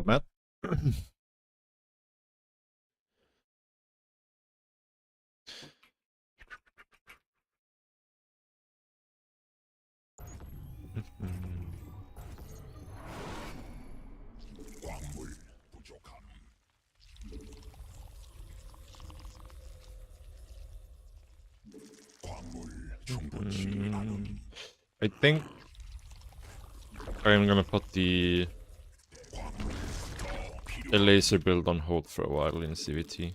Matt? I think I'm gonna put the laser build on hold for a while in CVT.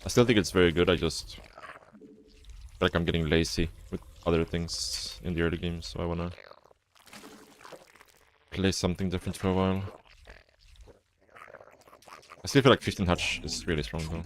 I still think it's very good, I just feel like I'm getting lazy with other things in the early game, so I wanna play something different for a while. I still feel like 15 Hatch is really strong though.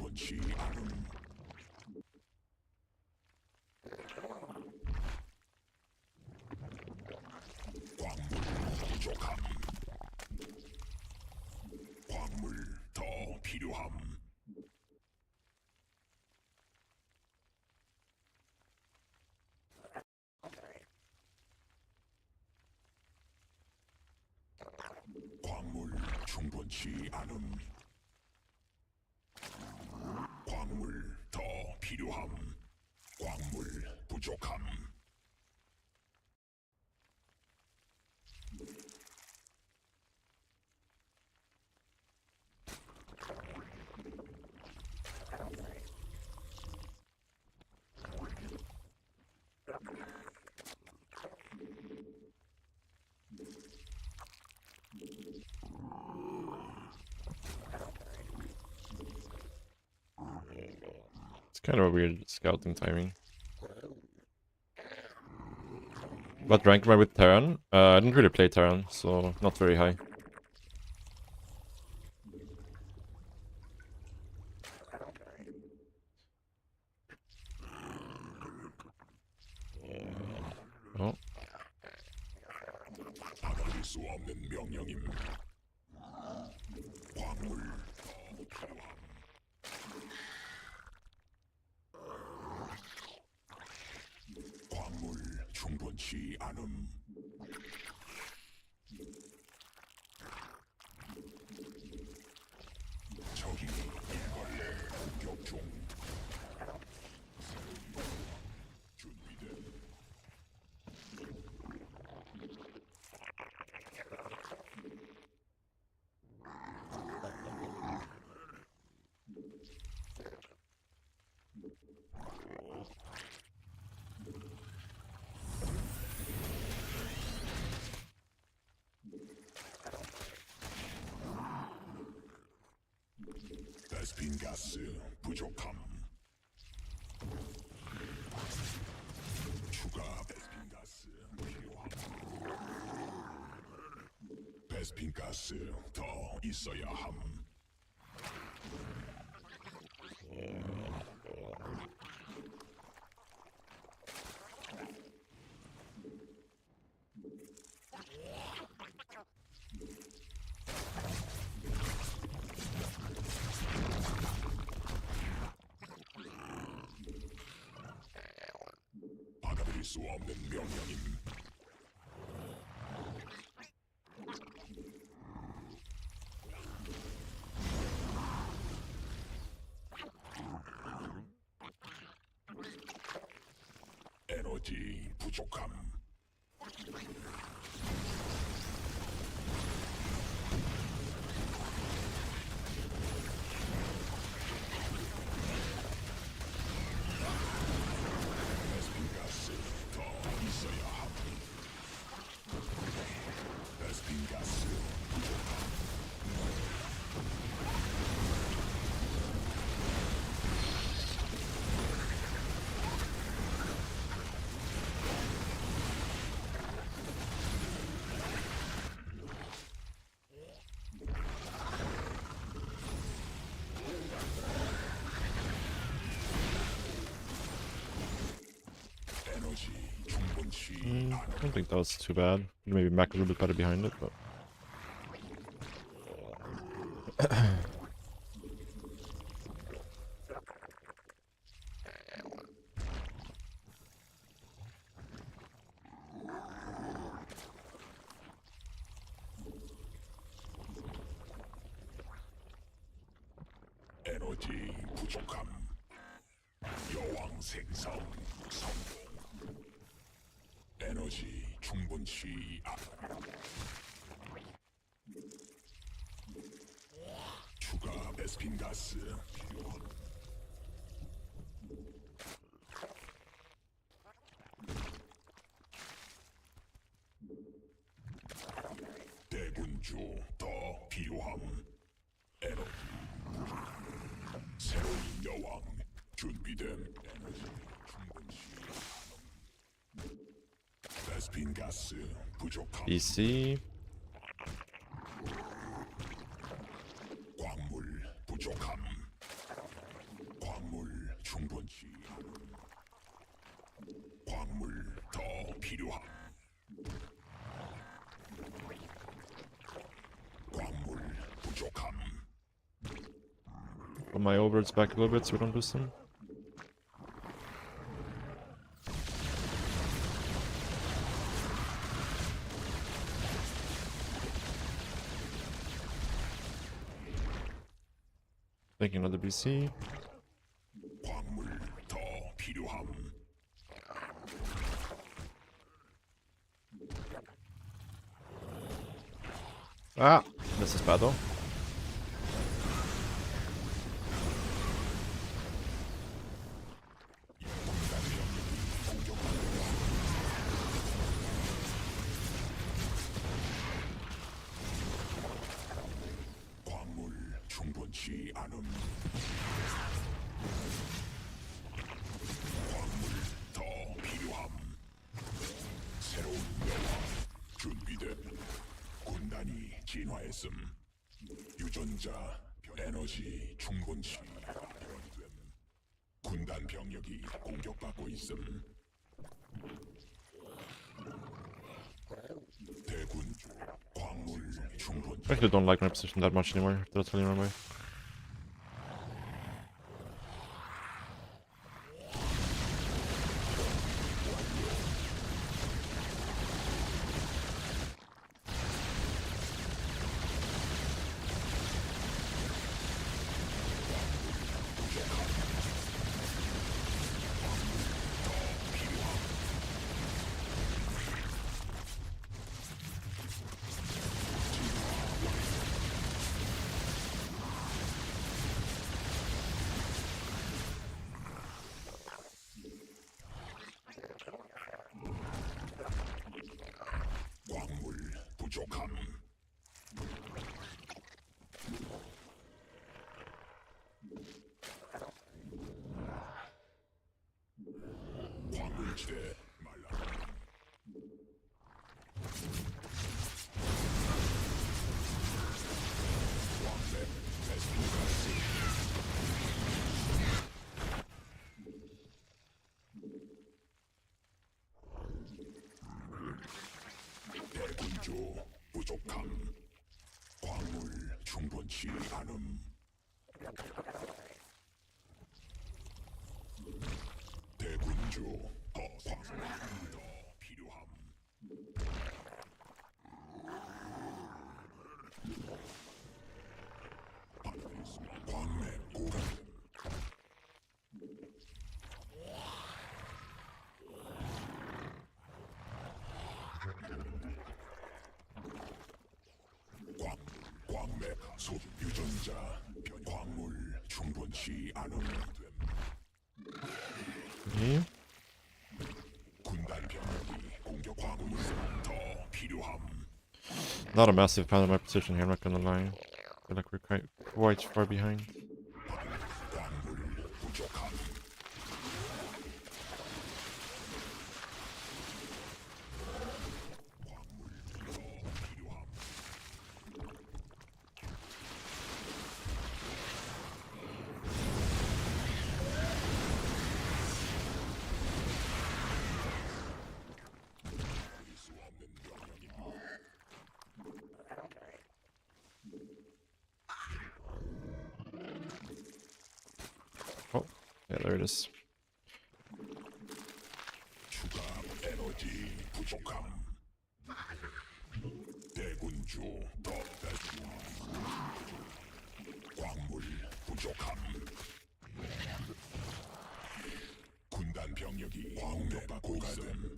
충분치 않음. 광물 더 필요함. 광물 부족함. It's kind of a weird scouting timing. What rank am I with Terran? I didn't really play Terran, so not very high. Oh. 받아들일 수 없는 명령임. 광물 더 필요함. 광물 충분치 않음. 적이 일벌레 공격 중. 준비된. 베스핀 가스 부족함. 추가 베스핀 가스 필요함. 베스핀 가스 더 있어야 함. 받아들일 수 없는 명령임. 에너지 부족함. 베스핀 가스 더 있어야 함. 베스핀 가스 부족함. 에너지 충분치 I don't think that was too bad. Maybe Mac a little bit better behind it, but... 에너지 부족함. 여왕 생성 성공. 에너지 충분치 않. 추가 베스핀 가스 필요함. 대군주 더 필요함. 에너지 새로운 여왕 준비됨. 에너지 충분치 않음. 베스핀 가스 부족함. BC. 광물 부족함. 광물 충분치 않음. 광물 더 필요함. 광물 부족함. Put my overlords back a little bit so we don't lose them. Making another BC. 광물 더 필요함. Ah! This is bad though. 광물 충분치 않음. 광물 더 필요함. 새로운 여왕 준비됨. 군단이 진화했음. 유전자 에너지 충분치 변이됨. 군단 병력이 공격받고 있음. 대군주 광물 충분치. I actually don't like my position that much anymore. Did I tell you remember? 광물 부족함. 광물지대 말라. 광맥 베스핀 가스. 대군주 부족함. 광물 충분치 않음. 대군주 더 광물 더 필요함. 광맥 고갈. 광맥 소 유전자 광물 충분치 않음. Okay. 군단 병력이 공격 광물 더 필요함. Not a massive fan of my position here, I'm not gonna lie. I feel like we're quite far behind. 광물 부족함. 광물 더 필요함. 버릴 수 없는 병력입니다. Oh, yeah, there it is. 추가 에너지 부족함. 대군주 더 배수. 광물 부족함. 병력이 공격받고 있음.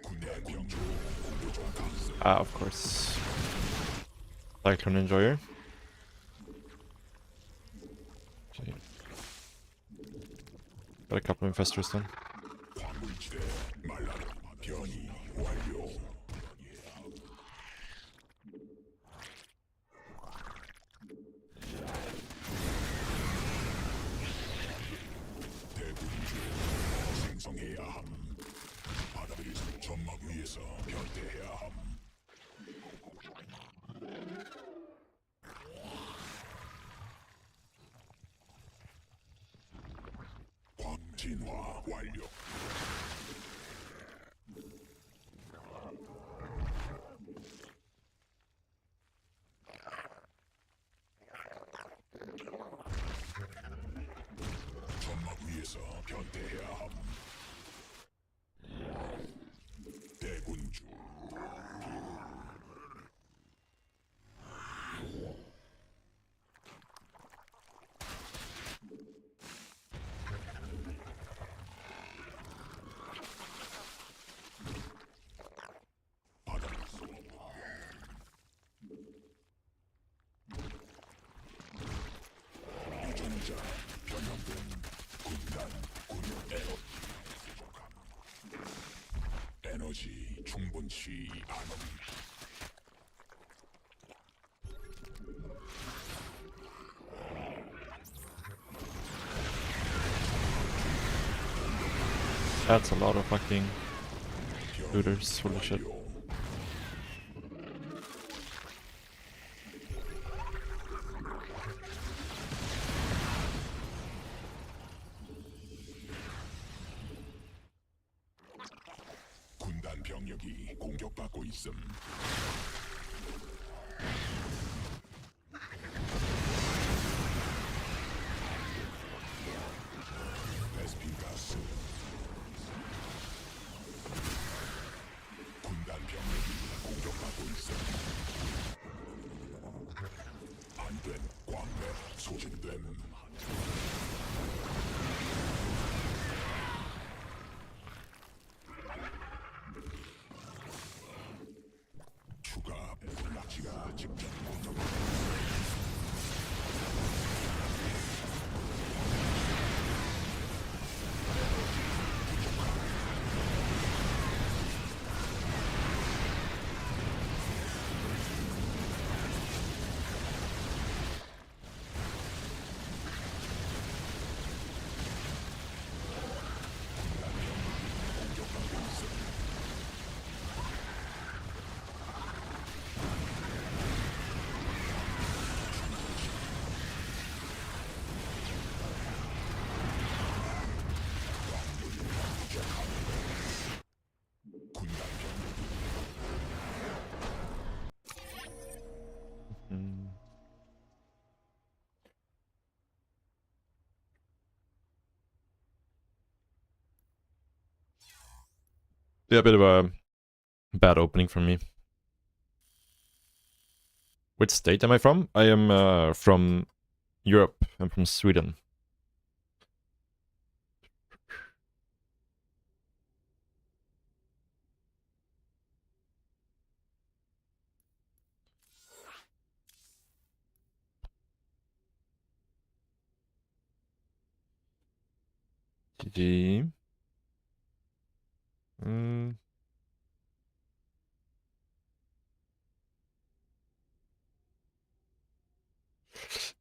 군대 병조 공격 중 있음. Ah, of course. Cyclone Enjoyer. Okay. Got a couple infestors then. 광물지대 말라 변이 완료. 대군주 생성해야 함. 바다를 점막 위에서 변태해야 함. 광진화 완료. 점막 위에서 변태해야 함. 대군주 바다 유전자 변형된 군단 군 에너지 충분치 않음. That's a lot of fucking looters. Holy shit. 완료. 군단 병력이 공격받고 있음. 베스핀 가스. 군단 병력이 공격받고 있음. 안된 광맥 소진됨. 추가 군락지가 직접 공격. 군단 병력이 Mm. Yeah, a bit of a bad opening from me. Which state am I from? I am from Europe. I'm from Sweden. GG. Mm.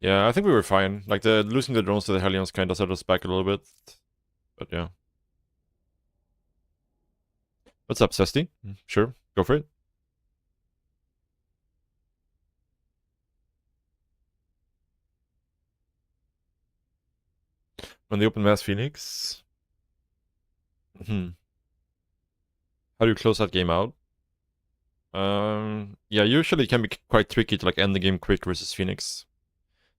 Yeah, I think we were fine. Like the losing the drones to the Hellions kind of set us back a little bit. But yeah. What's up, Sesti? Sure, go for it. On the open mass Phoenix. How do you close that game out? Yeah, usually it can be quite tricky to like end the game quick versus Phoenix.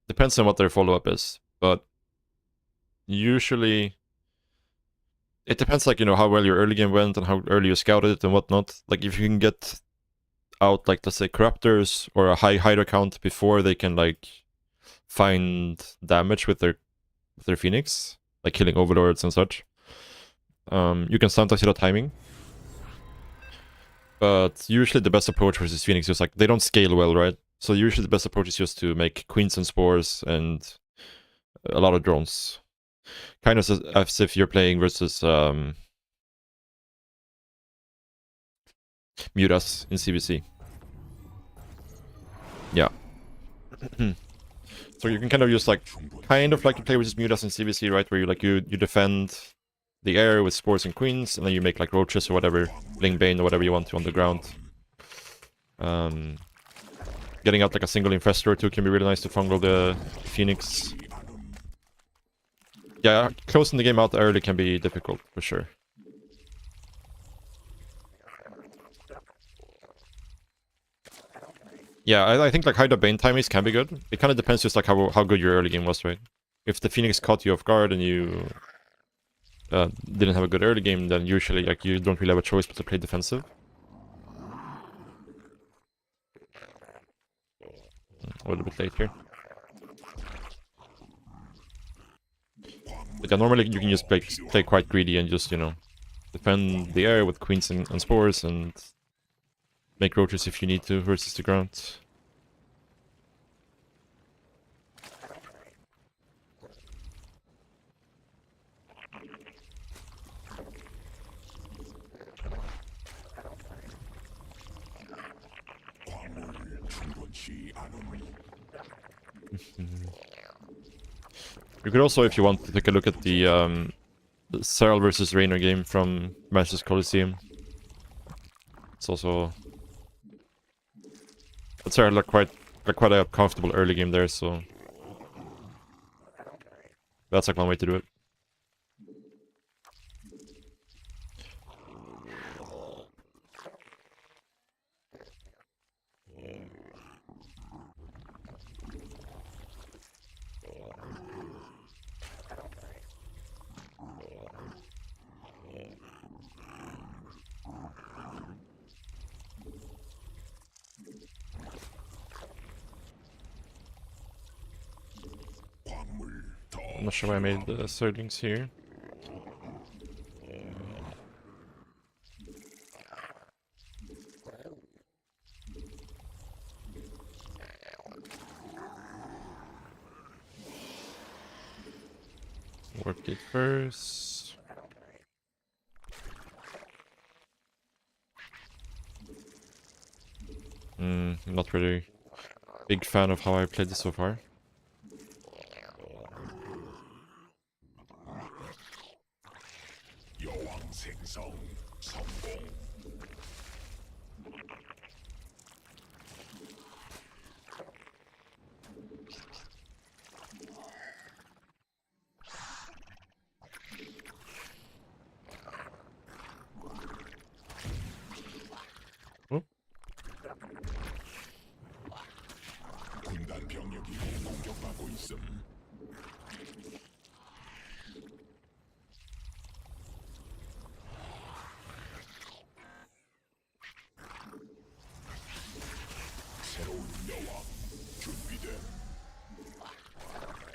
Depends on what their follow-up is, but usually it depends, like, you know, how well your early game went and how early you scouted it and whatnot. Like, if you can get out like, let's say, corruptors or a high Hydra count before they can like find damage with their Phoenix, like killing overlords and such. You can sometimes hit a timing, but usually the best approach versus Phoenix is like they don't scale well, right? So usually the best approach is just to make Queens and Spores and a lot of drones, kind of as if you're playing versus Mutas in CBC. Yeah. So you can kind of use like like you play with Mutas in CBC, right? Where you defend the air with Spores and Queens, and then you make like roaches or whatever, Bling Bane or whatever you want to on the ground. Getting out like a single Infestor or two can be really nice to fungal the Phoenix. Yeah, closing the game out early can be difficult for sure. Yeah, I think like Hydra Bane timings can be good. It kind of depends just like how good your early game was, right? If the Phoenix caught you off guard and you didn't have a good early game, then usually like you don't really have a choice but to play defensive. A little bit late here. But yeah, normally you can just play quite greedy and just, you know, defend the air with Queens and Spores and make roaches if you need to versus the ground. You could also, if you want, take a look at the Serral versus Reynor game from Masters Coliseum. It's also... But Serral had quite a comfortable early game there, so... That's like one way to do it. I'm not sure why I made the Zerglings here. Work it first. I'm not really big fan of how I played this so far.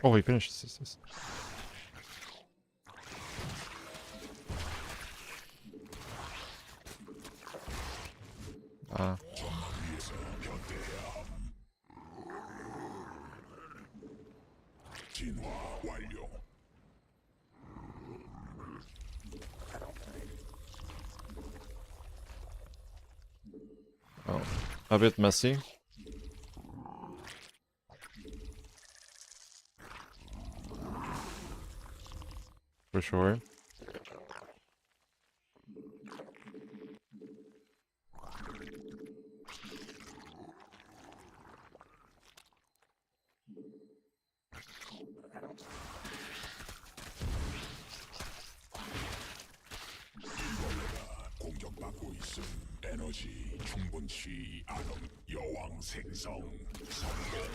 Oh, he finished this. Ah. Oh, a bit messy. For sure. 공격받고 있음. 에너지 충분치 않음. 여왕 생성 성공.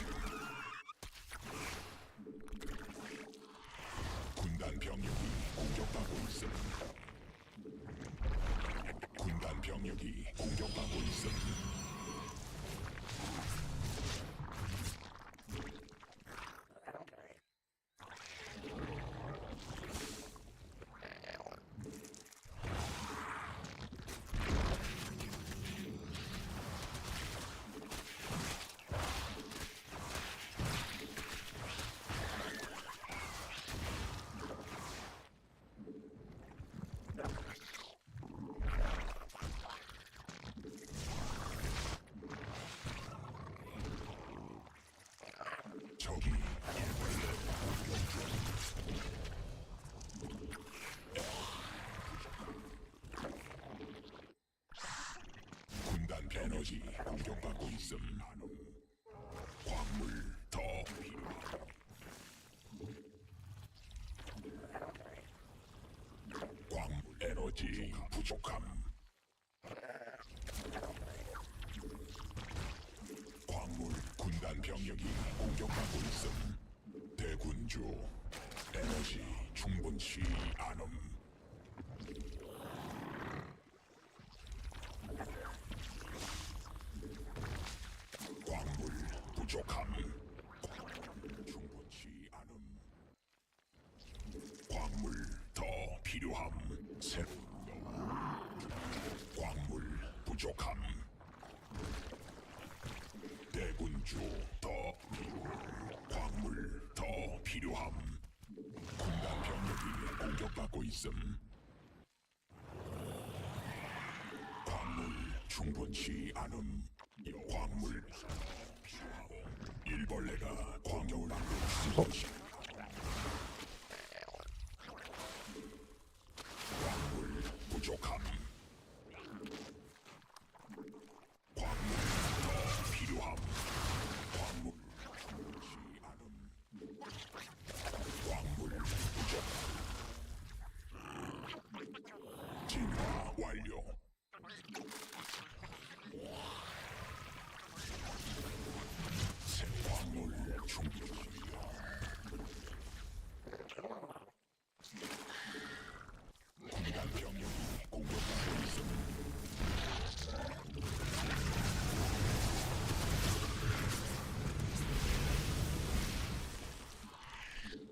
군단 병력이 공격받고 있음. 군단 병력이 공격받고 있음. 에너지 공격받고 있음. 광물 더 필요함. 광물 에너지 부족함. 광물 군단 병력이 공격받고 있음. 대군주 에너지 충분치 않음. 광물 부족함. 충분치 않음. 광물 더 필요함. 광물 부족함. 대군주 더 필요함. 광물 더 필요함. 군단 병력이 공격받고 있음. 광물 충분치 않음. 광물 필요하고 일벌레가 광경을 받고 있음. 광물 부족함. 광물 더 필요함. 광물 충분치 않음. 광물 부족함. 진화 완료. 새 광물 충분히. 군단 병력이 공격받고 있음.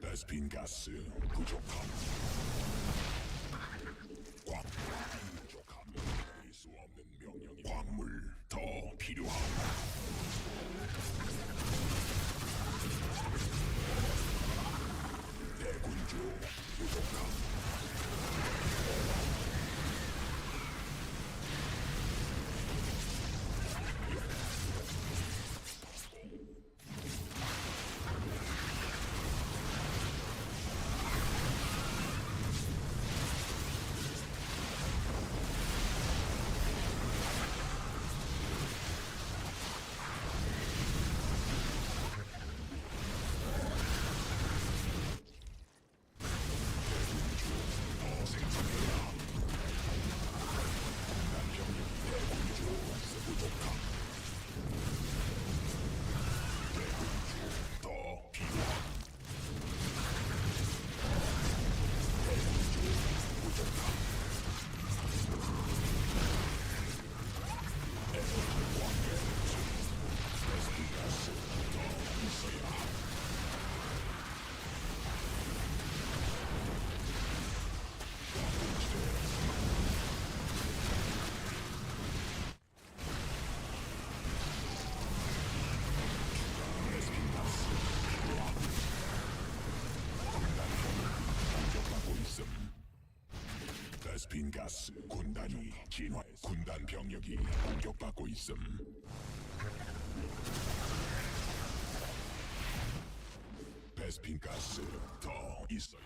베스핀 가스 부족함. 광물 부족함. 수 없는 명령이 광물 더 필요함. 대군주 부족함. 베스핀 가스 군단이 진화. 군단 병력이 공격받고 있음. 베스핀 가스 더 있어요.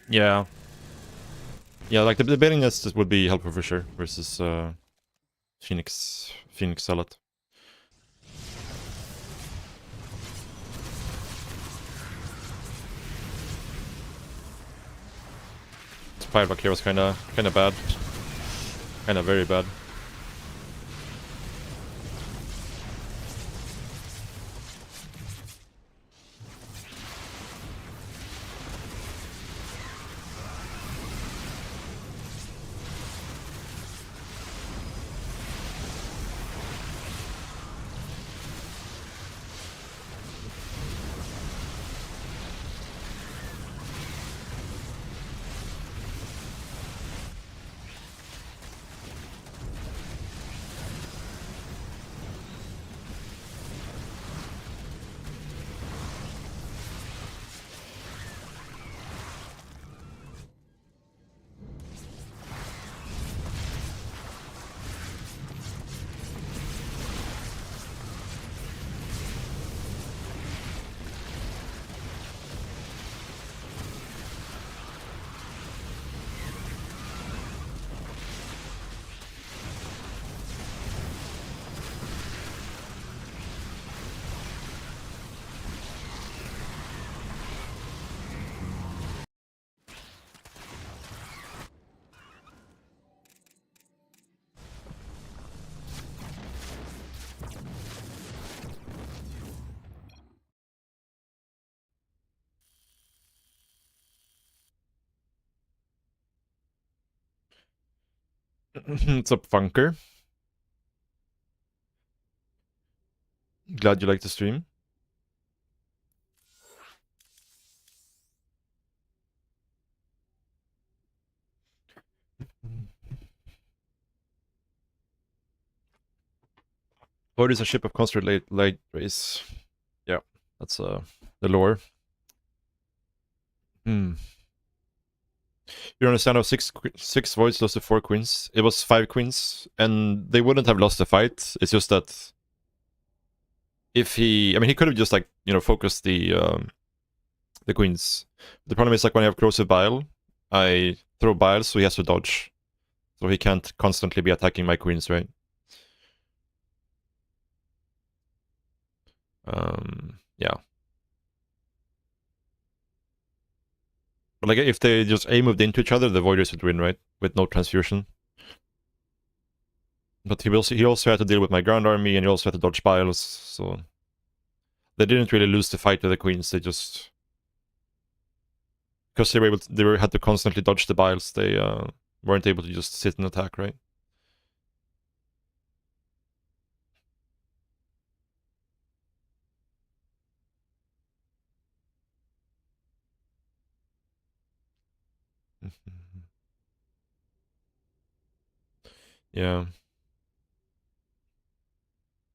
Yeah. Yeah, like the baiting nest would be helpful for sure versus Phoenix Zealot. Spider back here was kinda bad. Kinda very bad. What's up, Funker? Glad you like the stream. Void is a ship of constant light rays. Yeah, that's the lore. Hmm. You understand how six voids lost to 4 queens? It was 5 queens, and they wouldn't have lost the fight. It's just that if he, I mean, he could have just like focused the queens. The problem is like when I have corrosive bile, I throw bile, so he has to dodge, so he can't constantly be attacking my queens, right? Yeah. But like if they just A moved into each other, the Voiders would win, right? With no transfusion. But he also had to deal with my ground army, and he also had to dodge biles, so they didn't really lose the fight with the queens. They just, because they had to constantly dodge the biles, they weren't able to just sit and attack, right? Yeah.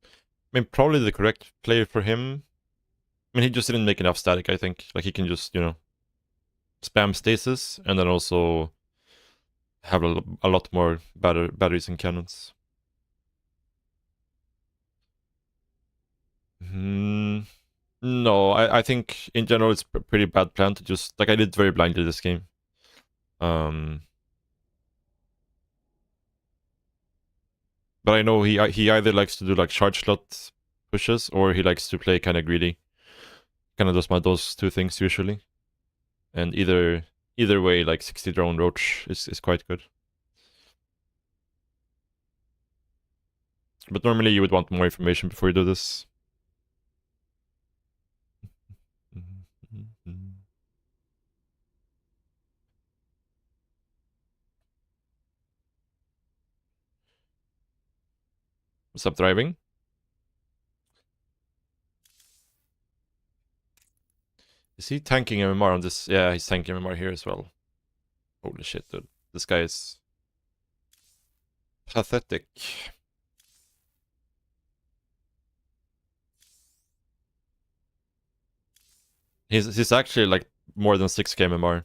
I mean, probably the correct player for him. I mean, he just didn't make enough static, I think. Like, he can just, spam stasis, and then also have a lot more batteries and cannons. No, I think in general it's a pretty bad plan to just, like, I did very blindly this game. But I know he either likes to do like charge slot pushes, or he likes to play kind of greedy. Kind of does those two things usually, and either way, like 60 drone roach is quite good. But normally you would want more information before you do this. What's up, driving? Is he tanking MMR on this? Yeah, he's tanking MMR here as well. Holy shit, dude. This guy is pathetic. He's actually like more than 6k MMR.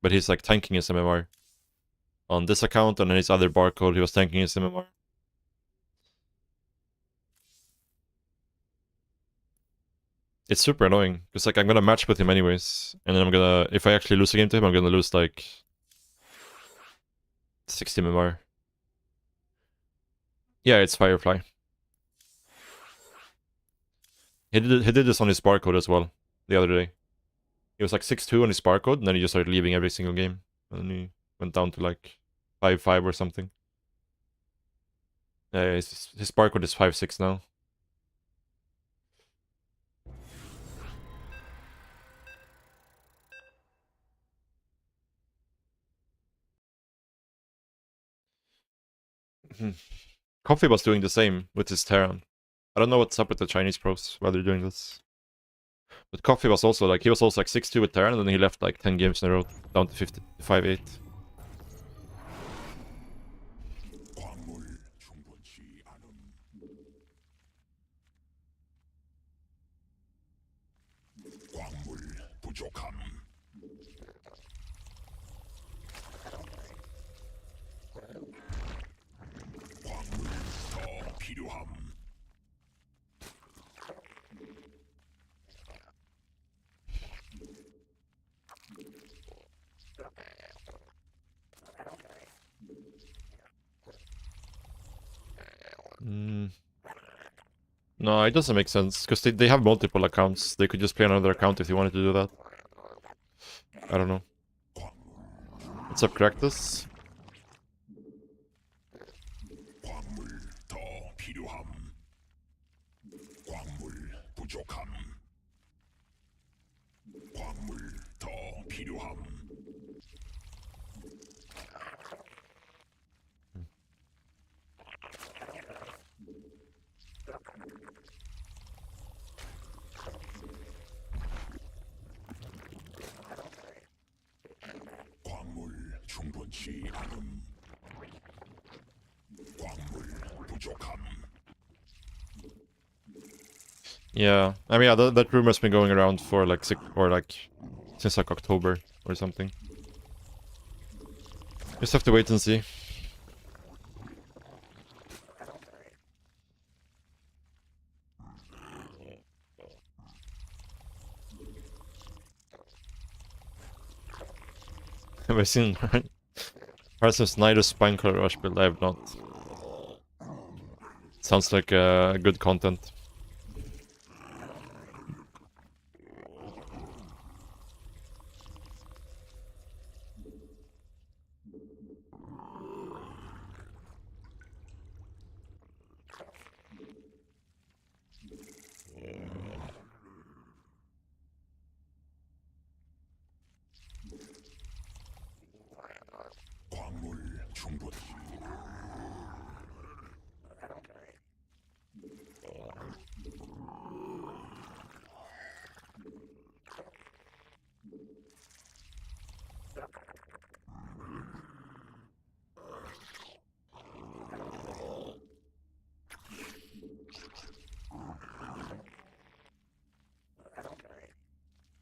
But he's like tanking his MMR. On this account and on his other barcode, he was tanking his MMR. It's super annoying, because like I'm gonna match with him anyways, and then if I actually lose a game to him, I'm gonna lose like 60 MMR. Yeah, it's Firefly. He did this on his barcode as well, the other day. He was like 6-2 on his barcode, and then he just started leaving every single game. And then he went down to like 5-5 or something. Yeah, his barcode is 5-6 now. Coffee was doing the same with his Terran. I don't know what's up with the Chinese pros, why they're doing this. But Coffee was also like, he was also like 6-2 with Terran, and then he left like 10 games in a row, down to 5-8. 광물 충분치 않음. 광물 부족함. 광물 더 필요함. No, it doesn't make sense, because they have multiple accounts. They could just play another account if they wanted to do that. I don't know. What's up, Cractus? 광물 더 필요함. 광물 부족함. 광물 더 필요함. 충분치 않음. 광물 부족함. Yeah, I mean, yeah, that rumor's been going around for like since like October or something. Just have to wait and see. Have I seen Parsons Snyder's Spine Color Rush build? I have not. Sounds like good content. 광물 충분.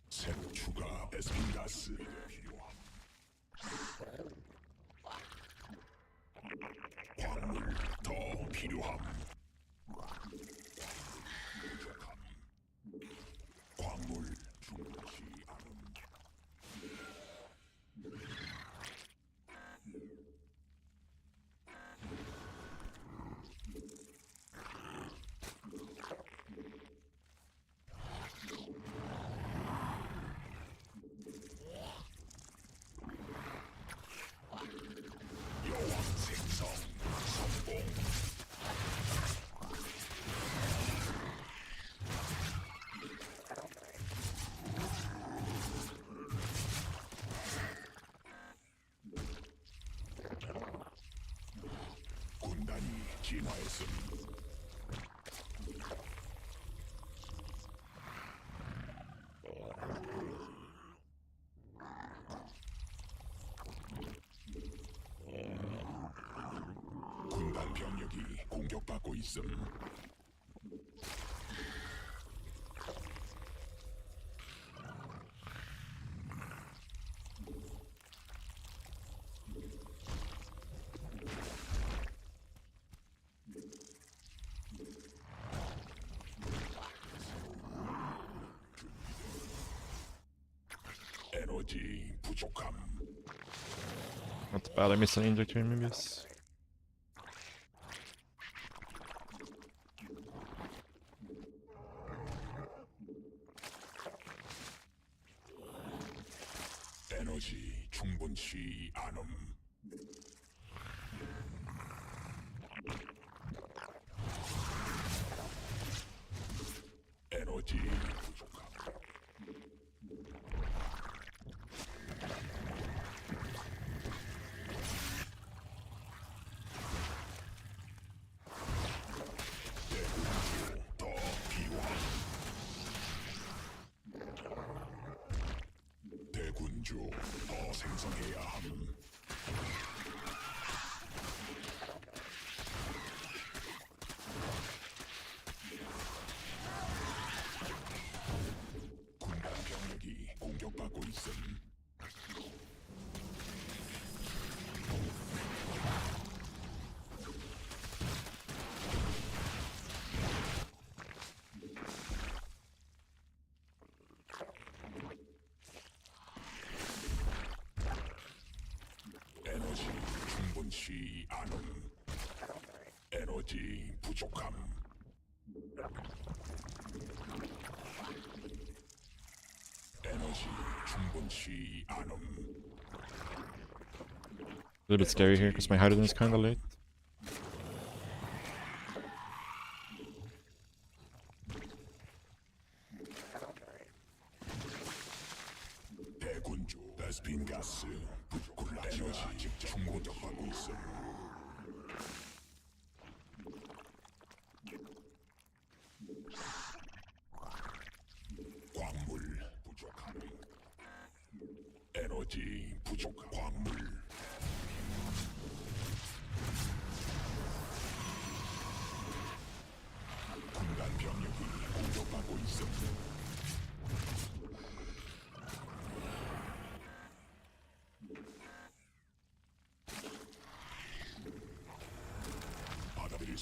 새로 추가 베스핀 가스 필요함. 광물 더 필요함. 부족함. 광물 충분치 않음. 여왕 생성 성공. 군단이 진화했음. 군단 병력이 공격받고 있음. 에너지 부족함. Not bad, I missed an injector maybe. Yes. 에너지 충분치 않음. 에너지 부족함. 대군주 더 필요함. 대군주 더 생성해야 함. 군단 병력이 공격받고 있음. 에너지 충분치 않음. 에너지 부족함. 에너지 충분치 않음. A little bit scary here because my hydrogen is kinda late. 대군주 베스핀 가스 부족. 에너지 직접 공격받고 있음. 광물 부족함. 에너지 부족. 광물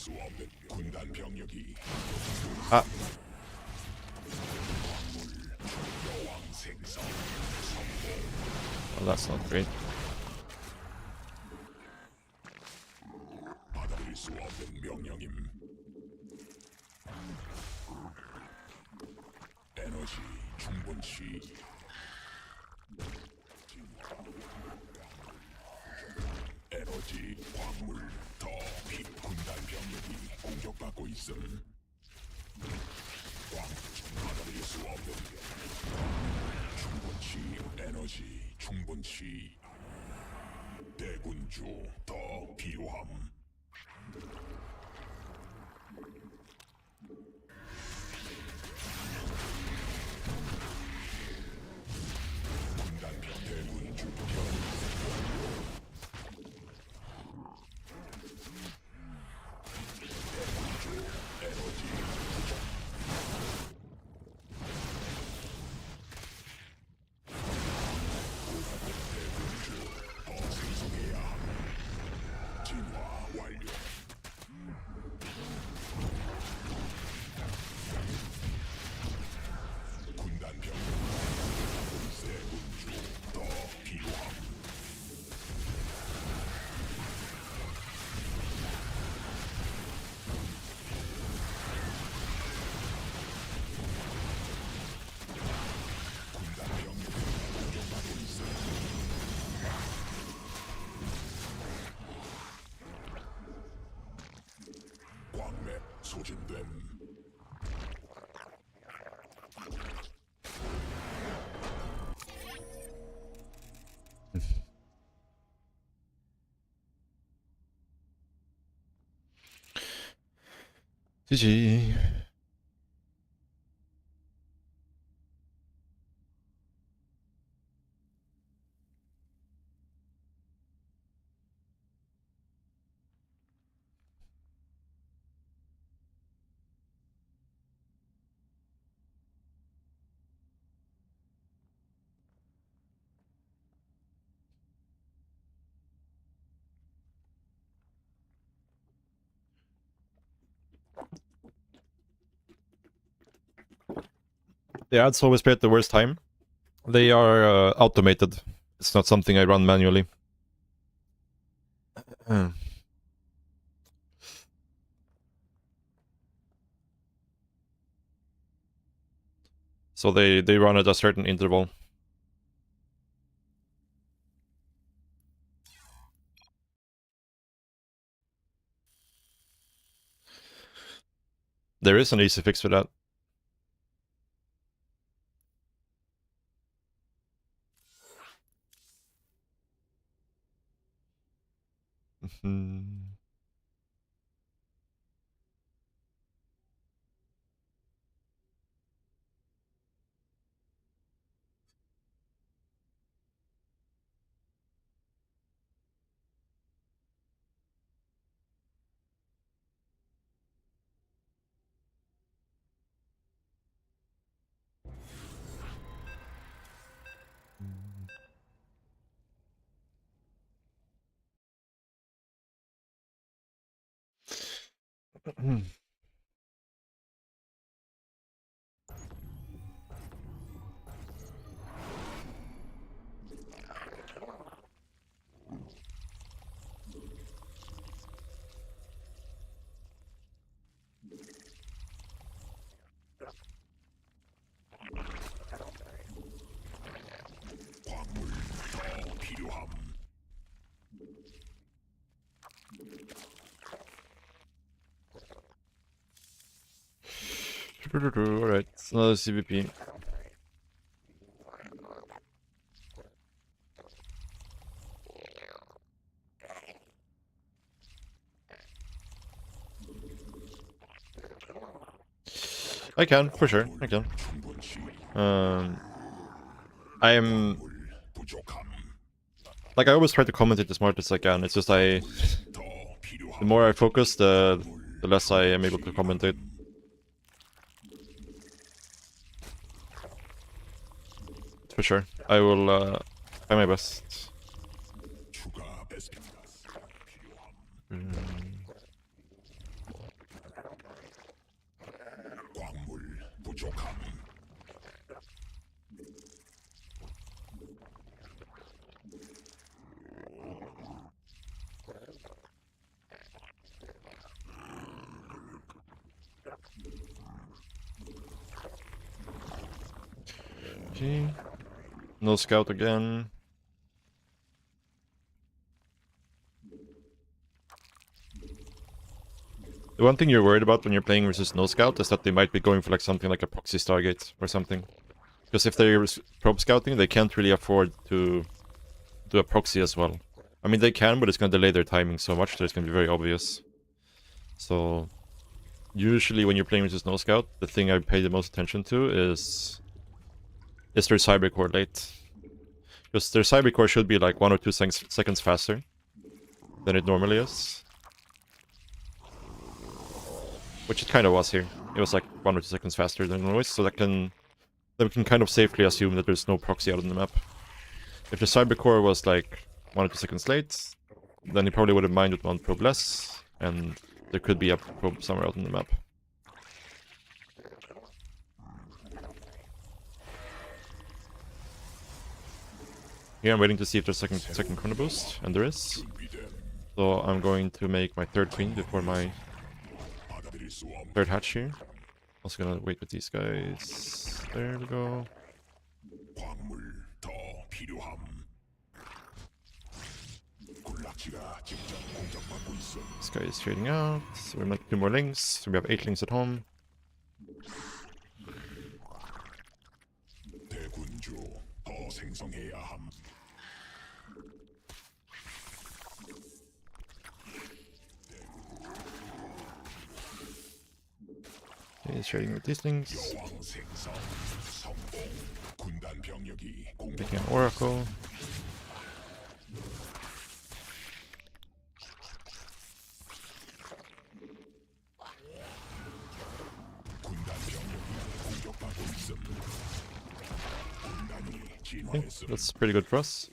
수 없는 군단 병력이 아, 여왕 생성 well, that's not great. 받아들일 수 없는 명령임. 에너지 충분치. 에너지 광물 더 군단 병력이 공격받고 있음. 받아들일 수 없는 충분치 에너지 충분치 대군주 더 필요함. 군단 병 대군주 더 생성해야 함. 진화 완료. 군단 병 대군주 더 필요함. 군단 병력이 공격받고 있어. 광맥 소진됨. GG. The ads always play at the worst time. They are automated. It's not something I run manually. So they run at a certain interval. There is an easy fix for that. Mhm. 광물 더 필요함. Alright, it's another CVP. I can, for sure, I can. 충분치 I'm 부족함. like I always try to commentate as smart as I can. It's just 더 the 필요함. more I focus, the less I am able to commentate. For sure, I will try my best. 추가 베스핀가스 필요함. Okay. No scout again. The one thing you're worried about when you're playing versus no scout is that they might be going for like something like a proxy Stargate or something. Because if they're probe scouting, they can't really afford to do a proxy as well. I mean, they can, but it's going to delay their timing so much that it's going to be very obvious. So, usually when you're playing versus no scout, the thing I pay the most attention to is their cyber core late. Because their cyber core should be like 1 or 2 seconds faster than it normally is. Which it kind of was here. It was like 1 or 2 seconds faster than always, so then we can kind of safely assume that there's no proxy out on the map. If the cyber core was like 1 or 2 seconds late, then he probably would have minded 1 probe less, and there could be a probe somewhere out on the map. Here I'm waiting to see if there's second chrono boost, and there is. So I'm going to make my 3rd queen before my 3rd hatch here. Also gonna wait with these guys. There we go. This guy is trading out. So we make 2 more links. So we have 8 links at home. He's trading with these things. Picking an Oracle. I think that's pretty good for us.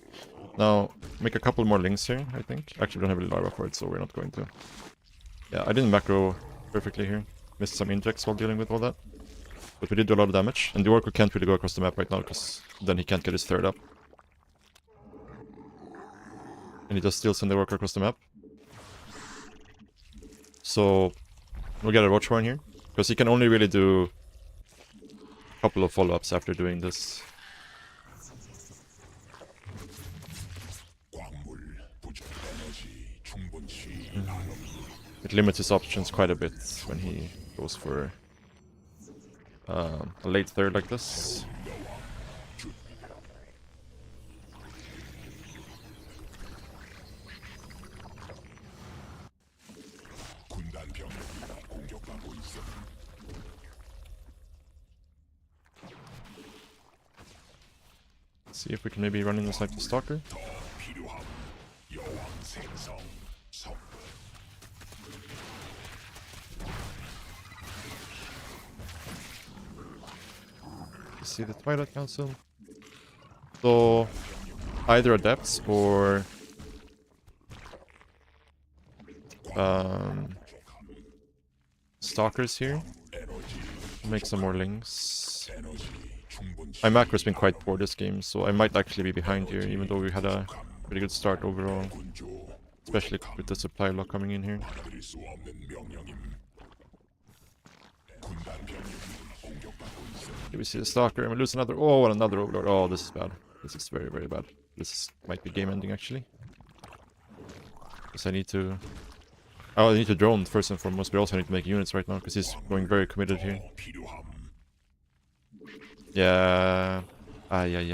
Now, make a couple more links here, I think. Actually, we don't have any larva for it, so we're not going to. Yeah, I didn't macro perfectly here. Missed some injects while dealing with all that. But we did do a lot of damage. And the Oracle can't really go across the map right now, because then he can't get his 3rd up. And he just still send the Oracle across the map. So, we'll get a Watch Horn here. Because he can only really do a couple of follow-ups after doing this. It limits his options quite a bit when he goes for a late 3rd like this. Let's see if we can maybe run in this like the Stalker. See the Twilight Council. So either Adepts or Stalkers here. Make some more links. My macro's been quite poor this game, so I might actually be behind here, even though we had a pretty good start overall. Especially with the supply lock coming in here. Here we see the Stalker, and we lose another. Oh, and another Overlord. Oh, this is bad. This is very, very bad. Might be game ending actually. Because I need to. Oh, I need to drone first and foremost, but also I need to make units right now because he's going very committed here. Yeah. Ay.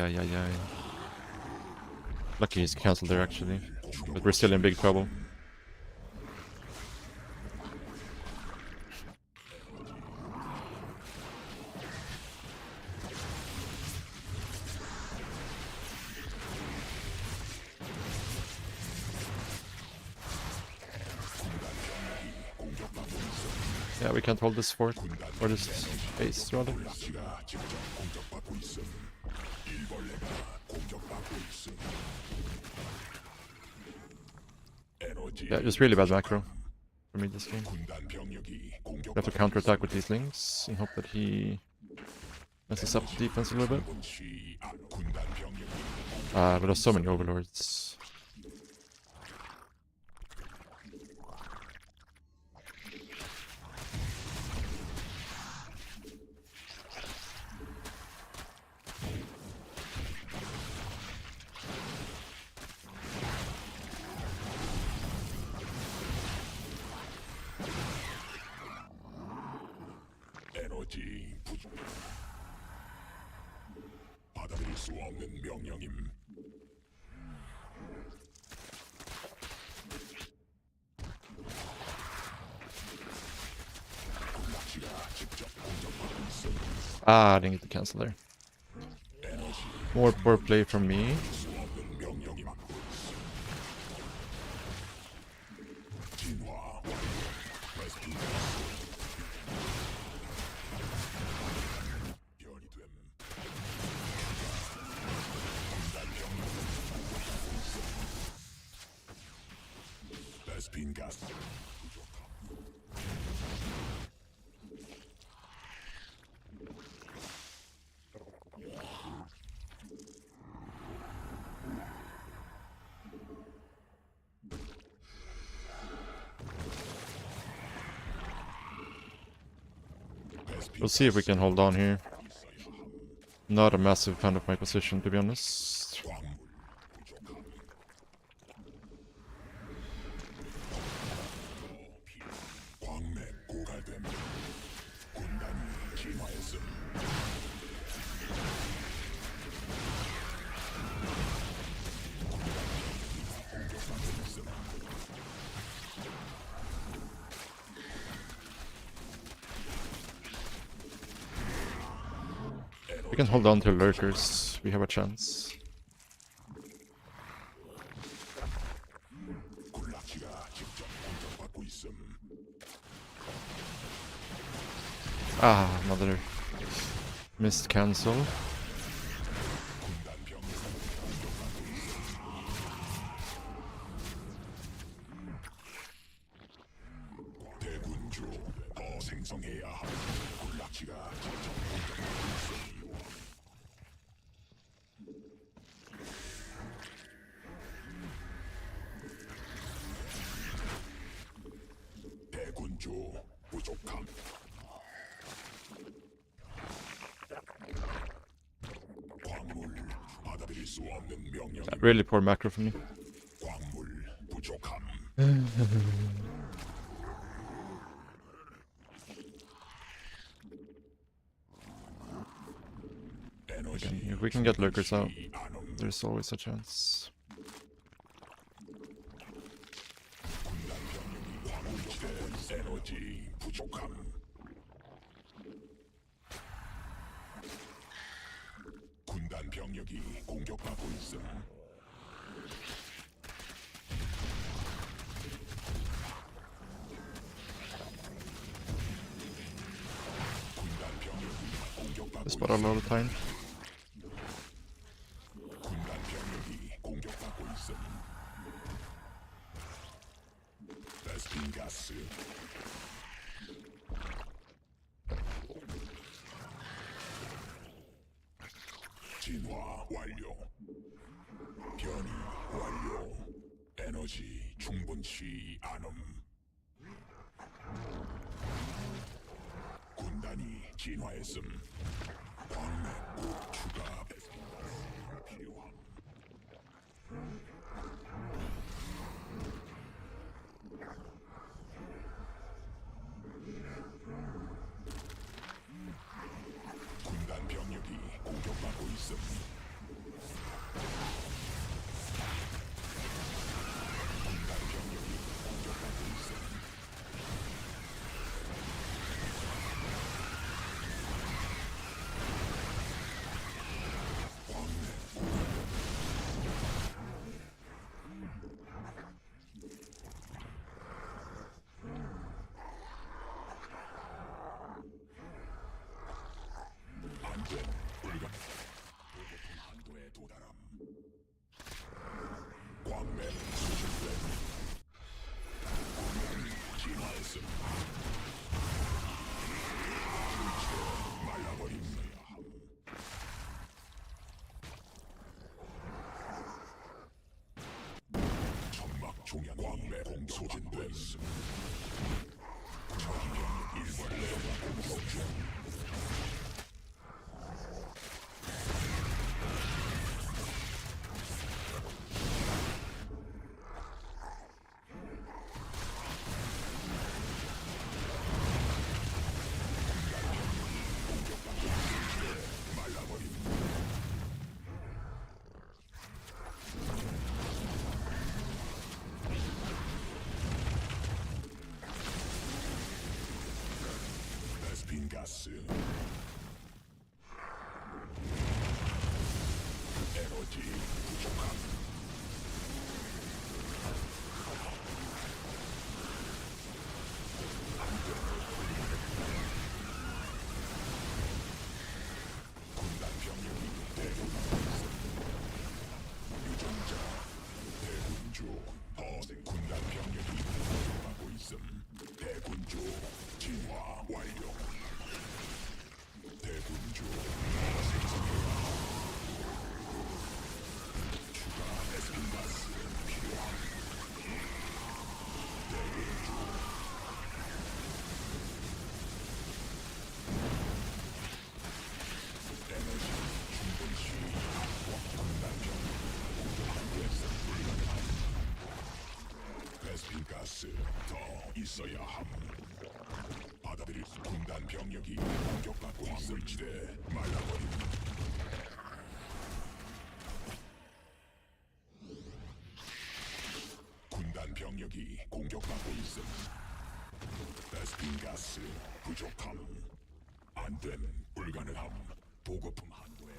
Lucky he's cancelled there actually. But we're still in big trouble. Yeah, we can't hold this fort, or this base, rather. Yeah, just really bad macro for me this game. We have to counterattack with these links, and hope that he Messes up the defense a little bit. 충분치 군단 병력이 But there's so many overlords. 에너지 부족. 받아들일 수 없는 명령임. 군락지가 직접 공격받고 있어. I didn't get the cancel there. 에너지 More poor play from me. 수 없는 명령이 받고 있어. 진화. 웨스트. 변이 됨. 베스핀 가스 부족함. 베스핀 We'll see if we can hold on here. 있어야 함. Not a massive fan of my position, to be honest. 광물 부족함. 광맥 고갈됨. 군단이 진화했음. 공격받고 있음. We can hold on to lurkers. We have a chance. 군락지가 직접 공격받고 있음. Another missed cancel. 군단 병력 공격받고 있음. 대군주 더 생성해야 함. 군락지가 직접 공격받고 있음. 대군주 부족함. 광물 받아들일 수 없는 명령. Really poor macro from me. 광물 부족함. 에너지 Again, if we can get lurkers out, 안음. there's always a chance. 군단 병력이 화물지대 에너지 부족함. 군단 병력이 공격받고 있음. 군단 병력이 공격받고 This bought a lot of time. 군단 병력이 공격받고 있음. 베스핀 가스. 진화 완료. 변이 완료. 에너지 충분치 않음. 군단이 진화했음. 광맥 꼭 추가 베스핀 가스 필요함. 군단 병력이 공격받고 있음. 군단 병력이 공격받고 있음. 소진된 적이 일벌레와 공격 중. 베스핀 가스 에너지 부족함. 군단 병력이 대군하고 있음. 유전자 대군주 어생 군단 병력이 공격하고 있음. 대군주 진화 완료. 대군주 생성해라. 추가 에스핀가스 필요함. 대군주 에너지 충분시 군단병 공격하고 불가능함. 베스핀가스 더 있어야 함. 받아들일 군단 병력이 공격받고 있을지대 말라버림. 군단 병력이 공격받고 있음. 베스핀가스 부족함. 안됨 불가능함. 보급품 한도에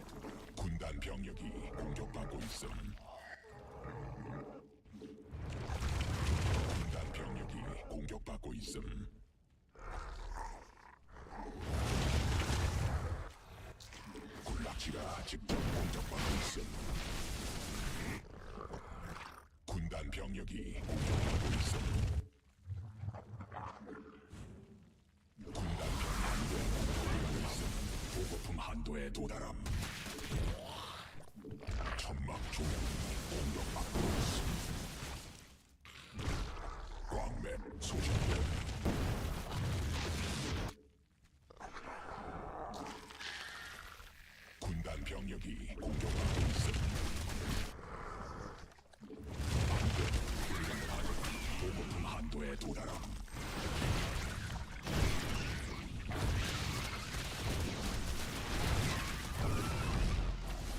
군단 병력이 공격받고 있음. 군단 병력이 공격받고 있음. 군락지가 직접 공격받고 있음. 군단 병력이 공격받고 있음. 군단 병 한도에 공격받고 있음. 보급품 한도에 도달함. 천막 중 공격받고 있음. 광맥 소진됨. 군단 병력이 공격받고 있음. 안돼 불가능한 보급품 한도에 도달함.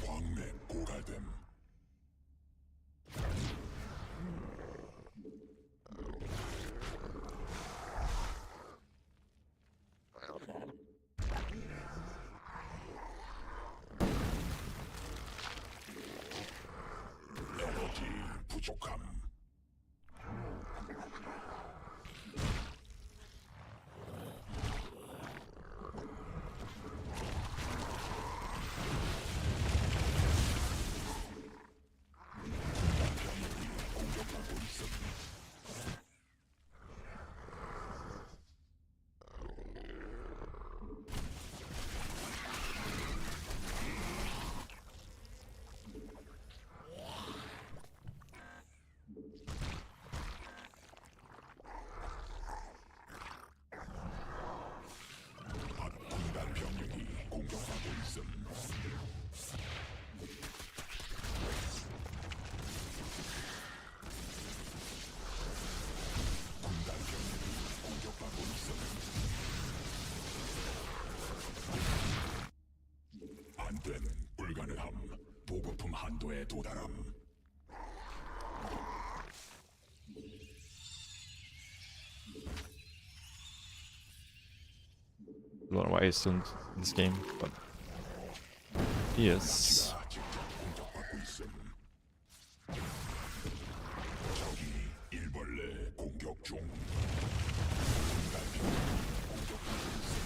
광맥 고갈됨. 에너지 부족함. 군단 병력이 공격받고 있음. 군단 병력이 공격받고 있음. 군단 병력이 공격받고 있음. 안됨 불가능함. 보급품 한도에 도달함. I don't know why he's in this game, but he is. 가 직접 공격받고 있음. 적이 일벌레 공격 중. 군단 병력이 공격받고 있음.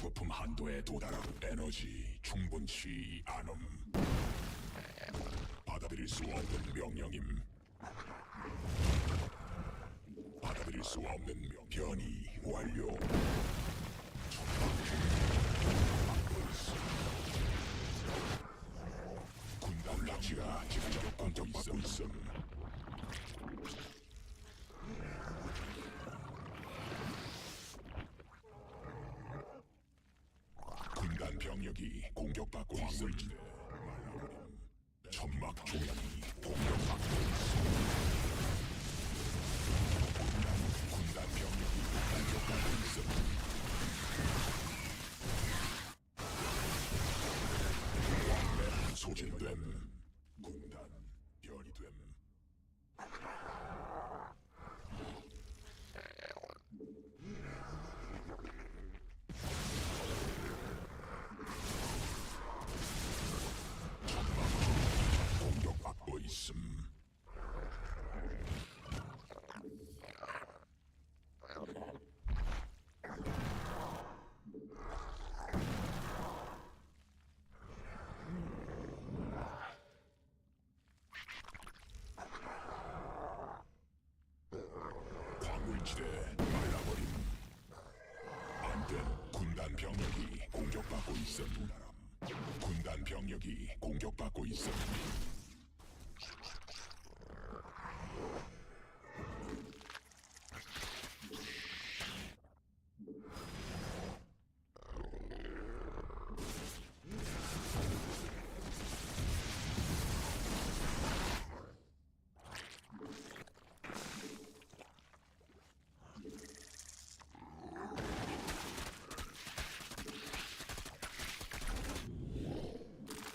보급품 한도에 도달함. 에너지 충분치 않음. 받아들일 수 없는 명령임. 받아들일 수 없는 변이 완료. 군단 라치가 직접 공격받고 있음. 군단 병력이 공격받고 있음. 천막 조약이 공격받고 있음. 군단 병력이 공격받고 있음. 왕래 소진됨. 군단 별이 됨. 공격받고 있음. 광물지대 말라버림. 안된 군단 병력이 공격받고 있음. 군단 병력이 공격받고 있음.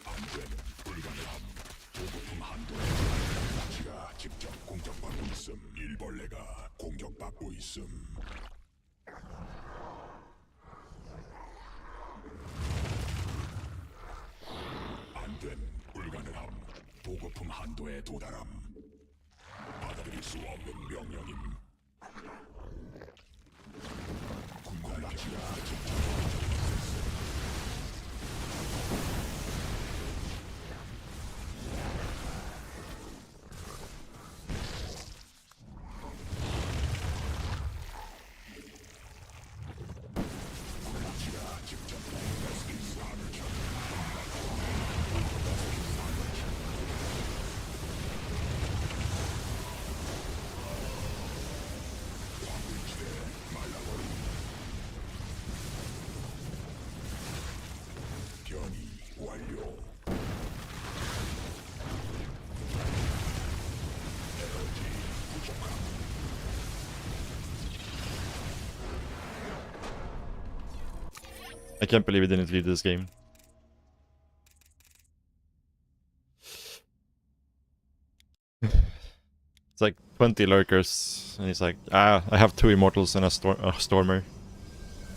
안된 불가능함. 보급품 한도에 나치가 직접 공격받고 있음. 일벌레가 공격받고 있음. 안된 불가능함. 보급품 한도에 도달함. 받아들일 수 없는 명령임. 군단 나치가 직접 나치가 직접 레스키스함을 쳐. 광물지대 말라버림. 변이 완료. 에너지 부족함. I can't believe he didn't leave this game. It's like 20 lurkers, and he's like, I have 2 immortals and a stormer.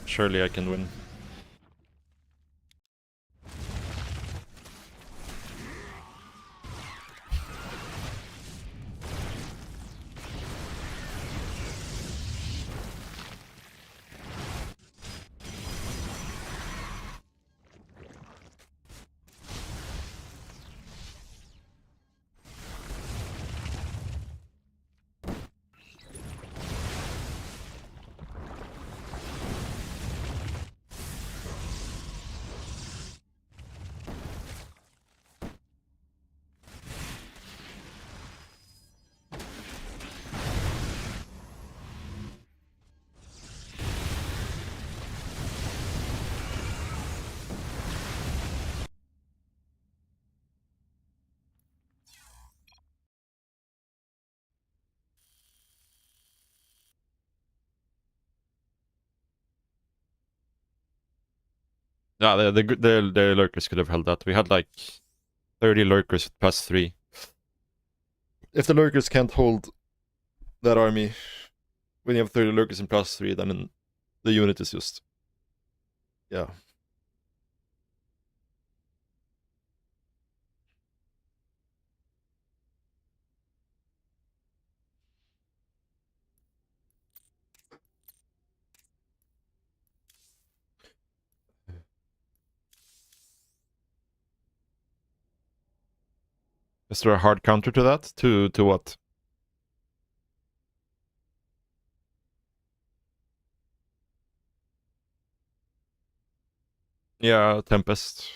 Surely I can win. Yeah, the lurkers could have held that. We had like 30 lurkers with +3. If the lurkers can't hold that army, when you have 30 lurkers and +3, then the unit is just... Yeah. Is there a hard counter to that? To what? Yeah, Tempest.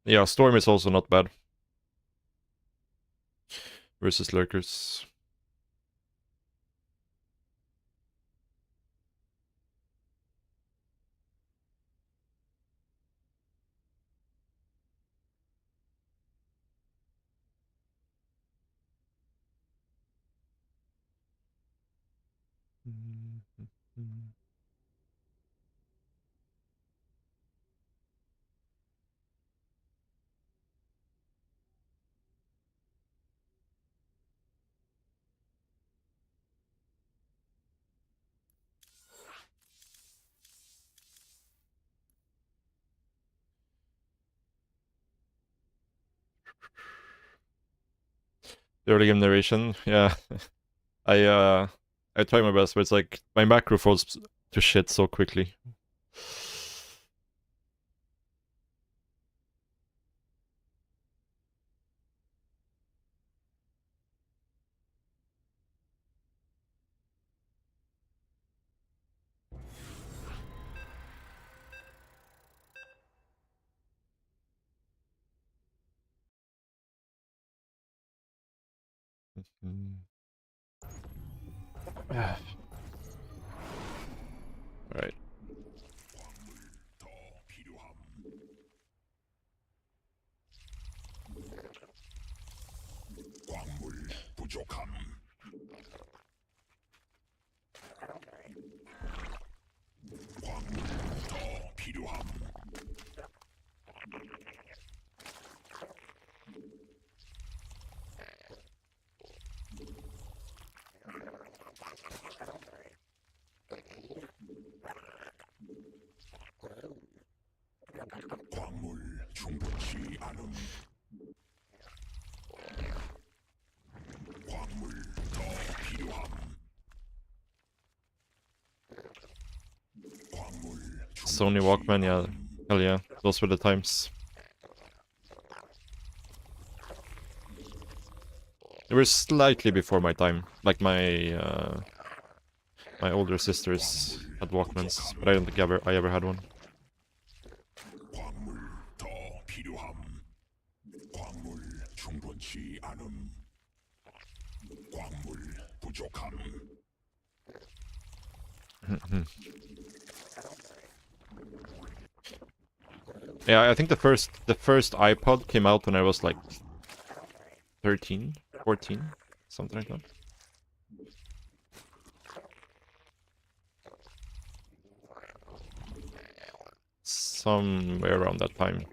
Yeah, Storm is also not bad. Versus Lurkers. The early game narration, yeah. I try my best, but it's like my macro falls to shit so quickly. Alright. 더 필요함. 광물 부족함. 광물 더 필요함. 광물 충분치 않음. 광물 더 필요함. 광물 Sony Walkman, yeah. Hell yeah. Those were the times. They were slightly before my time. Like my older sisters had Walkmans, but I don't think I ever had one. 광물 더 필요함. 광물 충분치 않음. 광물 부족함. Yeah, I think the first iPod came out when I was like 13, 14, something like that. Somewhere around that time.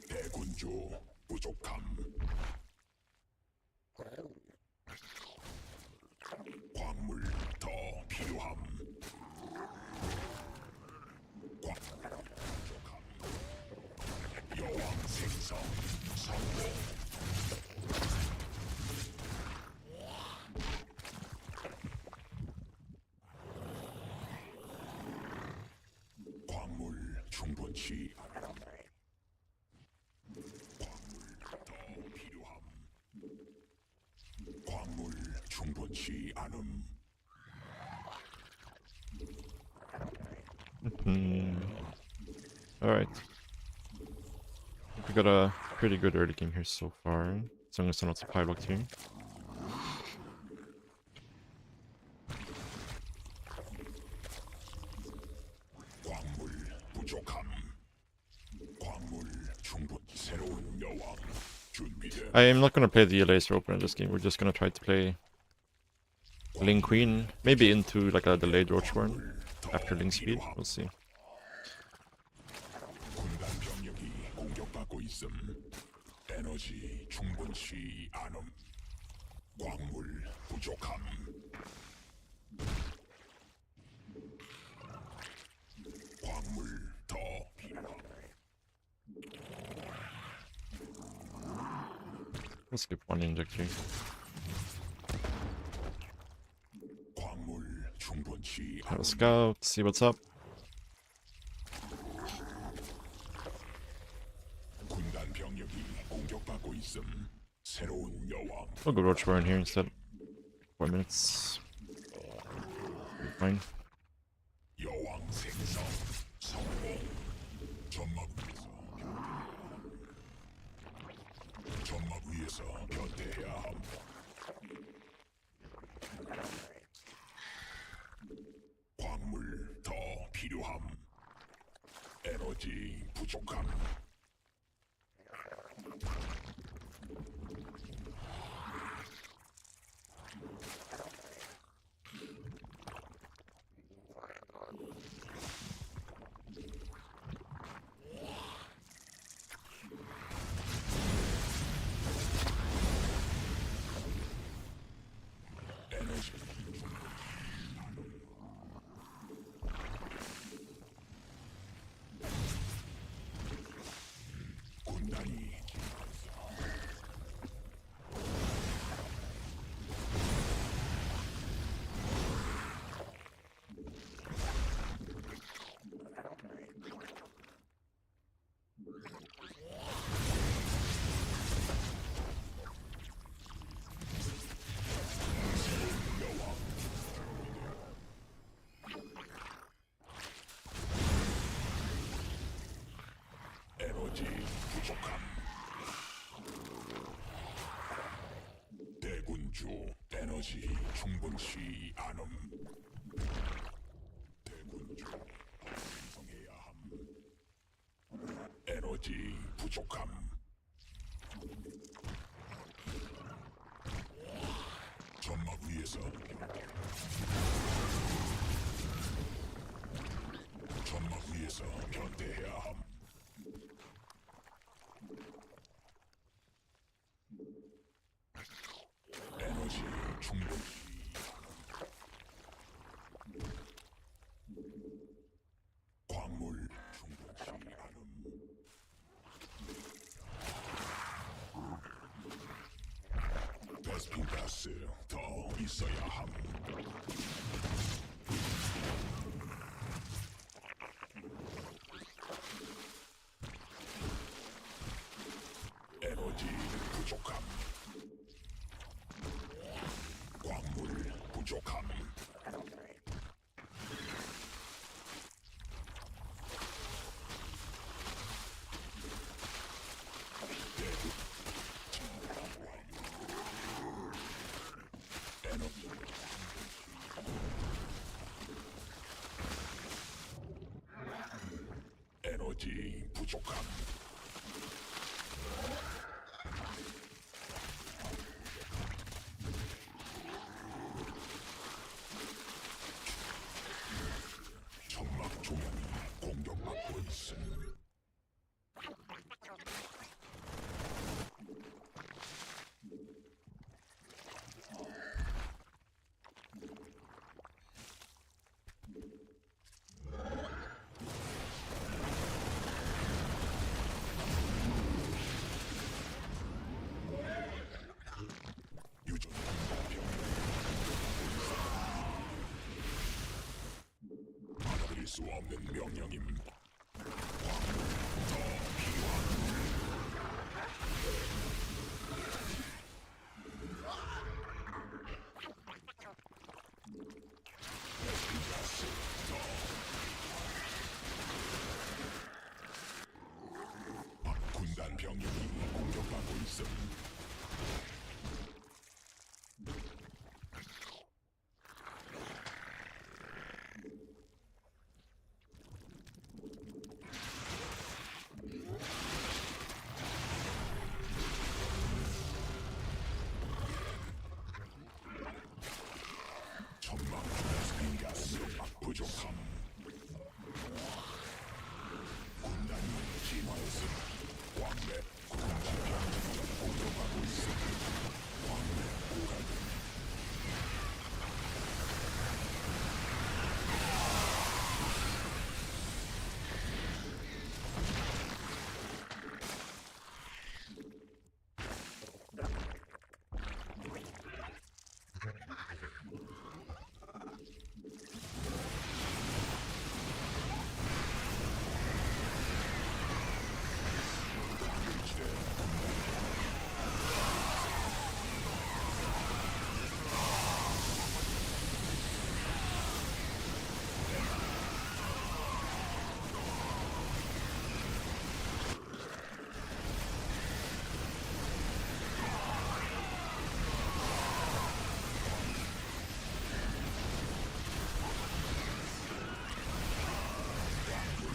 대군주 부족함. 광물 더 필요함. 부족함. 여왕 생성 성공. 광물 충분치 않음. 더 필요함. 광물 충분치 않음. Alright. We got a pretty good early game here so far. As long as they're not supply locked here. 광물 부족함. 광물 충분. 새로운 여왕 준비돼. I am not gonna play the laser opener in this game. We're just gonna try to play Ling Queen, maybe into like a delayed Roachborn. after link speed. We'll see. 군단 병력이 공격받고 있음. 에너지 충분치 않음. 광물 부족함. 광물 더 필요함. Let's skip one injector. 광물 충분치 Have 않음. a scout, see what's up. 군단 병력이 공격받고 있음. 새로운 여왕. We'll go Roach Baron here instead. 4 minutes. Fine. 여왕 생성 성공. 점막 위에서 견대해야 함. 광물 더 필요함. 에너지 부족함. 에너지 군단이 에너지 부족함. 대군주 에너지 충분치 않음. 대군주 생성해야 함. 에너지 부족함. 점막 위에서 점막 위에서 견대해야 함. 에너지 충분히 광물 충분치 않음. 베스핀 가스 더 있어야 함. 에너지 부족함. 광물 부족함. 에너지 에너지 부족함. 천막 조명이 공격받고 있음. 유전 받아들일 수 없는 명령임. 군단 병력이 공격받고 있음.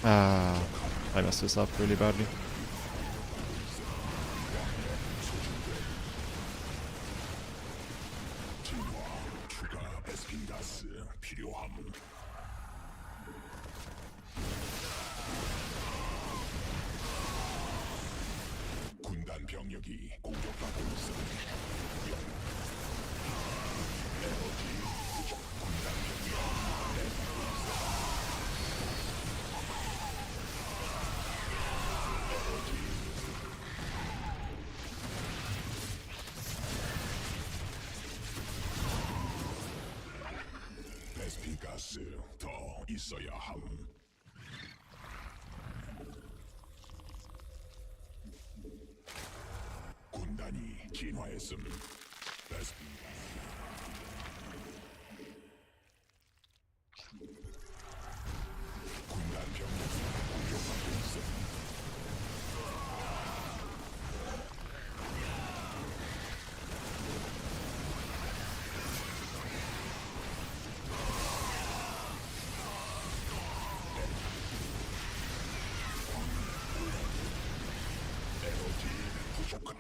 I messed this up really badly. 추가 베스핀 가스 필요함. 군단 병력이 공격받고 있어. 베스핀 가스 더 있어야 함. 군단이 진화했음. 베스핀 군단 병력이 공격받고 있음. 에너지 부족함.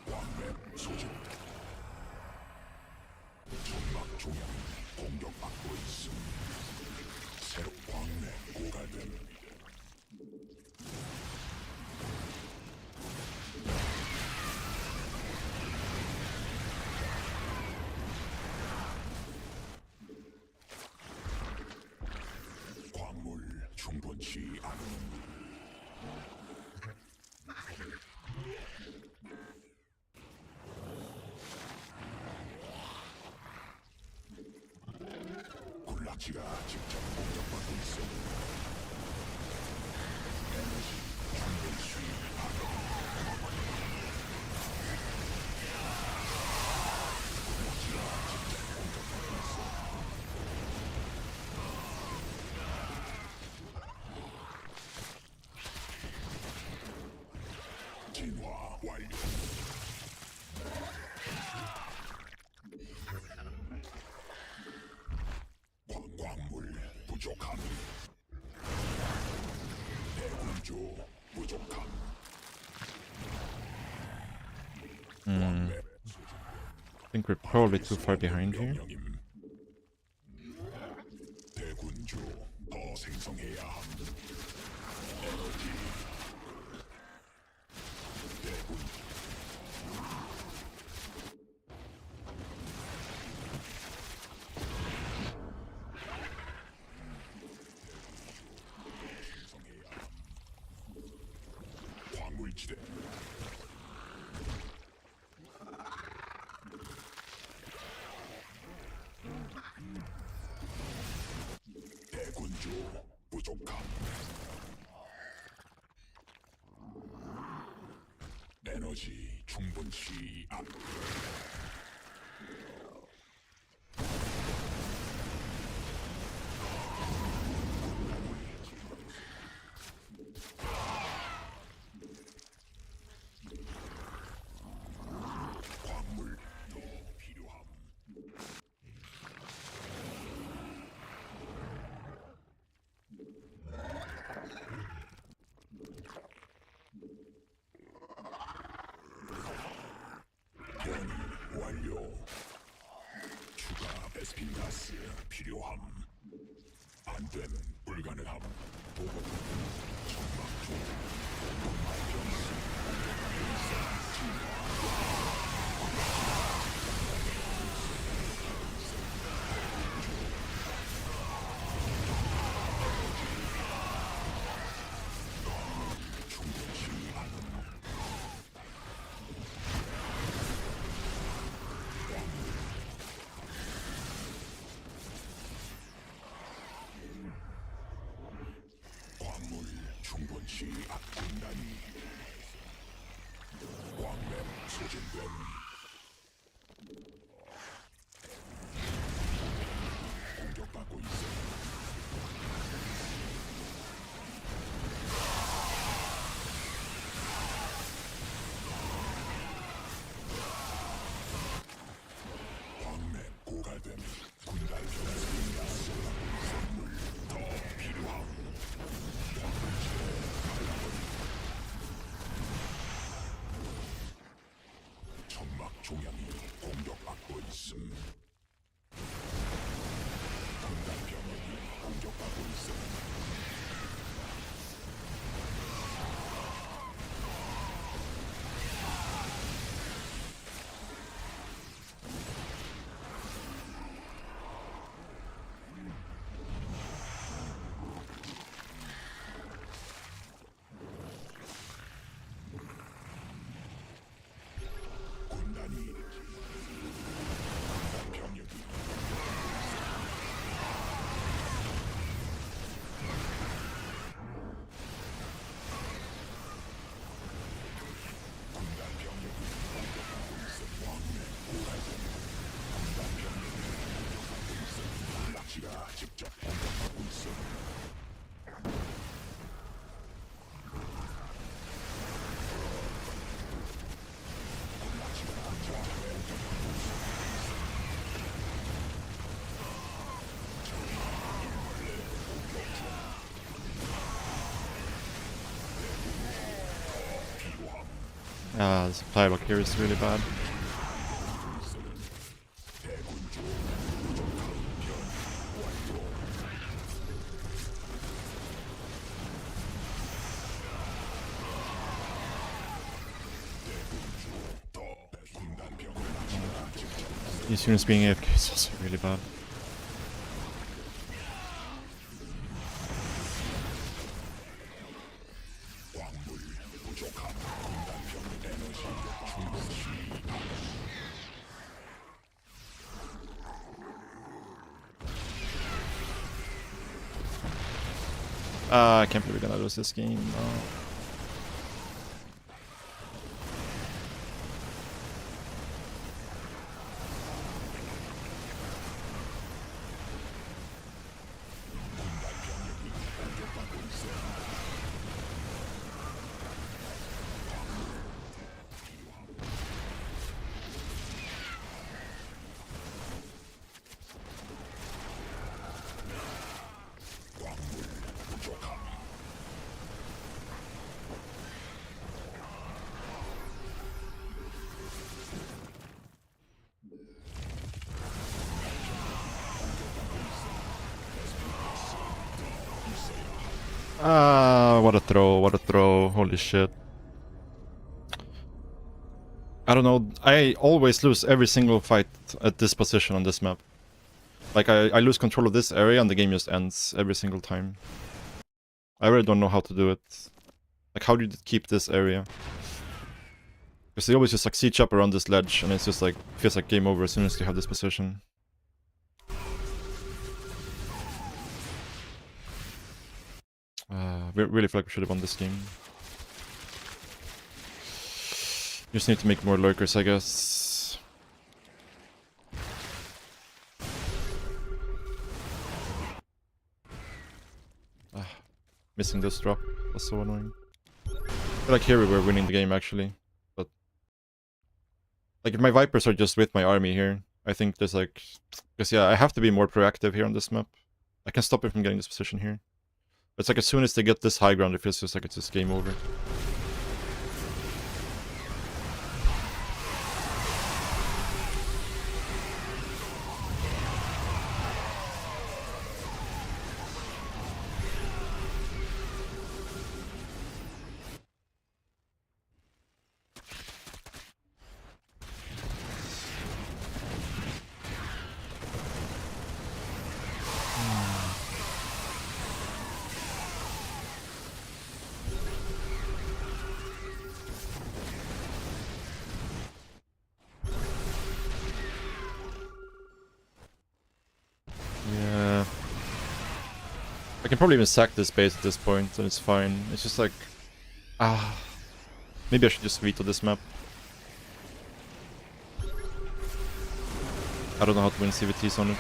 왕맵 소집. 점막 종양이 공격받고 있음. 새로 광맥 고갈됨. 광물 충분치 않음. 군락지가 직접 공격받고 있어. 에너지 충분 수입. 진화 완료. 광물 부족함. 대군주 부족함. I think we're probably too far behind here. 명령임. 대군주 더 생성해야 함. 에너지. 대군 생성해야 함. 광물지대. 대군주 부족함. 에너지 충분치 않. 광물 더 필요함. 변이 완료. 추가 베스핀 가스 필요함. 안됨 불가능함. 보고 천막 중. 충분치 않음. 광물 충분치 않. 군단이 공격받고 있어. 광맥 고갈됨. 군단 병력이 야수하고 생물 더 필요함. 천막 종양이 공격받고 있음. 군단 병력이 공격받고 있음. 군단이 군단 병력이 군단 병력이 공격받고 있어. 왕래 고갈됨. 군단 병력이 공격받고 있어. 낚시가 직접 공격받고 있어. Ah, the supply block here is really bad. 군단 병력 낚시가 직접 These units being AFK is also really bad. 광물 부족함. 군단 병력 에너지 충분시. Ah, I can't believe we're gonna lose this game. No. Ah, what a throw, what a throw, holy shit. I don't know, I always lose every single fight at this position on this map. Like, I lose control of this area and the game just ends every single time. I really don't know how to do it. Like, how do you keep this area? Because they always just like siege up around this ledge and it's just like, feels like game over as soon as you have this position. We really feel like we should have won this game. Just need to make more lurkers, I guess. Missing this drop was so annoying. I feel like here we were winning the game actually, but like if my Vipers are just with my army here, I think there's like, because yeah, I have to be more proactive here on this map. I can stop it from getting this position here. But it's like as soon as they get this high ground, it feels just like it's just game over. Yeah. I can probably even sack this base at this point and it's fine. It's just like... maybe I should just veto this map. I don't know how to win CVTs on it.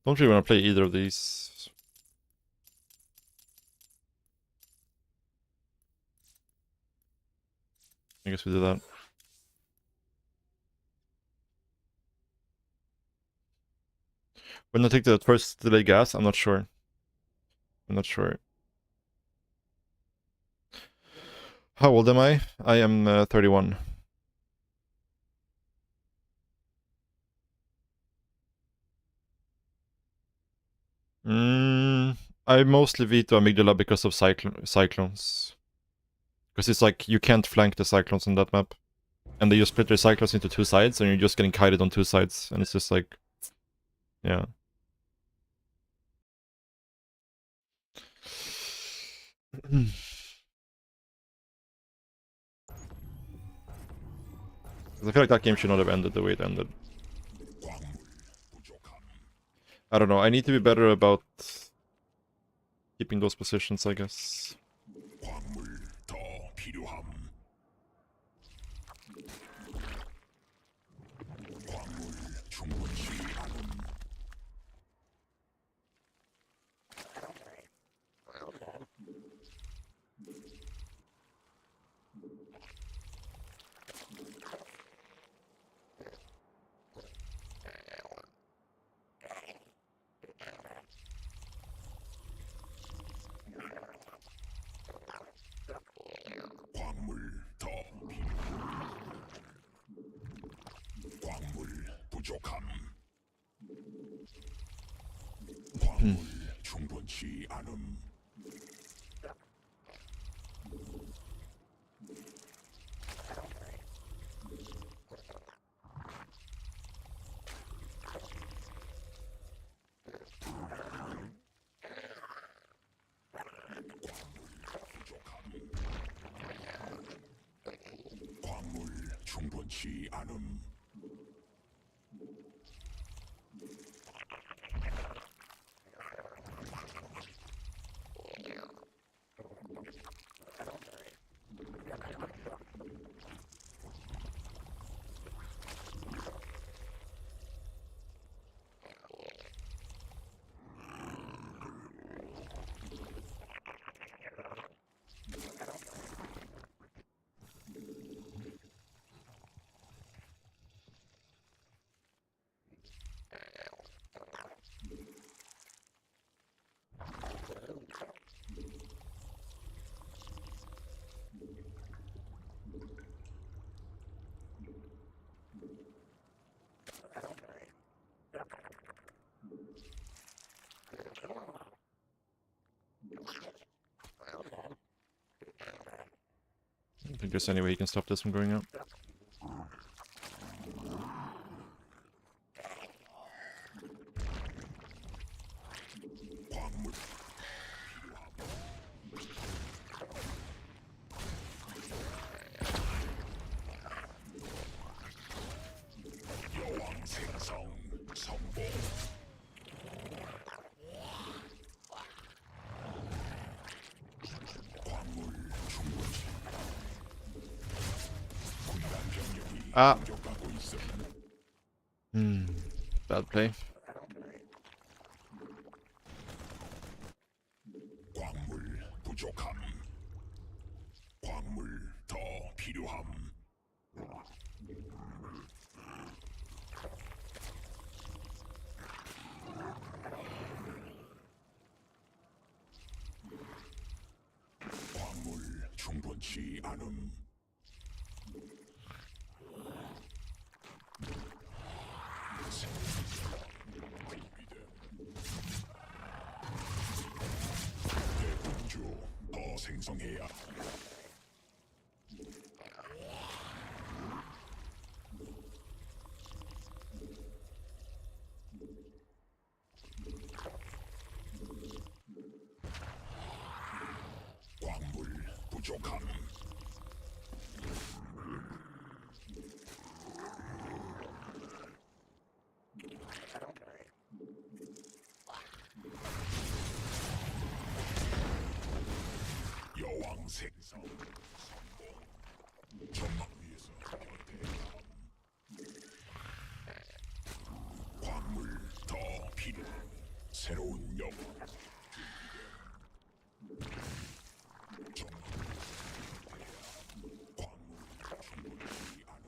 Don't really want to play either of these. I guess we do that. When I take the first delay gas, I'm not sure. I'm not sure. How old am I? I am 31. I mostly veto Amygdala because of cyclones. Because it's like you can't flank the cyclones on that map. And they just split their cyclones into two sides, and you're just getting kited on two sides. And it's just like, yeah. I feel like that game should not have ended the way it ended. I don't know, I need to be better about keeping those positions, I guess. 광물 더 필요함. 광물 충분치 않음. 광물 더 필요함. 광물 부족함. 광물 충분치 않음. 광물 충분치 않음. I don't think there's any way you can stop this from going up. 광물 여왕 생성 성공. 광물 충분치. 군단 병력이 Ah. 공격하고 있음. Bad play. 광물 부족함. 광물 더 필요함. 광물 충분치 않음. 준비됨. 대군주 더 생성해야. 광물 부족함. 여왕 생성 성공. 전막 위에서 대함. 광물 더 필요. 새로운 여왕. 전막 광물 충분히 않음.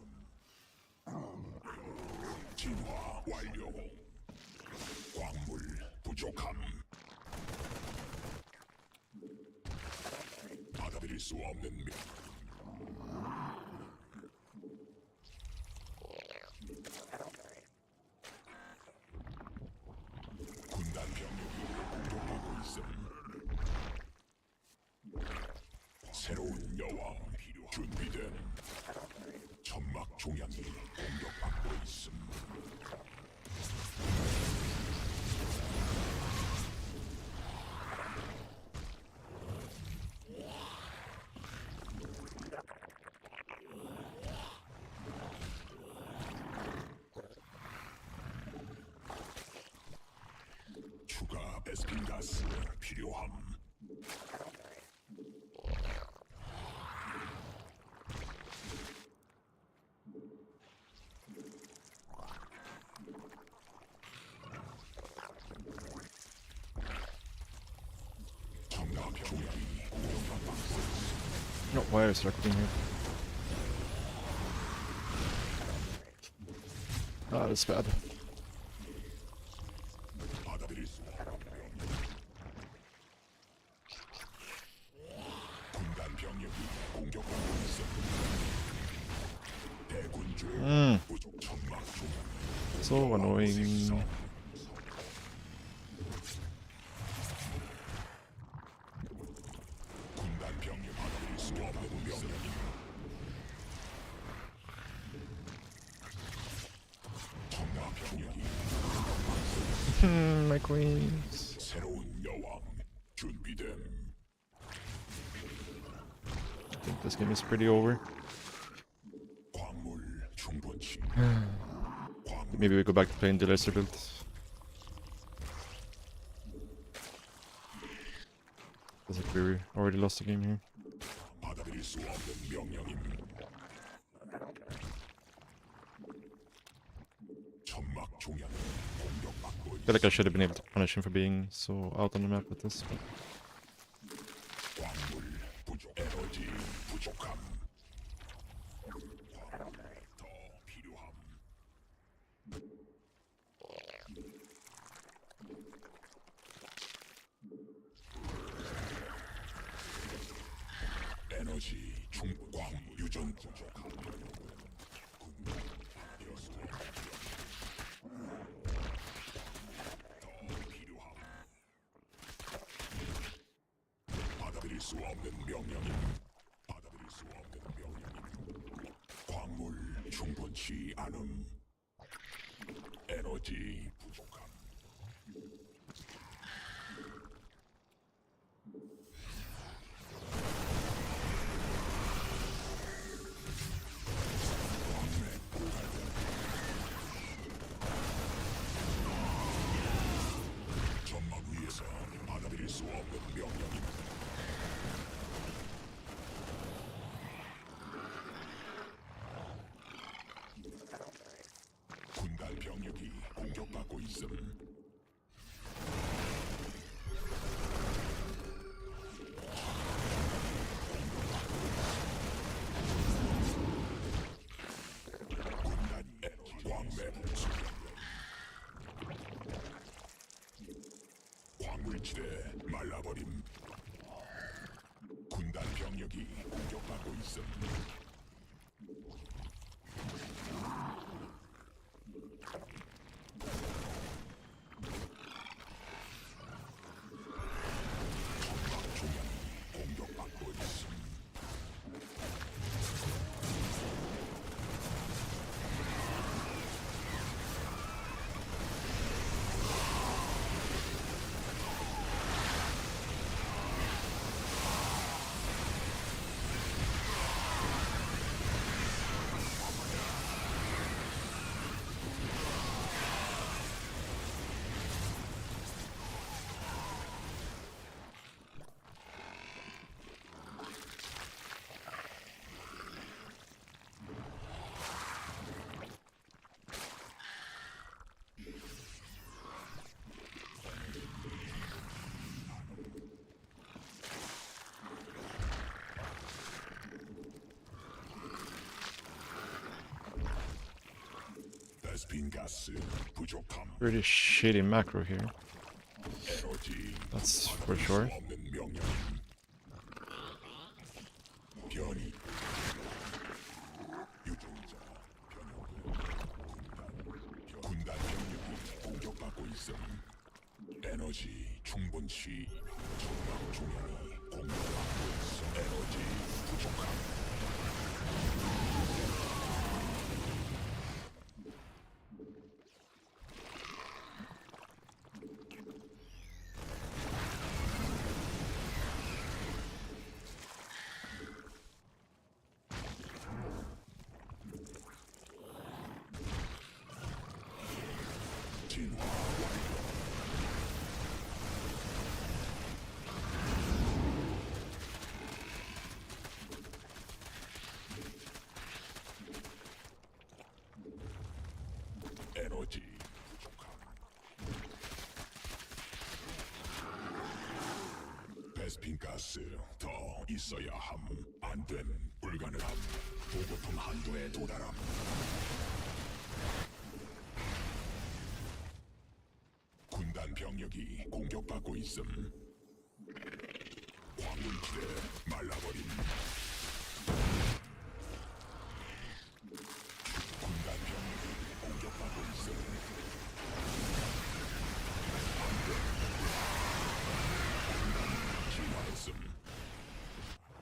진화 완료. 광물 부족함. 받아들일 수 없는 군단 병력이 공격하고 있음. 새로운 여왕 필요. 준비된 천막 종양이 공격받고 있음. 추가 베스킨 가스 필요함. 청라 병력이 공격받고 있음. No, why is Rakuten here? Ah, that's bad. 받아들일 수 없는 군단 병력이 공격하고 있어. 대군주 부족 천막 종양. So annoying. 군단 병력 받아들일 수 없는 명령이. 천막 병력이 My queens. 새로운 여왕 준비됨. I think this game is pretty over. 광물 충분치. 광물 Maybe we go back to playing the lesser build. Looks like we already lost the game here. 받아들일 수 없는 명령임. 천막 종양 공격받고 I feel like I should have been able to punish him for being so out on the map with this. But 광물 부족. 에너지 부족함. 광물 더 필요함. 에너지 충광 유전 부족함. 군대 여수 더 필요함. 받아들일 수 없는 명령임. 받아들일 수 없는 명령임. 광물 충분치 않음. 에너지 부족함. 전막 위에서 받아들일 수 없는 명령임. 군단 병력이 공격받고 있음. 군단 에너지 광맥 광물지대 말라버림. 군단 병력이 공격받고 있음. 베스핀 가스 부족함. Pretty shitty macro here. 에너지 That's for sure. 없는 명령. 변이. 유전자 변형. 군단 병력이 공격받고 있음. 에너지 충분치. 정막 중량이 공격받고 있음. 에너지 부족함. 진화 완료. 에너지 부족함. 베스핀 가스 더 있어야 함. 안됨 불가능함. 보급품 한도에 도달함. 군단 병력이 공격받고 있음. 광물지대 말라버림. 군단 병력이 공격받고 있음. 진화했음.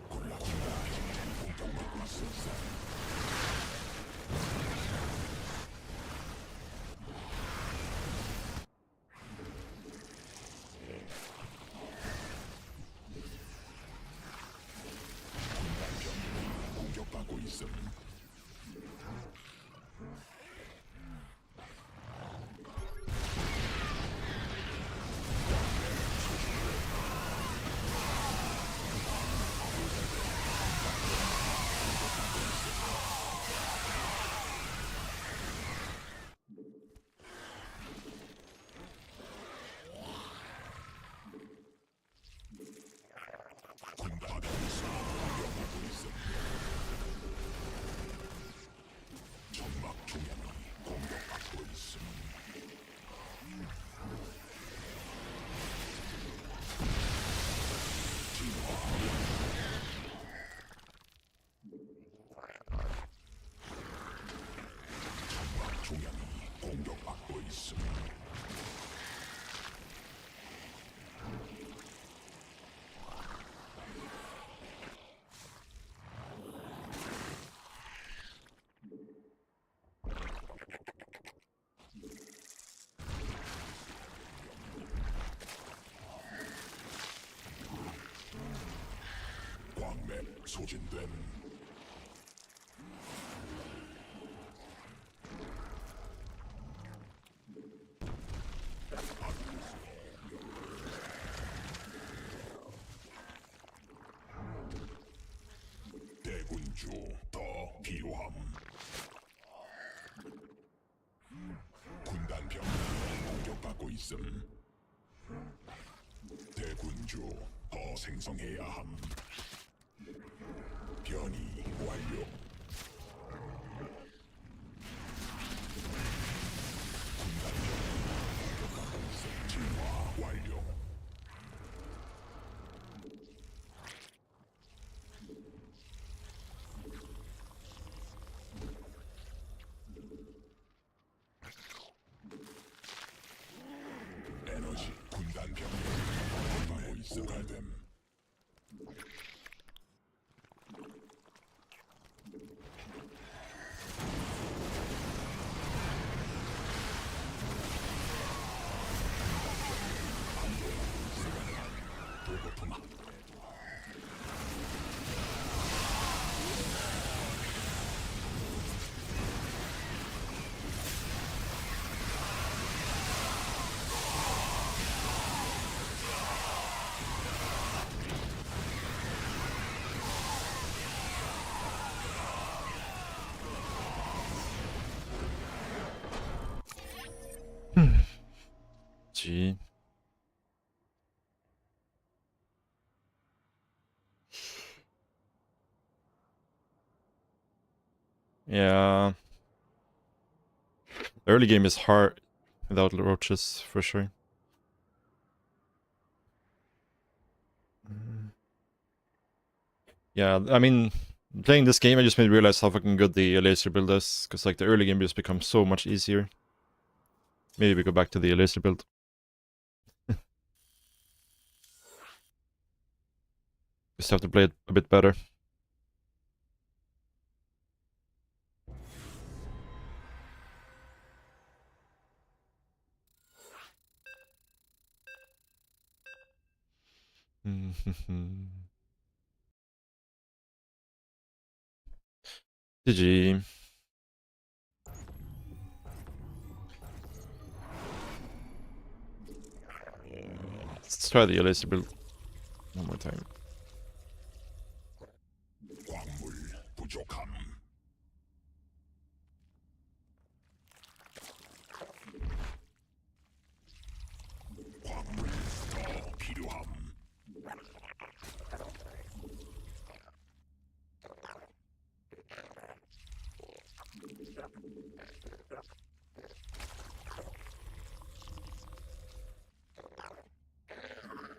군단 병력이 공격받고 있음. 공격받고 있음. 군단 공격받고 있음. 점막 중량이 공격받고 있음. 점막 중량이 공격받고 있음. 광맥 소진됨. 대군주 더 필요함. 군단 병력이 공격받고 있음. 대군주 더 생성해야 함. 변이 완료. 군단 병력이 공격받고 있음. 진화 완료. 에너지 군단 병력이 공격받고 있음. 고갈됨. 보급품 G. Yeah. The early game is hard without roaches, for sure. Yeah, I mean, playing this game, I just made me realize how fucking good the laser build is, because like the early game just becomes so much easier. Maybe we go back to the laser build. Just have to play it a bit better. GG. Let's try the laser build one more time. 광물 부족함. 광물 더 필요함.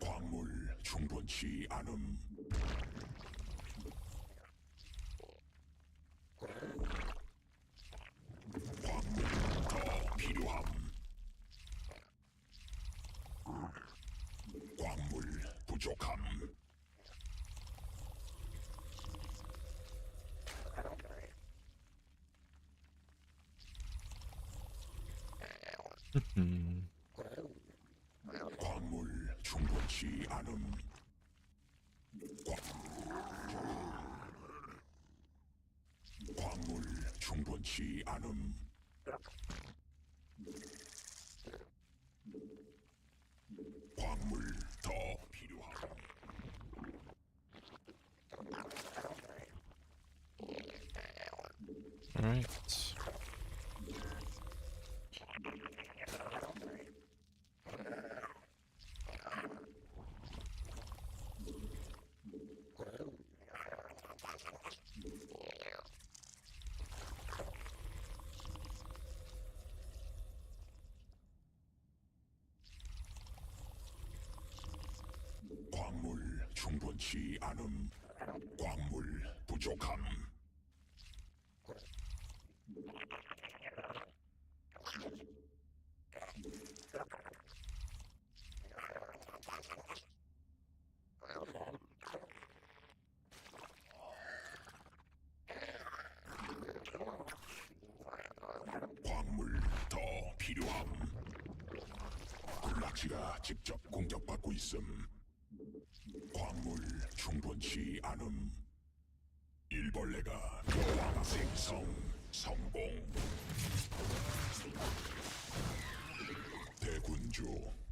광물 충분치 않음. 광물 더 필요함. 광물 부족함. 광물 충분치 않음. 광물 충분치 않음. 광물 더 필요함. Alright. 광물 충분치 않음. 광물 부족함. 광물 더 필요함. 군락지가 직접 공격받고 있음. 광물 충분치 않음. 일벌레가 여왕 생성 성공. 대군주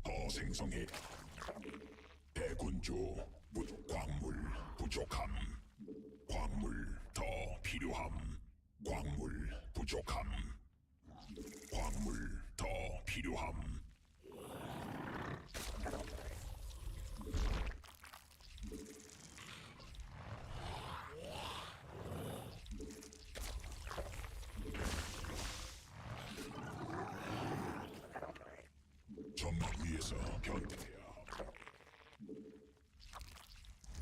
더 생성해. 대군주 광물 부족함. 광물 더 필요함. 광물 부족함. 광물 더 필요함. 점막 위에서 변태야.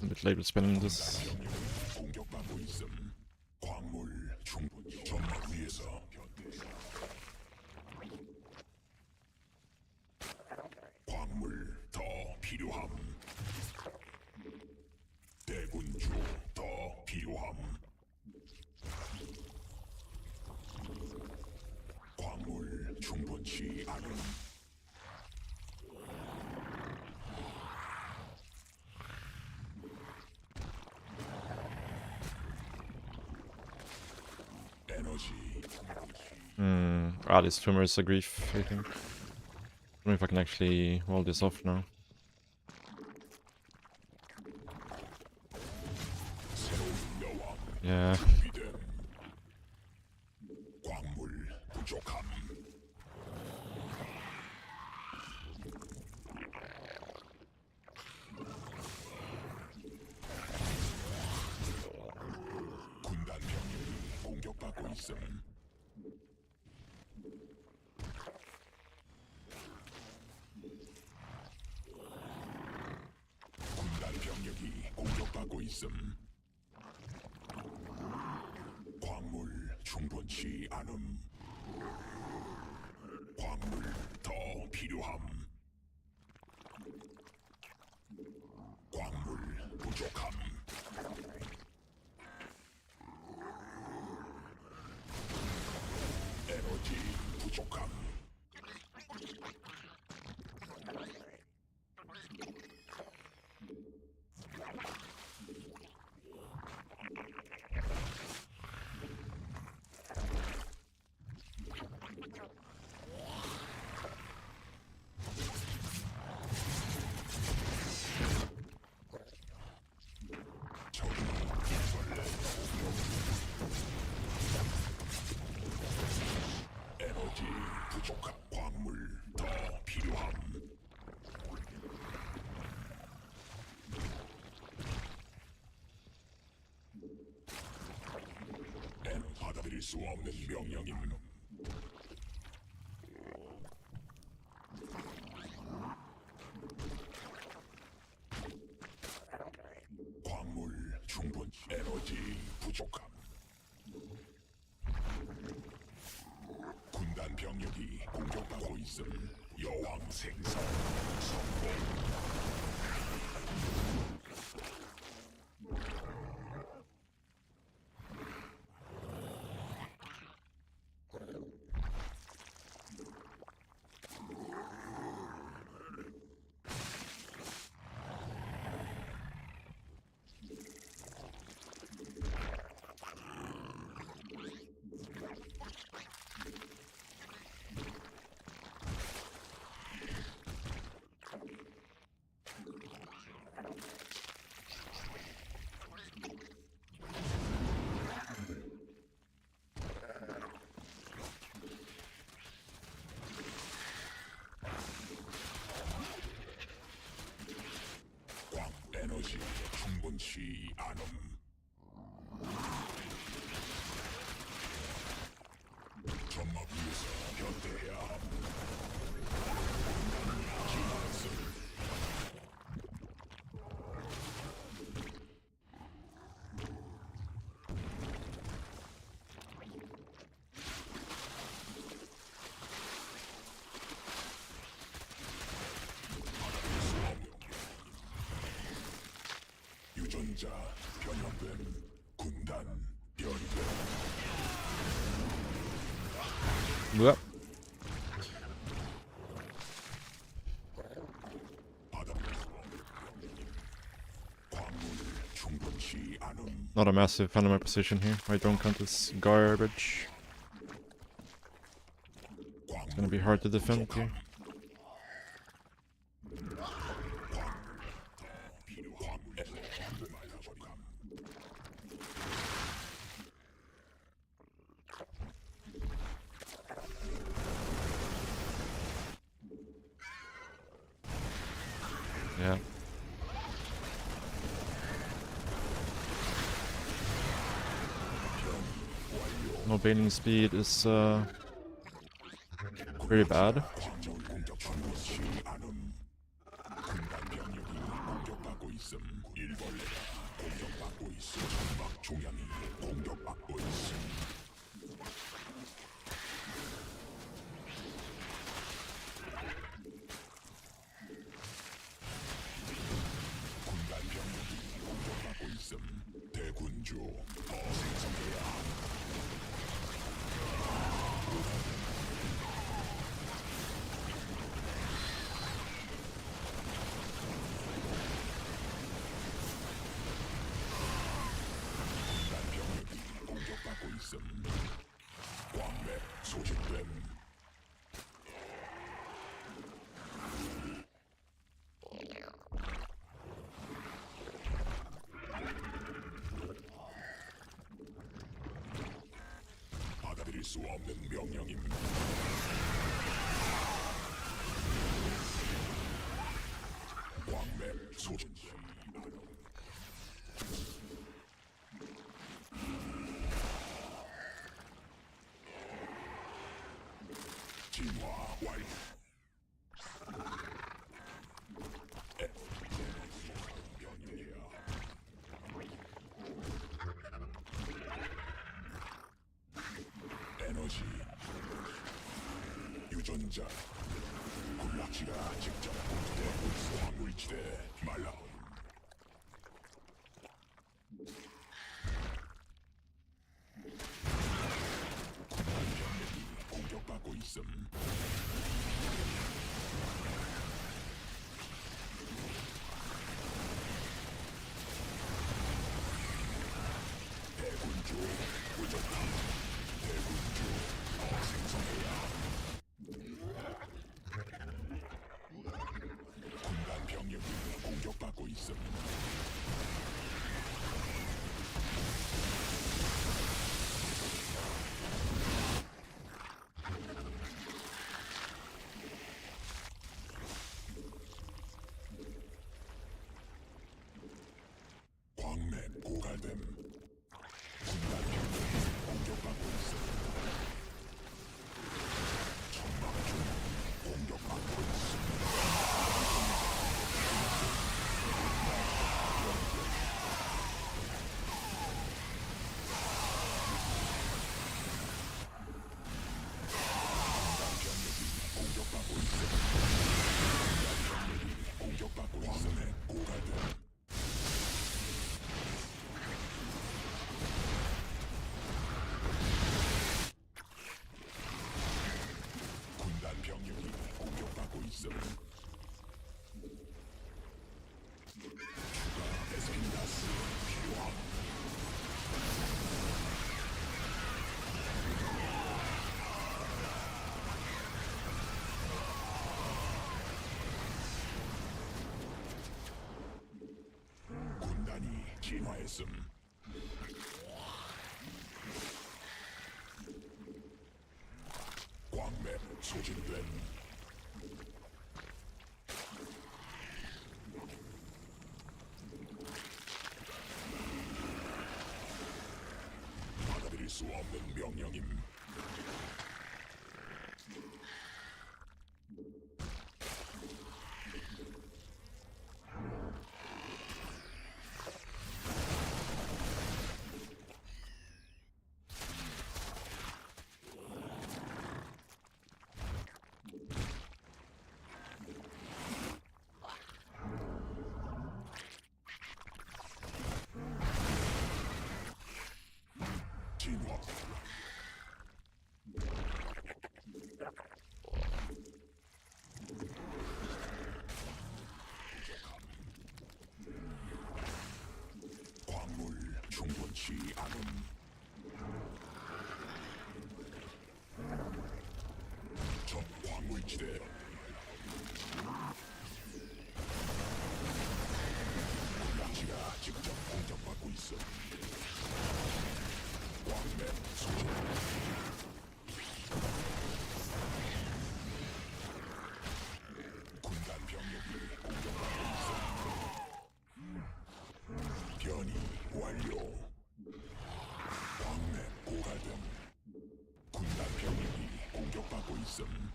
A bit late with spinning this. 공격받고 있음. 광물 충분히 점막 위에서 변태야. 광물 더 필요함. 대군주 더 필요함. 광물 충분치 않음. 에너지 Ah, this tumor is a grief, I think. I don't know if I can actually hold this off now. 새로운 여왕 Yeah. 준비됨. 광물 부족함. 군단 병력이 공격받고 있음. 있음. 광물 충분치 않음. 광물 더 필요함. 광물 부족함. 에너지 부족함. 적이 벌레. 에너지 부족함. 광물 더 필요함. 받아들일 수 없는 명령임. 광물 충분. 에너지 부족함. 군단 병력이 공격받고 있음. 여왕 생성 성공. 광 에너지 충분치 않음. 점막 위에서 견뎌야 함. 기만승. 유전자 변형됨. 군단 변경. 뭐야? 받아들일 수 없는 광물 충분치 않음. Not a massive fan of my position here. My drone count is garbage. It's gonna be hard to defend here. Yeah. No baiting speed is pretty bad. 광물 공격 충분치 않음. 군단 병력이 공격받고 있음. 일벌레가 공격받고 있음. 점막 중량이 공격받고 있음. 군단 병력이 공격받고 있음. 대군주 더 생성해야 함. 군단 병력이 공격받고 있음. 광맥 소진됨. 받아들일 수 없는 명령임. 광맥 소진시 않음. 진화 완료. 변형해야 함. 전자 군락지가 직접 공격되고 있어. 광물지대 말라. 공격받고 있음. 대군주 부족함. 대군주 더 생성해야. 군단 병력이 공격받고 있음. 광맥 고갈됨. 군단 병력이 공격받고 있음. 천막 중 공격받고 있음. 공격받고 있음. 공격받고 있음. 고갈됨. 군단 병력이 공격받고 있음. 추가 에스핀가스 필요함. 군단이 진화했음. 광맥 소진됨. 받아들일 수 없는 명령임. 진화. 광물 충분치 않음. 적 광물지대. 군락지가 직접 공격받고 있어. 광맥 소진. 군단 병력이 공격받고 있어. 변이 완료. 광맥 고갈됨. 군단 병력이 공격받고 있음.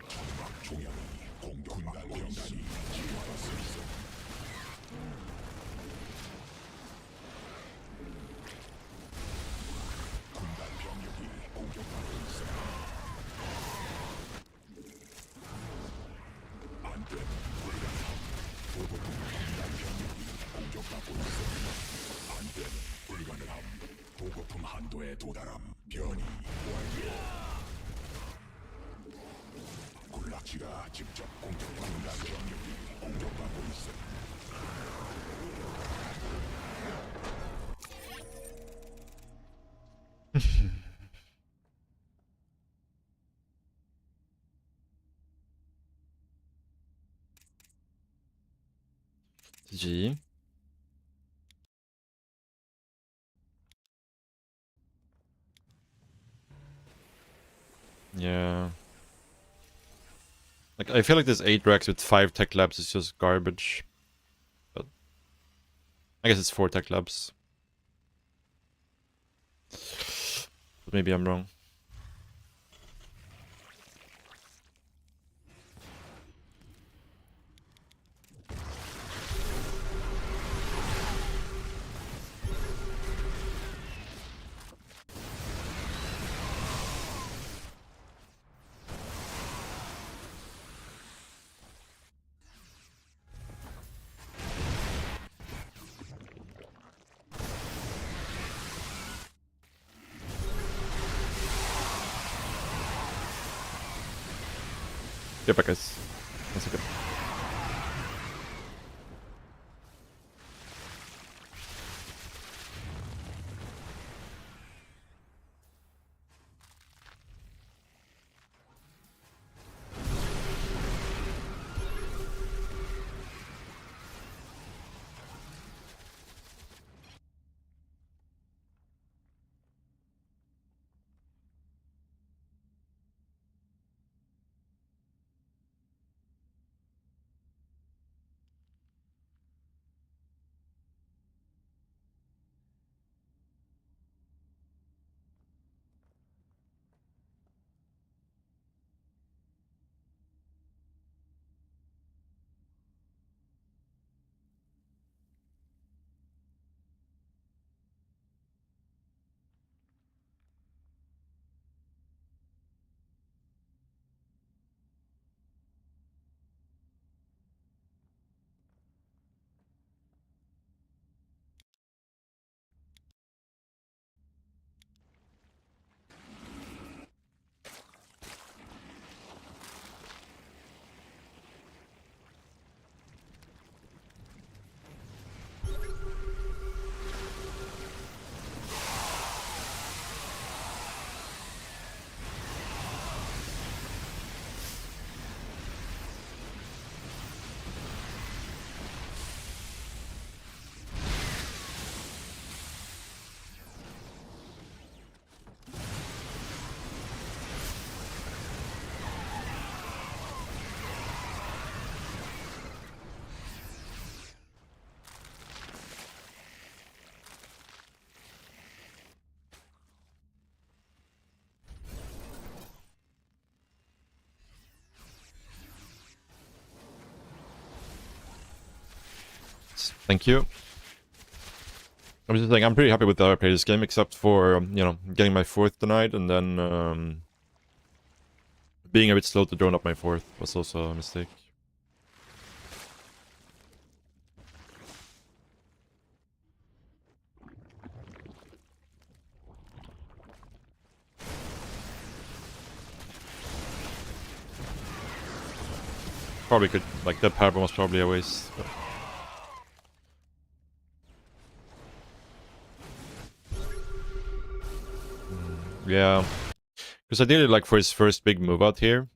천막 종양이 공격받고 있음. 진화할 수 있음. 군단 병력이 공격받고 있음. 안돼. 불가능함. 보고품 군단 병력이 공격받고 있음. 안돼. 불가능함. 보고품 한도에 도달함. 변이 완료. 군락지가 직접 공격받는 병력이 공격받고 있음. GG. Yeah. Like, I feel like this 8 racks with 5 tech labs is just garbage. But I guess it's 4 tech labs. But maybe I'm wrong. Get back, guys. 1 second. Thank you. I'm just saying, I'm pretty happy with how I played this game, except for, you know, getting my 4th tonight, and then being a bit slow to drone up my 4th was also a mistake. Probably could, like, that power bomb was probably a waste. But... yeah. Because ideally, like, for his first big move out here,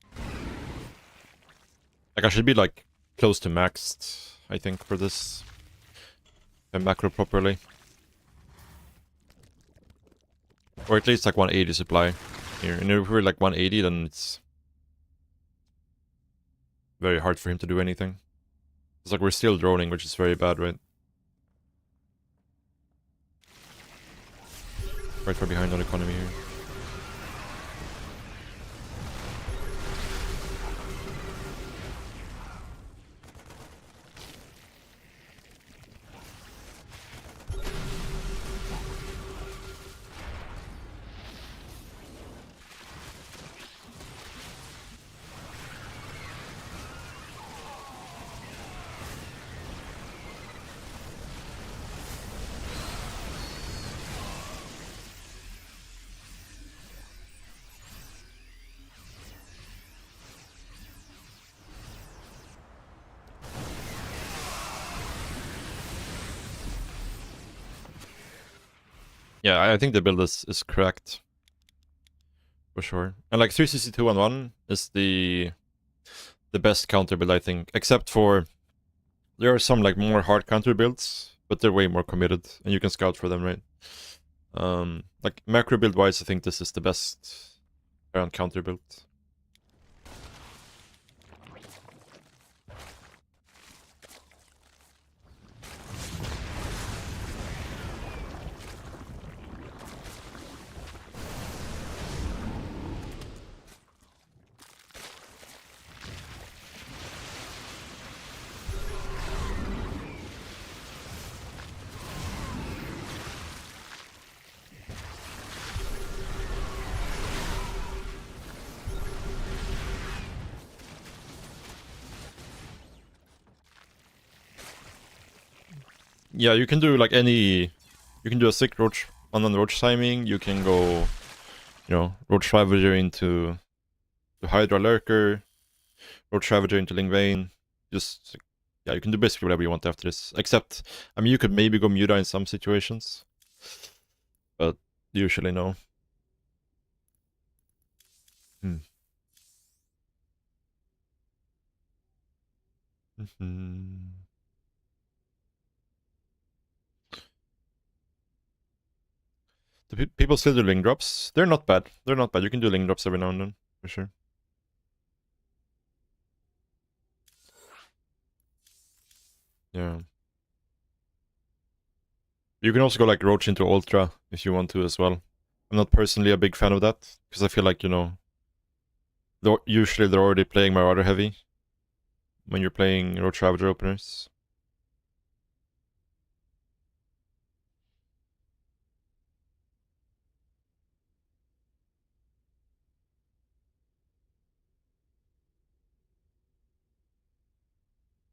like, I should be, like, close to maxed, I think, for this. If I macro properly. Or at least, like, 180 supply here. And if we're, like, 180, then it's very hard for him to do anything. It's like we're still droning, which is very bad, right? Right far behind on economy here. Yeah, I think the build is correct. For sure. And like 362 on 1 is the best counter build, I think. Except for there are some like more hard counter builds, but they're way more committed and you can scout for them, right? Like macro build wise, I think this is the best around counter build. Yeah, you can do like any... You can do a sick Roach on Roach timing, you can go, you know, Roach Ravager into the Hydra Lurker, Road Ravager into Lingvain. Just, yeah, you can do basically whatever you want after this. Except, I mean, you could maybe go Muta in some situations. But usually no. Do people still do link drops? They're not bad. They're not bad. You can do link drops every now and then, for sure. Yeah. You can also go like Roach into Ultra if you want to as well. I'm not personally a big fan of that, because I feel like, you know, usually they're already playing Marauder heavy when you're playing Roach Ravager openers.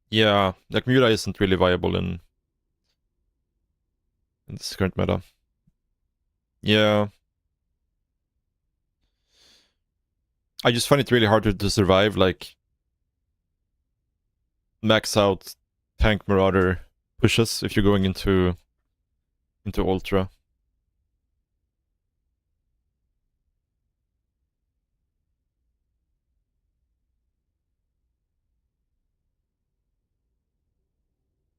Yeah, like Muta isn't really viable in this current meta. Yeah. I just find it really hard to survive, like, max out tank Marauder pushes if you're going into Ultra.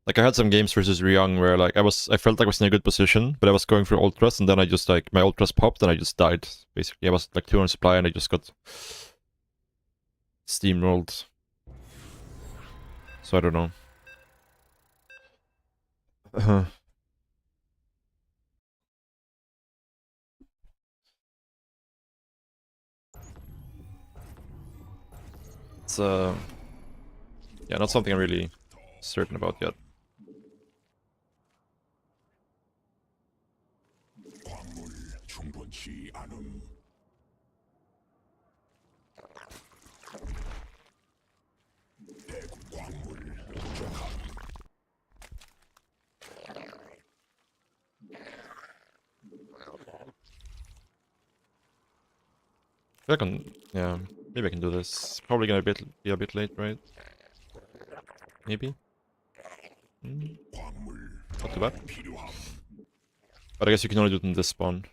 Like I had some games versus Ryung where like I felt like I was in a good position, but I was going for ultras and then I just like my ultras popped and I just died. Basically, I was like 2 on supply and I just got steamrolled. So I don't know. It's yeah, not something I'm really certain about yet. 광물 충분치 않음. 대구 광물 부족함. I can, yeah, maybe I can do this. Probably gonna be a bit late, right? Maybe. Not too bad. But I guess you can only do it in this spawn.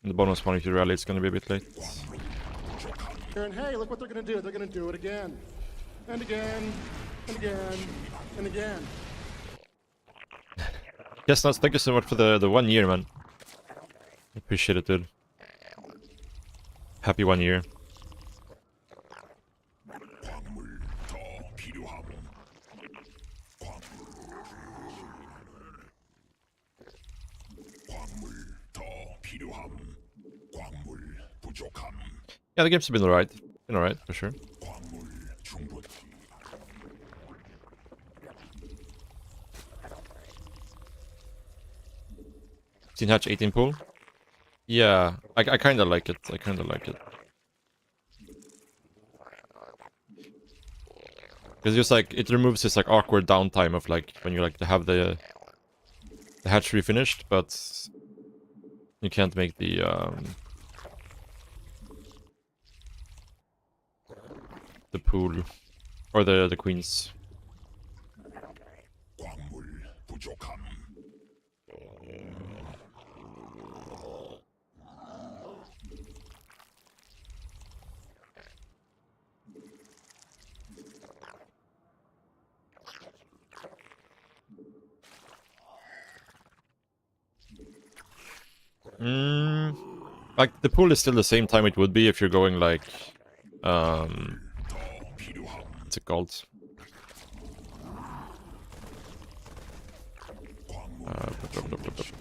In the bottom spawn, if you rally, it's gonna be a bit late. And hey, look what they're gonna do. They're gonna do it again. And again. And again. And again. Yes, Nuts, thank you so much for the 1 year, man. Appreciate it, dude. Happy 1 year. 광물 더 필요함. 광물 더 필요함. 광물 부족함. Yeah, the games have been alright. Been alright, for sure. 광물 충분치. 16 hatch, 18 pool. Yeah, I kinda like it. I kinda like it. Because just like it removes this like awkward downtime of like when you like to have the hatchery finished, but you can't make the pool or the queens. 광물 부족함. Like the pool is still the same time it would be if you're going like what's it called?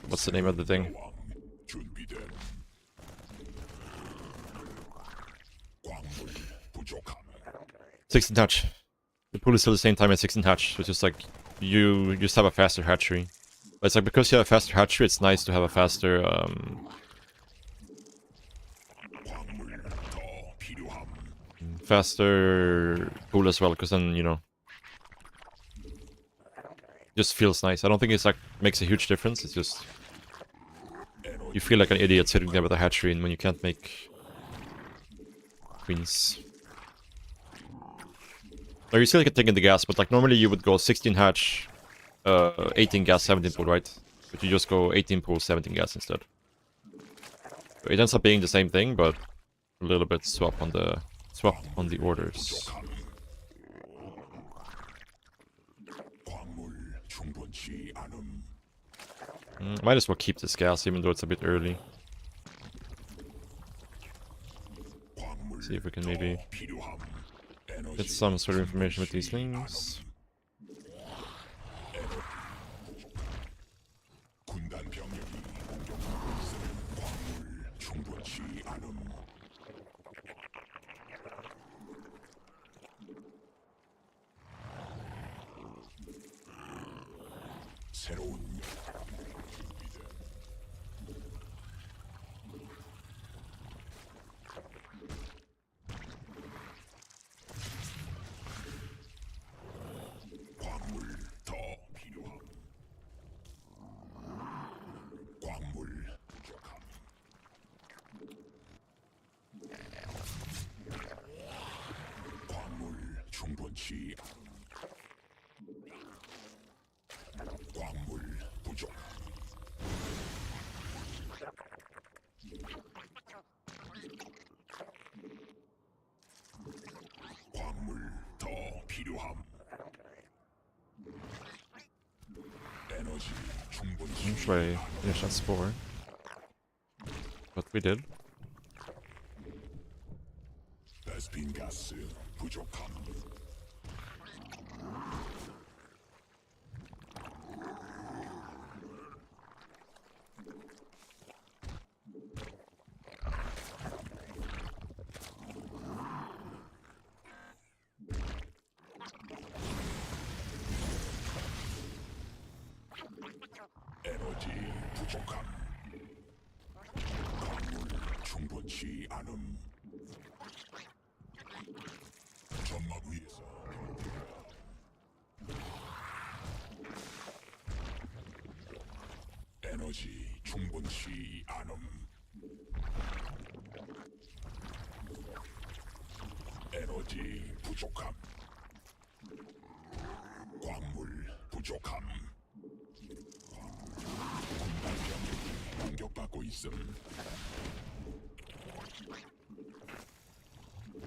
What's the name of the thing? 준비된. 광물 부족함. 16 hatch. The pool is still the same time as 16 hatch, so it's just like you just have a faster hatchery. But it's like because you have a faster hatchery, it's nice to have a faster 광물 더 필요함. faster pool as well, because then, you know, just feels nice. I don't think it's like makes a huge difference. It's just you feel like an idiot sitting there with a hatchery and when you can't make queens. No, you're still taking the gas, but like normally you would go 16 hatch, 18 gas, 17 pool, right? But you just go 18 pool, 17 gas instead. So it ends up being the same thing, but a little bit swap on the orders. 광물 충분치 않음. Might as well keep this gas, even though it's a bit early. 광물 See if we can maybe 필요함. get some sort of information with these things. 군단 병력이 공격하고 있음. 광물 충분치 않음. 새로운 광물 더 필요함. 광물 부족함. 광물 충분치 않음. 광물 부족함. 광물 더 필요함. 에너지 충분치 Usually finish that spore. But we did. 베스핀 가스 부족함. 에너지 부족함. 광물 충분치 않음. 점막 위에서 에너지 충분치 않음. 에너지 부족함. 광물 부족함. 군단 병력이 공격받고 있음.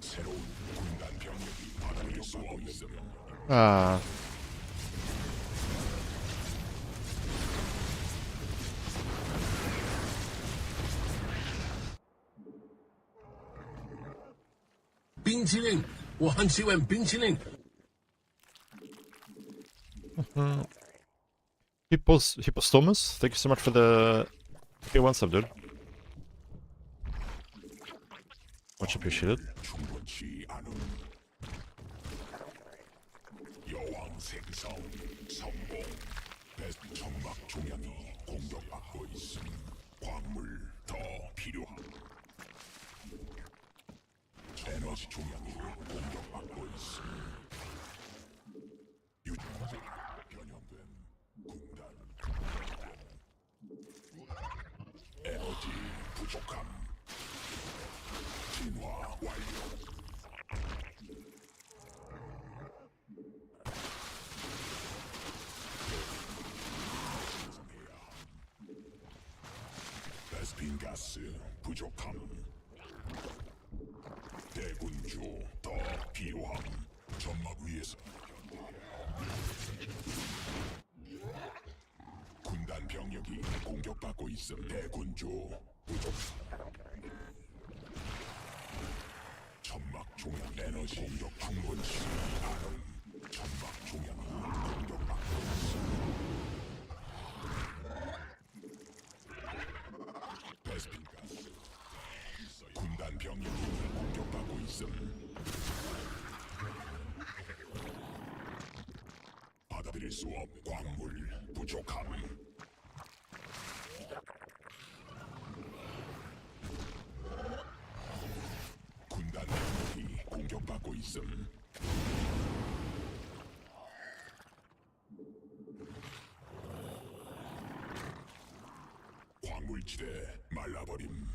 새로운 군단 병력이 받아들일 수 없음. Ah. Hippostomus, thank you so much for the K1 sub, dude. Much appreciated. 충분치 않음. 여왕 생성 성공. 베스트 점막 종양이 공격받고 있음. 광물 더 필요함. 에너지 종양이 공격받고 있음. 유전자 변형된 군단. 에너지 부족함. 진화 완료. 베스핀 가스 부족함. 대군주 더 필요함. 점막 위에서 군단 병력이 공격받고 있음. 대군주 부족. 점막 종양 에너지 공격 충분치 않음. 점막 종양이 공격받고 있음. 베스핀 가스 군단 병력이 공격받고 있음. 받아들일 수 없는 광물 부족함. 군단 병력이 공격받고 있음. 광물지대 말라버림.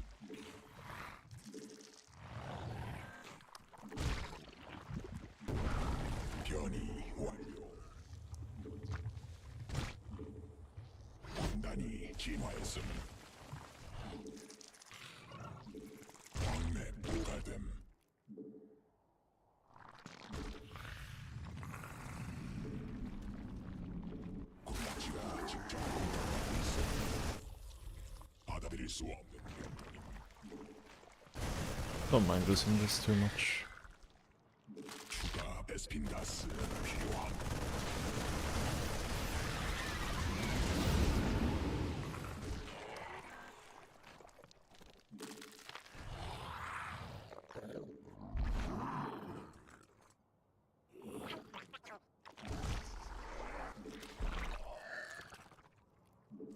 진화했음. 광맥 고갈됨. 굴락지가 직접 공격하고 있음. 받아들일 수 없는 명령임. Don't mind losing this too much. 추가 베스핀 가스 필요함.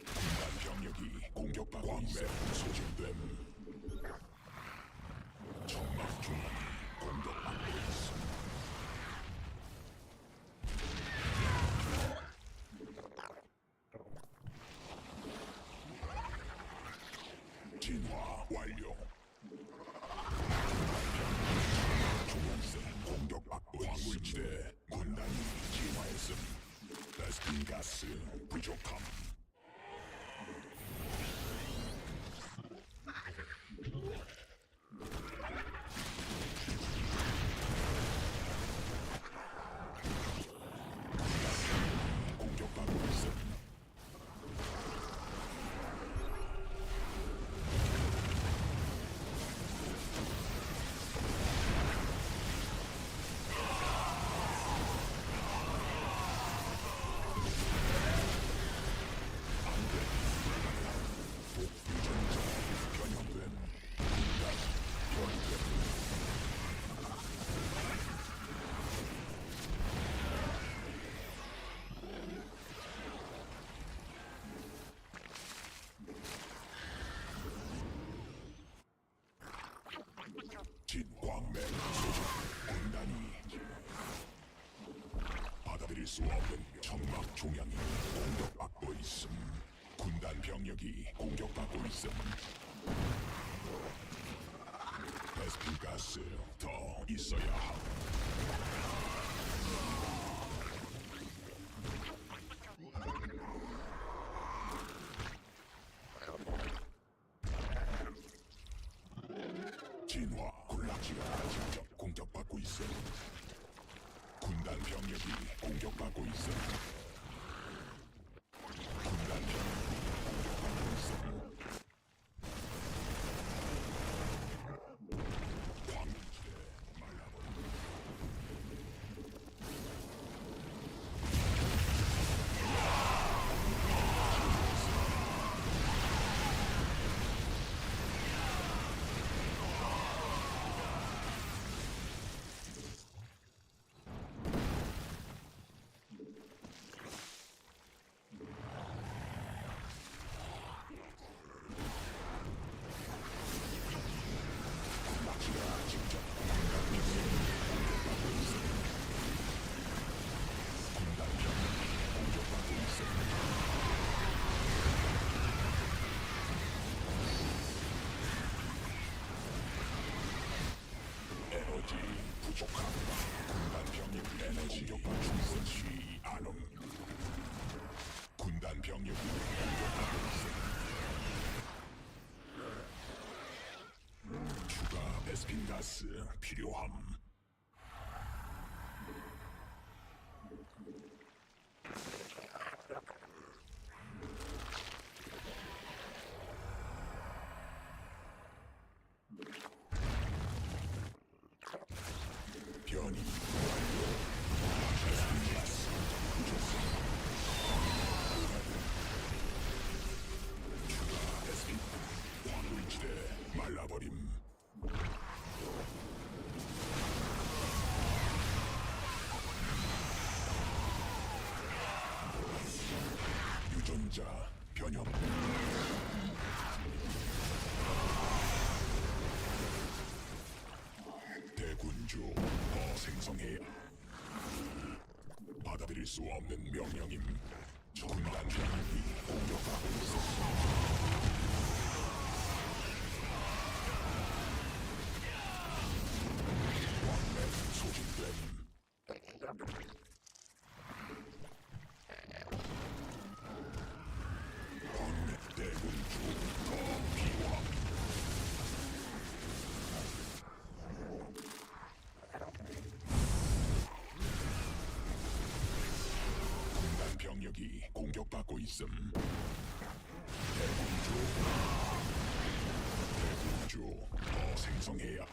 군단 병력이 공격받고 광맥 소진됨. 정막 중앙이 공격받고 있음. 진화 완료. 중앙선 공격받고 광물지대 군단이 진화했음. 베스핀 가스 부족함. 공격받고 있음. 변형된 군단 변경. 진광맥 소속 군단이 받아들일 수 없는 정막 중앙이 공격받고 있음. 군단 병력이 공격받고 있음. 베스핀 가스 더 있어야 함. 진화 군락지가 직접 공격받고 있음. 군단 병력이 공격받고 있음. 군단 병력이 공격받고 있음. 광물지대 말라버린. 군락지가 직접 공격받고 있음. 군단 병력이 공격받고 있음. 에너지 부족함. 군단 병력 에너지가 충분치 않음. 군단 병력이 공격받고 있음. 추가 베스핀 가스 필요함. 변이 완료. 베스핀 가스 부족함. 추가 베스핀 광물지대 말라버림. 유전자 변형. 대군주 더 생성해야. 받아들일 수 없는 명령임. 군단 병력이 공격하고 있어. 왕맥 소진됨. 광맥 군단 병력이 공격받고 있음. 대군주 더 생성해야.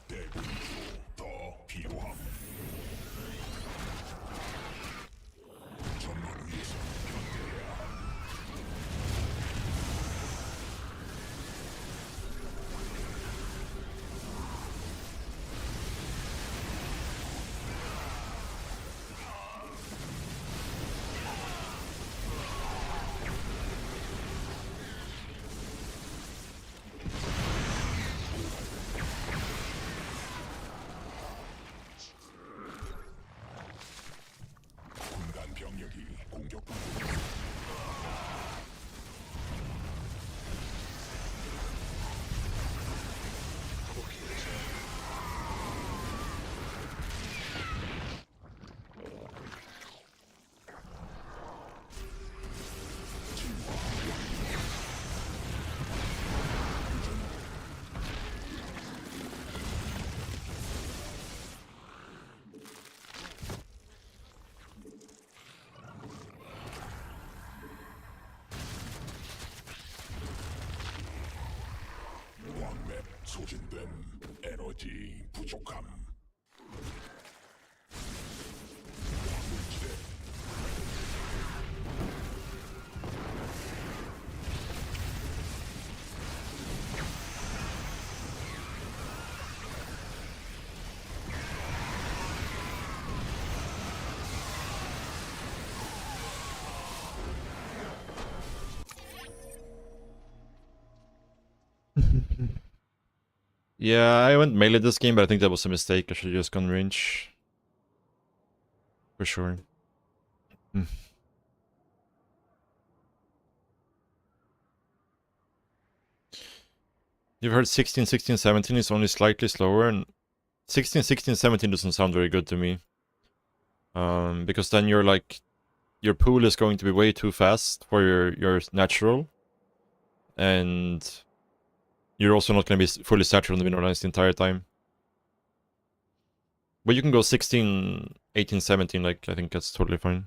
대군주 더 필요함. 전망 위에서 견뎌야 함. 군단 병력이 공격받고 있음. 왕맵 소진됨. 에너지 부족함. 화물지대 Yeah, I went melee this game, but I think that was a mistake. I should have just gone range. For sure. You've heard 16, 16, 17 is only slightly slower, and 16, 16, 17 doesn't sound very good to me. Because then you're like, your pool is going to be way too fast for your natural, and you're also not going to be fully saturated on the mineralized the entire time. But you can go 16, 18, 17, like, I think that's totally fine.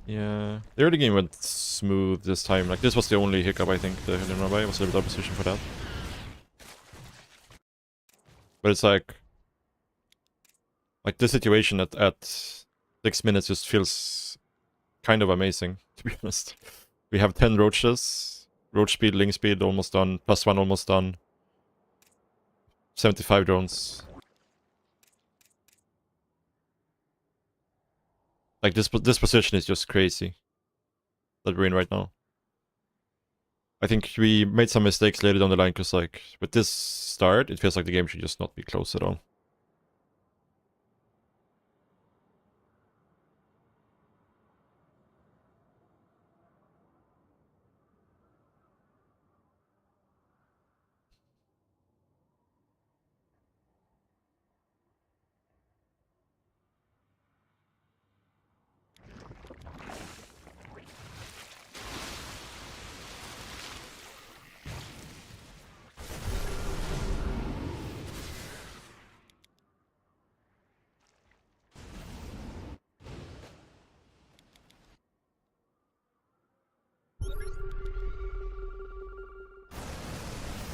Yeah, the early game went smooth this time. Like, this was the only hiccup, I think, the Helion Rabbi was a little bit out of position for that. But it's like this situation at 6 minutes just feels kind of amazing, to be honest. We have 10 roaches, roach speed, link speed almost done, +1 almost done, 75 drones. Like, this position is just crazy that we're in right now. I think we made some mistakes later down the line, because, like, with this start, it feels like the game should just not be close at all.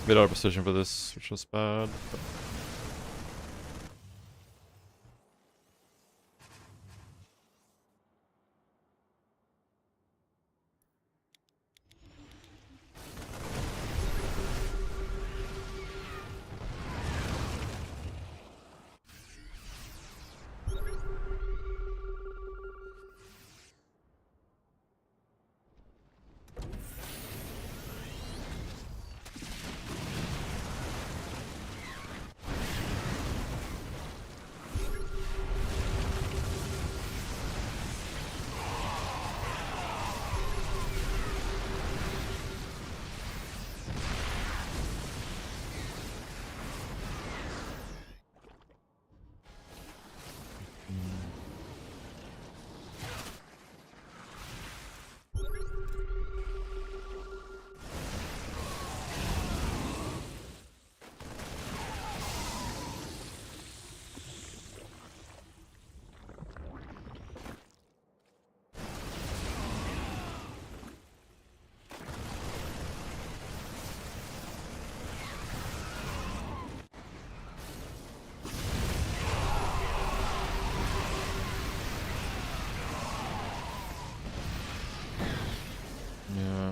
Bit out of position for this, which was bad. But...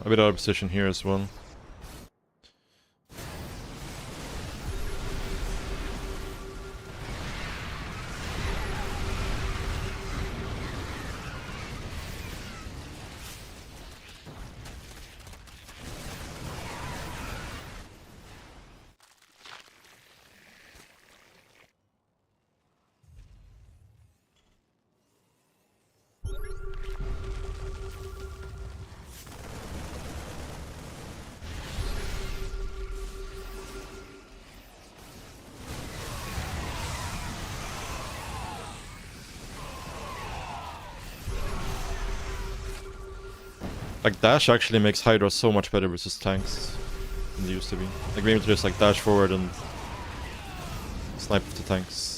a bit out of position here as well. Like, dash actually makes Hydra so much better versus tanks than they used to be. Like, being able to just like dash forward and snipe the tanks.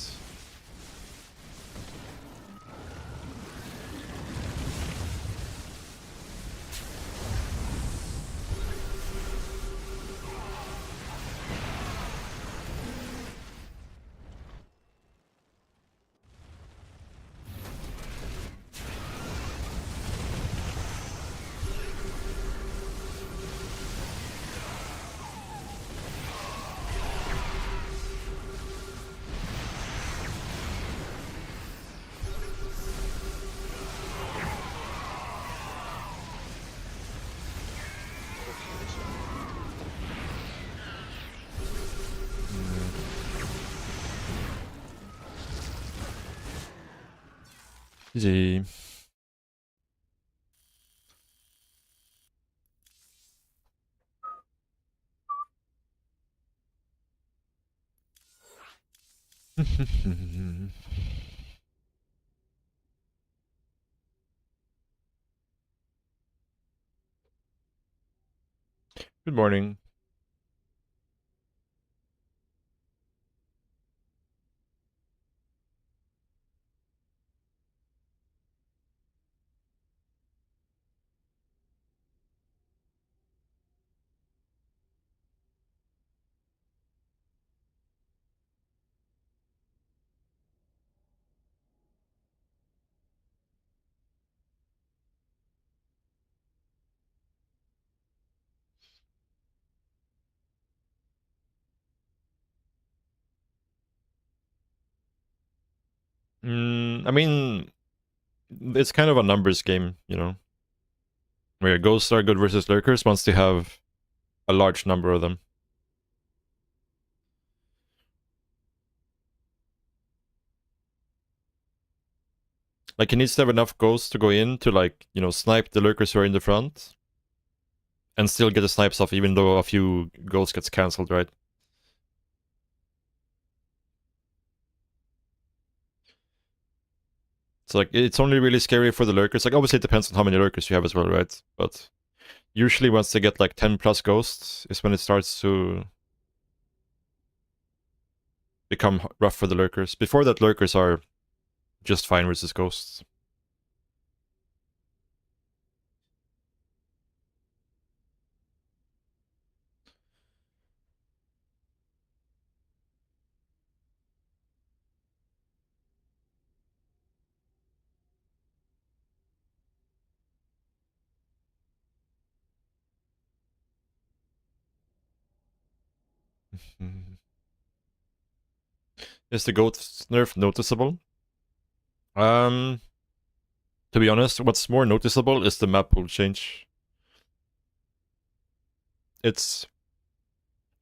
GG. Good morning. I mean, it's kind of a numbers game, you know, where ghosts are good versus lurkers once they have a large number of them. Like, he needs to have enough ghosts to go in to, like, you know, snipe the lurkers who are in the front and still get the snipes off even though a few ghosts gets cancelled, right? So, like, it's only really scary for the lurkers. Like, obviously it depends on how many lurkers you have as well, right? But usually once they get like 10 plus ghosts is when it starts to become rough for the lurkers. Before that, lurkers are just fine versus ghosts. Is the ghost nerf noticeable? To be honest, what's more noticeable is the map pool change. It's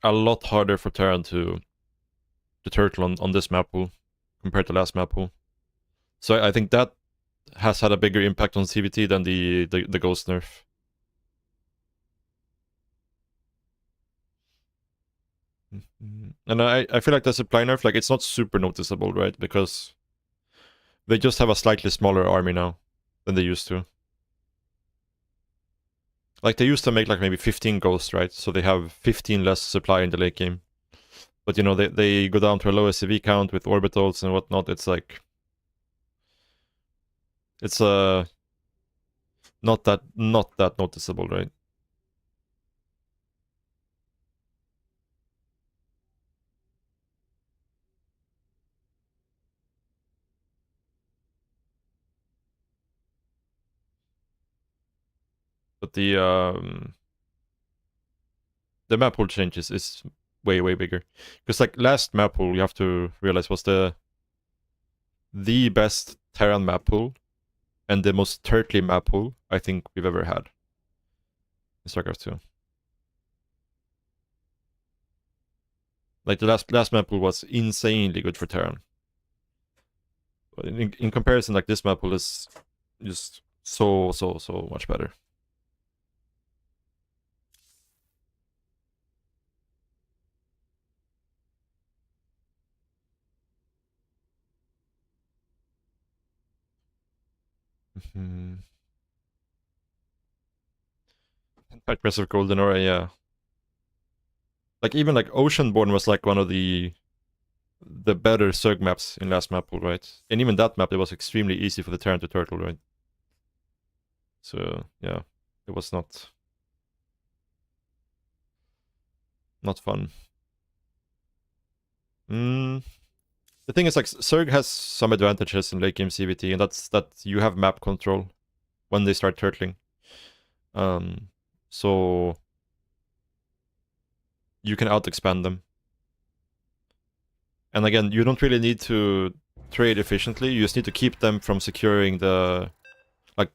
a lot harder for Terran to turtle on this map pool compared to last map pool. So I think that has had a bigger impact on CVT than the ghost nerf. And I feel like the supply nerf, like, it's not super noticeable, right? Because they just have a slightly smaller army now than they used to. Like, they used to make like maybe 15 ghosts, right? So they have 15 less supply in the late game. But, you know, they go down to a low SCV count with orbitals and whatnot. It's like... It's not that noticeable, right? But the map pool changes is way bigger. Because like last map pool, you have to realize was the best Terran map pool and the most turtly map pool I think we've ever had in StarCraft 2. Like the last map pool was insanely good for Terran. But in comparison, like this map pool is just so much better. Press of Golden Aura, yeah. Like even like Oceanborn was like one of the better Zerg maps in last map pool, right? And even that map, it was extremely easy for the Terran to turtle, right? So yeah, it was not fun. The thing is, like, Zerg has some advantages in late game CVT, and that's that you have map control when they start turtling. So you can out-expand them. And again, you don't really need to trade efficiently, you just need to keep them from securing the... Like,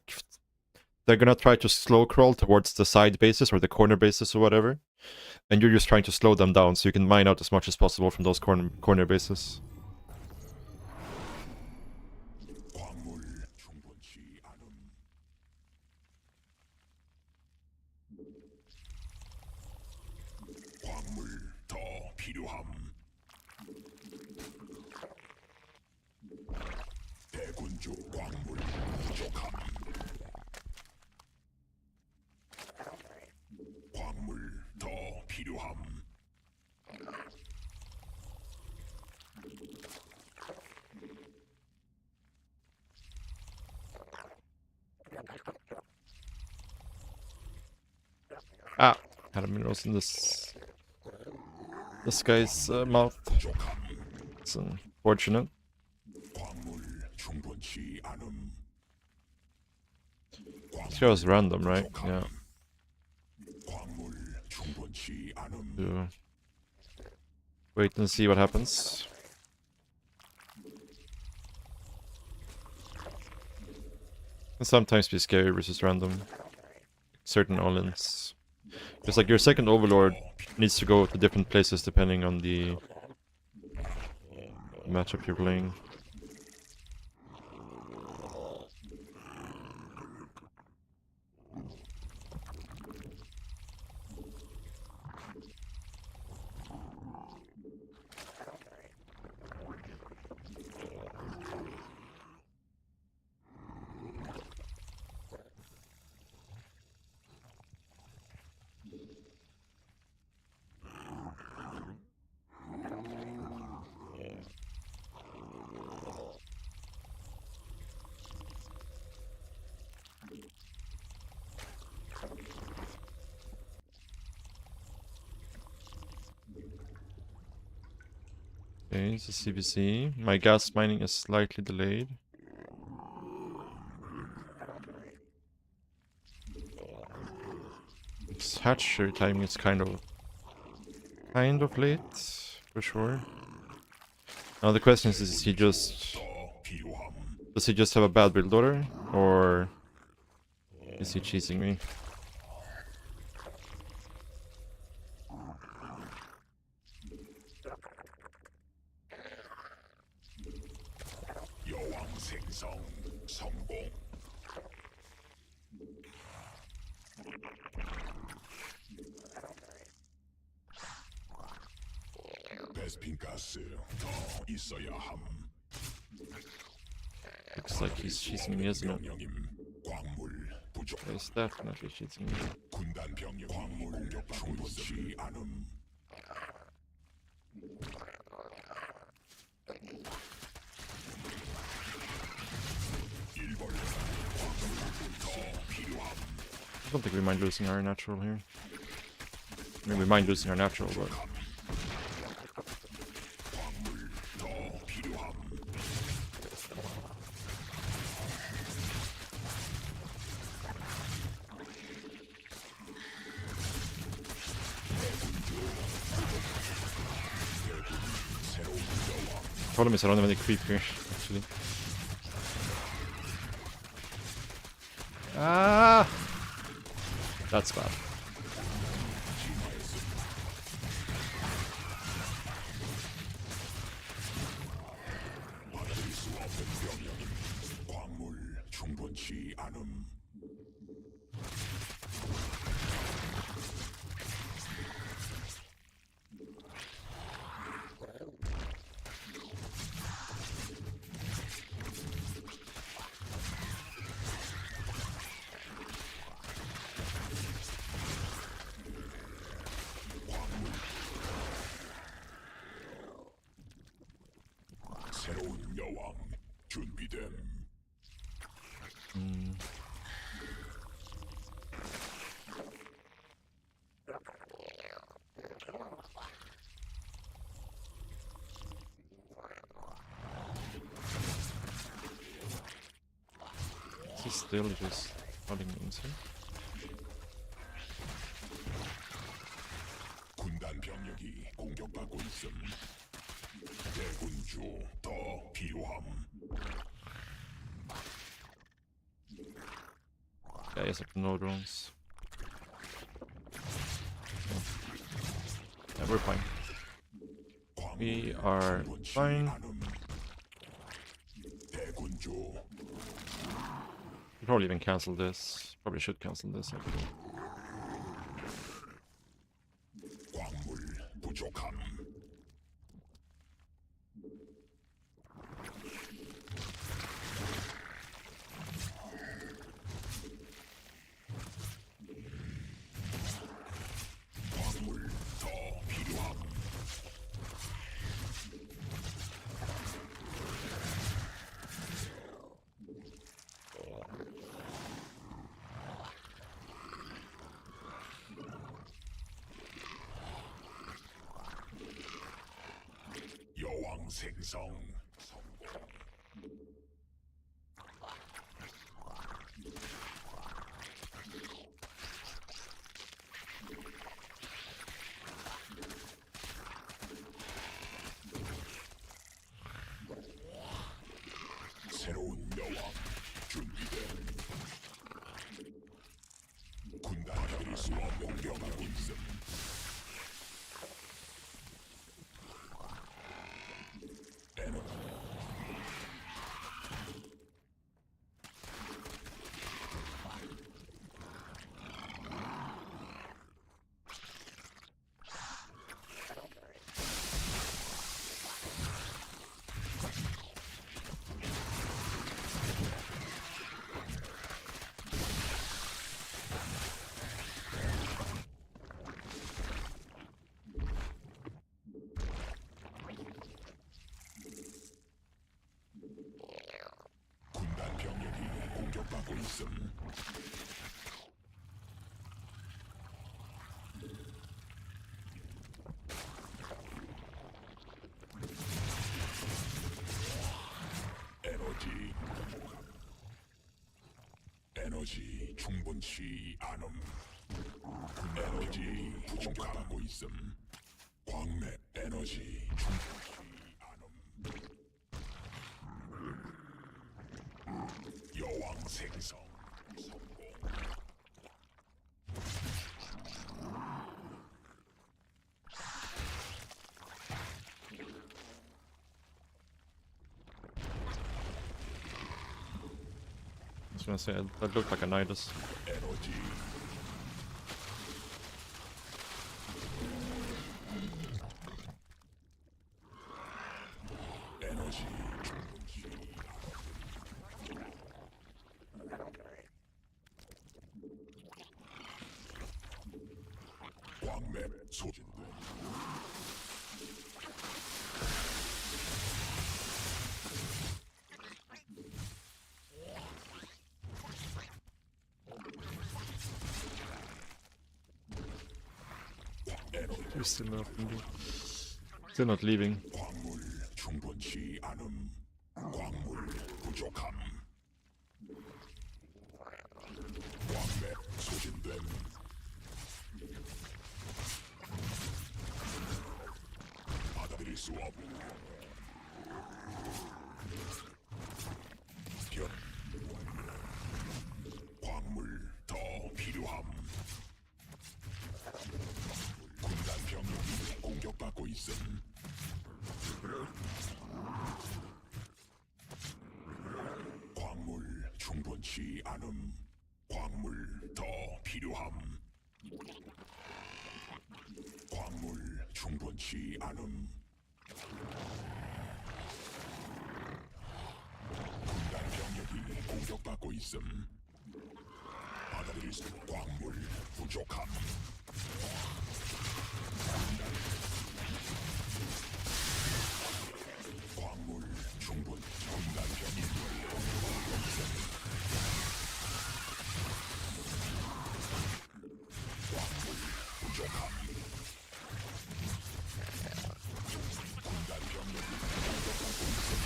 they're gonna try to slow crawl towards the side bases or the corner bases or whatever. And you're just trying to slow them down so you can mine out as much as possible from those corner bases. Ah, had a minerals in this guy's mouth. It's unfortunate. This guy was random, right? Yeah. So, wait and see what happens. Can sometimes be scary versus random. Certain all-ins. Because like your second overlord needs to go to different places depending on the matchup you're playing. Okay, it's a CBC. My gas mining is slightly delayed. This hatchery timing is kind of late, for sure. Now the question is does he just have a bad build order, or is he cheesing me? Looks like he's cheating me, isn't it? He's definitely cheating me. I don't think we mind losing our natural here. I mean, we mind losing our natural, but... Problem is I don't have any creep here, actually. Ah! That's bad. 받아들일 수 없는 병력. 광물 충분치 않음. 새로운 여왕 준비됨. He's still just running insane. 군단 병력이 공격받고 있음. 대군주 더 필요함. Yeah, he has like no drones. Yeah, we're fine. We are fine. 대군주 We probably even cancel this. Probably should cancel this. Actually. 광물 부족함. 광물 더 필요함. 여왕 생성 성공. 새로운 여왕 준비됨. 군단이 받을 수 없는 병하고 있음. 군단 병력이 공격받고 있음. 에너지 충분치 않음. 에너지 부족하고 있음. 광맥 에너지 충분치 않음. 여왕 생성 성공. I was gonna say that looked like a Nidus. 에너지 에너지 충분치 광맥 소진돼. We're still not leaving. 광물 충분치 않음. 광물 부족함. 광맥 소진됨. 받아들일 수 없는 완료함. 광물 충분치 않음. 군단 병력이 공격받고 있음. 받아들일 수 광물 부족함. 광물 충분. 군단 병력이 공격받고 있음. 광물 부족함. 군단 병력이 공격받고 있음.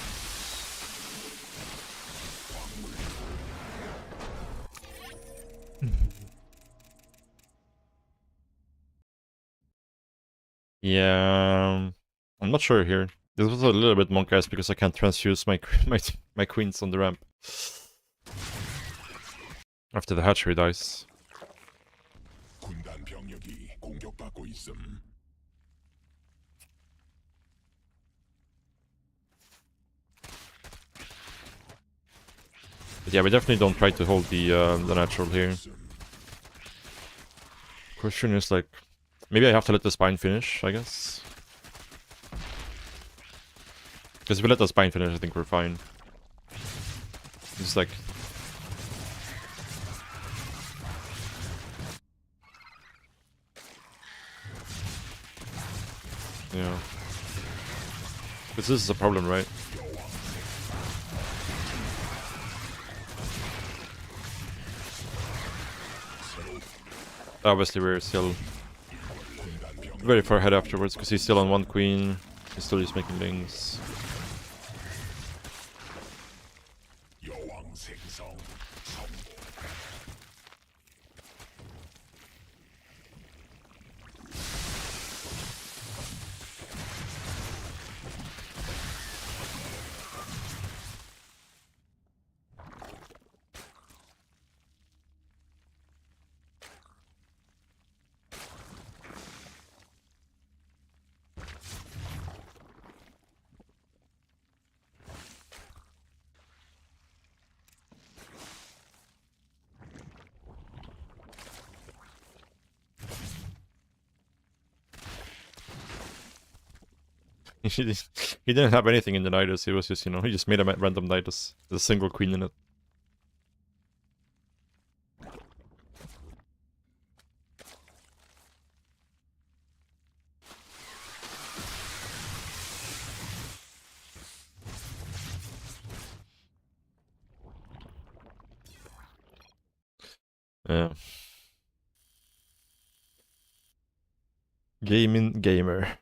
Yeah, I'm not sure here. This was a little bit monk-ass because I can't transfuse my my queens on the ramp after the hatchery dies. 군단 병력이 공격받고 있음. But yeah, we definitely don't try to hold the natural here. Question is like, maybe I have to let the spine finish, I guess. Because if we let the spine finish, I think we're fine. It's like... Yeah. Because this is a problem, right? Obviously we're still very far ahead afterwards, because he's still on one queen. He's still just making things. 여왕 생성 성공. He didn't have anything in the Nidus, he was just, you know, he just made a random Nidus. There's a single queen in it. Yeah. Gaming gamer.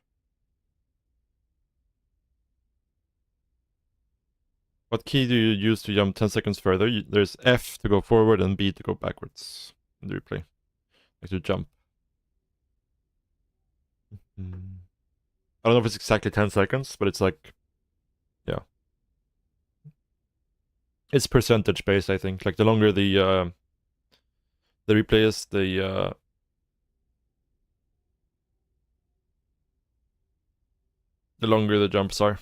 What key do you use to jump 10 seconds further? There's F to go forward and B to go backwards in the replay. Like to jump. I don't know if it's exactly 10 seconds, but it's like... Yeah. It's percentage based, I think. Like the longer the replay is, the longer the jumps are.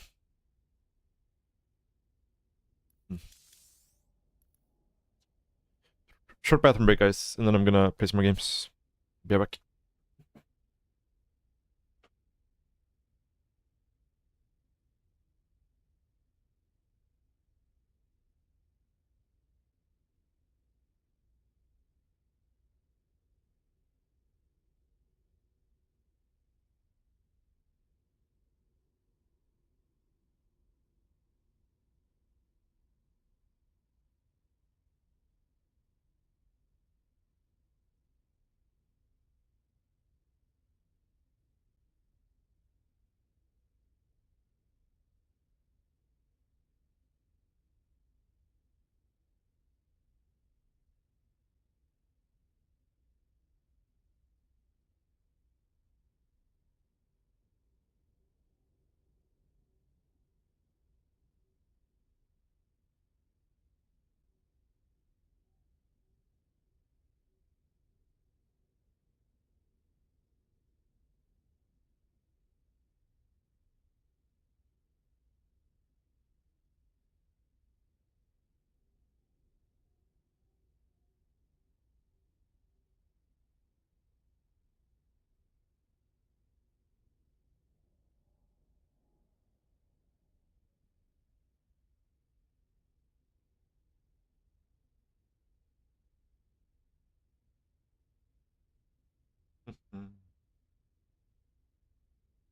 Short bathroom break, guys, and then I'm gonna play some more games. Be right back.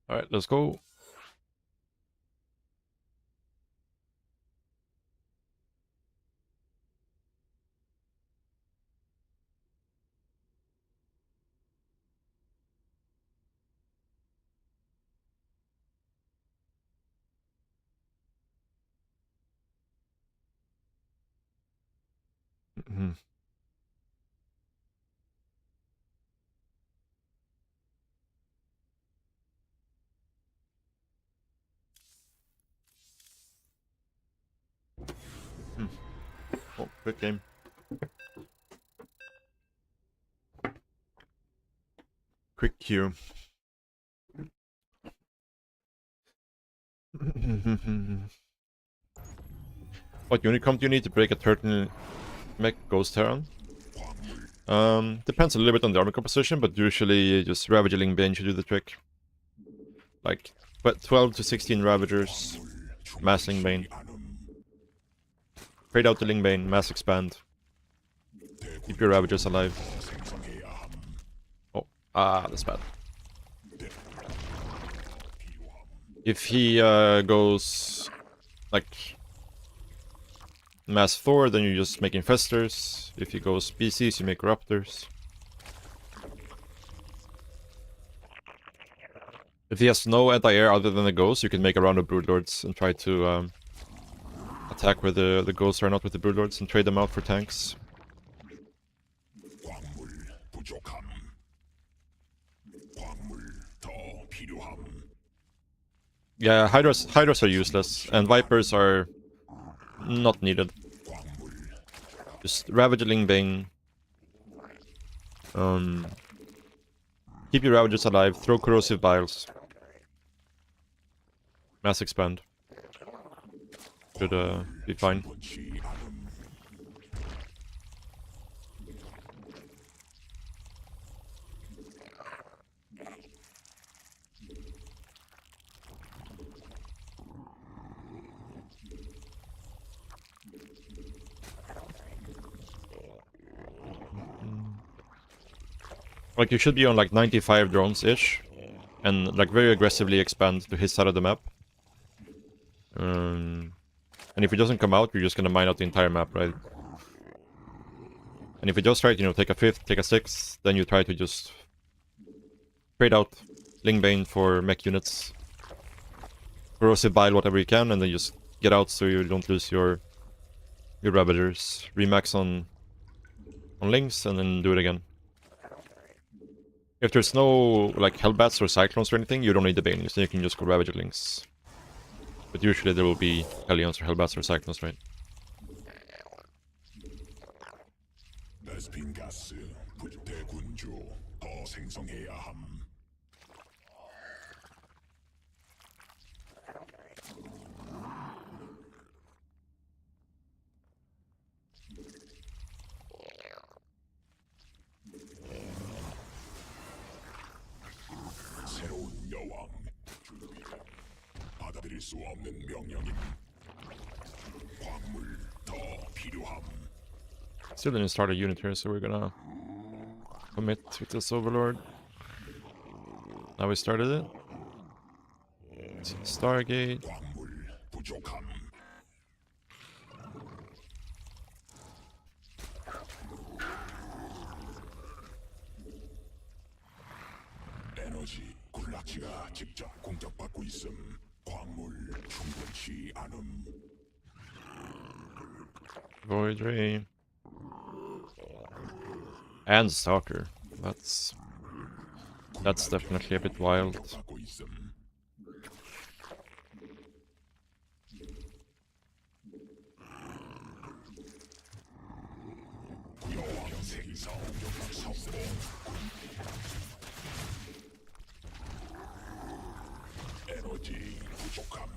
Alright, let's go. Mhm. Oh, good game. Quick queue. What Unicomp do you need to break a turtle mech Ghost Heron? Depends a little bit on the armor composition, but usually just Ravaging Bane should do the trick. Like, but 12 to 16 Ravagers, Mass Lingbane. Trade out the Lingbane, Mass Expand. Keep your Ravagers alive. Oh, that's bad. If he goes like Mass Thor, then you just make Infestors. If he goes PCs, you make Raptors. If he has no anti-air other than the Ghost, you can make a round of Broodlords and try to attack where the Ghosts are not with the Broodlords and trade them out for tanks. Yeah, Hydras are useless, and Vipers are not needed. Just Ravaging Bane. Keep your Ravagers alive, throw Corrosive Biles. Mass Expand. Should be fine. Like, you should be on like 95 drones-ish, and like very aggressively expand to his side of the map. And if it doesn't come out, you're just gonna mine out the entire map, right? And if you just try to, you know, take a 5th, take a 6th, then you try to just trade out Lingbane for mech units. Corrosive Bile, whatever you can, and then just get out so you don't lose your Ravagers. Remax on Lynx, and then do it again. If there's no like Hellbats or Cyclones or anything, you don't need the Banelings, then you can just go Ravager Lynx. But usually there will be Hellions or Hellbats or Cyclones, right? 수 없는 명령임. 광물 더 필요함. Still didn't start a unit here, so we're gonna commit with this Overlord. Now we started it. Stargate. 광물 부족함. 에너지 군락지가 직접 공격받고 있음. 광물 충분치 않음. Void Ray. And Stalker. That's definitely a bit wild. 공격받고 있음. 여왕 생사 성공. 에너지 부족함.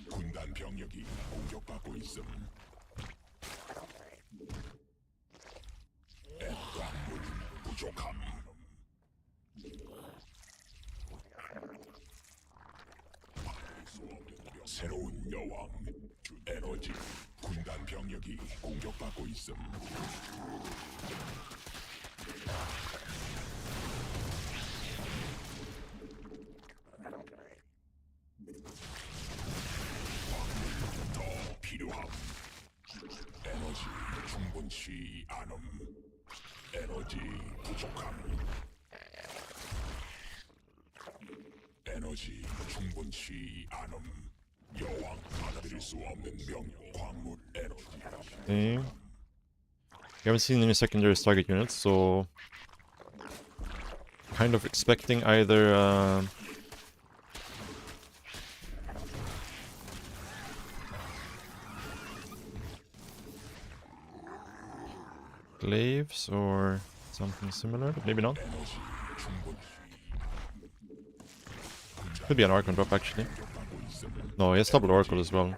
군단 병력이 공격받고 있음. 광물 부족함. 새로운 여왕 에너지 군단 병력이 공격받고 있음. 더 필요함. 에너지 충분치 않음. 에너지 부족함. 에너지 충분치 않음. 여왕 받아들일 수 없는 명령. 광물 에너지. Okay. We haven't seen any secondary target units, so kind of expecting either glaives or something similar, but maybe not. 에너지 충분치 Could be an Archon drop actually. 받고 있음. No, he has double Oracle as well.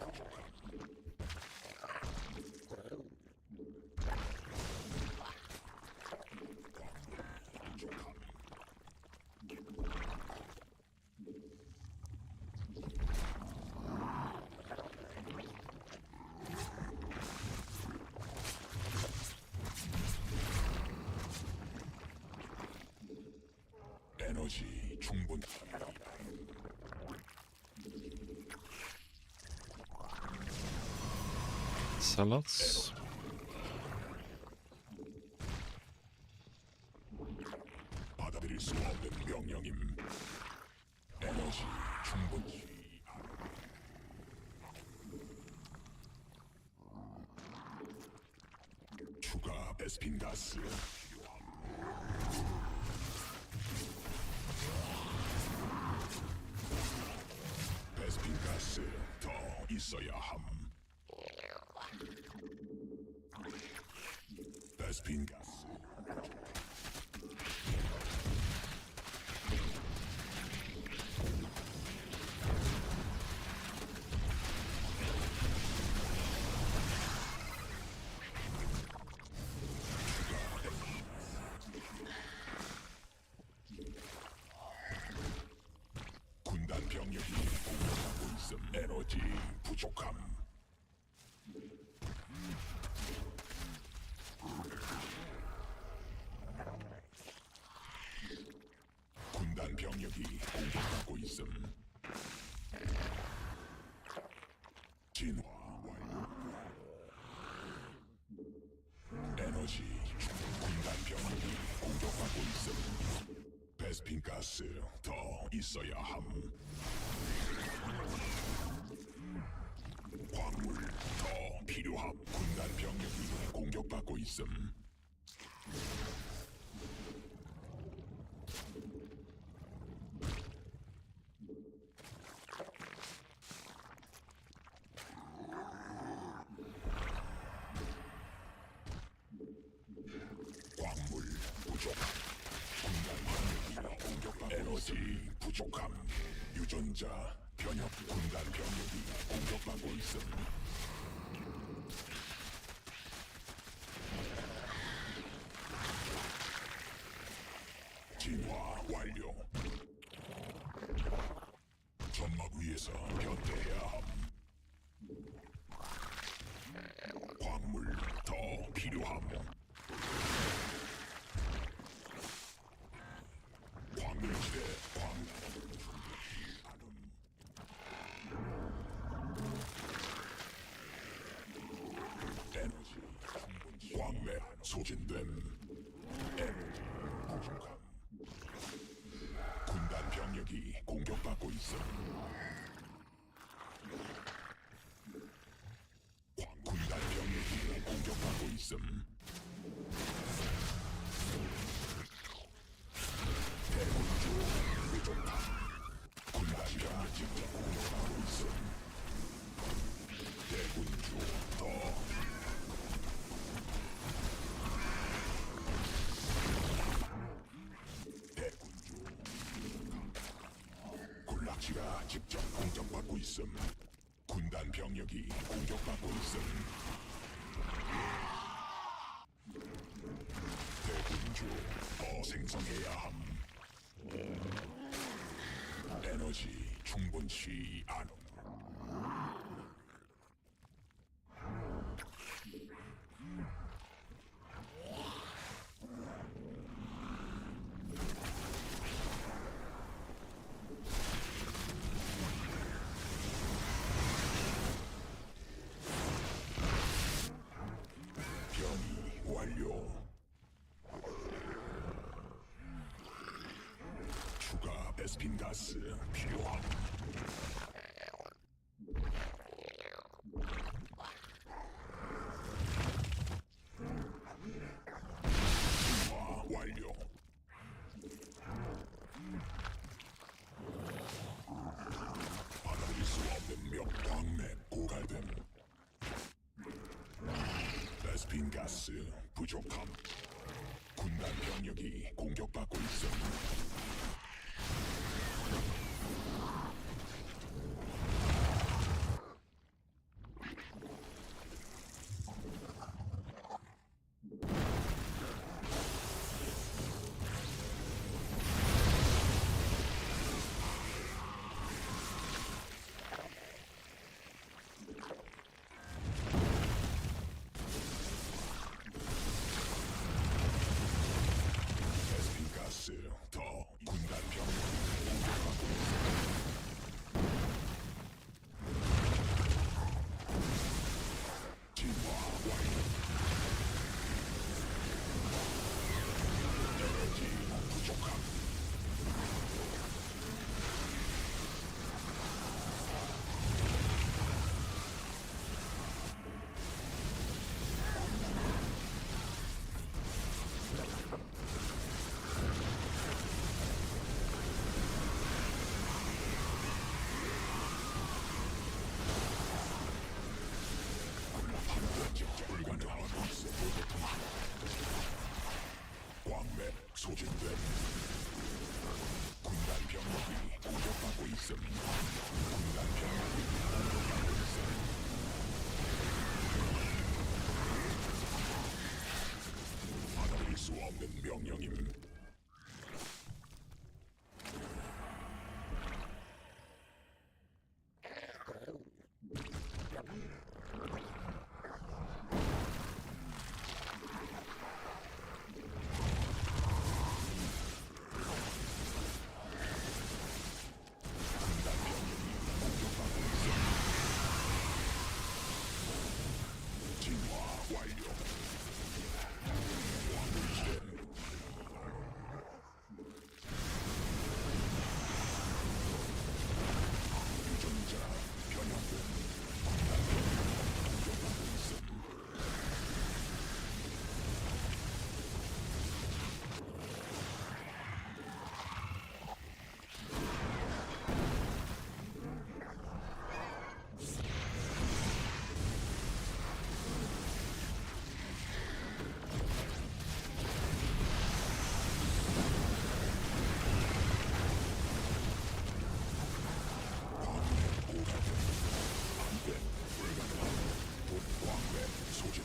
에너지 충분. Zealots. 받아들일 수 없는 명령임. 에너지 충분치. 추가 베스핀 가스. 베스핀 가스 더 있어야 함. 베스핀 가스. 군단 병력이 공격하고 있음. 에너지 부족함. 군단 병력이 공격받고 있음. 진화 완료. 에너지 군단 병력이 공격받고 있음. 베스핀 가스 더 있어야 함. 광물 더 필요함. 군단 병력이 공격받고 있음. 광물 부족함. 군단 병력이 공격받고 에너지 부족함. 유전자 변형. 군단 병력이 공격받고 있음. 진화 완료. 점막 위에서 변태해야 함. 광물 더 필요함. 광물지대 광. 에너지 광맥 소진됨. 에너지 부족함. 군단 병력이 공격받고 있음. 군단 병력이 공격받고 있음. 대군주 부족함. 군단 병력이 공격받고 있음. 대군주 더. 대군주 군락지가 직접 공격받고 있음. 군단 병력이 공격받고 있음. 대군주 더 생성해야 함. 에너지 충분치 않음. 베스핀 가스 필요함. 진화 완료. 받아들일 수 없는 광맥 고갈됨. 베스핀 가스 부족함. 군단 병력이 공격받고 있어. 베스핀 가스 더 군단 병력이 공격받고 있어. 진화 완료. 에너지 부족함. 불가능한 학습 광맥 소진됨. 군단 병력이 공격받고 있음. 군단 병력이 공격받고 있음. 받아들일 수 없는 명령임. 진화 완료. 유전자 변형됨. 군단 병력이 공격받고 있음. 광맥 소진.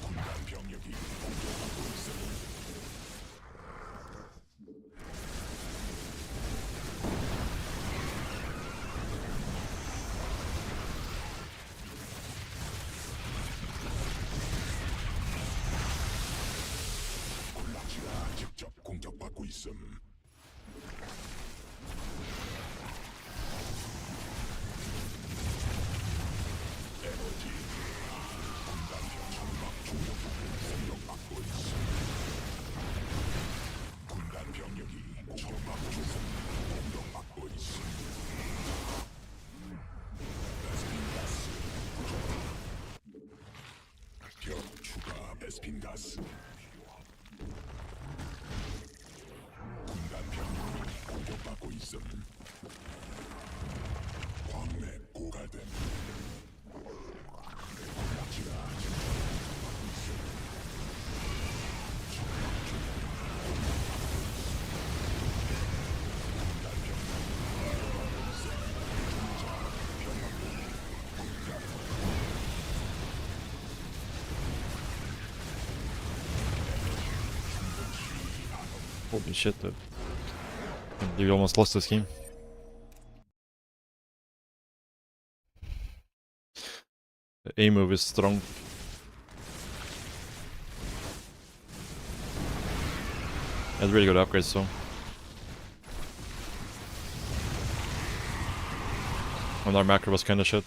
군단 병력이 공격받고 있음. 군락지가 직접 공격받고 있음. 에너지 군단병 정막 공격받고 있음. 군단 병력이 정막 공격받고 있음. 베스핀 가스 부족함. 벽 추가 베스핀 가스 필요함. 군단 병력이 공격받고 있음. 광맥 고갈됨. 군락지가 공격받고 있음. 정막 공격받고 있음. 군단 병력이 공격받고 있음. 유전자 변형됨. Holy shit, dude. You almost lost this game. The A move is strong. That's really good upgrades, so. And our macro was kinda shit.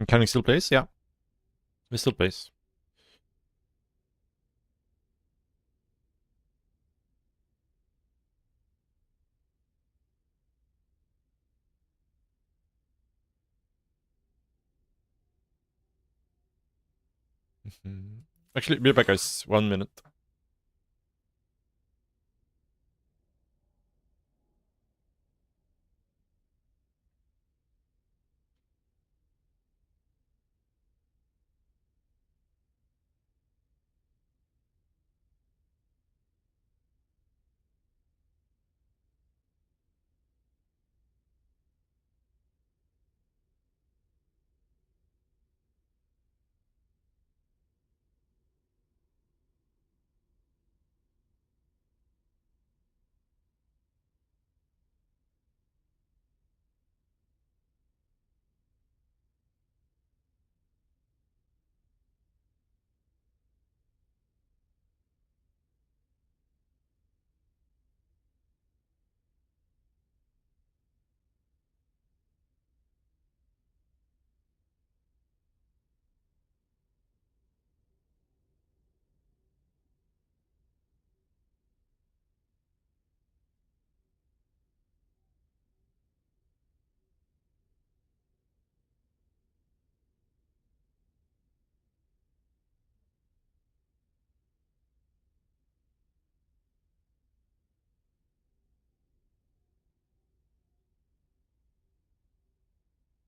Can he still plays? Yeah. He still plays. Actually, be back, guys. 1 minute.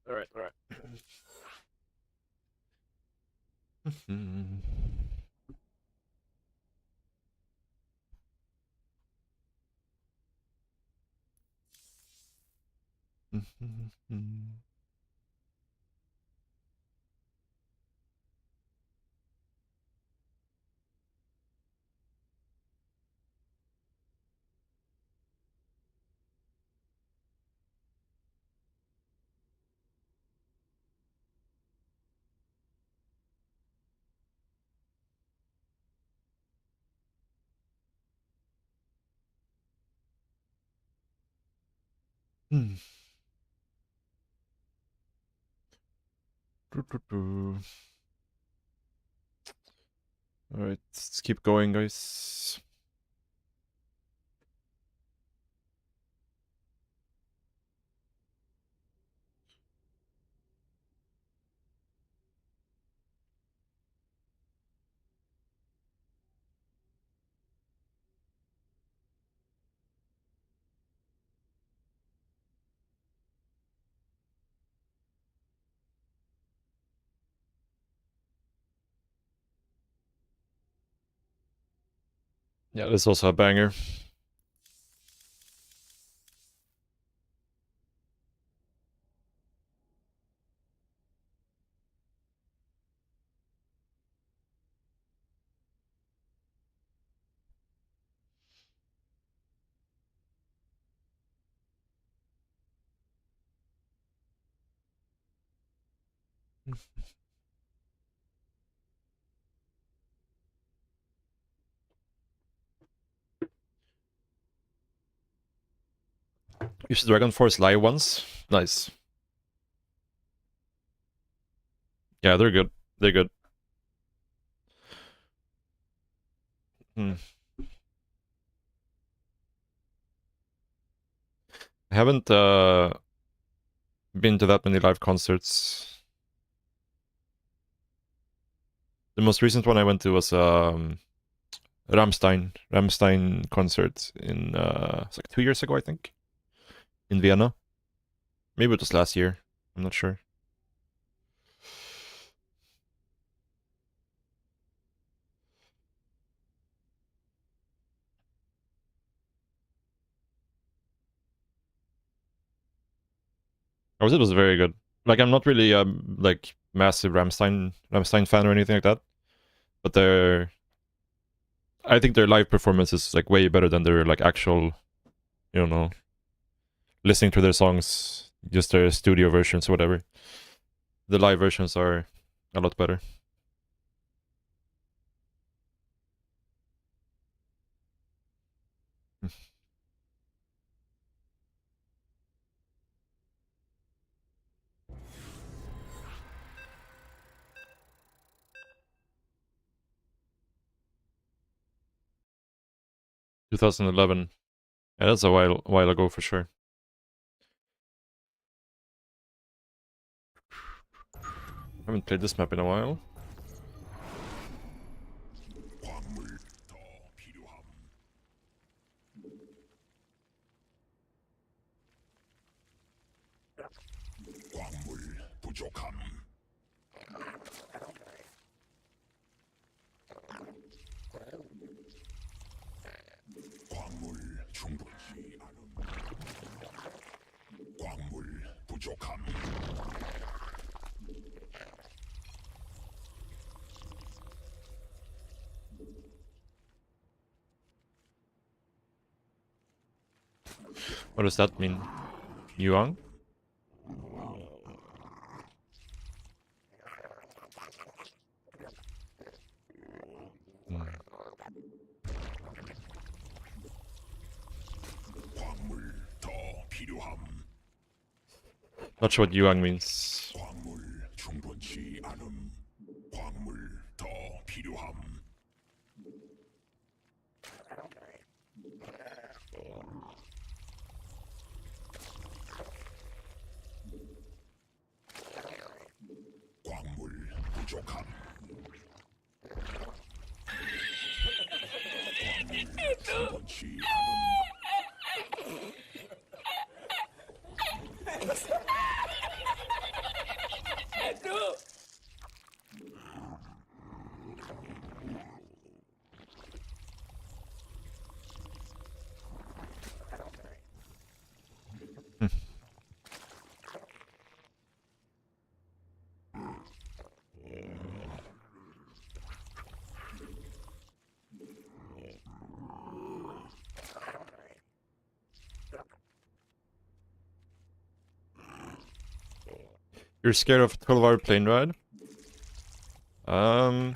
Alright, alright. Alright, let's keep going, guys. Yeah, this is also a banger. Use the Dragon Force live once. Nice. Yeah, they're good. They're good. I haven't been to that many live concerts. The most recent one I went to was Rammstein concert in it's like 2 years ago, I think, in Vienna. Maybe it was last year. I'm not sure. It was very good. Like I'm not really like massive Rammstein fan or anything like that, but I think their live performance is like way better than their like actual, you know, listening to their songs, just their studio versions or whatever. The live versions are a lot better. Hmm. 2011. Yeah, that's a while ago for sure. I haven't played this map in a while. 광물 더 필요함. 광물 부족함. 광물 충분치 않음. 광물 부족함. What does that mean? Yuang? 광물 더 필요함. Not sure what Yuang means. 광물 충분치 않음. 광물 더 필요함. 광물 부족함. 광물 충분치 않음. You're scared of a 12-hour plane ride? 광물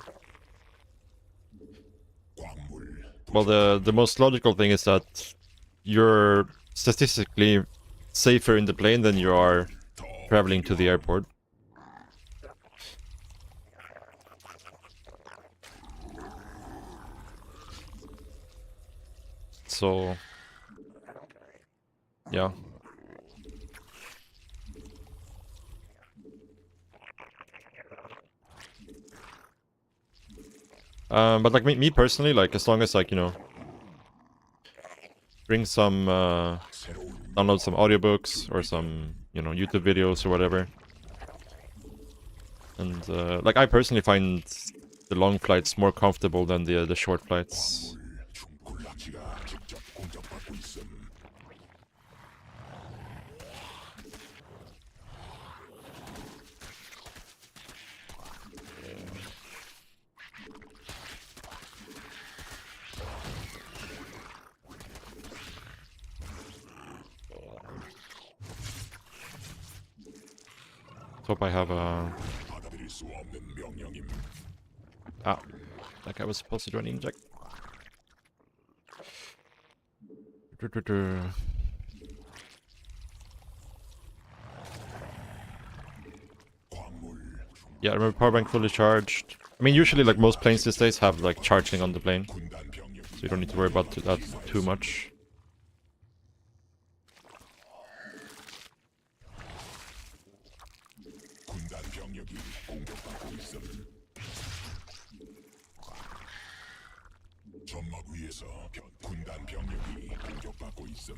Well, the most logical thing is that you're statistically safer in the plane than you are traveling to the airport. So, yeah. But like me personally, like as long as like, you know, bring some, download some audiobooks or some, you know, YouTube videos or whatever. And like I personally find the long flights more comfortable than the short flights. 군락지가 직접 공격받고 있음. Hope I have a... 받아들일 수 없는 명령임. Ah, that guy was supposed to do an inject. 광물 Yeah, remember power bank fully charged. I mean, usually like most planes these days have like charging on the plane, 군단 병력 so you don't need to worry about that too much. 군단 병력이 공격받고 있음. 점막 위에서 군단 병력이 공격받고 있음.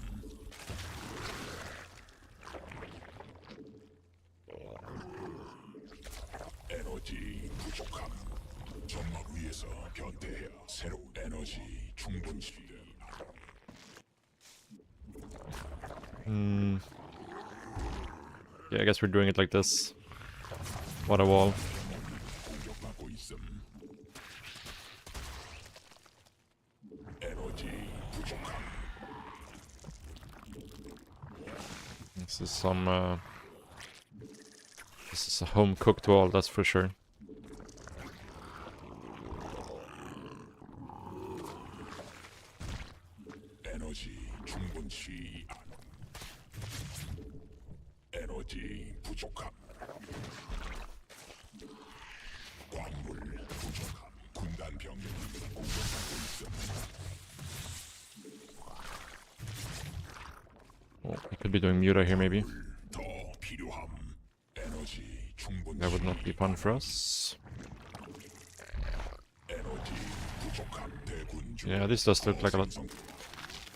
부족함. 점막 위에서 변태해야 새로운 에너지 충분치. Yeah, I guess we're doing it like this. What a wall. 공격받고 있음. 에너지 부족함. This is some. This is a home cooked wall, that's for sure. 에너지 충분치 않음. 에너지 부족함. 광물 부족함. 군단 병력이 공격받고 있음. Oh, we could be doing Muta here, maybe. 더 필요함. 에너지 충분치. That would not be fun for us. 에너지 부족함. 대군 중 Yeah, this does look like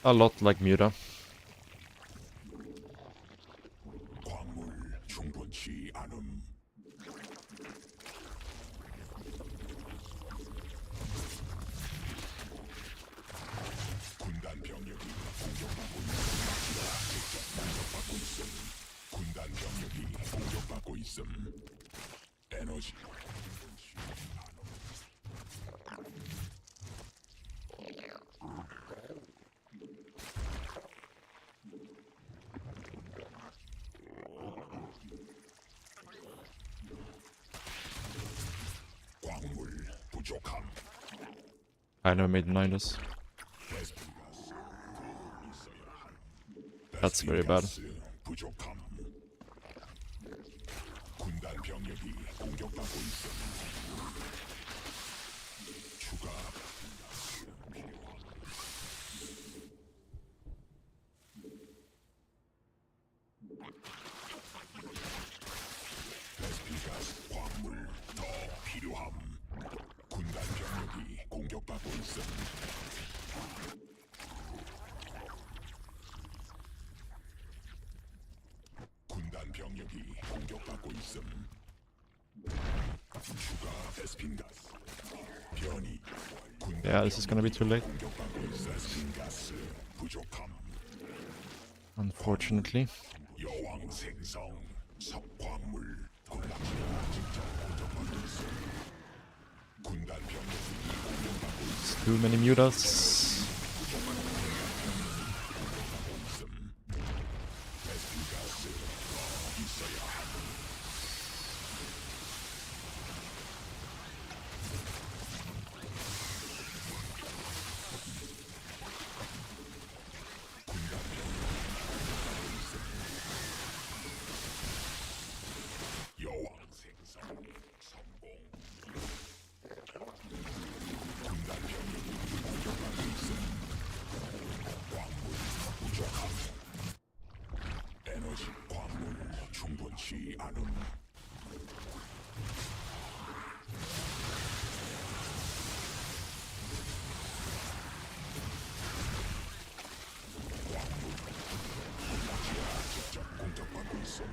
a lot like Muta. 광물 충분치 않음. 군단 병력이 공격받고 있음. 군단 병력이 공격받고 있음. 에너지 광물 부족함. I know made Nidus. That's very bad. 부족함. 군단 병력이 공격받고 있음. 추가 베스피가스 광물 더 필요함. 군단 병력이 공격받고 있음. 군단 병력이 공격받고 있음. 추가 베스핀가스 변이. Yeah, this is gonna be too late, 공격받고 있음. 베스핀가스 부족함. unfortunately. 여왕 생성 석광물 군락지가 직접 공격받고 있음. 군단 병력이 공격받고 It's too many Mutas. 있음. 베스핀가스 더 있어야 함. 여왕 생성 성공. 군단 병력이 공격받고 있음. 광물 부족함. 에너지 광물 충분치 않음. 광물 직접 공격받고 있음.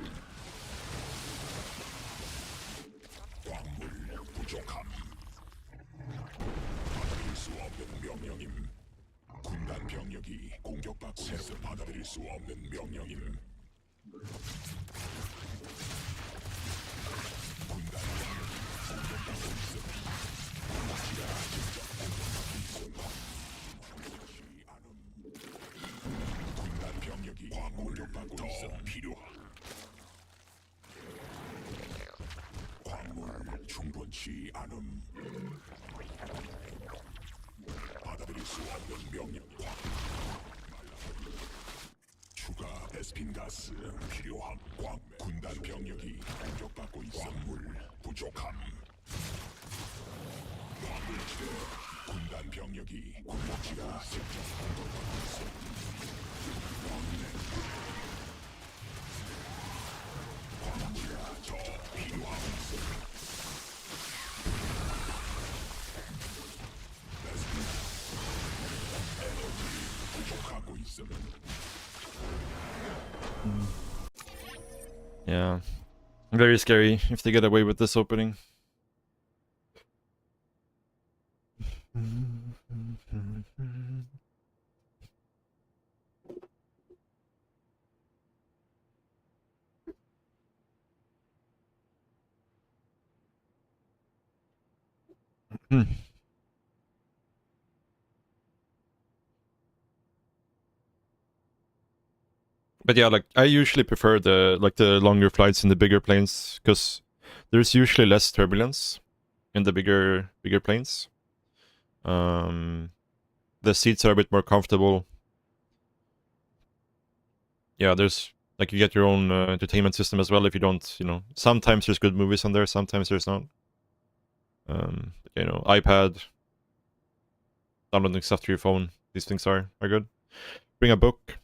광물 부족함. 받아들일 수 없는 명령임. 군단 병력이 공격받고 있음. 받아들일 수 없는 명령임. 군단 병력이 공격받고 있음. 지하 직접 공격받고 있음. 그렇지 않음. 군단 병력이 공격받고 있음. 필요함. 광물 충분치 않음. 받아들일 수 없는 명령. 추가 베스핀가스 필요함. 군단 병력이 공격받고 있음. 광물 부족함. 광물지대 군단 병력이 군락지가 직접 공격받고 있음. 광물지가 더 필요함. 부족하고 있음. Yeah. Very scary if they get away with this opening. But yeah, like I usually prefer the longer flights in the bigger planes because there's usually less turbulence in the bigger planes. The seats are a bit more comfortable. Yeah, there's like you get your own entertainment system as well if you don't, you know, sometimes there's good movies on there, sometimes there's not. You know, iPad, downloading stuff to your phone, these things are good. Bring a book.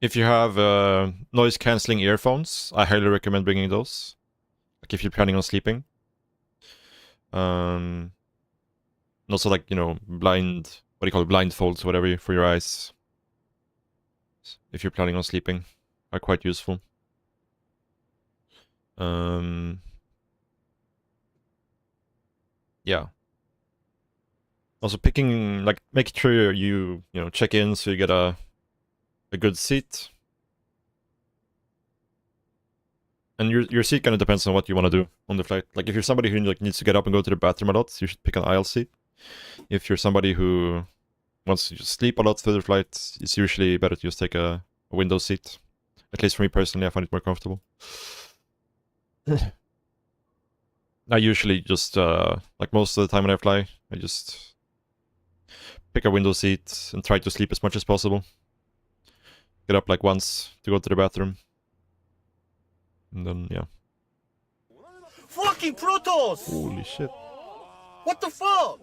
If you have noise cancelling earphones, I highly recommend bringing those. Like if you're planning on sleeping. And also like, you know, what do you call it, blindfolds, whatever, for your eyes. If you're planning on sleeping, are quite useful. Yeah. Also picking, like, make sure you know, check in so you get a good seat. And your seat kind of depends on what you want to do on the flight. Like if you're somebody who like needs to get up and go to the bathroom a lot, you should pick an aisle seat. If you're somebody who wants to just sleep a lot through the flight, it's usually better to just take a window seat. At least for me personally, I find it more comfortable. I usually just, like most of the time when I fly, I just pick a window seat and try to sleep as much as possible. Get up like once to go to the bathroom. And then, yeah. Fucking Protoss! Holy shit. What the fuck?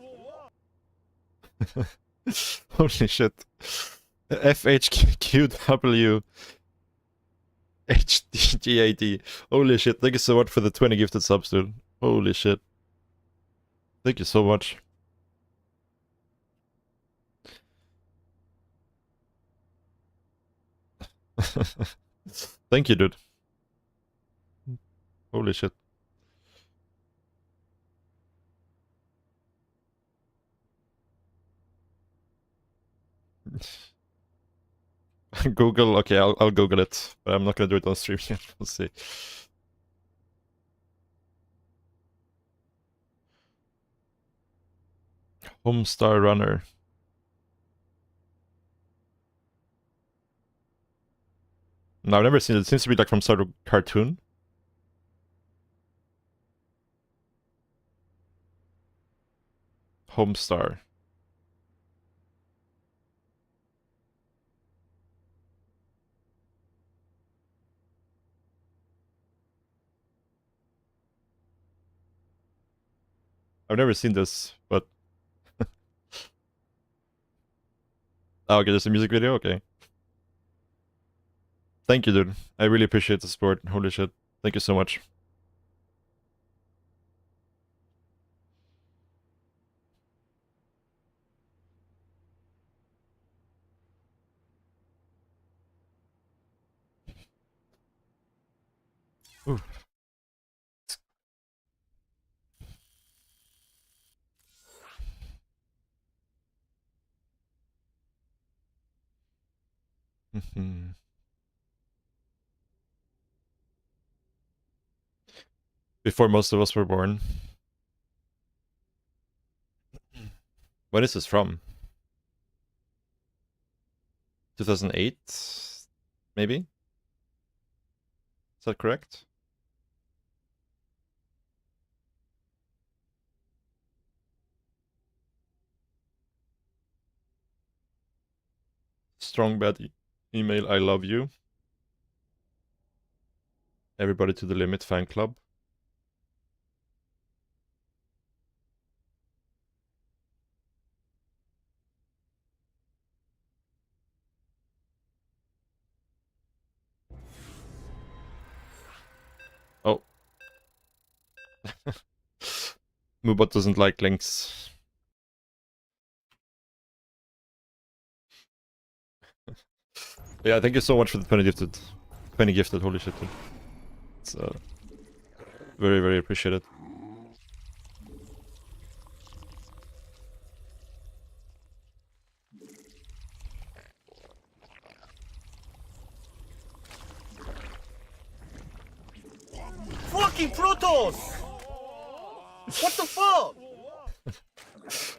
Holy shit. FHQW HDGAD. Holy shit. Thank you so much for the 20 gifted subs, dude. Holy shit. Thank you so much. Thank you, dude. Holy shit. Google, okay, I'll Google it, but I'm not gonna do it on stream yet. We'll see. Homestar Runner. No, I've never seen it. It seems to be like from sort of cartoon. Homestar. I've never seen this, but oh, okay, there's a music video. Okay, thank you, dude. I really appreciate the support. Holy shit, thank you so much. Ooh. Before most of us were born. When is this from? 2008, maybe? Is that correct? Strong bad email, I love you. Everybody to the limit fan club. Oh. Mubot doesn't like links. Yeah, thank you so much for the 20 gifted. 20 gifted, holy shit, dude. It's very, very appreciated. fucking Protoss! What the fuck?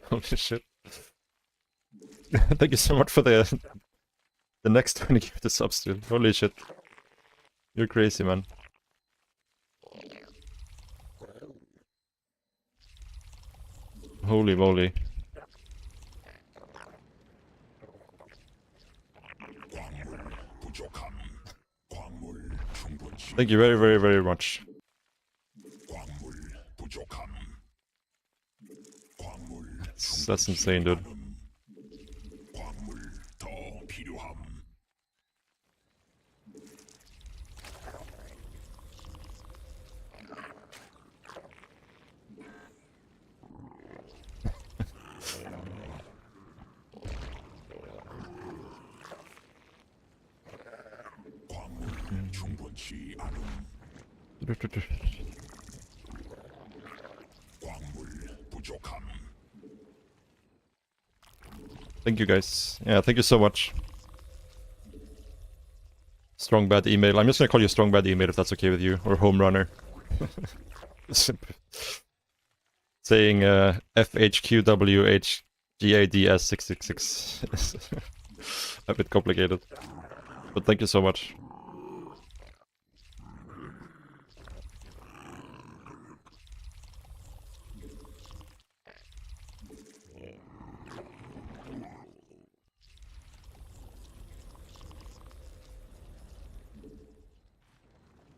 Holy shit. Thank you so much for the next 20 gift subs, dude. Holy shit. You're crazy, man. Holy moly. 부족함. 광물 충분치. Thank you very, very, very much. 광물 부족함. 광물 That's insane, dude. 광물 더 필요함. 광물 충분치 않음. 광물 부족함. Thank you guys. Yeah, thank you so much. Strong bad email. I'm just gonna call you strong bad email if that's okay with you, or home runner. Saying FHQWHGADS666 is a bit complicated. But thank you so much.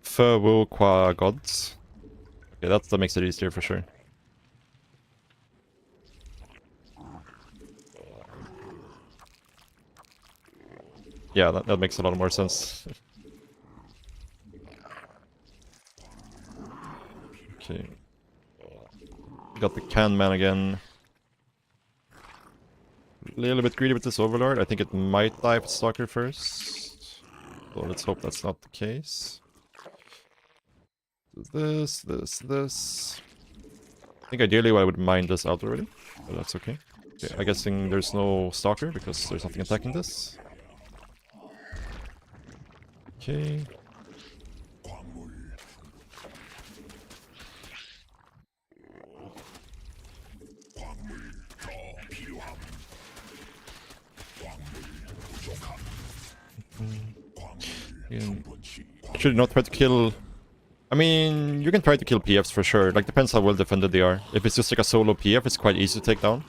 Furwo qua gods. Okay, that makes it easier for sure. Yeah, that makes a lot more sense. Okay. Got the can man again. A little bit greedy with this overlord. I think it might die with Stalker first. So let's hope that's not the case. This. I think ideally I would mine this out already, but that's okay. Okay, I'm guessing there's no Stalker because there's nothing attacking this. Okay. 광물 광물 더 필요함. 광물 부족함. 광물 충분치. Should not try to kill... I mean, you can try to kill PFs for sure. Like, depends how well defended they are. If it's just like a solo PF, it's quite easy to take down.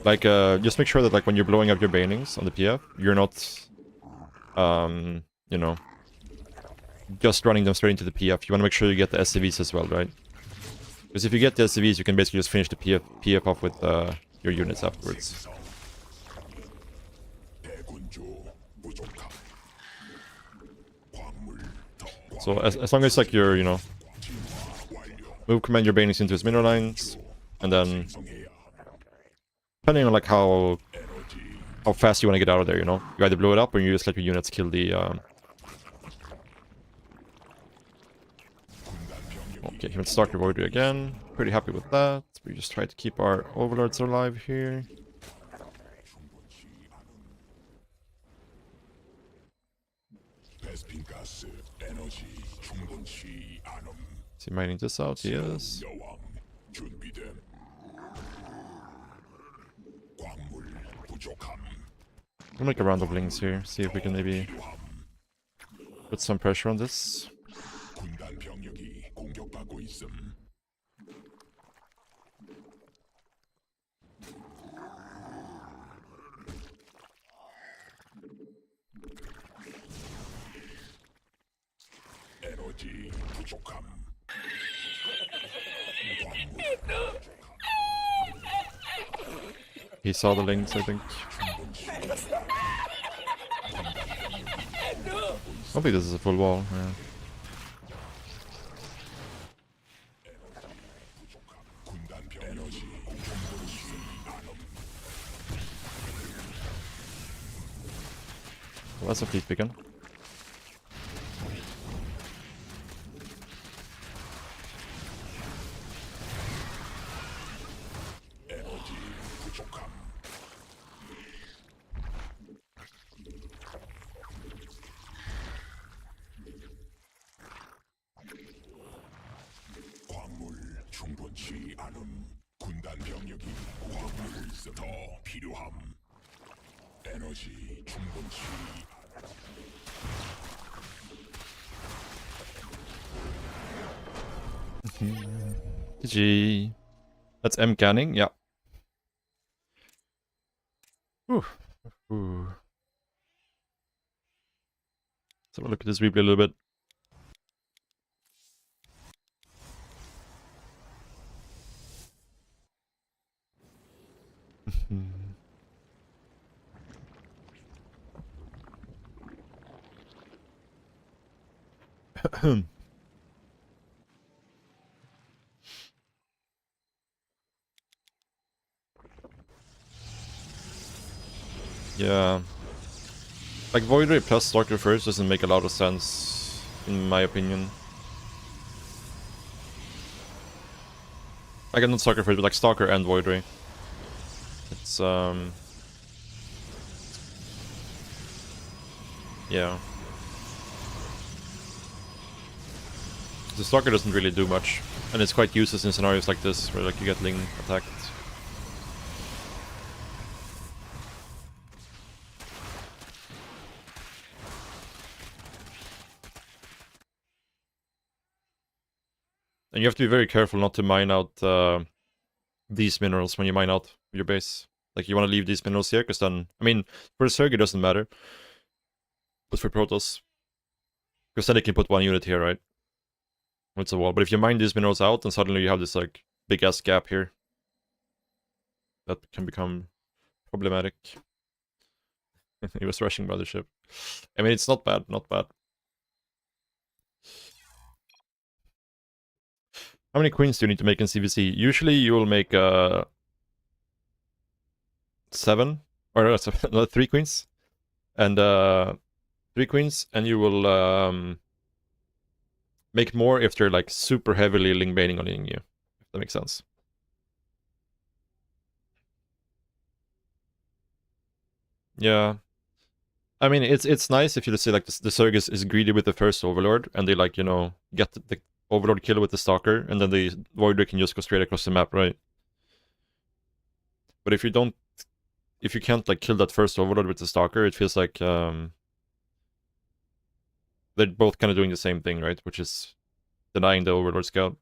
Like, just make sure that like when you're blowing up your banings on the PF, you're not, you know, just running them straight into the PF. You want to make sure you get the SCVs as well, right? Because if you get the SCVs, you can basically just finish the PF off with your units afterwards. 대군주 부족함. 광물 더 So as long as like you're, you know, move command your banings into his mineral lines, and then 성해야 depending on like how fast you want to get out of there, you know, you either blow it up or you just let your units kill the. Okay, human Stalker Void again. Pretty happy with that. We just try to keep our overlords alive here. 베스핀가스 에너지 충분치 않음. Is he mining this out? He is. 여왕 준비됨. 광물 부족함. We'll make a round of links here. See if we can maybe put some pressure on this. 군단 병력이 공격받고 있음. 에너지 부족함. He saw the links, I think. I don't think this is a full wall. Yeah. 군단 병 에너지 충분치 않음. Well, that's a fleet beacon. 에너지 부족함. 더 필요함. 에너지 충분치. GG. That's M canning, yeah. Ooh. Ooh. Let's have a look at this replay a little bit. Yeah. Like Void Ray plus Stalker first doesn't make a lot of sense, in my opinion. Like not Stalker first, but like Stalker and Void Ray. It's yeah. The Stalker doesn't really do much, and it's quite useless in scenarios like this, where like you get Ling attacked. And you have to be very careful not to mine out these minerals when you mine out your base. Like you want to leave these minerals here, because then, I mean, for Zerg it doesn't matter, but for Protoss, because then they can put one unit here, right? It's a wall. But if you mine these minerals out, then suddenly you have this like big ass gap here. That can become problematic. He was rushing by the ship. I mean, it's not bad, not bad. How many queens do you need to make in CVC? Usually you will make 7 or 3 queens, and 3 queens, and you will make more if they're like super heavily Ling-baiting on you. If that makes sense. Yeah. I mean, it's nice if you just say like the Zerg is greedy with the first Overlord, and they like, you know, get the Overlord kill with the Stalker, and then the Void Ray can just go straight across the map, right? But if you can't like kill that first Overlord with the Stalker, it feels like they're both kind of doing the same thing, right? Which is denying the Overlord scout.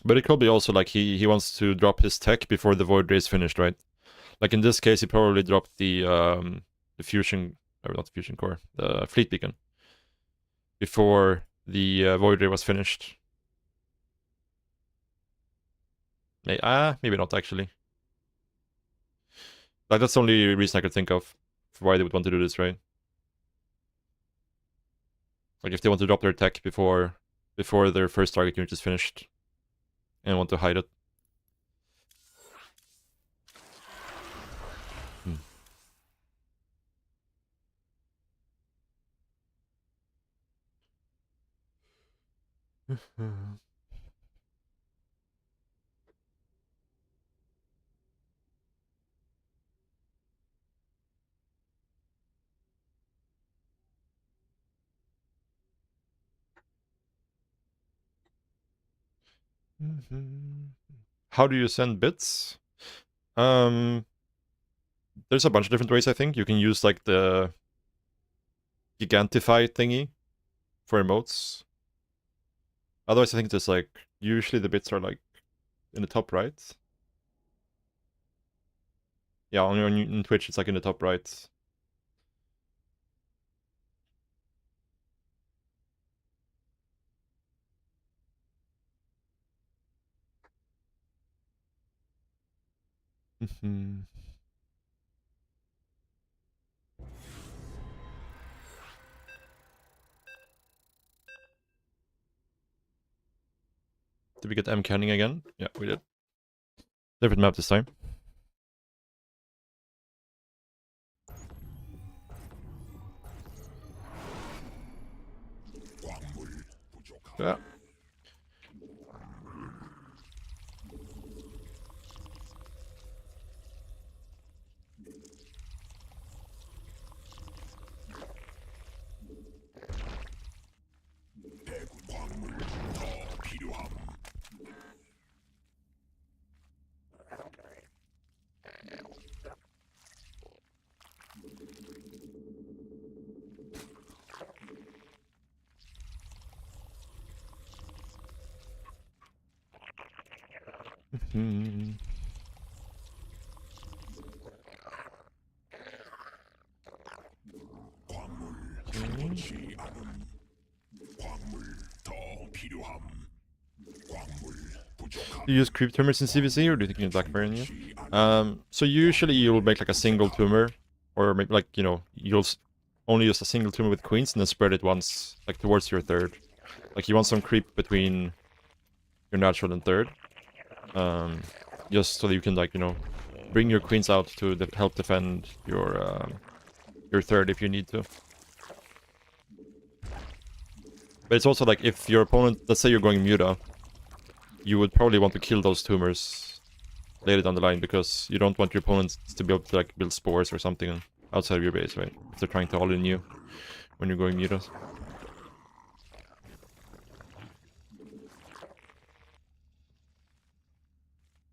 But it could be also like he wants to drop his tech before the Void Ray is finished, right? Like in this case, he probably dropped the fusion, or not the fusion core, the fleet beacon before the Void Ray was finished. Maybe not actually. Like that's the only reason I could think of for why they would want to do this, right? Like if they want to drop their tech before their first target unit is finished and want to hide it. How do you send bits? There's a bunch of different ways, I think. You can use like the Gigantify thingy for emotes. Otherwise, I think there's like, usually the bits are like in the top right. Yeah, on Twitch, it's like in the top right. Did we get M canning again? Yeah, we did. Different map this time. Yeah. 광물 충분치 않음. 광물 더 필요함. 광물 부족함. Do you use creep tumors in CVC or do you think you need Black Baron? So usually you'll make like a single tumor, or maybe like, you know, you'll only use a single tumor with queens and then spread it once, like towards your third. Like you want some creep between your natural and third, just so that you can, like, you know, bring your queens out to help defend your third if you need to. But it's also like if your opponent, let's say you're going Muta, you would probably want to kill those tumors later down the line because you don't want your opponents to be able to like build spores or something outside of your base, right? If they're trying to all in you when you're going Muta.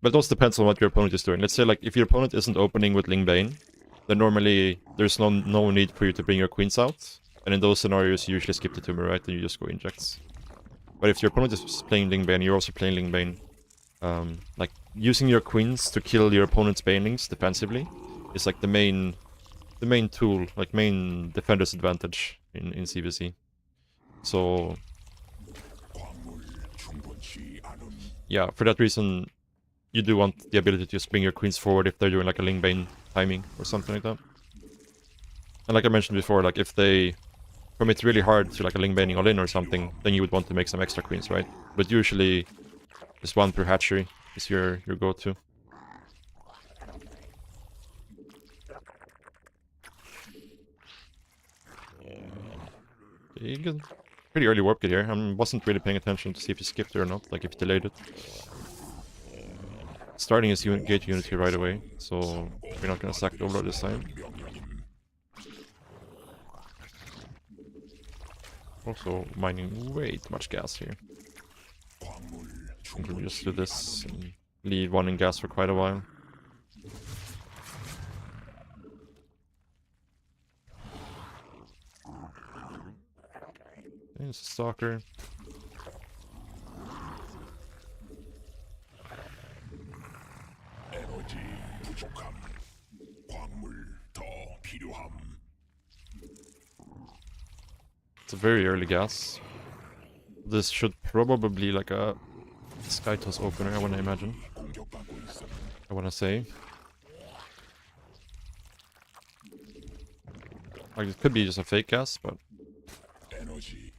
But it also depends on what your opponent is doing. Let's say like if your opponent isn't opening with Ling Bane, then normally there's no need for you to bring your queens out. And in those scenarios you usually skip the tumor, right? And you just go injects. But if your opponent is playing Ling Bane, you're also playing Ling Bane. Like using your queens to kill your opponent's banelings defensively is like the main tool, like main defender's advantage in CVC. So 광물 충분치 않음. yeah, for that reason you do want the ability to just bring your queens forward if they're doing like a Ling Bane timing or something like that. And like I mentioned before, like if they commit really hard to like a Ling Baning all in or something, then you would want to make some extra queens, right? But usually just one per hatchery is your go-to. You get pretty early warp kit here. I wasn't really paying attention to see if he skipped it or not, like if he delayed it. Starting his gate unity right away, so we're not gonna sack the Overlord this time. Also mining way too much gas here. I think we'll just do this and leave one in gas for quite a while. There's a stalker. 에너지 부족함. 광물 더 필요함. It's a very early gas. This should probably be like a Skytoss opener, I wanna imagine. 공격받고 있음. I wanna say. Like it could be just a fake gas, but 에너지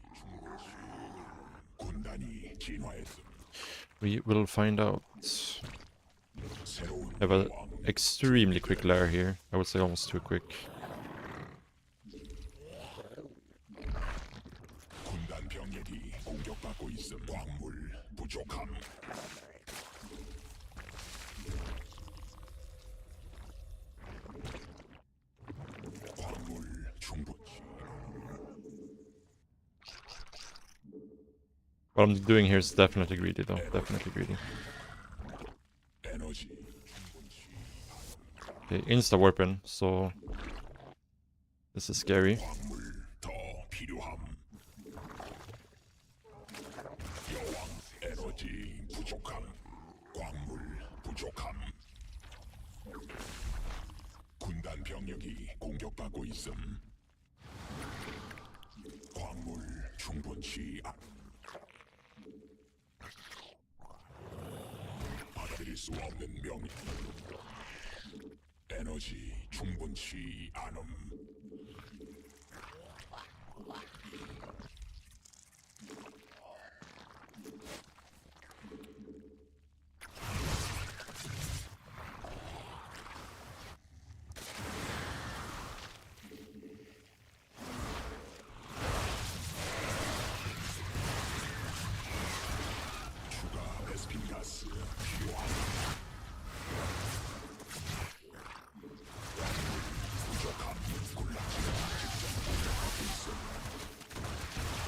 군단이 진화했음. we will find out. 새로운 I have an extremely quick lair here. I would say almost too quick. 군단 병력이 공격받고 있음. 광물 부족함. 광물 충분치. What I'm doing here is definitely greedy though, definitely greedy. 에너지 Okay, insta warping, so this is scary. 광물 더 필요함. 여왕 에너지 부족함. 광물 부족함. 군단 병력이 공격받고 있음. 광물 충분치 않. 받아들일 수 없는 명령. 에너지 충분치 않음. 추가 베스핀 가스 필요함. 부족함. 군락지가 직접 공격하고 있음.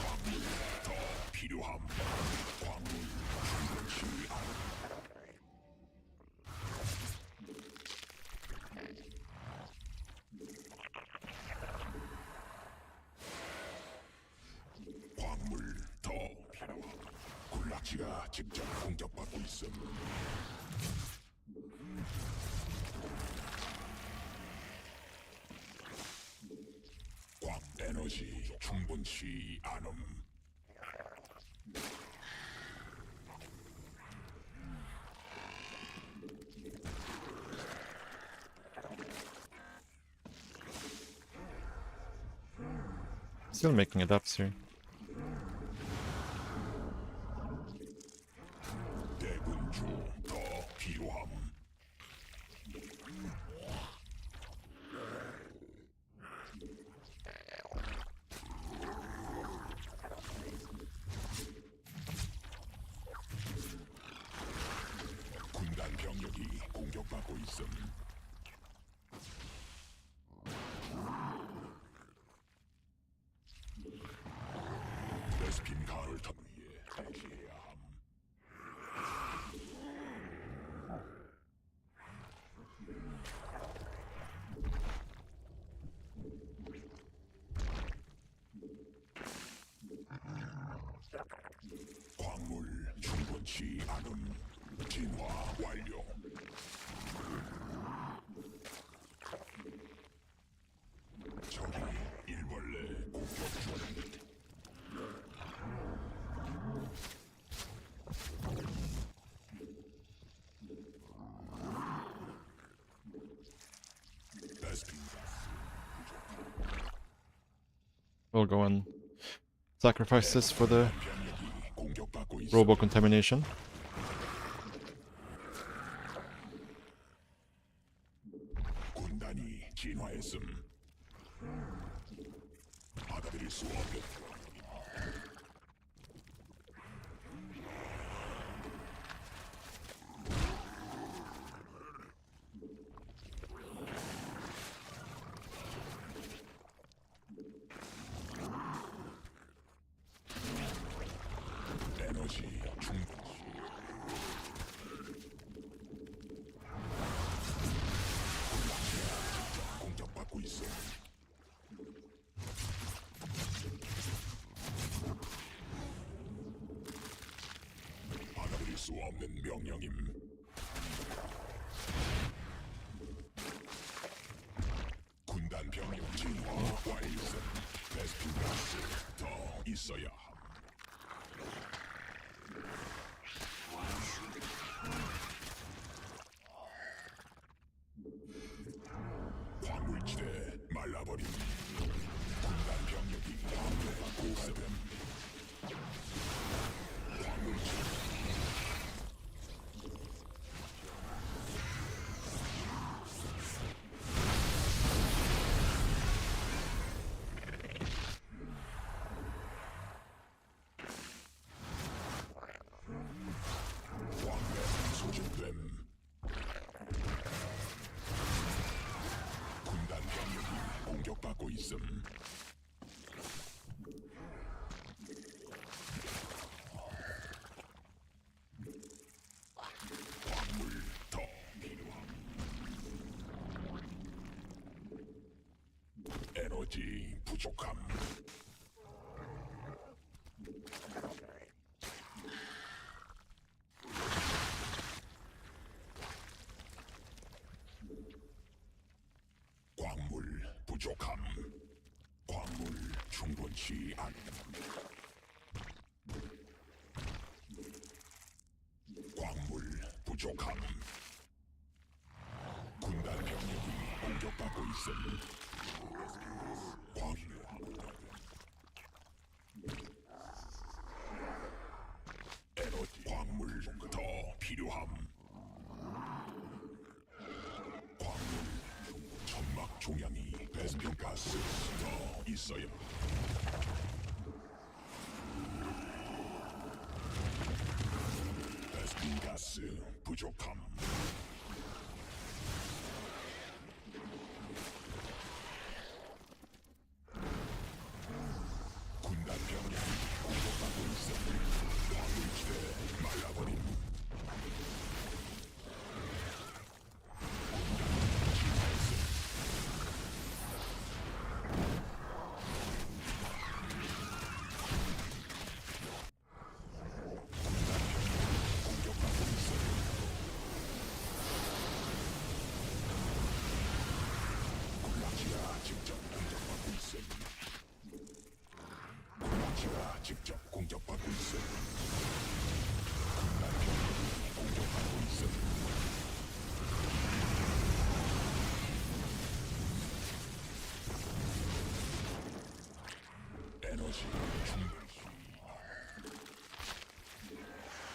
광물 더 필요함. 광물 충분치 않음. 광물 더 필요함. 군락지가 직접 공격받고 있음. 에너지 충분치 않음. Still making adapts here. 대군주 더 필요함. 군단 병력이 공격받고 있음. 베스핀 가을턴 위에 대기해야 함. 광물 충분치 않음. 진화 완료. 저기 일벌레 공격 중. 베스핀 We'll go and sacrifice this for the 병력이 공격받고 있음. robo contamination. 군단이 진화했음. 받아들일 수 없는 에너지 충분치. 공격받고 있어. 받아들일 수 없는 명령임. 군단 병력 진화 완료. 베스핀 가스 더 있어야 함. 광물지대 말라버림. 군단 병력이 공격받고 있음. 광물지대 광맥 소진됨. 군단 병력이 공격받고 있음. 광물 더 필요함. 에너지 부족함. 광물 부족함. 광물 충분치 않음. 광물 부족함. 군단 병력이 공격받고 있음. 광물 에너지 광물 더 필요함. 광물 점막 종양이 베스핀 가스 더 있어야. 베스핀 가스 부족함. 군단 병력이 공격받고 있어. 광물지대 말라버림. 공격받고 있어.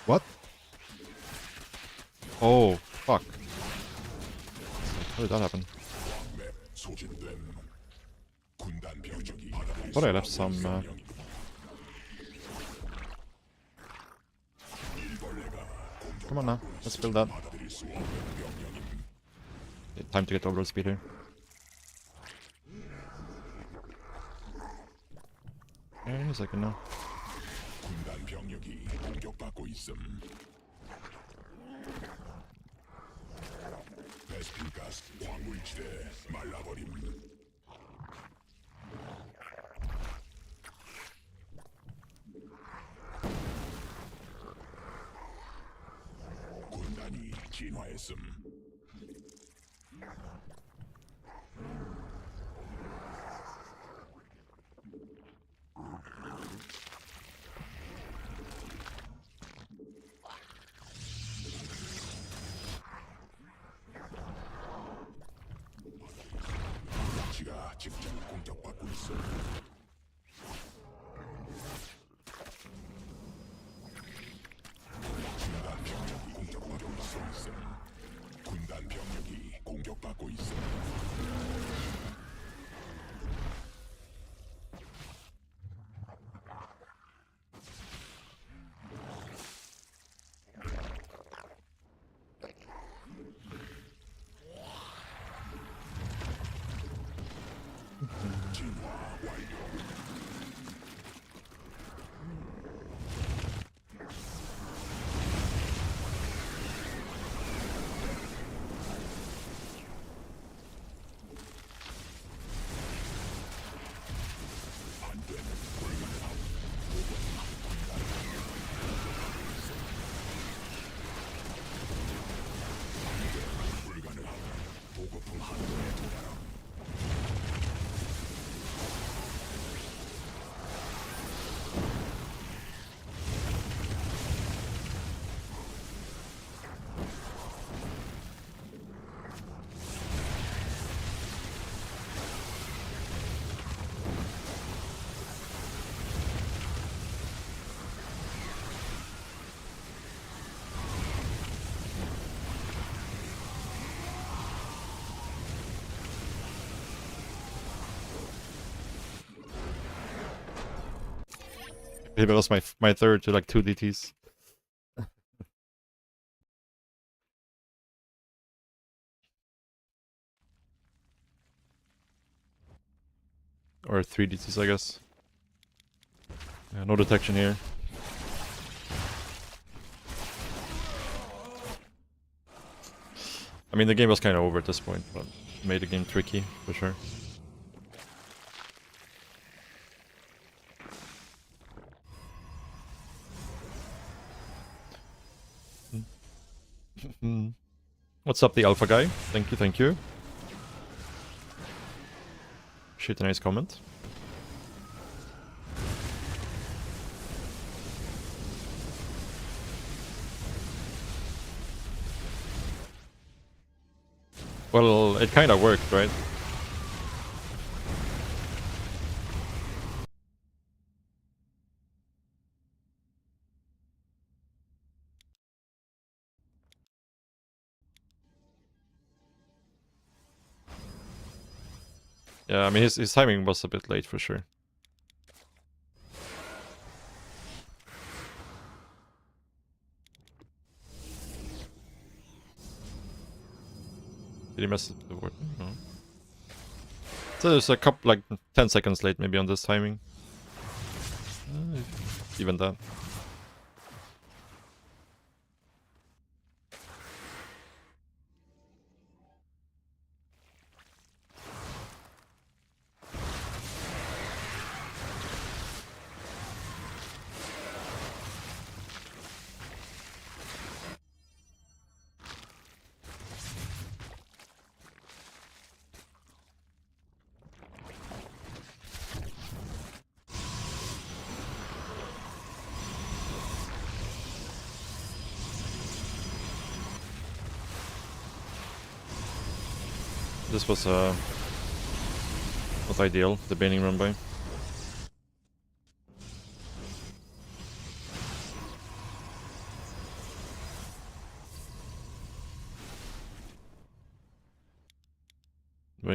What? Oh, fuck. How did that happen? 소진됨. 군단 병력이 받아들일 Thought I 수 left some. Come on now, let's build that. 받아들일 수 없는 병력임. Time to get overload speed here. In a second now. 군단 병력이 공격받고 있음. 베스핀 가스 광물지대 말라버림. 군단이 진화했음. 지가 직접 공격받고 있어. 군단 병력이 공격받고 있어. 군단 병력이 공격받고 있어. 진화 완료. 보급품 한도에 도달함. Maybe that was my third to like 2 DTs. Or 3 DTs, I guess. Yeah, no detection here. I mean, the game was kind of over at this point, but made the game tricky, for sure. What's up, the alpha guy? Thank you, thank you. Shit, a nice comment. Well, it kind of worked, right? Yeah, I mean, his timing was a bit late for sure. Did he mess up the word? No. So there's a couple, like 10 seconds late maybe on this timing. Even that. This was not ideal, the Baning run by.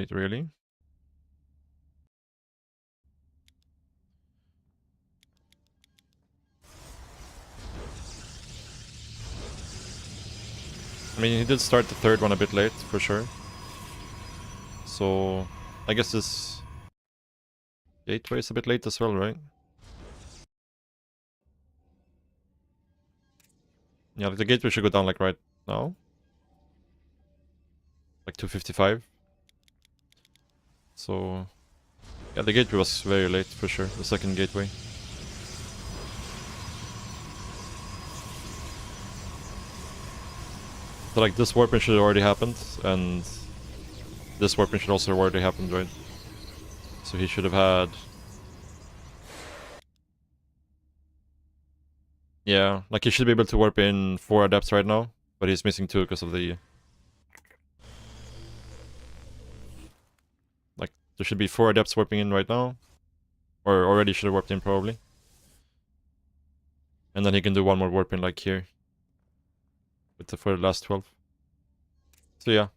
rate, really. I mean, he did start the third one a bit late, for sure. So, I guess this gateway is a bit late as well, right? Yeah, like the gateway should go down like right now. Like 255. So, yeah, the gateway was very late, for sure. The second gateway. So like this warping should have already happened, and this warping should also have already happened, right? So he should have had... Yeah, like he should be able to warp in 4 adepts right now, but he's missing 2 because of the... Like, there should be 4 adepts warping in right now. Or already should have warped in, probably. And then he can do 1 more warp in, like here. With the, for the last 12. So yeah.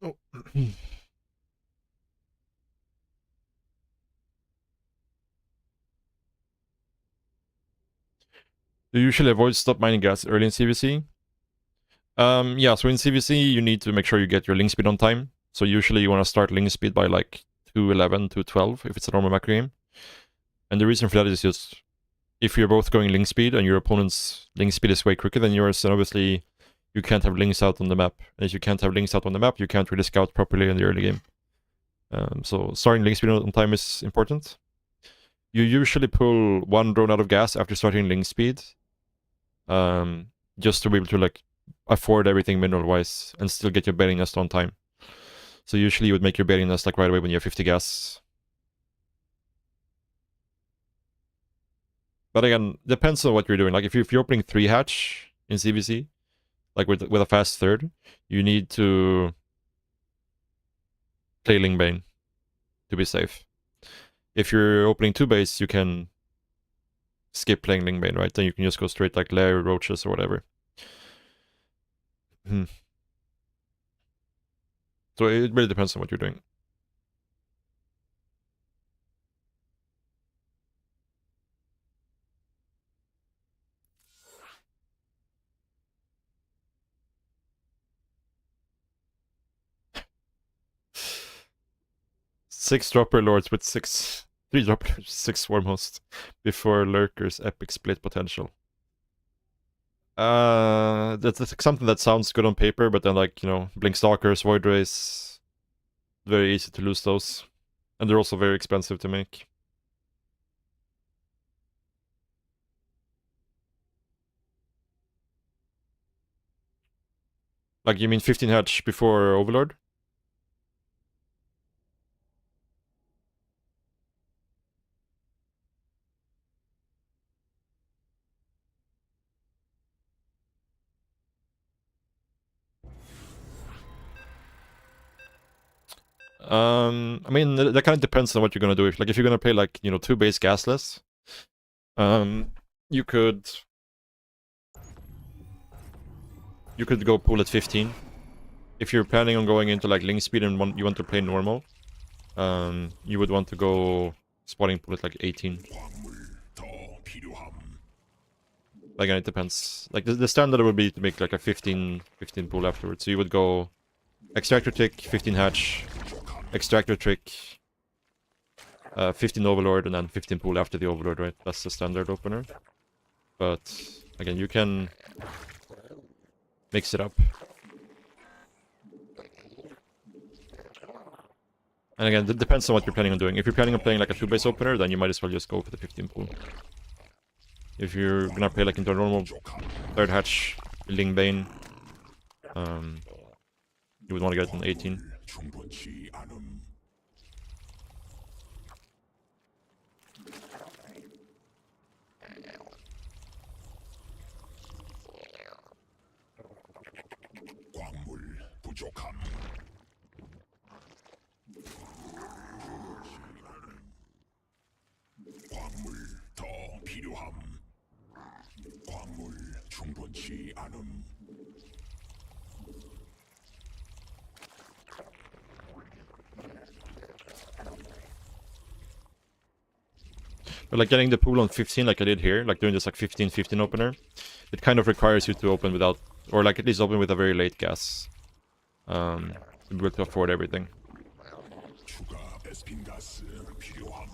Oh. Do you usually avoid stop mining gas early in CVC? Yeah, so in CVC you need to make sure you get your link speed on time. So usually you want to start link speed by like 211, 212 if it's a normal macro game. And the reason for that is just if you're both going link speed and your opponent's link speed is way quicker than yours, then obviously you can't have links out on the map. And if you can't have links out on the map, you can't really scout properly in the early game. So starting link speed on time is important. You usually pull 1 drone out of gas after starting link speed. Just to be able to like afford everything mineral wise and still get your bailing nest on time. So usually you would make your bailing nest like right away when you have 50 gas. But again, depends on what you're doing. Like if you're opening 3 hatch in CVC, like with a fast third, you need to play Lingbane to be safe. If you're opening 2 base, you can skip playing Lingbane, right? Then you can just go straight like Lair, Roaches, or whatever. So it really depends on what you're doing. Six dropper lords with 3 dropper lords, 6 swarmhosts before lurkers epic split potential. That's something that sounds good on paper, but then like, you know, Blink Stalkers, Void Rays, very easy to lose those. And they're also very expensive to make. Like, you mean 15 hatch before Overlord? I mean, that kind of depends on what you're gonna do. If you're gonna play like, you know, 2 base gasless, you could go pool at 15. If you're planning on going into like link speed and you want to play normal, you would want to go spotting pool at like 18. Again, it depends. Like the standard would be to make like a 15 pool afterwards. So you would go extractor tick, 15 hatch, extractor trick, 15 overlord, and then 15 pool after the overlord, right? That's the standard opener. But again, you can mix it up. And again, it depends on what you're planning on doing. If you're planning on playing like a 2 base opener, then you might as well just go for the 15 pool. If you're gonna play like into a normal 3rd hatch Lingbane, you would want to get an 18. 광물 충분치 않음. But like getting the pool on 15 like I did here, like doing this like 15-15 opener, it kind of requires you to open without, or like at least open with a very late gas. To be able to afford everything. 추가 베스핀 가스 필요함.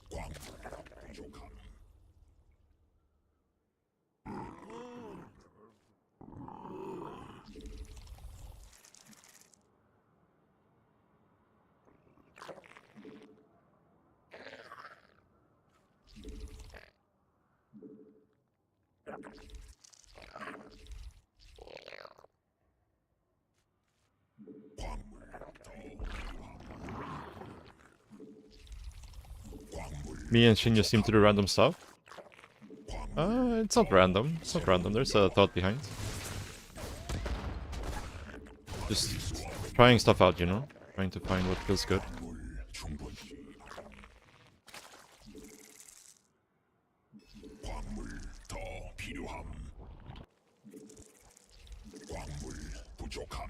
광물 부족함. 광물 더 필요함. 광물 Me and Shin just seem to do random stuff. 광물 It's not random. It's not random. There's a thought behind. Just trying stuff out, you know? Trying to find what feels good. 광물 충분치 광물 더 필요함. 광물 부족함.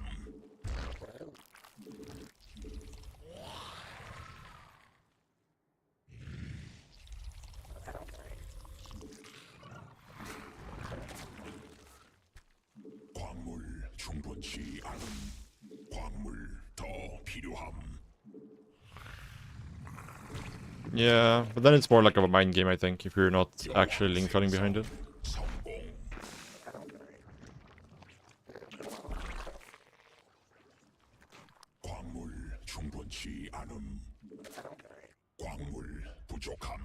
광물 충분치 않음. 광물 더 필요함. Yeah, but then it's more like of a mind game, I think, if you're not actually link cutting behind it. 성공. 광물 충분치 않음. 광물 부족함.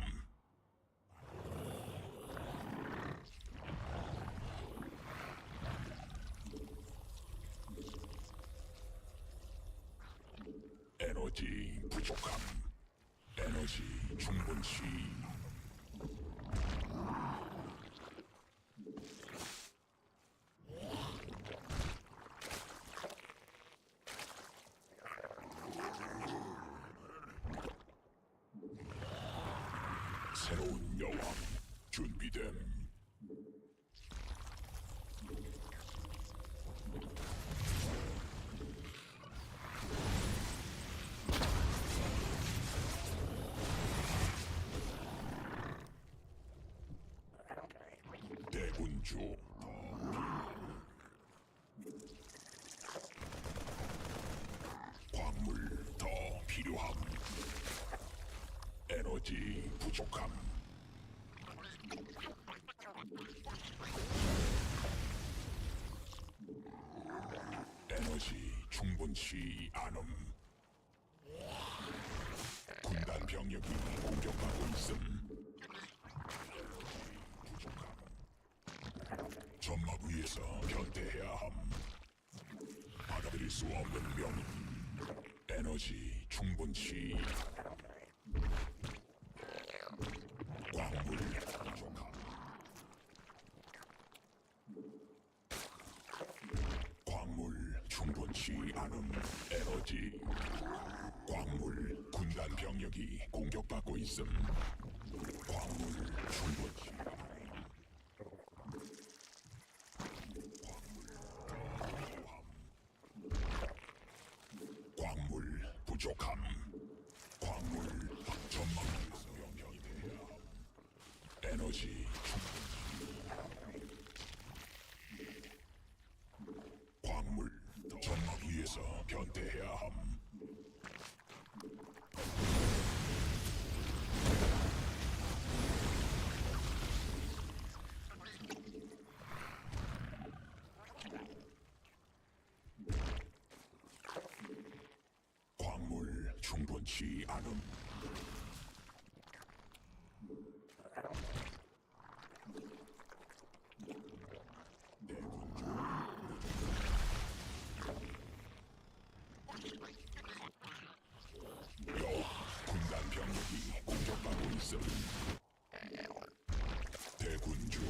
에너지 부족함. 에너지 충분치. 새로운 여왕 준비됨. 대군주 광물 더 필요함. 에너지 부족함. 에너지 충분치 않음. 군단 병력이 공격받고 있음. 부족함. 점막 위에서 변태해야 함. 받아들일 수 없는 명령. 에너지 충분치. 광물 부족함. 광물 충분치 않음. 에너지. 광물 군단 병력이 공격받고 있음. 광물 충분치. 광물 부족함. 광물 점막에서 변경돼야 함. 에너지 충분치. 광물 점막 위에서 변태해야 함. 광물 충분치 않음. 군단 병력이 공격받고 있음. 대군주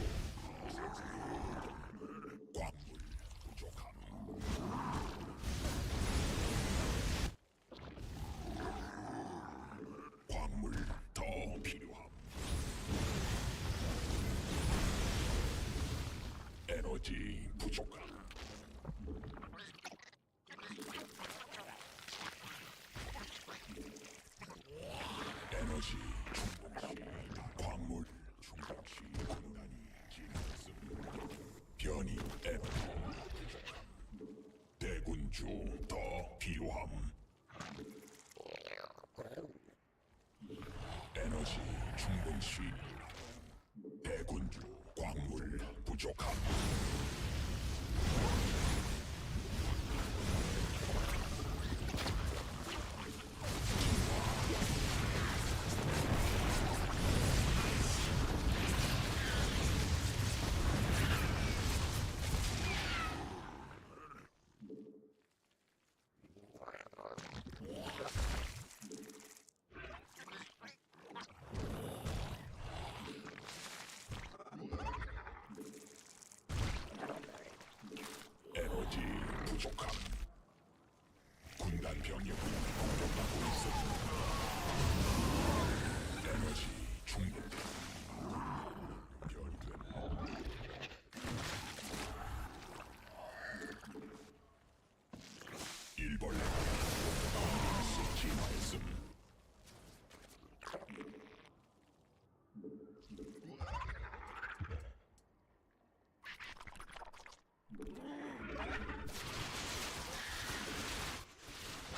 광물 부족함. 대군주 더 필요함. 에너지 충분 시. 대군주 광물 부족함. 에너지 부족함. 군단 병력이 공격받고 있습니다. 에너지 충분. 열근. 일벌레. 스 진화했음.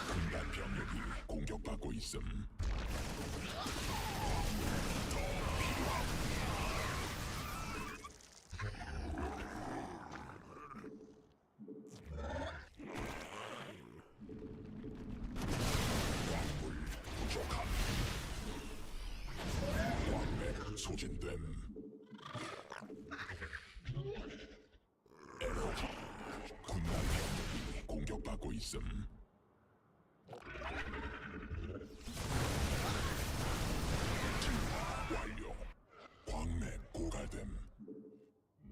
군단 병력이 공격받고 있음. 광물 부족함. 광맥 소진됨. 에너지. 군단 병력이 공격받고 있음. 완료. 광맥 고갈됨.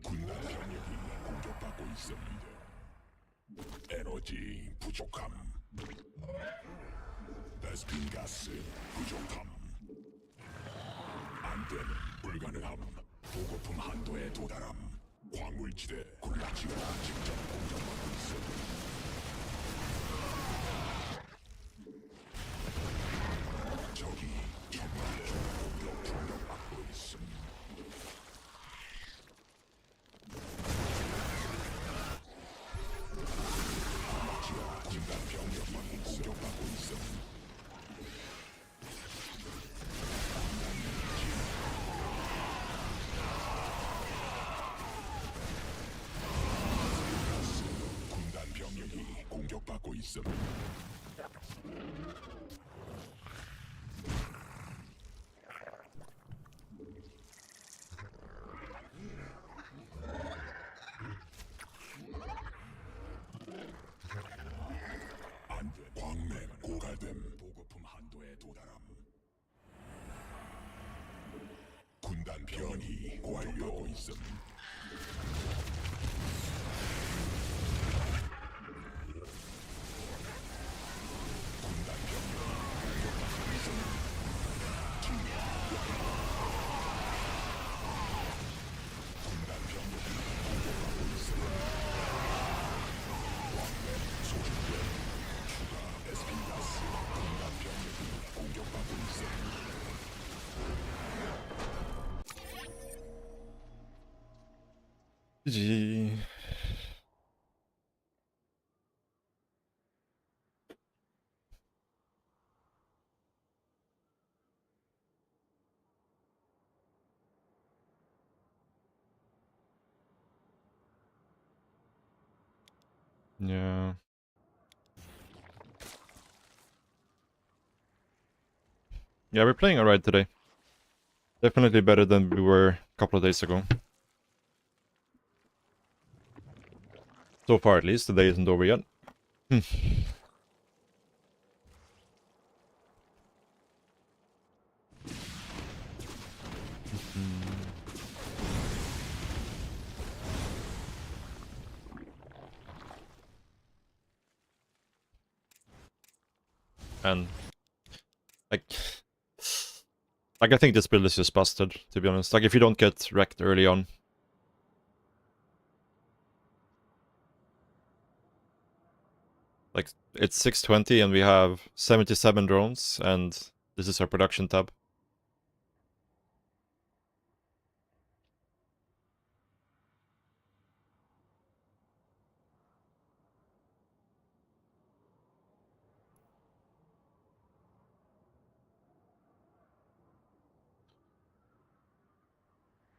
군단 병력이 공격받고 있습니다. 에너지 부족함. 베스핀 가스 부족함. 안되는 불가능함. 보급품 한도에 도달함. 광물지대 군락지가 직접 공격받고 있음. 적이 정말 공격받고 있음. 지하 군단 병력이 공격받고 있음. 군단 병력이 공격받고 있음. 안돼. 광맥 고갈됨. 보급품 한도에 도달함. 군단 변이 완료하고 있음. 군단 병력이 공격받고 있음. 군단 병력이 공격받고 있음. 광맥 소진됨. 추가 베스핀 가스. 군단 병력이 공격받고 있음. GG. Yeah. Yeah, we're playing alright today. Definitely better than we were a couple of days ago. So far, at least. The day isn't over yet. And like I think this build is just busted, to be honest. Like if you don't get wrecked early on. Like it's 6:20 and we have 77 drones and this is our production tab.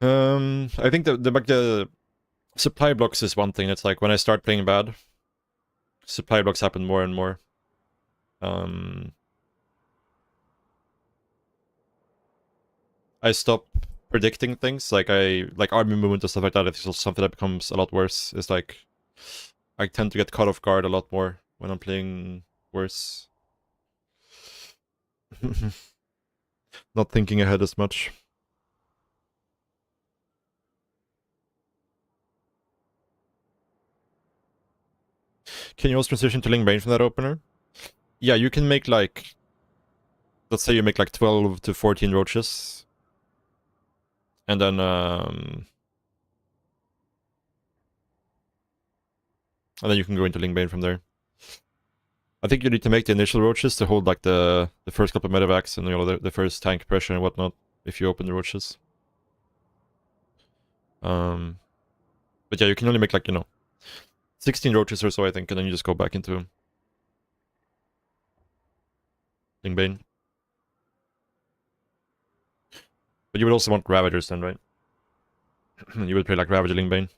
I think the supply blocks is one thing. It's like when I start playing bad, supply blocks happen more and more. I stop predicting things, like army movement and stuff like that. It's also something that becomes a lot worse. It's like I tend to get caught off guard a lot more when I'm playing worse. Not thinking ahead as much. Can you also transition to Ling Bane from that opener? Yeah, you can make like, let's say you make like 12 to 14 roaches. And then you can go into Ling Bane from there. I think you need to make the initial roaches to hold like the first couple of medevacs and, you know, the first tank pressure and whatnot if you open the roaches. But yeah, you can only make like, you know, 16 roaches or so, I think, and then you just go back into Ling Bane. But you would also want Ravagers then, right? You would play like Ravager Ling Bane.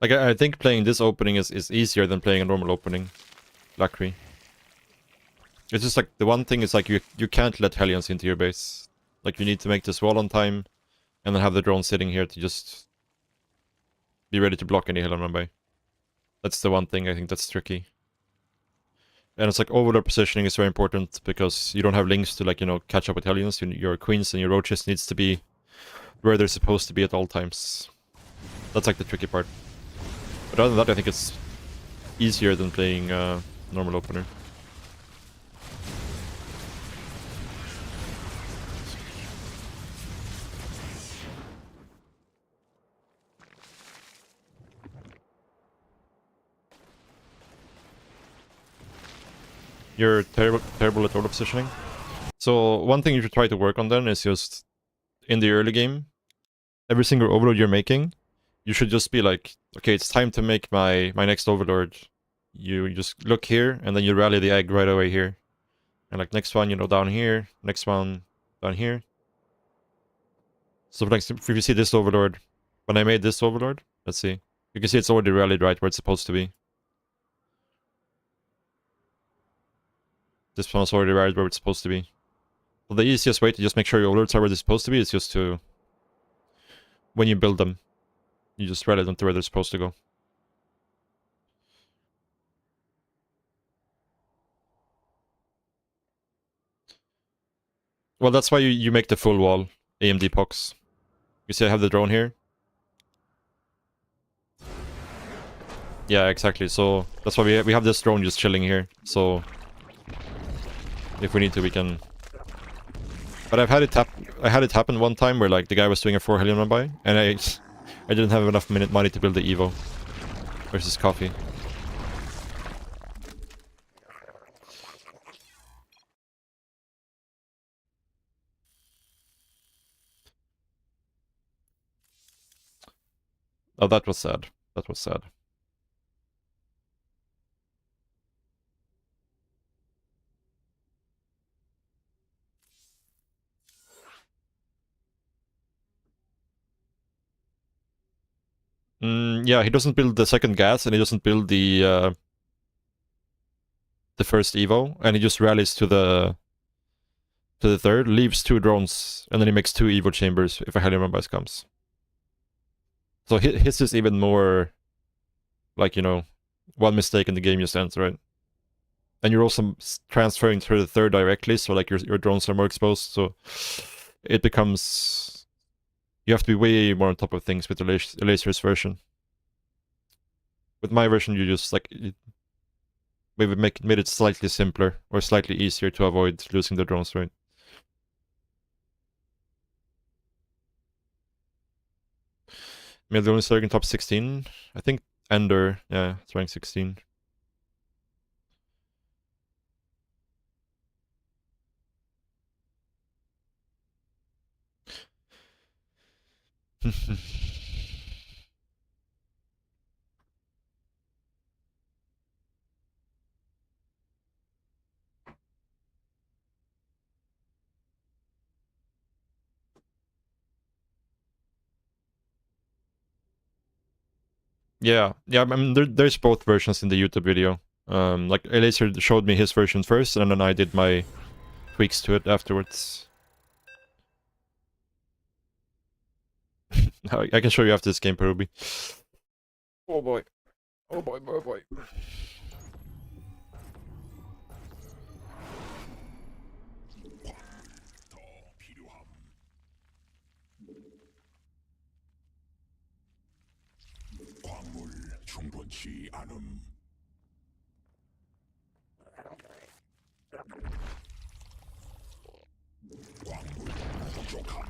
Like, I think playing this opening is easier than playing a normal opening. Blackry. It's just like, the one thing is like, you can't let Hellions into your base. Like, you need to make this wall on time, and then have the drone sitting here to just be ready to block any Hellion run by. That's the one thing I think that's tricky. And it's like, overlord positioning is very important, because you don't have links to, like, you know, catch up with Hellions. Your queens and your roaches needs to be where they're supposed to be at all times. That's like the tricky part. But other than that, I think it's easier than playing normal opener. You're terrible at order positioning. So one thing you should try to work on then is just, in the early game, every single overload you're making, you should just be like, okay, it's time to make my next overlord. You just look here, and then you rally the egg right away here. And like, next one, you know, down here, next one down here. So like, if you see this overlord, when I made this overlord, let's see, you can see it's already rallied right where it's supposed to be. This one's already right where it's supposed to be. So the easiest way to just make sure your overlords are where they're supposed to be is just to, when you build them, you just rally them to where they're supposed to go. Well, that's why you make the full wall AMD pox. You see I have the drone here? Yeah, exactly. So that's why we have this drone just chilling here. So if we need to, we can. But I had it happen one time where like the guy was doing a 4 Hellion run by, and I didn't have enough money to build the Evo versus Coffee. Oh, that was sad. That was sad. Yeah, he doesn't build the second gas, and he doesn't build the first Evo, and he just rallies to the third, leaves 2 drones, and then he makes 2 Evo chambers if a Hellion run by comes. So his is even more, like, you know, one mistake and the game just ends, right? And you're also transferring to the third directly, so like your drones are more exposed, so it becomes, you have to be way more on top of things with the Lasers version. With my version, you just like, maybe made it slightly simpler or slightly easier to avoid losing the drones, right? Maybe the only Surgeon top 16. I think Ender, yeah, it's rank 16. Yeah, I mean, there's both versions in the YouTube video. Like Elaser showed me his version first, and then I did my tweaks to it afterwards. I can show you after this game, Perubi. Oh boy. Oh boy, boy, boy. 광물 충분치 않음. 광물 부족함.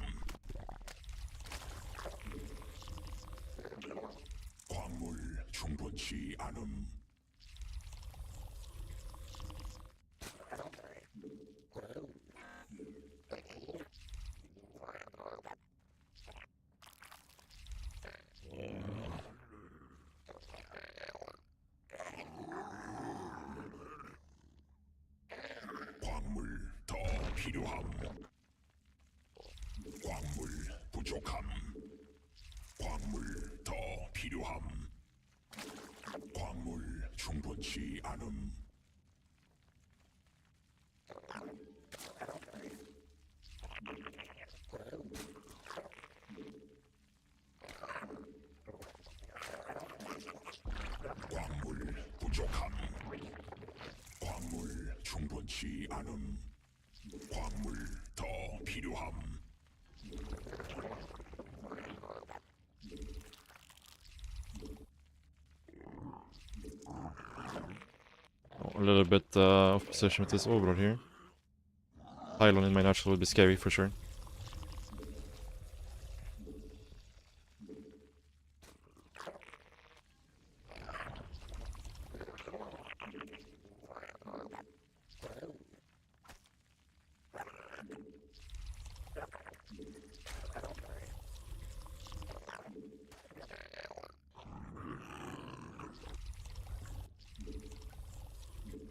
광물 충분치 않음. 광물 더 필요함. 광물 부족함. 광물 더 필요함. 광물 충분치 않음. 광물 부족함. 광물 충분치 않음. 광물 더 필요함. A little bit of position with this overlord here. Pylon in my natural would be scary for sure.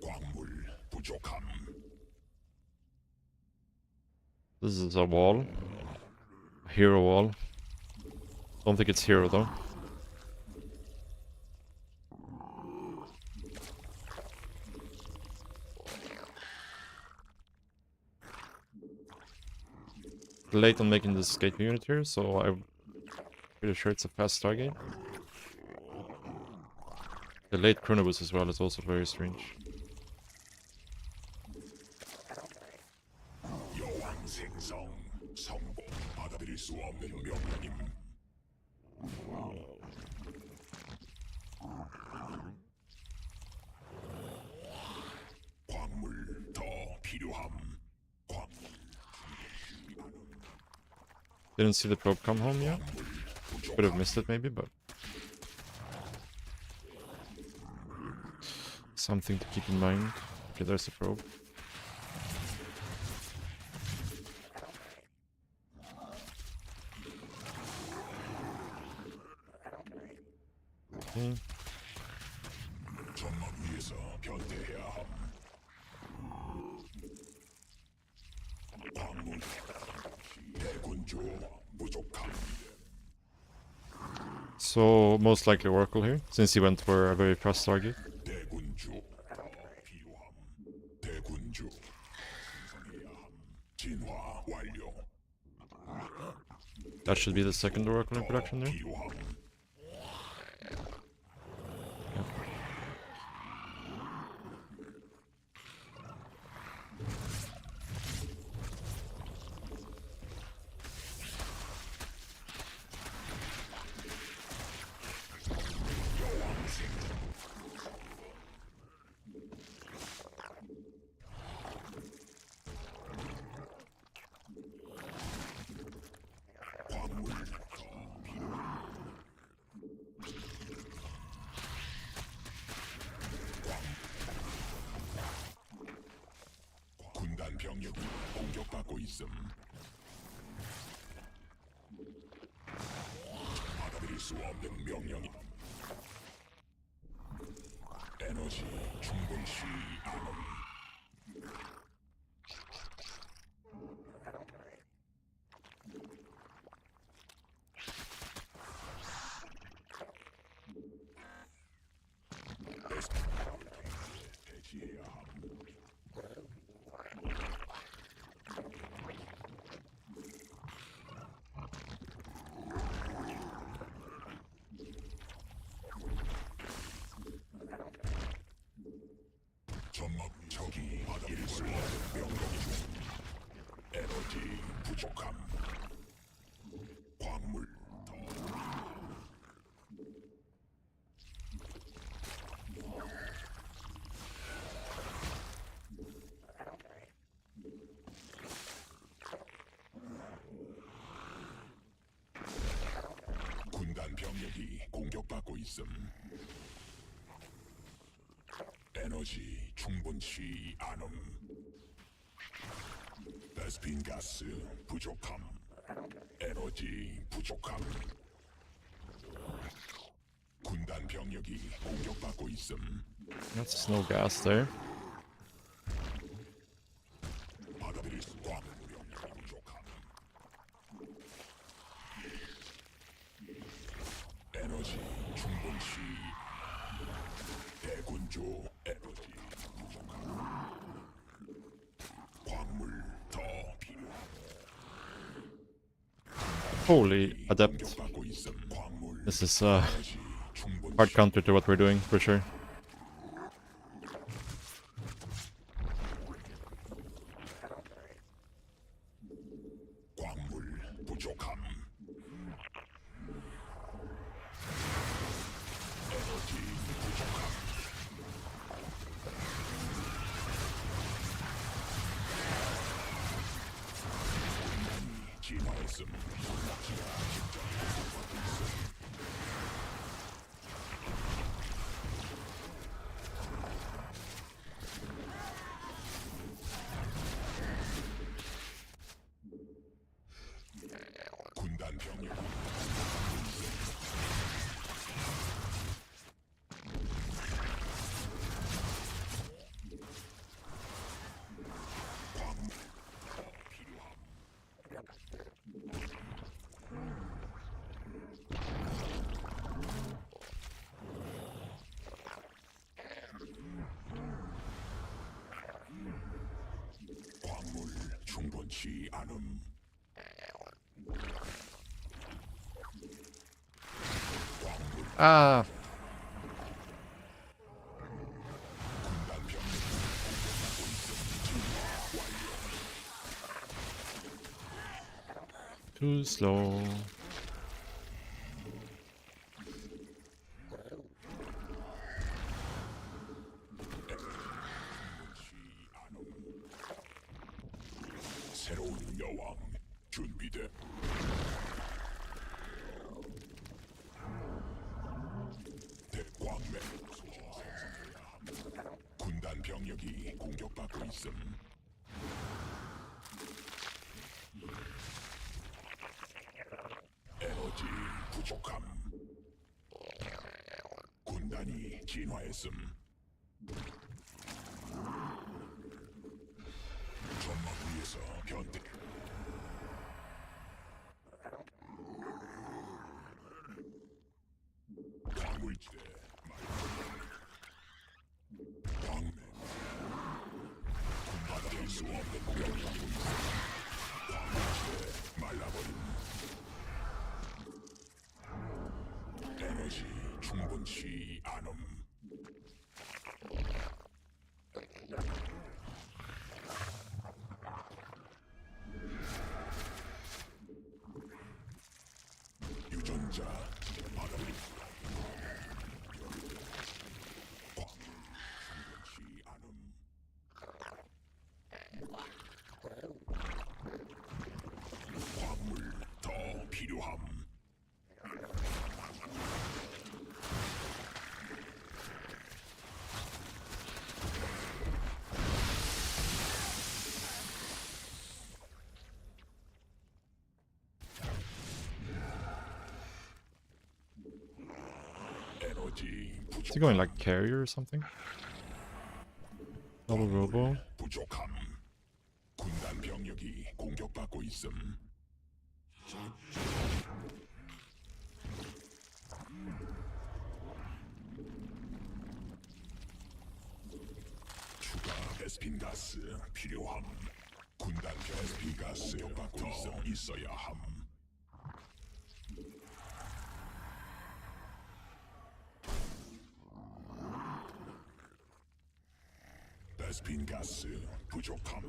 광물 부족함. This is a wall. A hero wall. Don't think it's hero though. Late on making this escape unit here, so I'm pretty sure it's a fast Stargate. The late Chronobus as well is also very strange. 여왕 생성 성공 받아들일 수 없는 명령임. 광물 더 필요함. 광물 Didn't see the probe come home yet. Could have missed it maybe, but something to keep in mind. Okay, there's the probe. Okay. 전망 위에서 변대해야 함. 광물 대군주 부족함. So most likely Oracle here, since he went for a very fast target. 대군주 필요함. 대군주 생성해야 함. 진화 완료. That should be the second Oracle in production there. 필요함. 군단 병력이 공격받고 있음. 수 없는 명령이 에너지 충분치 않음. 대지해야 함. 점막 적이 받아들일 수 없는 명령이 중 에너지 부족함. 광물 더 군단 병력이 공격받고 있음. 에너지 충분치 않음. 베스핀 가스 부족함. 에너지 부족함. 군단 병력이 공격받고 있음. That's no gas there. 받아들일 수 없는 병력이 부족함. 에너지 충분치. 대군주 에너지 부족함. 광물 더 필요함. Holy adept. 공격받고 있음. 광물 This is 에너지 충분치. hard counter to what we're doing for sure. 광물 부족함. 에너지 부족함. 진화했음. 군단 병력 광물 필요함. 광물 충분치 않음. Ah, 군단 병력 too slow. 새로운 여왕 준비돼. 대광맥 군단 병력이 공격받고 있음. 에너지 부족함. 군단이 진화했음. 전막 위에서 변태. 광물지대 광맥 받아들일 수 없는 병력이 있어. 광물지대 말라버림. 에너지 충분치 않음. 유전자 받아들임. 충분치 않음. 광물 더 필요함. Is he going like carrier or something? Double robo. 부족함. 군단 병력이 공격받고 있음. 추가 베스핀 가스 필요함. 군단 베스핀 가스 공격받고 있어야 함. 베스핀 가스 부족함.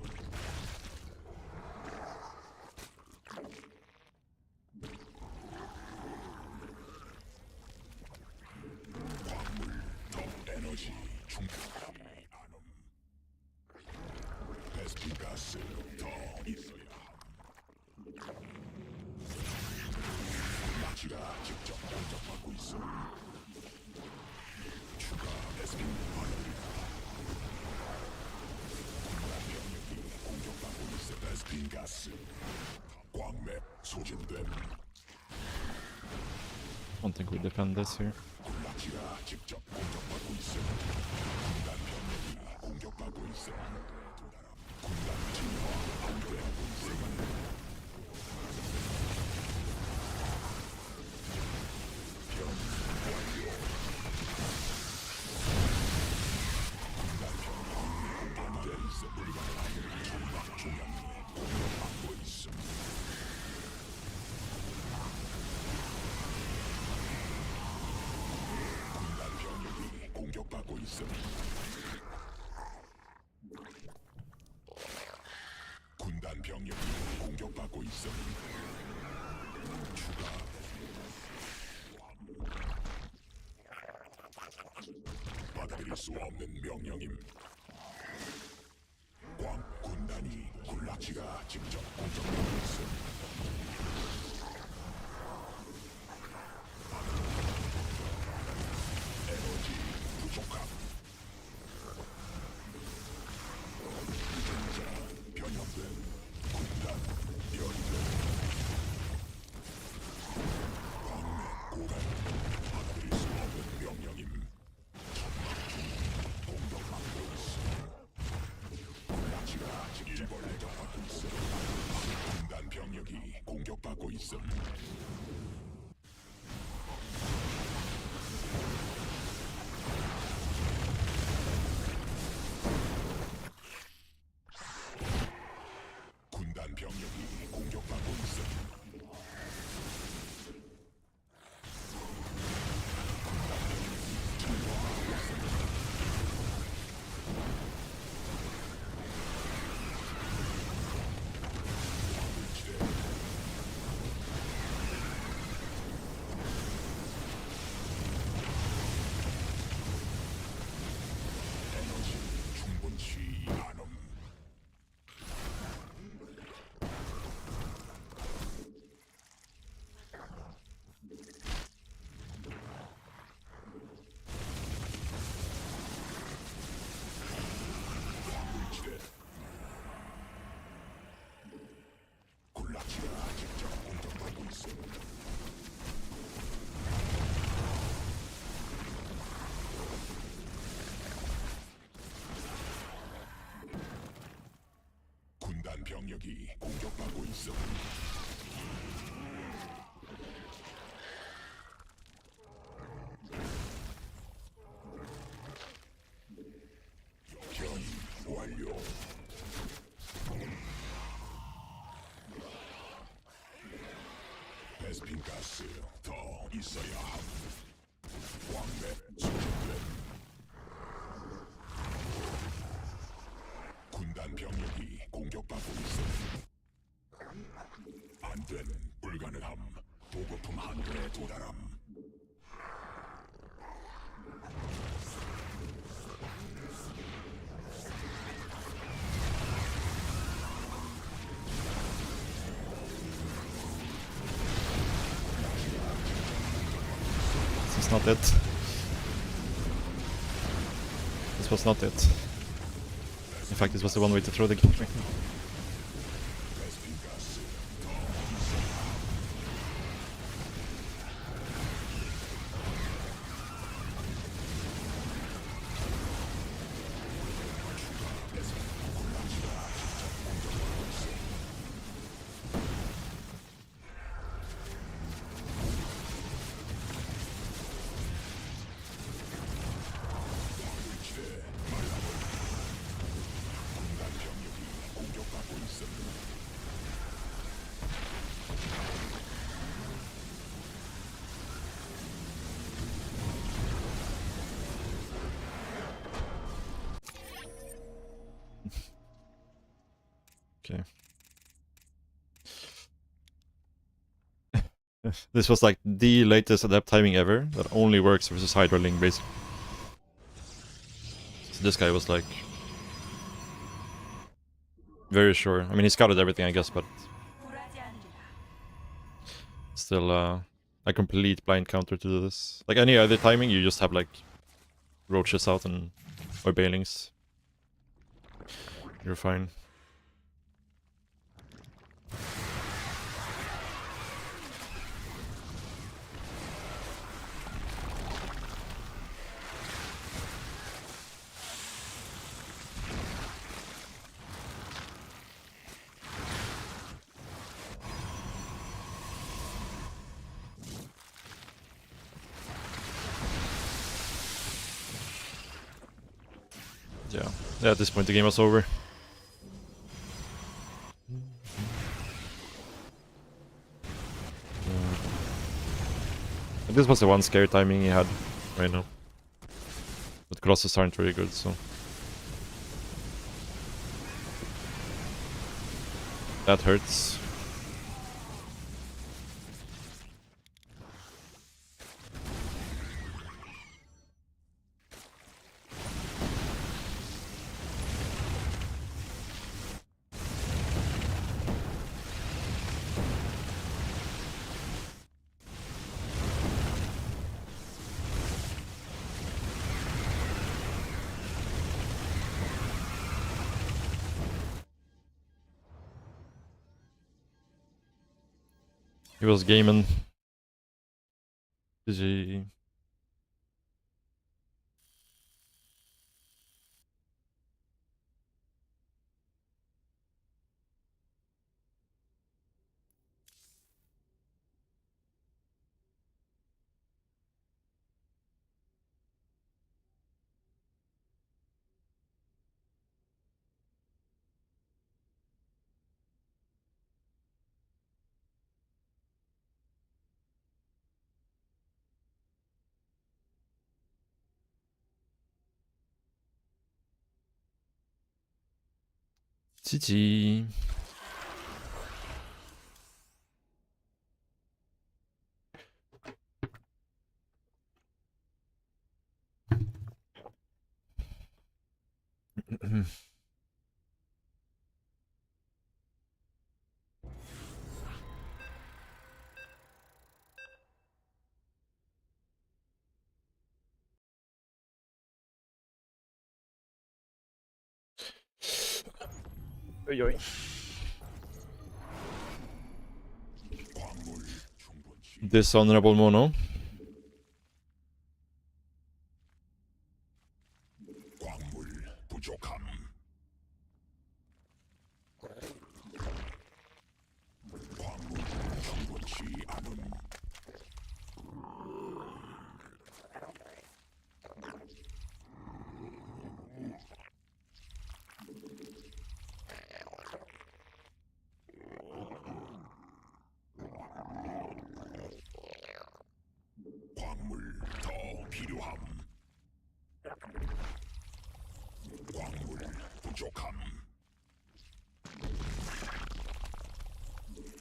광물 더 에너지 충분히 안음. 베스핀 가스 더 있어야 함. 마치가 직접 공격받고 있어. 추가 베스핀 바랍니다. 공격받고 있어. 베스핀 가스 광맥 소진됨. I don't think we defend this here. 굴락지가 직접 공격받고 있어. 군단 병력이 공격받고 있어. 군단 진화 반대하고 있어. 병 완료. 군단 병력이 반대 있어. 불가능한 중박 중량이 공격받고 있어. 군단 병력이 공격받고 있어. 군단 병력이 공격받고 있어. 추가 받아들일 수 없는 명령임. 광 군단이 굴락지가 직접 공격받고 있어. 에너지 부족함. 전자 변형된 군단 연대. 광맥 고갈 받아들일 수 없는 명령임. 공격받고 있어. 굴락지가 직접 공격받고 있어. 군단 병력이 공격받고 있어. 군단 병력이 공격받고 있어. 군단 병력이 진화하고 있어. 화물지대. 에너지 충분치 않음. 화물지대. 굴락지가 직접 공격받고 있어. 군단 병력이 공격받고 있어. 변이 완료. 베스핀 가스 더 있어야 함. 광맥 소진됨. 군단 병력이 공격받고 있어. 안된 불가능함. 보급품 한도에 도달함. This is not it. This was not it. In fact, this was the one way to throw the game. 베스핀 가스 더 Okay. This was like the latest adapt timing ever that only works versus Hydra Link, basically. So this guy was like very sure. I mean, he scouted everything, I guess, but still a complete blind counter to do this. Like any other timing, you just have like roaches out and or bailings. You're fine. Yeah, at this point the game was over. This was the one scare timing he had right now. But Colossus aren't very good, so... That hurts. He was gaming. GG. GG. Oj, oj. Dishonorable mono. 광물 부족함. 광물 충분치 않음. 광물 더 필요함. 광물 부족함.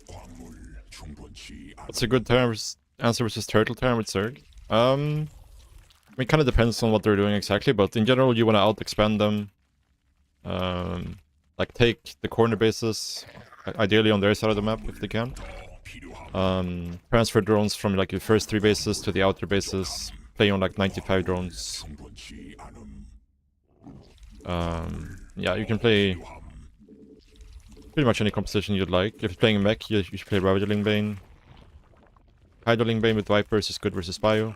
광물 충분치 않음. What's a good answer versus turtle turn with Zerg? I mean, kind of depends on what they're doing exactly, but in general, you want to out-expand them. Like, take the corner bases, ideally on their side of the map, if they can. Transfer drones from, like, your first 3 bases to the outer bases. Play on, like, 95 drones. 충분치 않음. Yeah, you can play pretty much any composition you'd like. If you're playing mech, you should play Ravager Bane. Hydra Bane with Vipers is good versus Bio.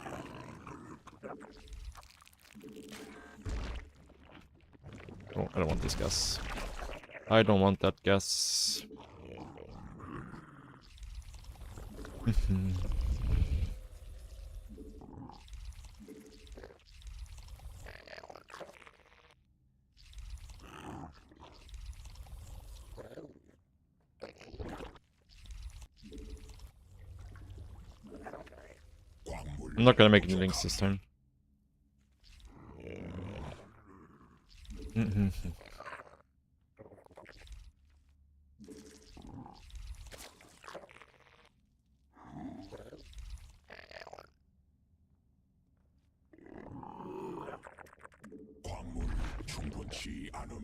Oh, I don't want this gas. I don't want that gas. I'm not gonna make any links this time. 충분치 않음.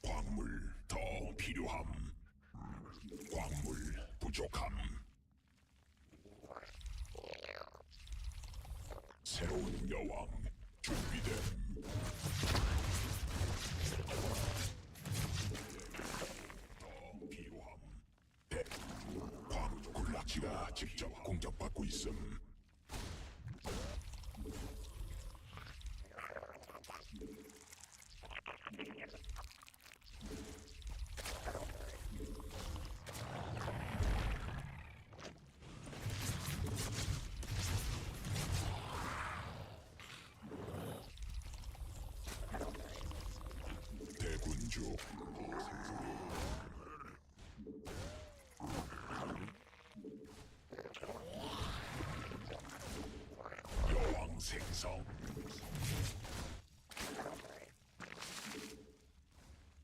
광물 더 필요함. 광물 부족함. 새로운 여왕 준비됨. 더 필요함. 광 군락지가 직접 공격받고 있음. 대군주 여왕 생성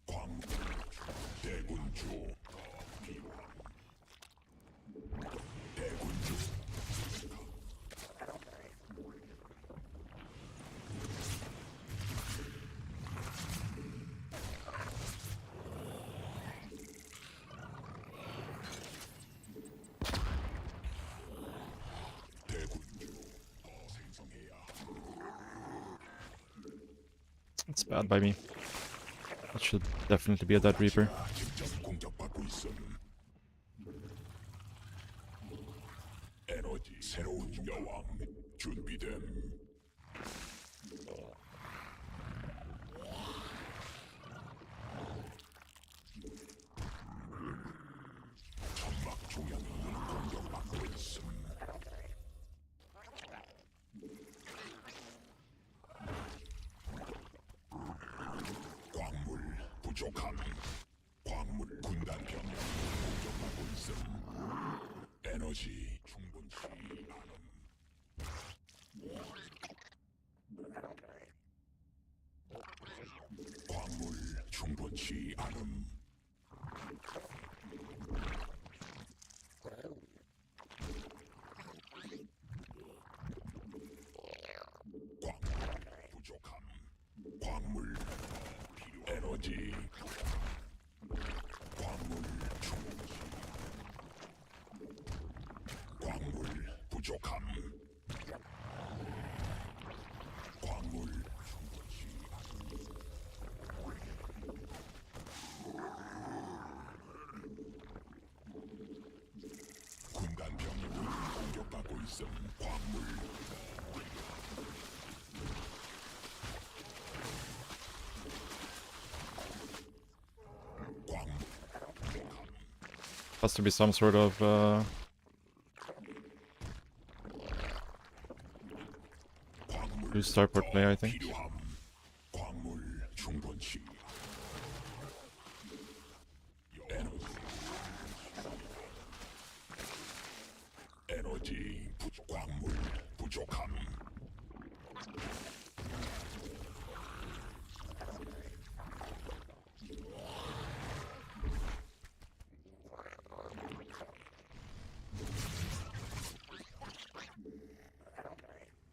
광 대군주 대군주 대군주 더 생성해야 It's bad by me. That should definitely be a dead Reaper. 직접 공격받고 있음. 에너지 새로운 여왕 준비됨. 천막 중앙이 공격받고 있음. 광물 부족함. 광물 군단 병력 공격받고 있음. 에너지 충분치 않음. 광물 충분치 않음. 광물 부족함. 광물 필요. 에너지 광물 충분치. 광물 부족함. 광물 충분치 않음. 군단 병력이 공격받고 있음. 광물 광물 Has to be some sort of 광물 new starport play, I think. 필요함. 광물 충분치. 에너지 에너지 부족. 광물 부족함.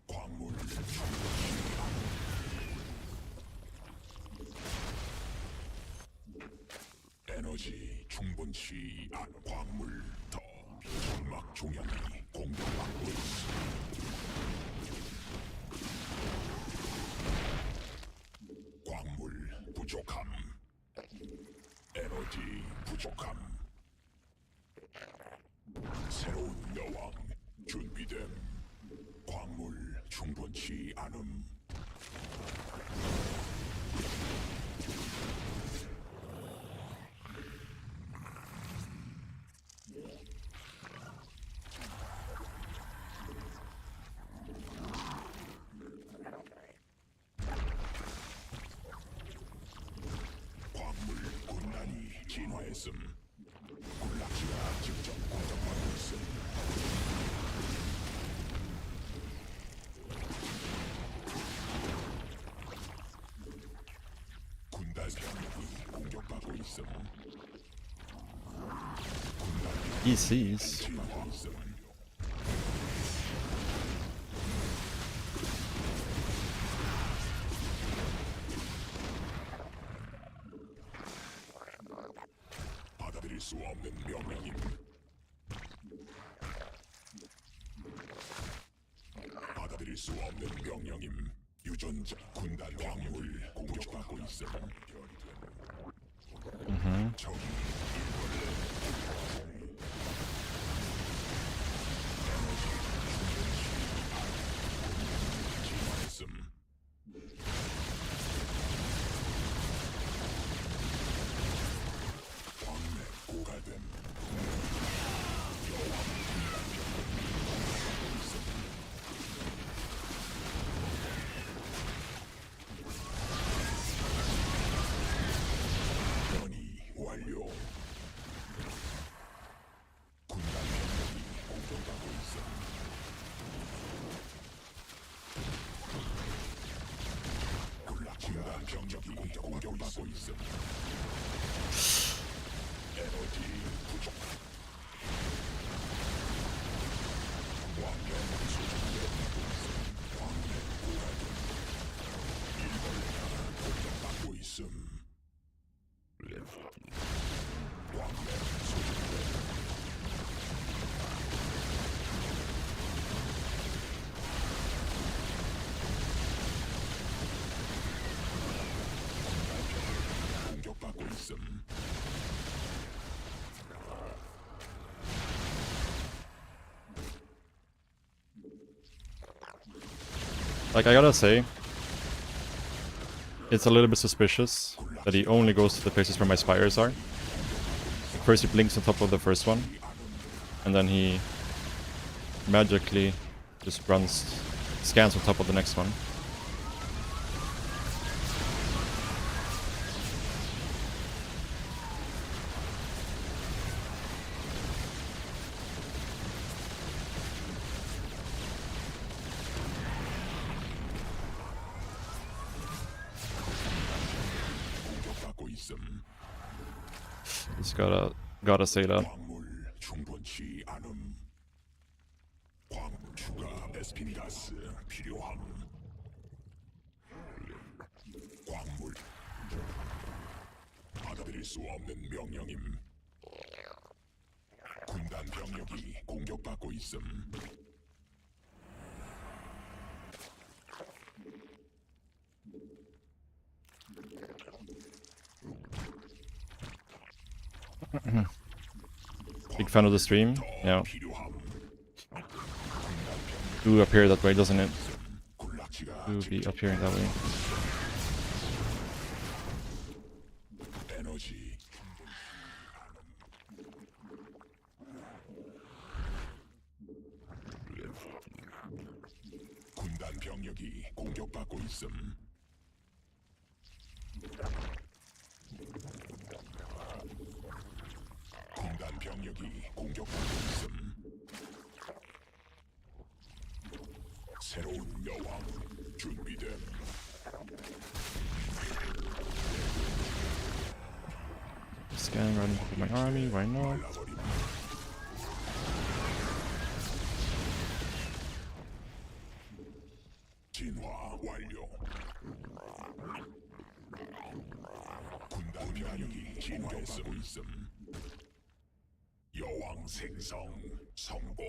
광물 에너지 충분치 않은 광물 더 천막 중앙이 공격받고 있어. 광물 부족함. 에너지 부족함. 새로운 여왕 준비됨. 광물 충분치 않음. 광물 군단이 진화했음. 군락지가 직접 공격받고 있음. 군단 병력이 공격받고 있음. ECs. 진화하고 있음. 수 없는 명령임. 받아들일 수 없는 명령임. 유전자 군단 광물 공격받고 있음. 적이 진화했음. 광맥 고갈됨. 변이 완료. 군단 병력이 공격받고 있음. 군단 병력이 공격받고 있음. 에너지 부족. 광맥 수준되고 있음. 광맥 고갈됨. 일벌레가 공격받고 있음. 광맥 수준되고 공격받고 있음. Like, I gotta say, it's a little bit suspicious that he only goes to the places where my spires are. First he blinks on top of the first one, and then he magically just runs, scans on top of the next one. 공격받고 있음. Just gotta say that. 광물 충분치 않음. 추가 베스핀 가스 필요함. 광물 받아들일 수 없는 명령임. 군단 병력이 공격받고 있음. Big fan of the stream. Yeah, 필요함. do appear that way, doesn't it? 군락지가 Do be appearing that way. 에너지 군단 병력이 공격받고 있음. 군단 병력이 공격받고 있음. 새로운 여왕 준비됨. Scan running for my army, why not? 발라버림. 진화 완료. 군단 병력이 진화했음. 있음. 여왕 생성 성공.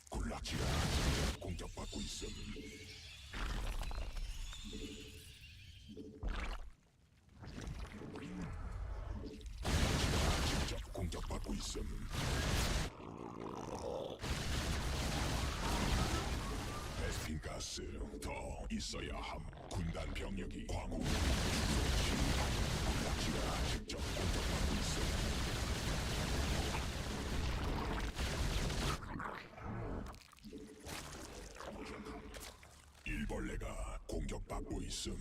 군락지가 공격받고 있음. 직접 공격받고 있음. 베스핀 가스 더 있어야 함. 군단 병력이 광우 군락지가 직접 공격받고 있음. 일벌레가 공격받고 있음.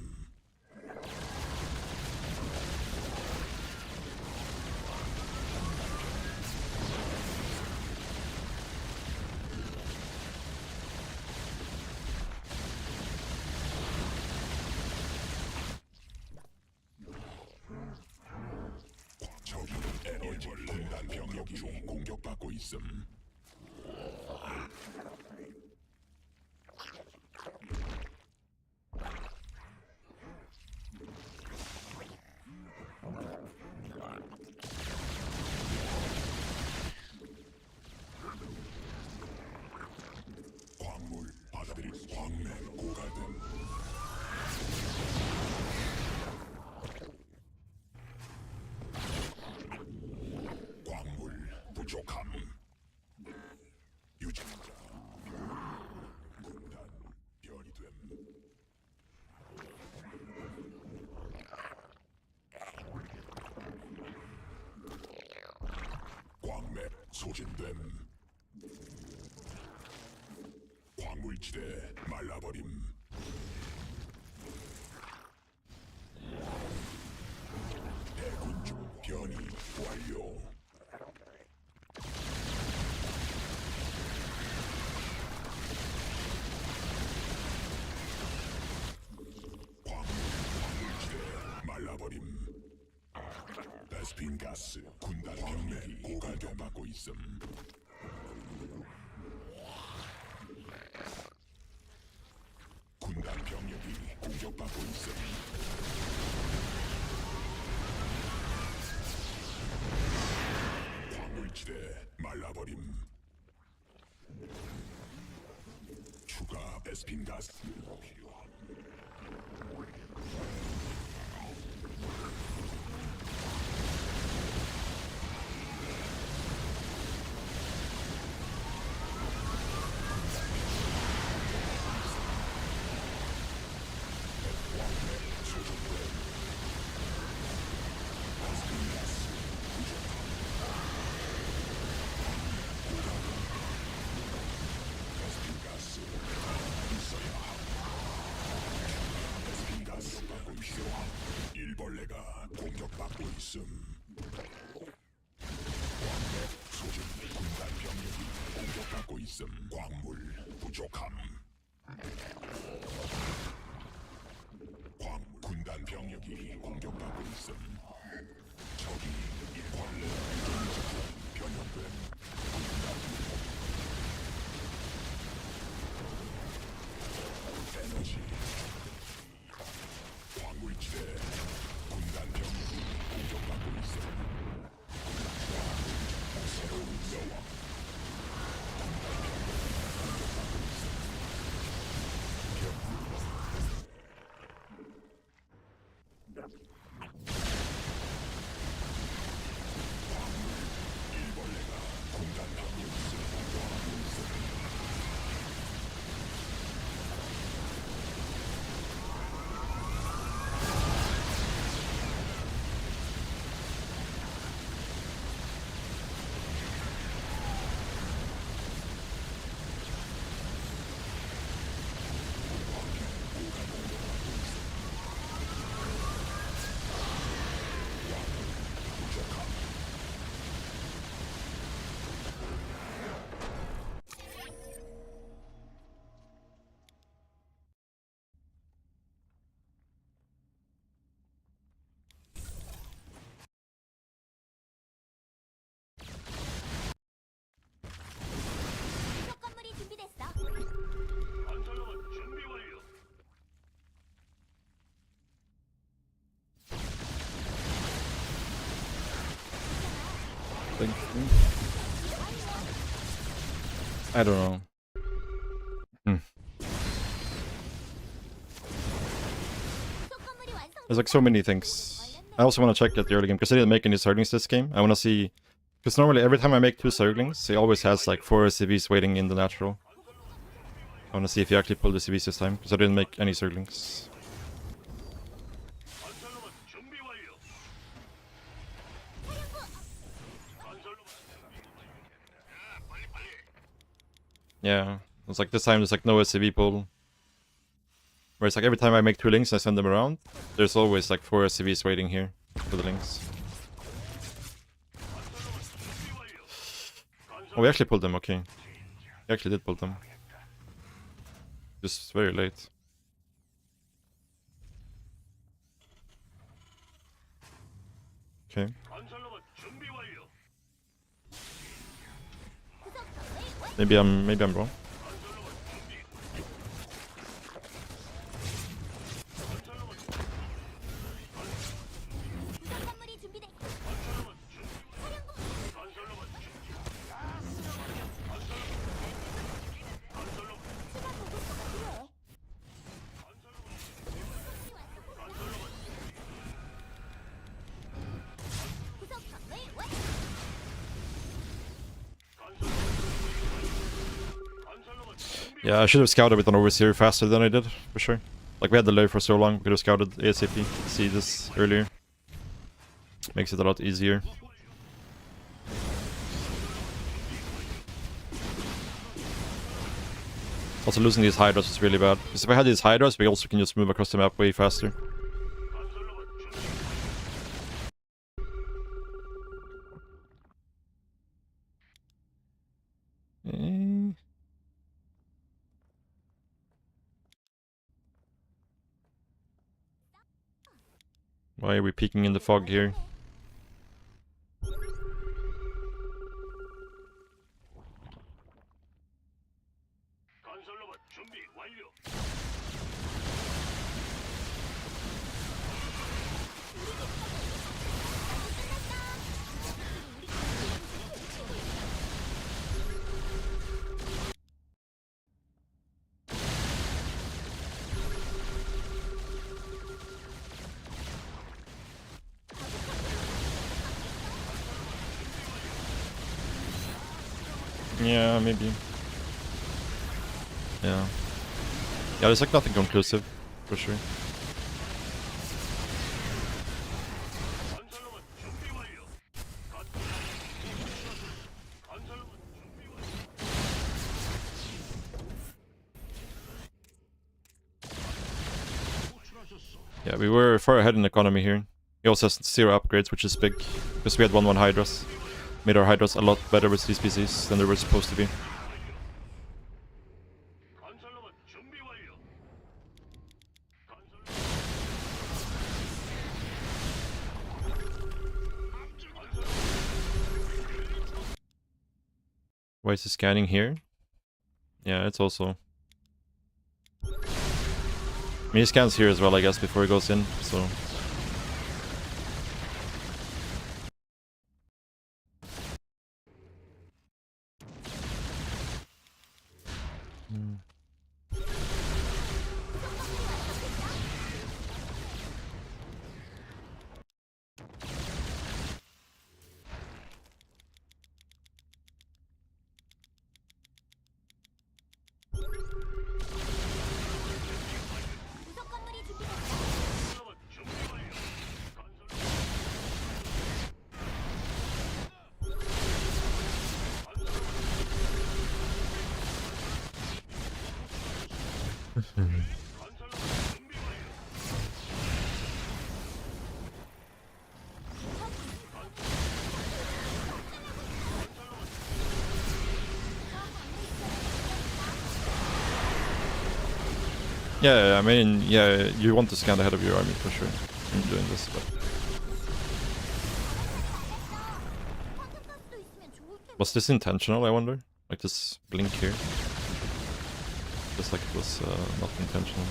병력이 공격받고 있음. 광물 받아들일 광맥 고갈됨. 광물 부족함. 유전자 군단 변이 됨. 광맥 소진됨. 광물지대 말라버림. 대군 중 변이 완료. 광물지대 말라버림. 베스핀 가스 군단 병력이 고갈병받고 있음. 군단 병력이 공격받고 있음. 광물지대 말라버림. 추가 베스핀 가스 필요함. 가스 있어야 함. 가스 받고 필요함. 일벌레가 공격받고 있음. 광맥 소진 군단 병력이 공격받고 있음. 광물 부족함. 광물 군단 병력이 공격받고 있음. 적이 일벌레 유전자로 변형됨. 에너지 광물지대 군단 병력이 공격받고 있어. 새로운 여왕 일벌레가 군단 병력을 공격하고 있어. 속 건물이 준비됐어. 건설로봇 준비 완료. I don't know. 속 건물이 완성. There's like so many things. I also want to check at the early game because I didn't make any Zerglings this game. I want to see, because normally every time I make 2 Zerglings, he always has like 4 SCVs waiting in the natural. I want to see if he actually pulled the CVs this time because I didn't make any Zerglings. 건설로봇 준비 완료. 건설로봇 빨리. Yeah, it's like this time there's like no SCV pull. Where it's like every time I make 2 links, I send them around. There's always like 4 SCVs waiting here for the links. Oh, we actually pulled them, okay. We actually did pull them. Just very late. Okay. 건설로봇 준비 완료. Maybe I'm wrong. 부속 건물이 준비됐어. 추가 보급소가 필요해. 부속 건물 완성. Yeah, I should have scouted with an overseer faster than I did, for sure. Like, we had delay for so long, we could have scouted ASAP. See this earlier. Makes it a lot easier. Also, losing these Hydras is really bad. Because if I had these Hydras, we also can just move across the map way faster. Eh. Why are we peeking in the fog here? Yeah, maybe. Yeah. Yeah, there's like nothing conclusive, for sure. Yeah, we were far ahead in economy here. He also has 0 upgrades, which is big, because we had 1-1 Hydras. Made our Hydras a lot better with these PCs than they were supposed to be. Why is he scanning here? Yeah, it's also... I mean, he scans here as well, I guess, before he goes in, so... 부속 건물이 준비됐어. Yeah, I mean, yeah, you want to scan ahead of your army, for sure, in doing this, but... 화투가스도 있으면 좋을 텐데. Was this intentional, I wonder? Like this blink here? Just like it was not intentional.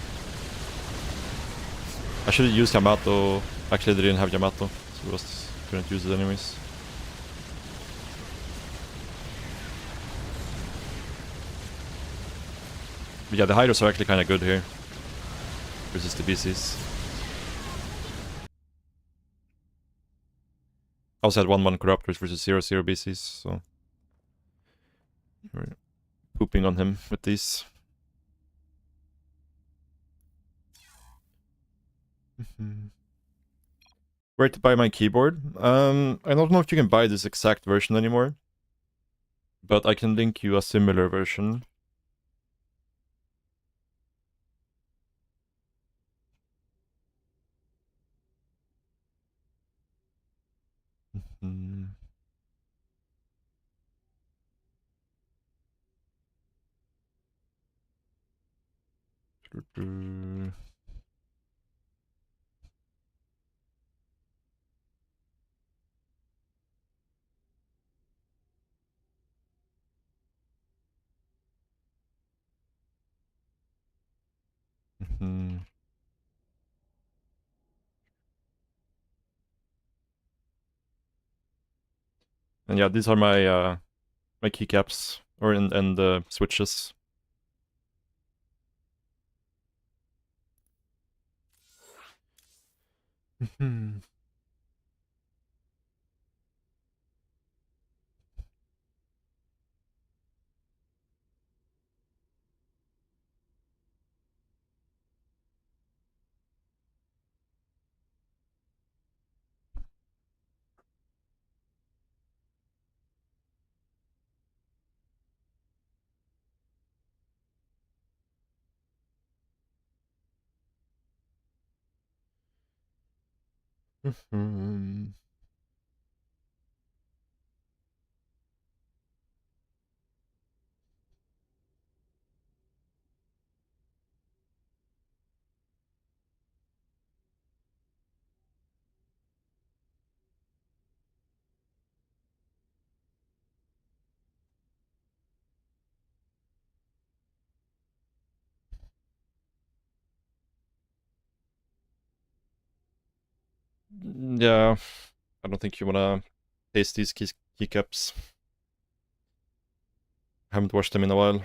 I should have used Yamato. Actually, they didn't have Yamato, so I couldn't use it anyways. But yeah, the Hydras are actually kind of good here versus the BCs. I also had 1-1 Corruptors versus 0-0 BCs, so... We're pooping on him with these. Where to buy my keyboard? I don't know if you can buy this exact version anymore, but I can link you a similar version. Mhm. And yeah, these are my my keycaps or and the switches. Mhm. Mhm. Yeah, I don't think you wanna taste these keycaps. Haven't washed them in a while.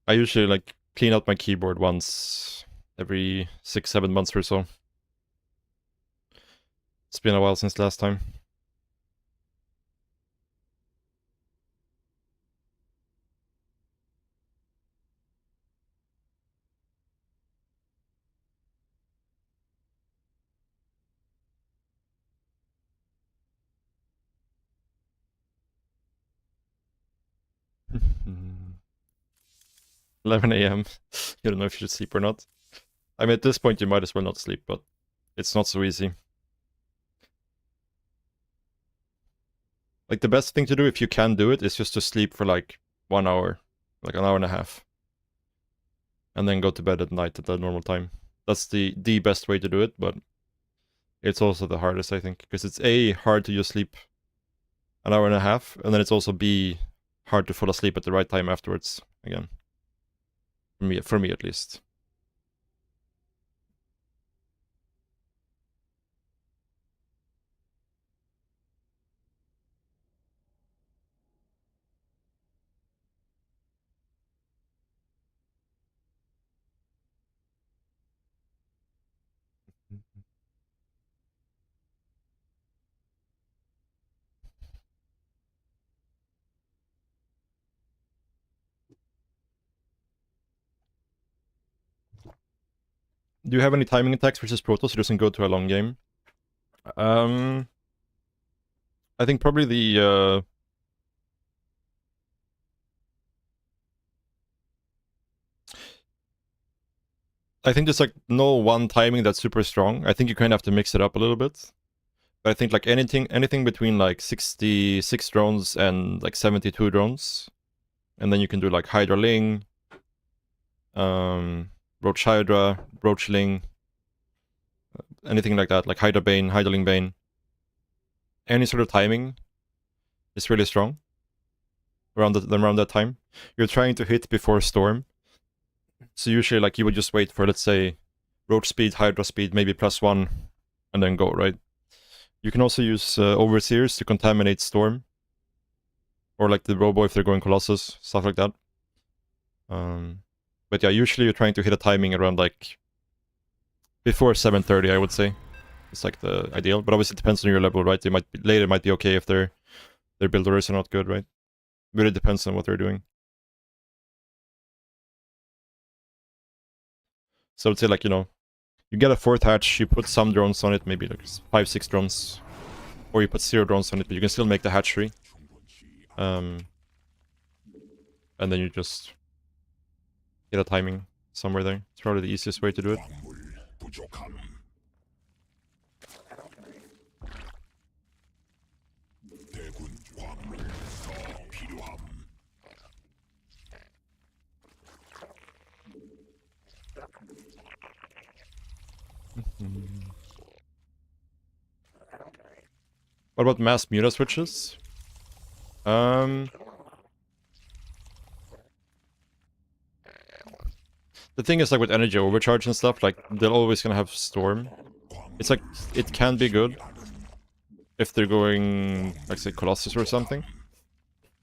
I usually like clean out my keyboard once every 6-7 months or so. It's been a while since last time. Mhm. 11 a.m. You don't know if you should sleep or not. I mean, at this point, you might as well not sleep, but it's not so easy. Like, the best thing to do, if you can do it, is just to sleep for like 1 hour, like an hour and a half. And then go to bed at night at the normal time. That's the best way to do it, but it's also the hardest, I think, because it's A, hard to just sleep an hour and a half, and then it's also B, hard to fall asleep at the right time afterwards, again. For me at least. Do you have any timing attacks versus Protoss so it doesn't go to a long game? I think probably the I think there's like no one timing that's super strong. I think you kind of have to mix it up a little bit. But I think like anything between like 66 drones and like 72 drones, and then you can do like Hydra Ling, Roach Hydra, Roach Ling, anything like that, like Hydra Bane, Hydra Ling Bane. Any sort of timing is really strong around that time. You're trying to hit before Storm. So usually like you would just wait for, let's say, Roach speed, Hydra speed, maybe +1, and then go, right? You can also use Overseers to contaminate Storm. Or like the Robo if they're going Colossus, stuff like that. But yeah, usually you're trying to hit a timing around like before 7:30, I would say. It's like the ideal, but obviously it depends on your level, right? They might be, later might be okay if their builders are not good, right? Really depends on what they're doing. So I would say like, you know, you get a 4th hatch, you put some drones on it, maybe like 5-6 drones, or you put 0 drones on it, but you can still make the hatchery. And then you just get a timing somewhere there. It's probably the easiest way to do it. What about mass Muta switches? The thing is, like with energy overcharge and stuff, like they're always gonna have storm. It's like it can be good if they're going, like say, Colossus or something,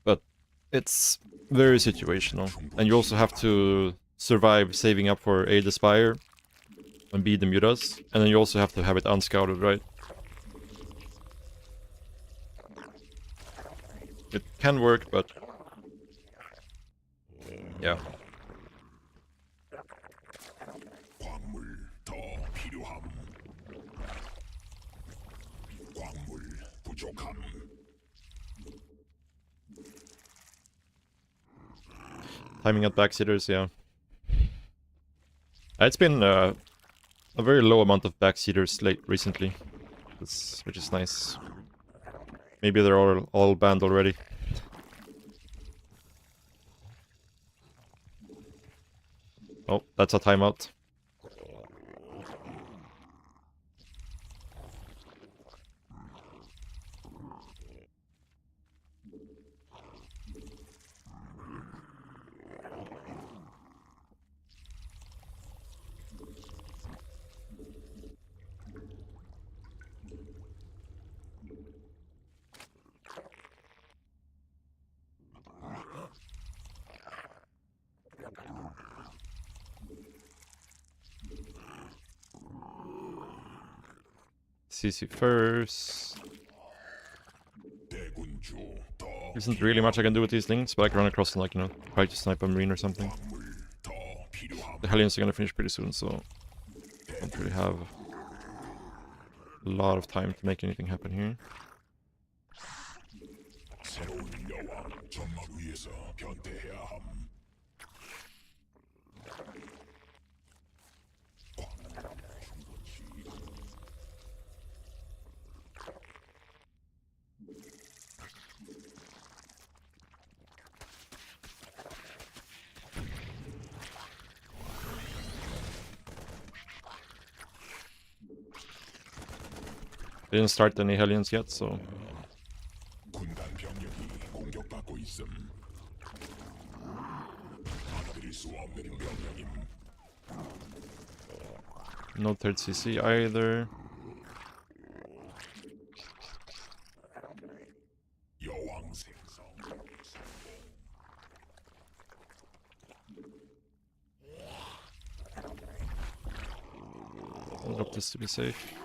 but it's very situational, and you also have to survive saving up for A, the Spire, and B, the Mutas, and then you also have to have it unscouted, right? It can work, but yeah. 광물 더 필요함. 광물 부족함. Timing at backseaters, yeah. It's been a very low amount of backseaters recently, which is nice. Maybe they're all banned already. Oh, that's a timeout. CC first. 대군주 더 Isn't really much I can do with these things, but I can run across and, like, you know, try to snipe a marine or something. 광물 더 필요함. The Hellions are gonna finish pretty soon, so I don't really have a lot of time to make anything happen here. 새로운 여왕 전막 위에서 변태해야 함. They didn't start any Hellions yet, so 군단 병력이 공격받고 있음. 받아들일 수 없는 명령임. no third CC either. 여왕 생성. I'll drop this to be safe.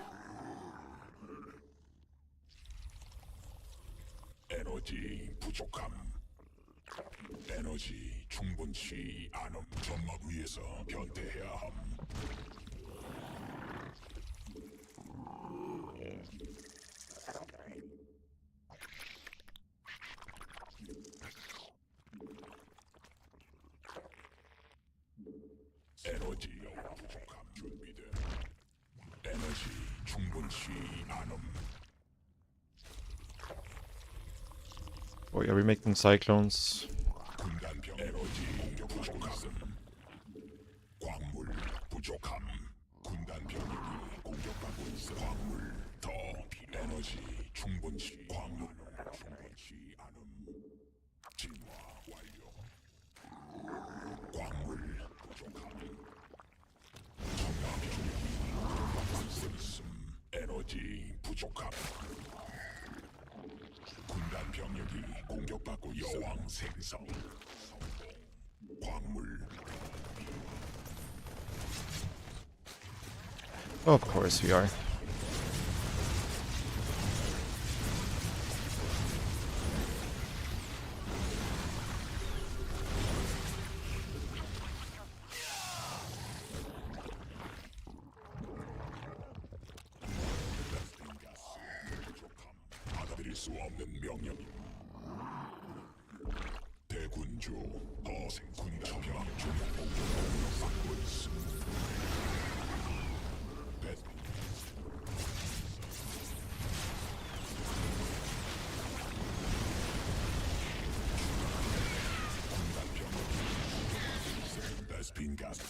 에너지 부족함. 에너지 충분치 않음. 점막 위에서 변태해야 함. 에너지 부족함 준비돼. 에너지 충분치 않음. Oh yeah, we're making cyclones. 군단병 에너지 공격 부족함. 광물 부족함. 군단 병력이 공격받고 있어. 광물 더 에너지 충분치. 광물 충분치 않음. 진화 완료. 광물 부족함. 정화병 있음. 에너지 부족함. 군단 병력이 공격받고 있어. 여왕 생성. 광물 Of course we are. 받아들일 수 없는 명령임. 대군주 어생 군단 병 중공 받고 있음. 베스핀 가스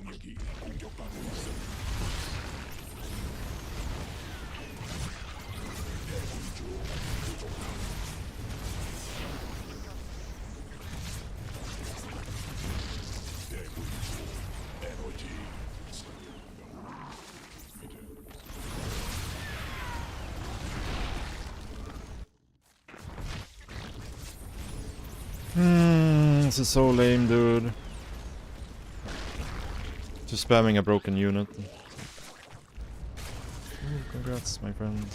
병력이 공격받고 있어. 대군주 부족함. 대군주 에너지 This is so lame, dude. Just spamming a broken unit. Ooh, congrats, my friend.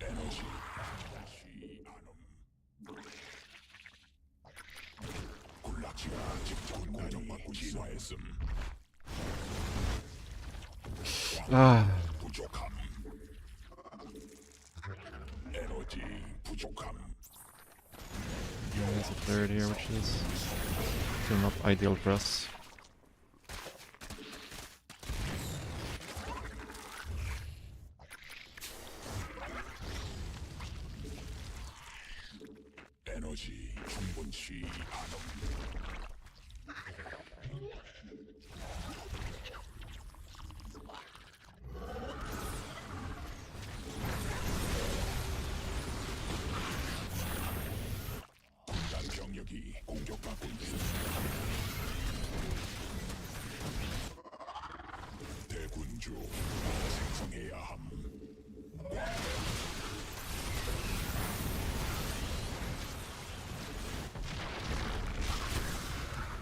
에너지 시한음. 굴락지가 직접 공격받고 진화했음. Ah, 부족함. 에너지 부족함. there's a third here, which is still not ideal for us. 에너지 충분치 않음. 군단 병력이 공격받고 있음. 대군주 생성해야 함.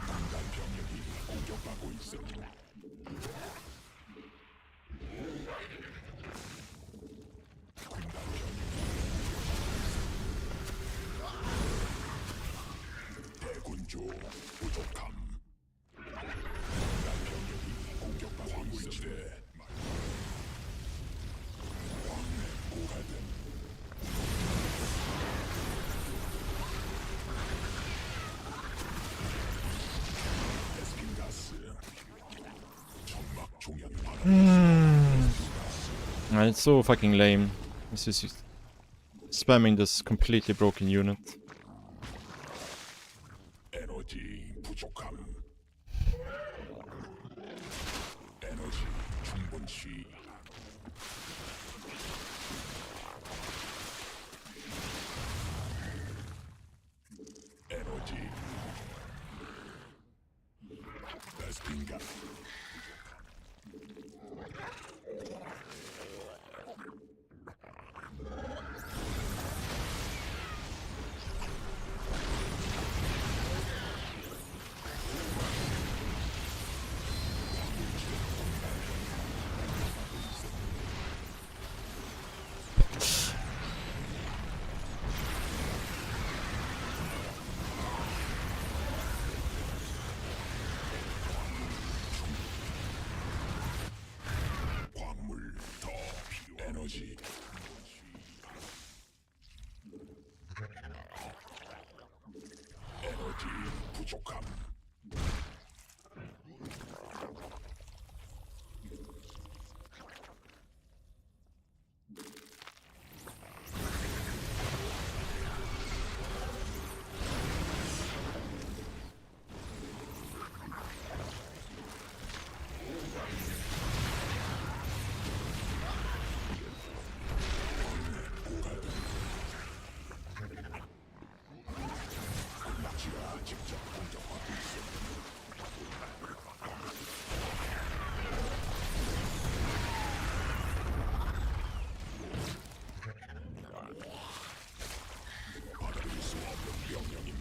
군단 병력이 공격받고 있음. 군단 병력이 대군주 부족함. 군단 병력이 공격받고 있음. 왕래 고갈됨. 에스핀가스 점막 종양이 바닥. It's so fucking lame. This is just spamming this completely broken unit. 에너지 부족함. 에너지 충분치. 에너지 에스핀가 광물 더 필요. 에너지 에너지 부족함. 굴락지가 직접 공격받고 있음. 받아들일 수 없는 명령임.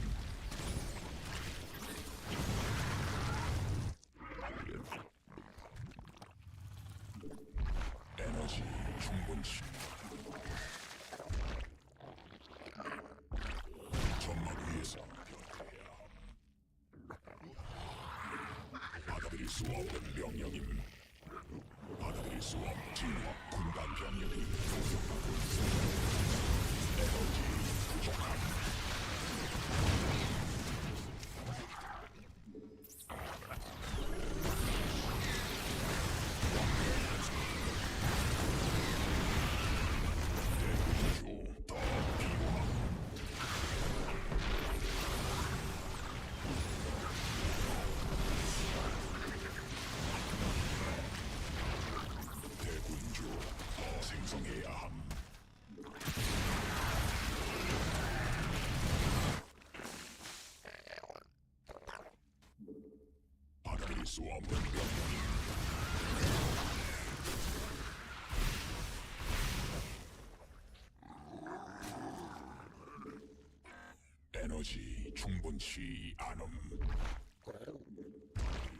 에너지 충분치. 점막 위에서 변해야 함. 받아들일 수 없는 명령임. 받아들일 수 없는 진화. 군단 병력이 공격받고 있어. 에너지 부족함. 대군주 더 수 없는 병력임. 에너지 충분치 않음.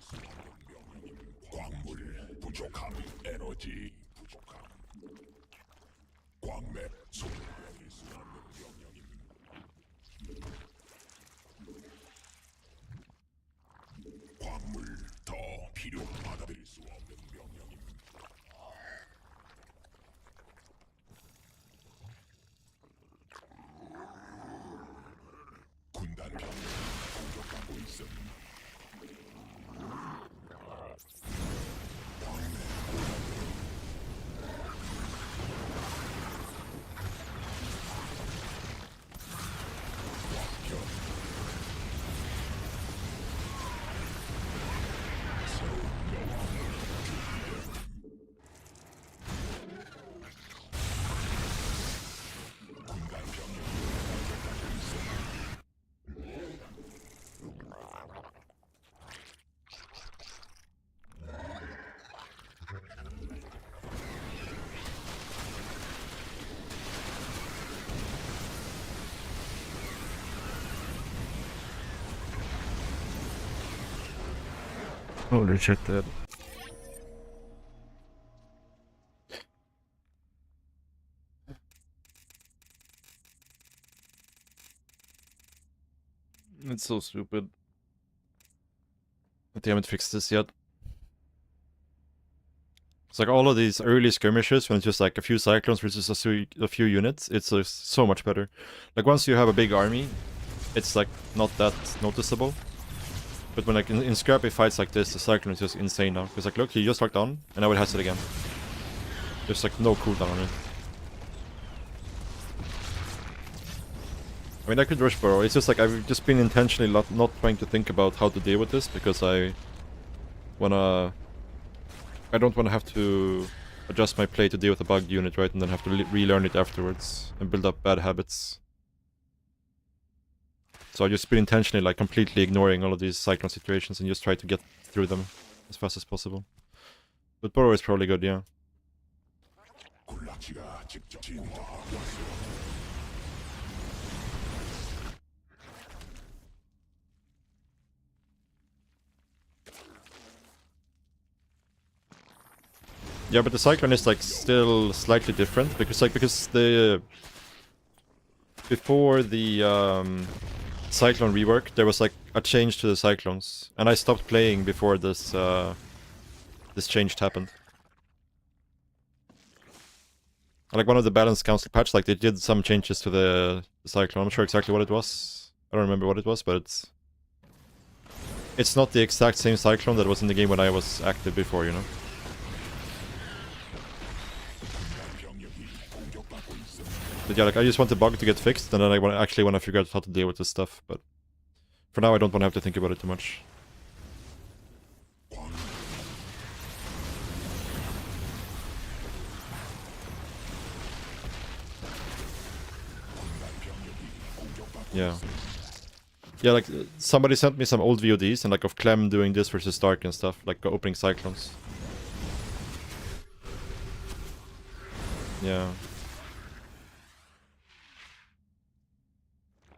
수 없는 명령임. 광물 부족함. 에너지 부족함. 광맥 소멸할 수 없는 명령임. 광물 더 필요 받아들일 수 없는 명령임. 군단 병력이 공격받고 있음. Holy shit, dude. It's so stupid that they haven't fixed this yet. It's like all of these early skirmishes when it's just like a few cyclones versus a few units, it's so much better. Like once you have a big army, it's like not that noticeable. But when like in scrappy fights like this, the cyclone is just insane now. Because like look, he just locked on, and now it has it again. There's like no cooldown on it. I mean, I could rush Burrow. It's just like I've just been intentionally not trying to think about how to deal with this because I don't want to have to adjust my play to deal with a bugged unit, right? And then have to relearn it afterwards and build up bad habits. So I just been intentionally like completely ignoring all of these cyclone situations and just try to get through them as fast as possible. But Burrow is probably good, yeah. 군락지가 직접 진화하고 있어. Yeah, but the cyclone is like still slightly different because the before the cyclone rework there was like a change to the cyclones, and I stopped playing before this this change happened. Like one of the balance council patch, like they did some changes to the cyclone. I'm not sure exactly what it was. I don't remember what it was, but it's not the exact same cyclone that was in the game when I was active before, you know. But yeah, like I just want the bug to get fixed, and then I actually want to figure out how to deal with this stuff. But for now, I don't want to have to think about it too much. Yeah. Yeah, like somebody sent me some old VODs and like of Clem doing this versus Stark and stuff, like opening cyclones. Yeah.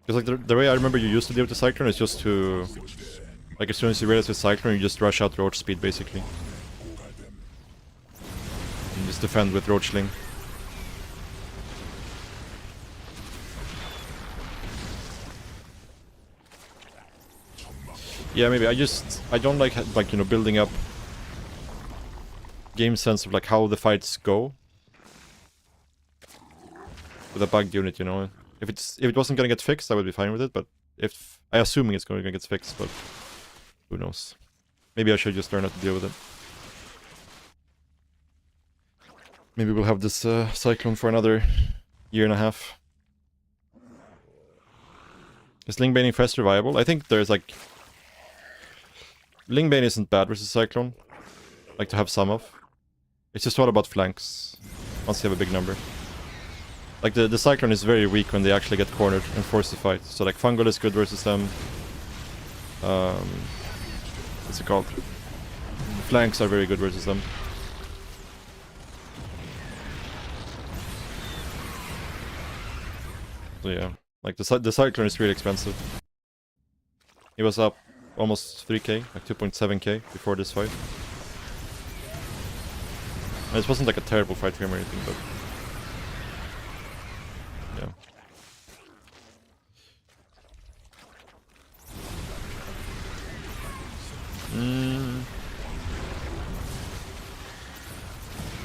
Because like the way I remember you used to deal with the cyclone is just to, like as soon as you realize the cyclone, you just rush out roach speed basically. And just defend with roachling. Yeah, maybe I don't like you know, building up game sense of like how the fights go with a bugged unit, you know. If it wasn't gonna get fixed, I would be fine with it, but if I assuming it's gonna get fixed, but who knows. Maybe I should just learn how to deal with it. Maybe we'll have this cyclone for another year and a half. Is Lingbane infest viable? I think there's like Lingbane isn't bad versus Cyclone. Like to have some of. It's just all about flanks. Once you have a big number. Like the Cyclone is very weak when they actually get cornered and forced to fight. So like Fungal is good versus them. What's it called? flanks are very good versus them. So yeah, like the Cyclone is really expensive. He was up almost 3k, like 2.7k before this fight. And this wasn't like a terrible fight for him or anything, but yeah.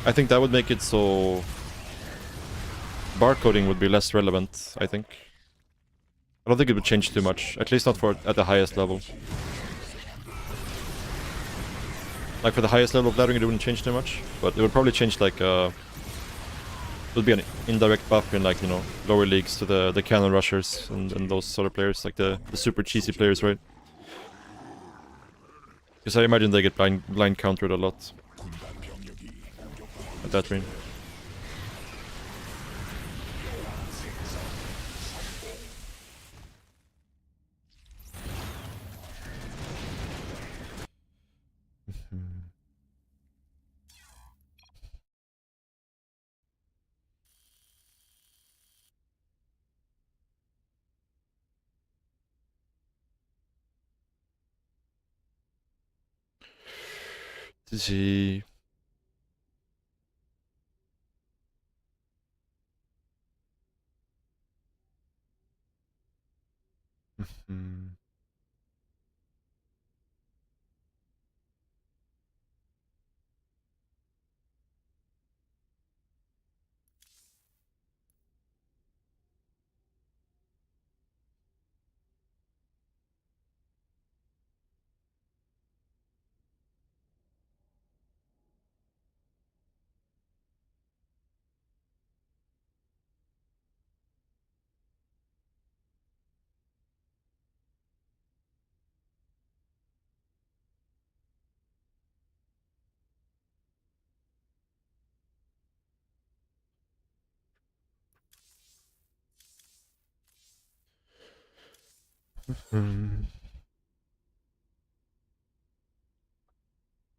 I think that would make it so barcoding would be less relevant, I think. I don't think it would change too much, at least not for at the highest level. Like for the highest level of laddering it wouldn't change too much, but it would probably change like it would be an indirect buff in like, you know, lower leagues to the cannon rushers and those sort of players, like the super cheesy players, right? Because I imagine they get blind countered a lot at that range. GG.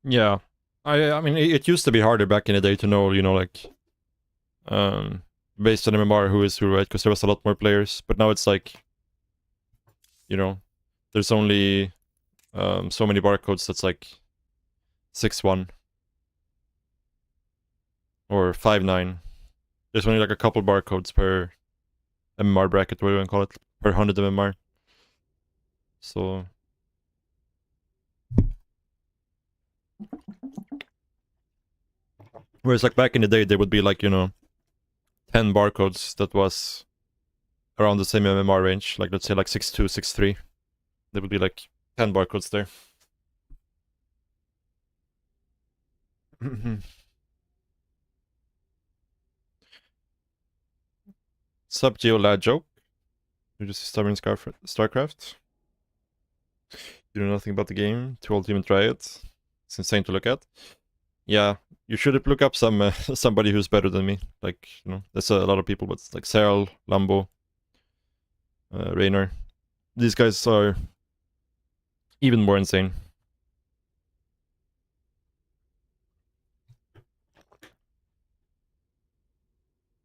Yeah, I mean it used to be harder back in the day to know, you know, like based on MMR who is who, right? Because there was a lot more players, but now it's like, you know, there's only so many barcodes that's like 6-1 or 5-9. There's only like a couple barcodes per MMR bracket, what do you want to call it, per 100 MMR. So whereas like back in the day there would be like, you know, 10 barcodes that was around the same MMR range, like let's say like 6-2, 6-3. There would be like 10 barcodes there. Sub Geo Lad Joke. You're just stubborn StarCraft. You know nothing about the game. Too old to even try it. It's insane to look at. Yeah, you should look up some somebody who's better than me. Like, you know, there's a lot of people, but it's like Serral, Lambo, Raynor. These guys are even more insane.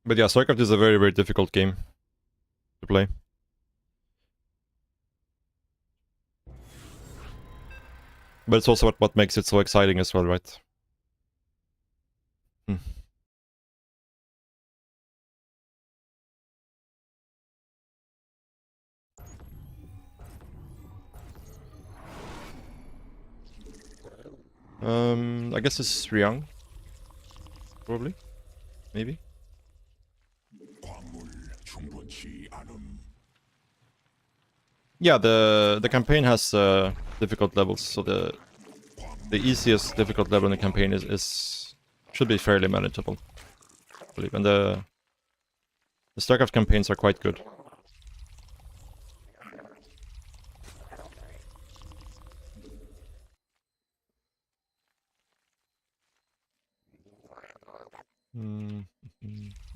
But yeah, StarCraft is a very, very difficult game to play. But it's also what makes it so exciting as well, right? I guess it's Ryang. Probably. Maybe. Yeah, the campaign has difficult levels, so the easiest difficult level in the campaign is should be fairly manageable, I believe. And the StarCraft campaigns are quite good.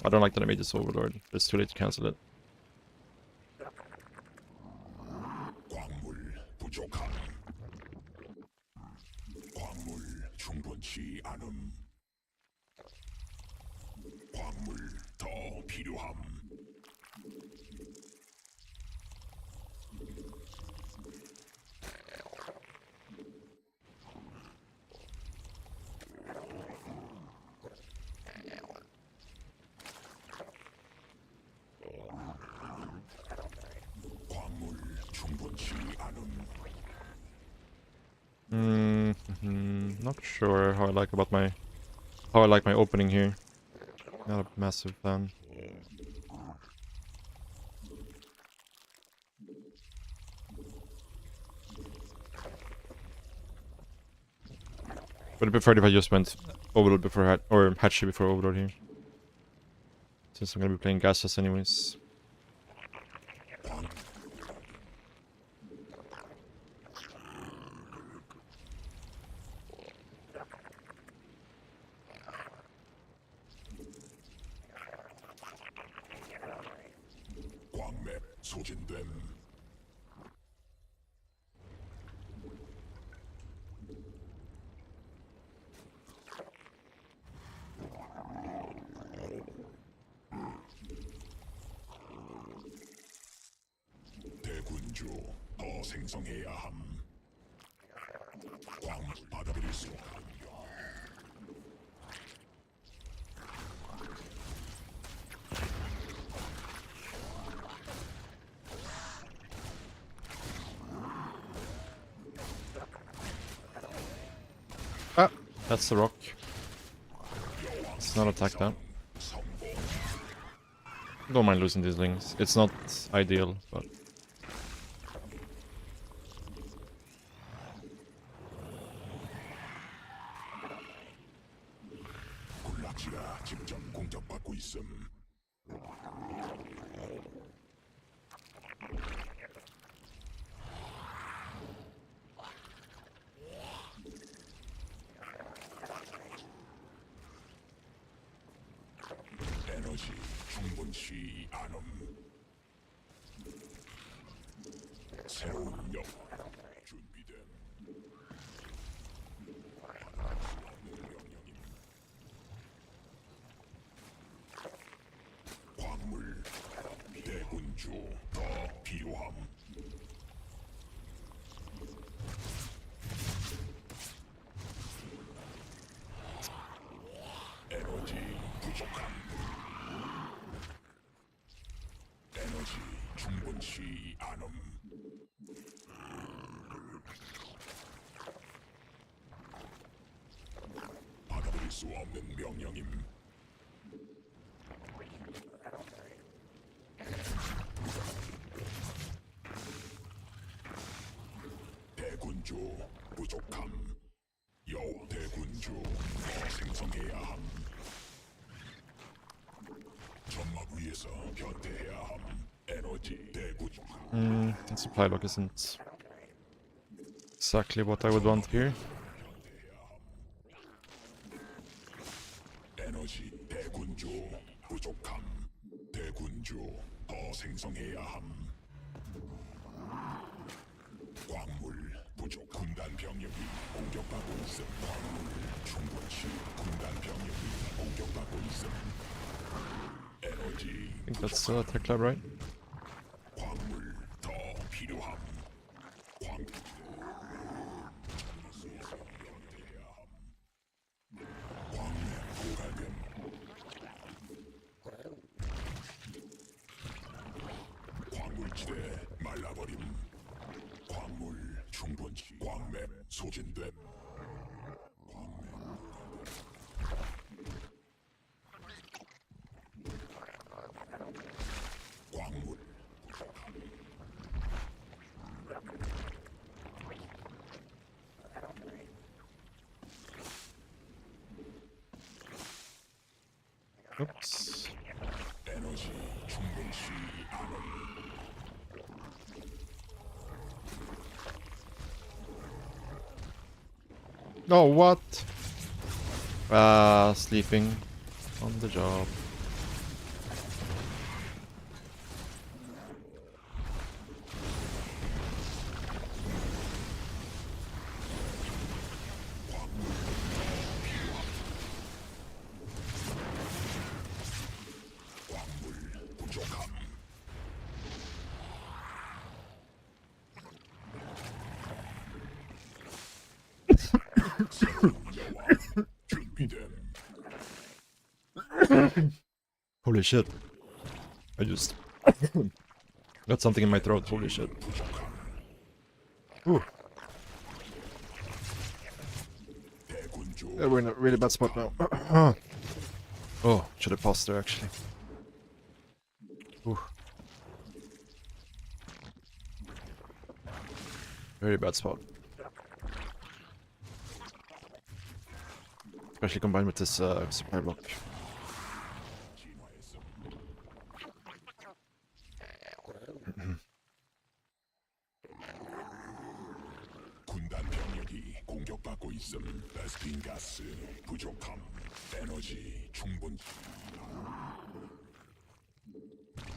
I don't like that I made this Overlord. It's too late to cancel it. 충분치 않음. 광물 더 필요함. 광물 충분치 않음. Not sure how I like my opening here. Not a massive fan. Would have preferred if I just went Overlord before or Hatchet before Overlord here. Since I'm gonna be playing Gases anyways. 광맥 소진됨. 대군주 더 생성해야 함. 광 받아들일 수 없음. Ah, that's the rock. Let's not attack that. 성공. Don't mind losing these links. It's not ideal, but 군락지가 직접 공격받고 있음. 에너지 충분치 않음. 새로운 역 준비됨. 명령임. 광물 대군주 더 필요함. 에너지 부족함. 에너지 충분치 않음. 받아들일 수 없는 명령임. 대군주 부족함. 여우 대군주 더 생성해야 함. 점막 위에서 변태해야 함. 에너지 대군주 the supply lock isn't exactly what I would want here. 에너지 대군주 부족함. 대군주 더 생성해야 함. 광물 부족. 군단 병력이 공격받고 있음. 광물 충분치. 군단 병력이 공격받고 있음. 에너지 I think that's Tech Lab, right? 광물 더 필요함. 광 광맥 고갈됨. 광물지대 말라버림. 광물 충분치. 광맥 소진됨. 광물 Oops. 에너지 충분치 않음. Oh, what? Ah, sleeping on the job. Holy shit. I just got something in my throat. Holy shit. Ooh. Yeah, we're in a really bad spot now. Oh, should have paused there actually. Ooh. Very bad spot. Especially combined with this supply block. 군단 병력이 공격받고 있음. 베스핀 가스 부족함. 에너지 충분.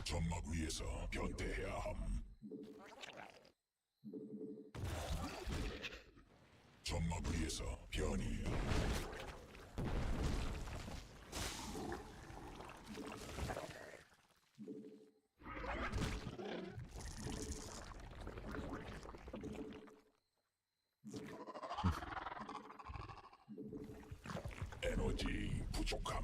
점막 위에서 변태해야 함. 점막 위에서 변이. 에너지 부족함.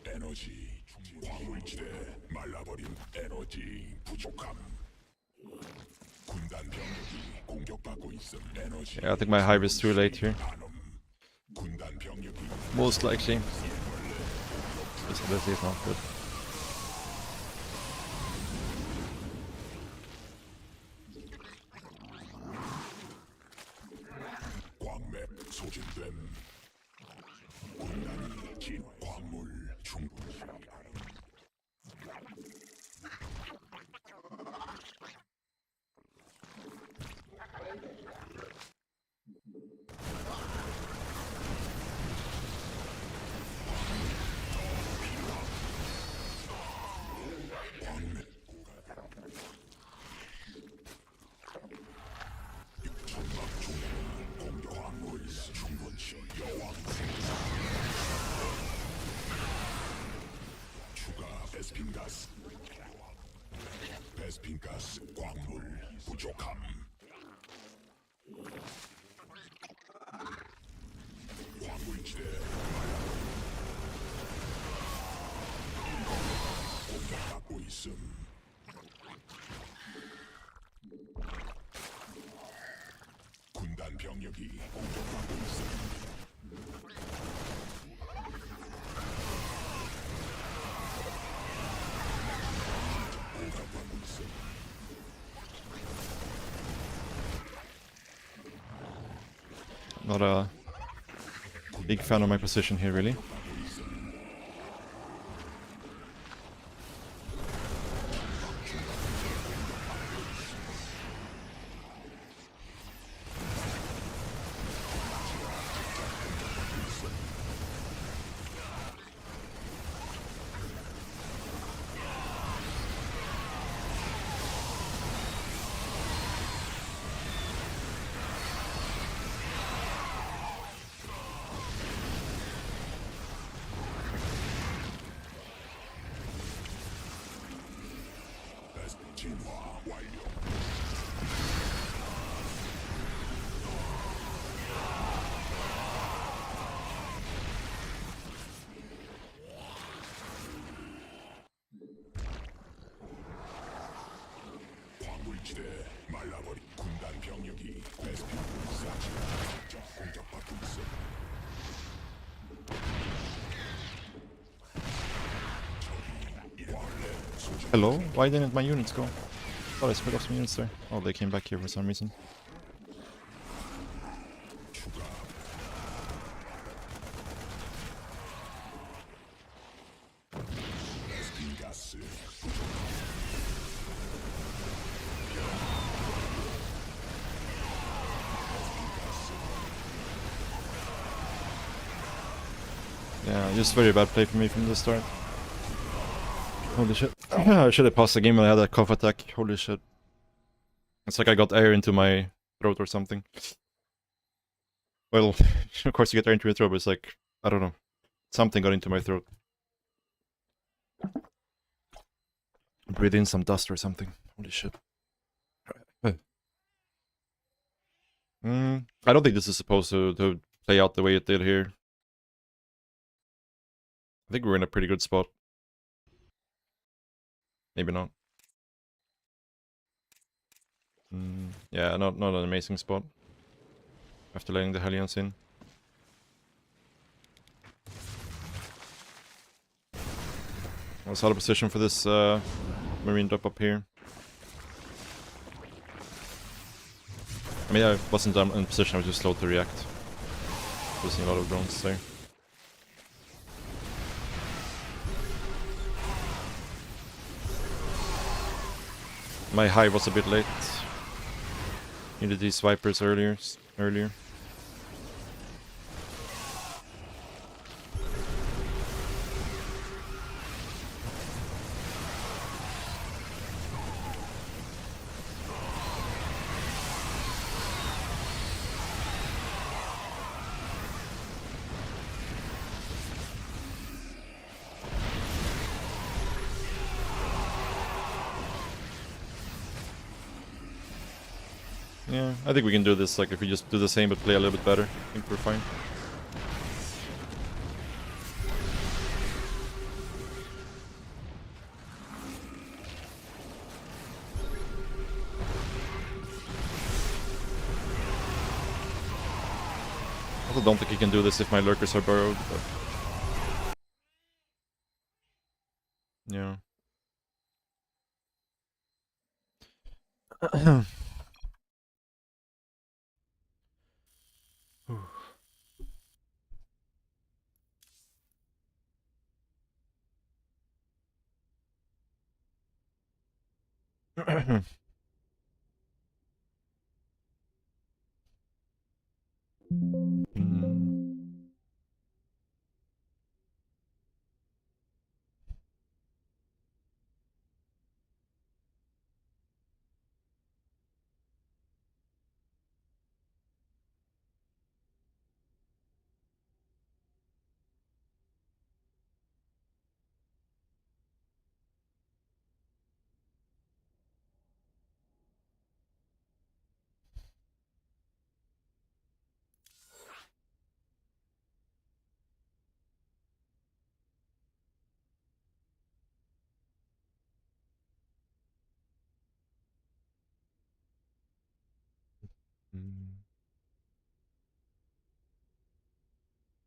에너지 광물지대 말라버린 에너지 부족함. 군단 병력이 공격받고 있음. 에너지 Yeah, I think my hive is too late here. 반음. 군단 병력이 Most likely. This ability is not good. 광맥 소진됨. 군단이 진 광물 충분히. 추가 베스핀가스. 베스핀가스 광물 부족함. 광물지대 공격받고 있음. 군단 병력이 공격받고 있음. 공격받고 있음. Not a big fan of my position here, really. 진화 완료. 광물지대 말라버린 군단 병력이 베스핀 사지 공격받고 있어. Hello? Why didn't my units go? Thought I split off some units there. Oh, they came back here for some reason. 베스핀 가스 Yeah, just very bad play for me from the start. Holy shit. I should have paused the game when I had that cough attack. Holy shit. It's like I got air into my throat or something. Well, of course you get air into your throat, but it's like, I don't know. Something got into my throat. Breathe in some dust or something. Holy shit. I don't think this is supposed to play out the way it did here. I think we're in a pretty good spot. Maybe not. Yeah, not an amazing spot. After letting the Hellions in. I was out of position for this Marine drop up here. I mean, I wasn't in position, I was just slow to react. Losing a lot of drones there. My hive was a bit late. Needed these Vipers earlier. Yeah, I think we can do this, like, if we just do the same but play a little bit better. I think we're fine. I also don't think he can do this if my lurkers are burrowed, but... Yeah.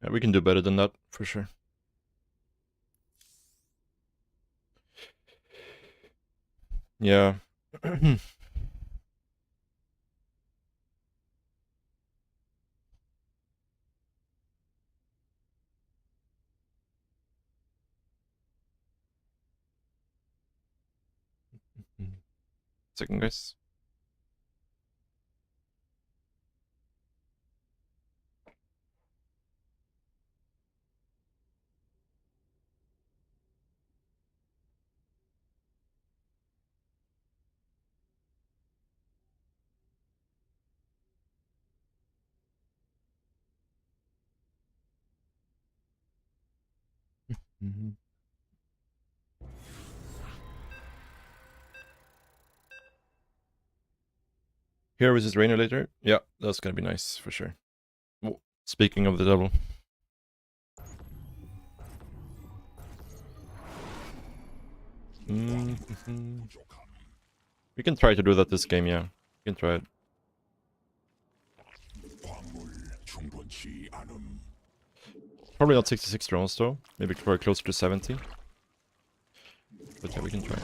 Yeah, we can do better than that, for sure. Yeah. Second, guys. Here is his Rainer later. Yeah, that's gonna be nice, for sure. Oh, speaking of the devil. We can try to do that this game, yeah. We can try it. Probably not 66 drones though. Maybe probably closer to 70. But yeah, we can try.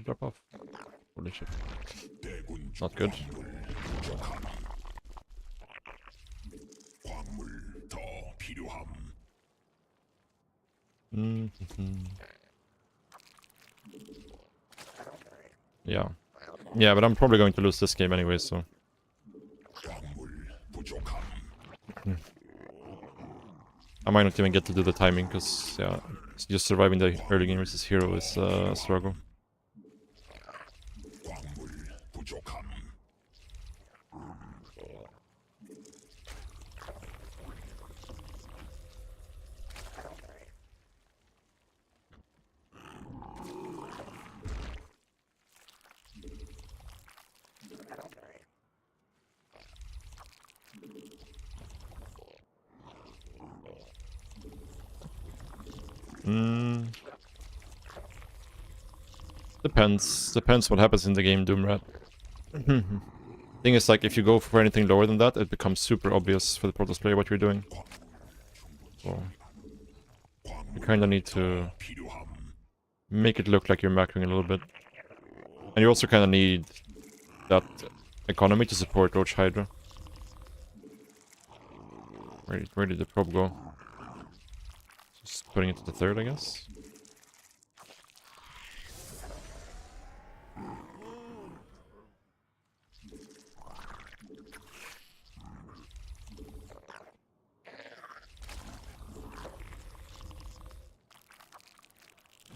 Drop off. Holy shit. Not good. Yeah. Yeah, but I'm probably going to lose this game anyway, so... I might not even get to do the timing, because, yeah, just surviving the early game versus hero is a struggle. 광물 부족함. Depends what happens in the game, Doomrat. Thing is, like, if you go for anything lower than that, it becomes super obvious for the Protoss player what you're doing. So, you kinda need to 필요함. make it look like you're macroing a little bit. And you also kinda need that economy to support Roach Hydra. Where did the probe go? Just putting it to the third, I guess.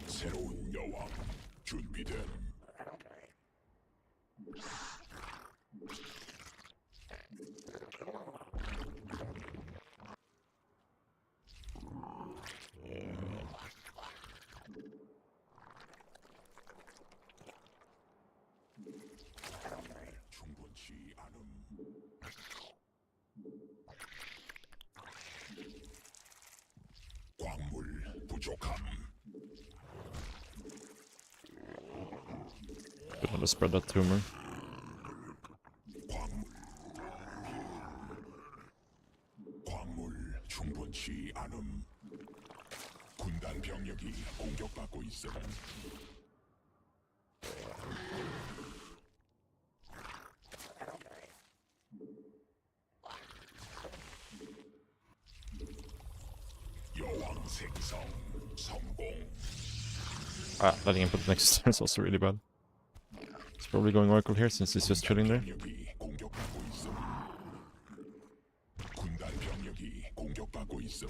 새로운 여왕 준비됨. 충분치 않음. 광물 부족함. Don't want to spread that tumor. 광물 충분치 않음. 군단 병력이 공격받고 있음. 여왕 생성 성공. Ah, letting him put it next to turn is also really bad. He's probably going Oracle here since he's just chilling there. 병력이 공격받고 있음. 군단 병력이 공격받고 있음.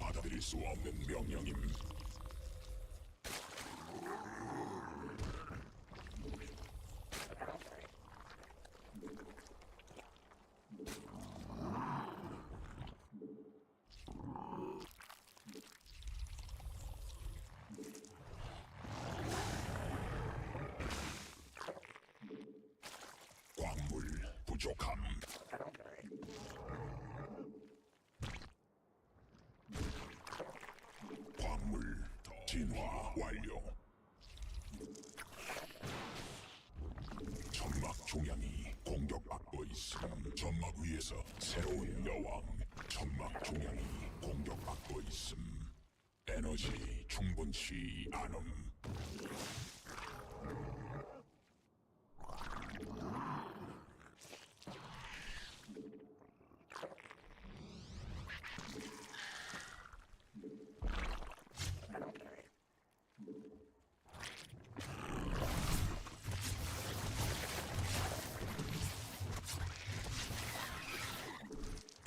받아들일 수 없는 명령임. 광물 부족함. 광물 더 진화 완료. 점막 종양이 공격받고 있음. 점막 위에서 새로운 여왕. 점막 종양이 공격받고 있음. 에너지 충분치 않음.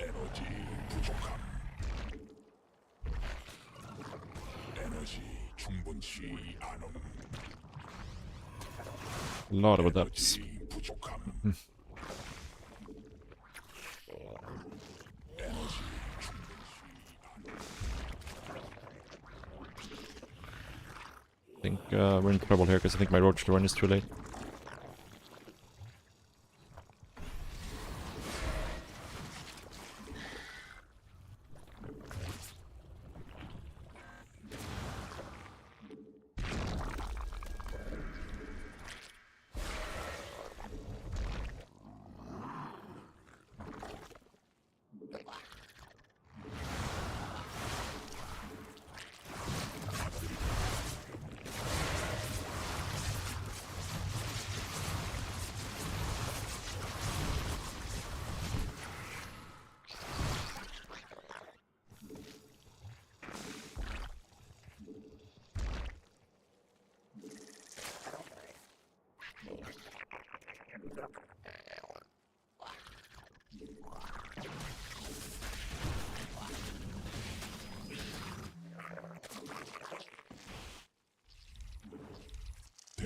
에너지 부족함. 에너지 충분치 않음. A lot of adapts. 에너지 부족함. 에너지 I think we're in trouble here because I think my Roach run is too late.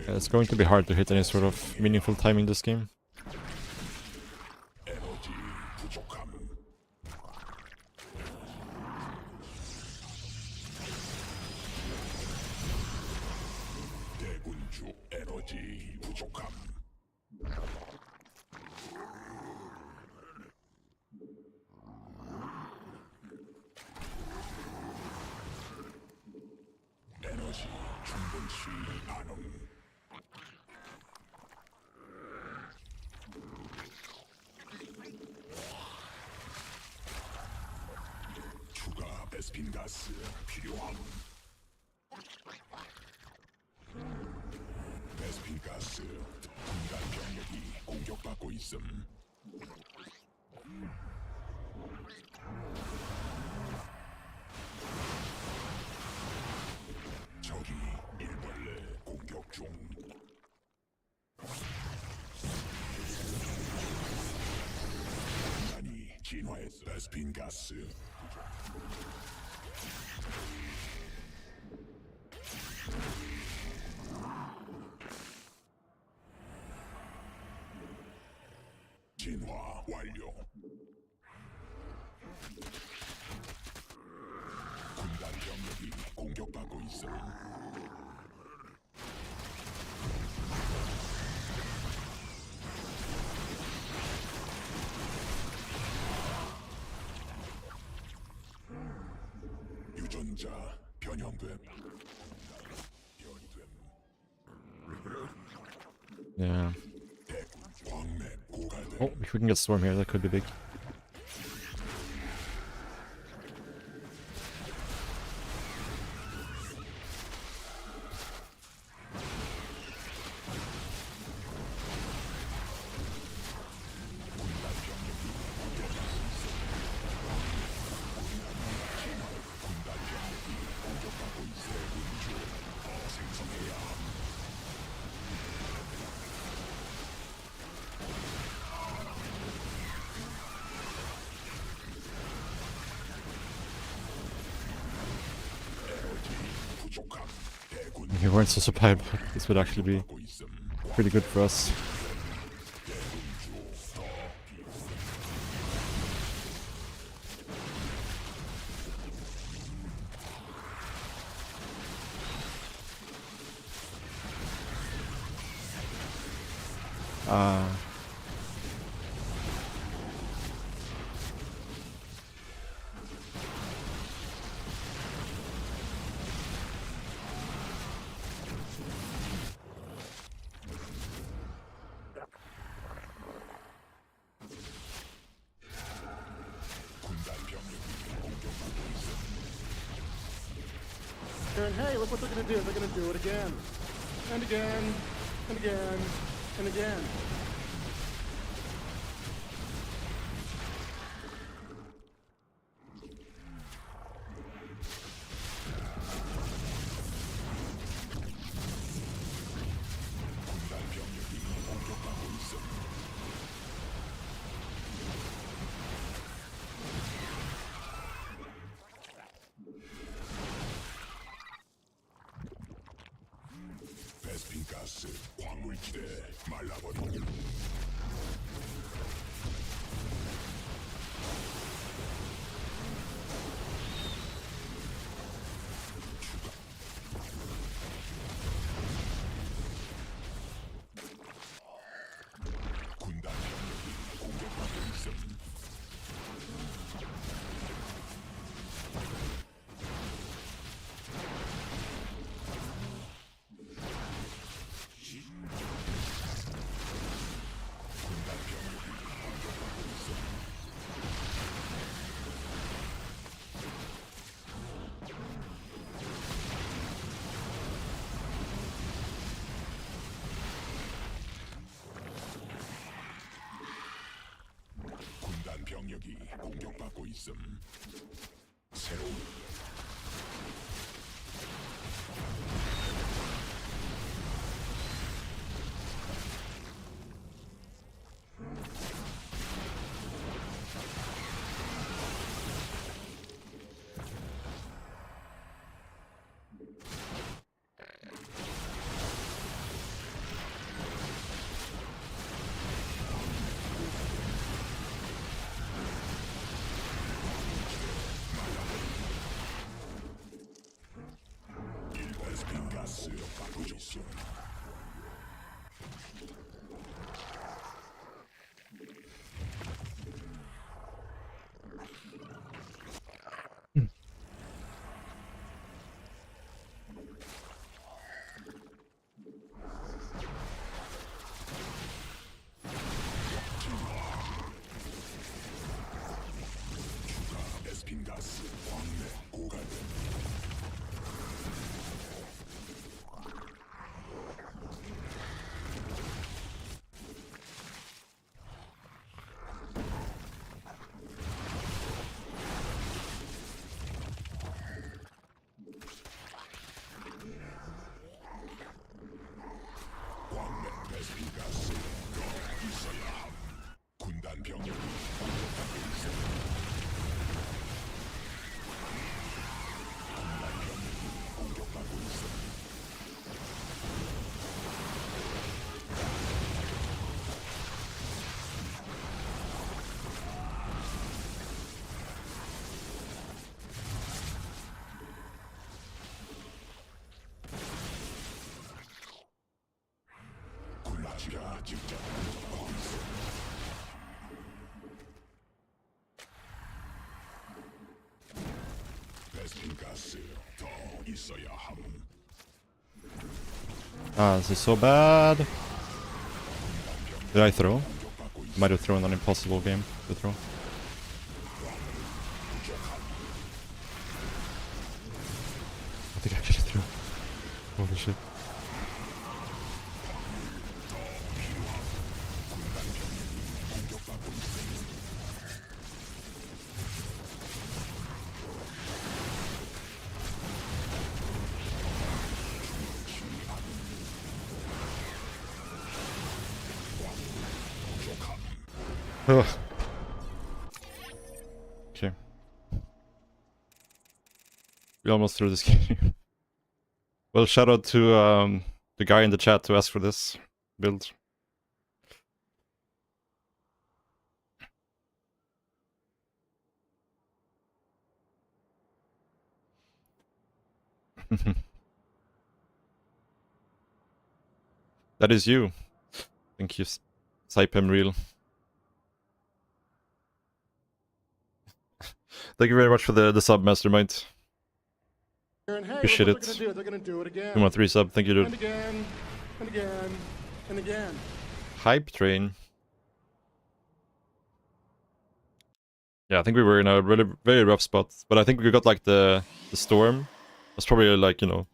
Yeah, it's going to be hard to hit any sort of meaningful timing this game. 에너지 부족함. 대군주 에너지 부족함. 에너지 충분치 않음. 추가 베스핀 가스 필요함. 베스핀 가스 군단 병력이 공격받고 있음. 적이 일벌레 공격 중. 군단이 진화했어. 베스핀 가스 진화 완료. 군단 병력이 공격받고 있어. 유전자 변형됨. 변이됨. Yeah. 광맥 고갈됨. Oh, if we can get Storm here, that could be big. 부족함. 대군 If we weren't so supply, this would actually be 받고 있음. pretty good for us. 군단 병력이 공격받고 있음. And hey, look what they're gonna do. They're gonna do it again. And again. And again. And again. 군단 병력이 공격받고 있음. 베스핀 가스 광물지대 말라버림. 군단 병력이 공격받고 있음. 군단 병력이 공격받고 있음. 군단 병력이 공격받고 있음. 새로운 베스핀가스 광맥 고갈 광맥 베스핀가스 더 있어야 함 군단 병력이 공격받고 있어 공격받고 있어 군라치가 직접 공격받고 있어 베스핀가스 더 있어야 함 Ah, this is so bad. Did I throw? Might have thrown an impossible game to throw. I think I actually threw. Holy shit. Ugh. Okay. We almost threw this game. Well, shout out to the guy in the chat to ask for this build. That is you. Thank you, Saipem Real. Thank you very much for the sub, Mastermind. And hey, Appreciate look what it. they're gonna do. They're gonna do it again. 213 sub, thank you, And dude. again, and again, and again. Hype train. Yeah, I think we were in a really very rough spot, but I think we got like the storm. That's probably like, you know,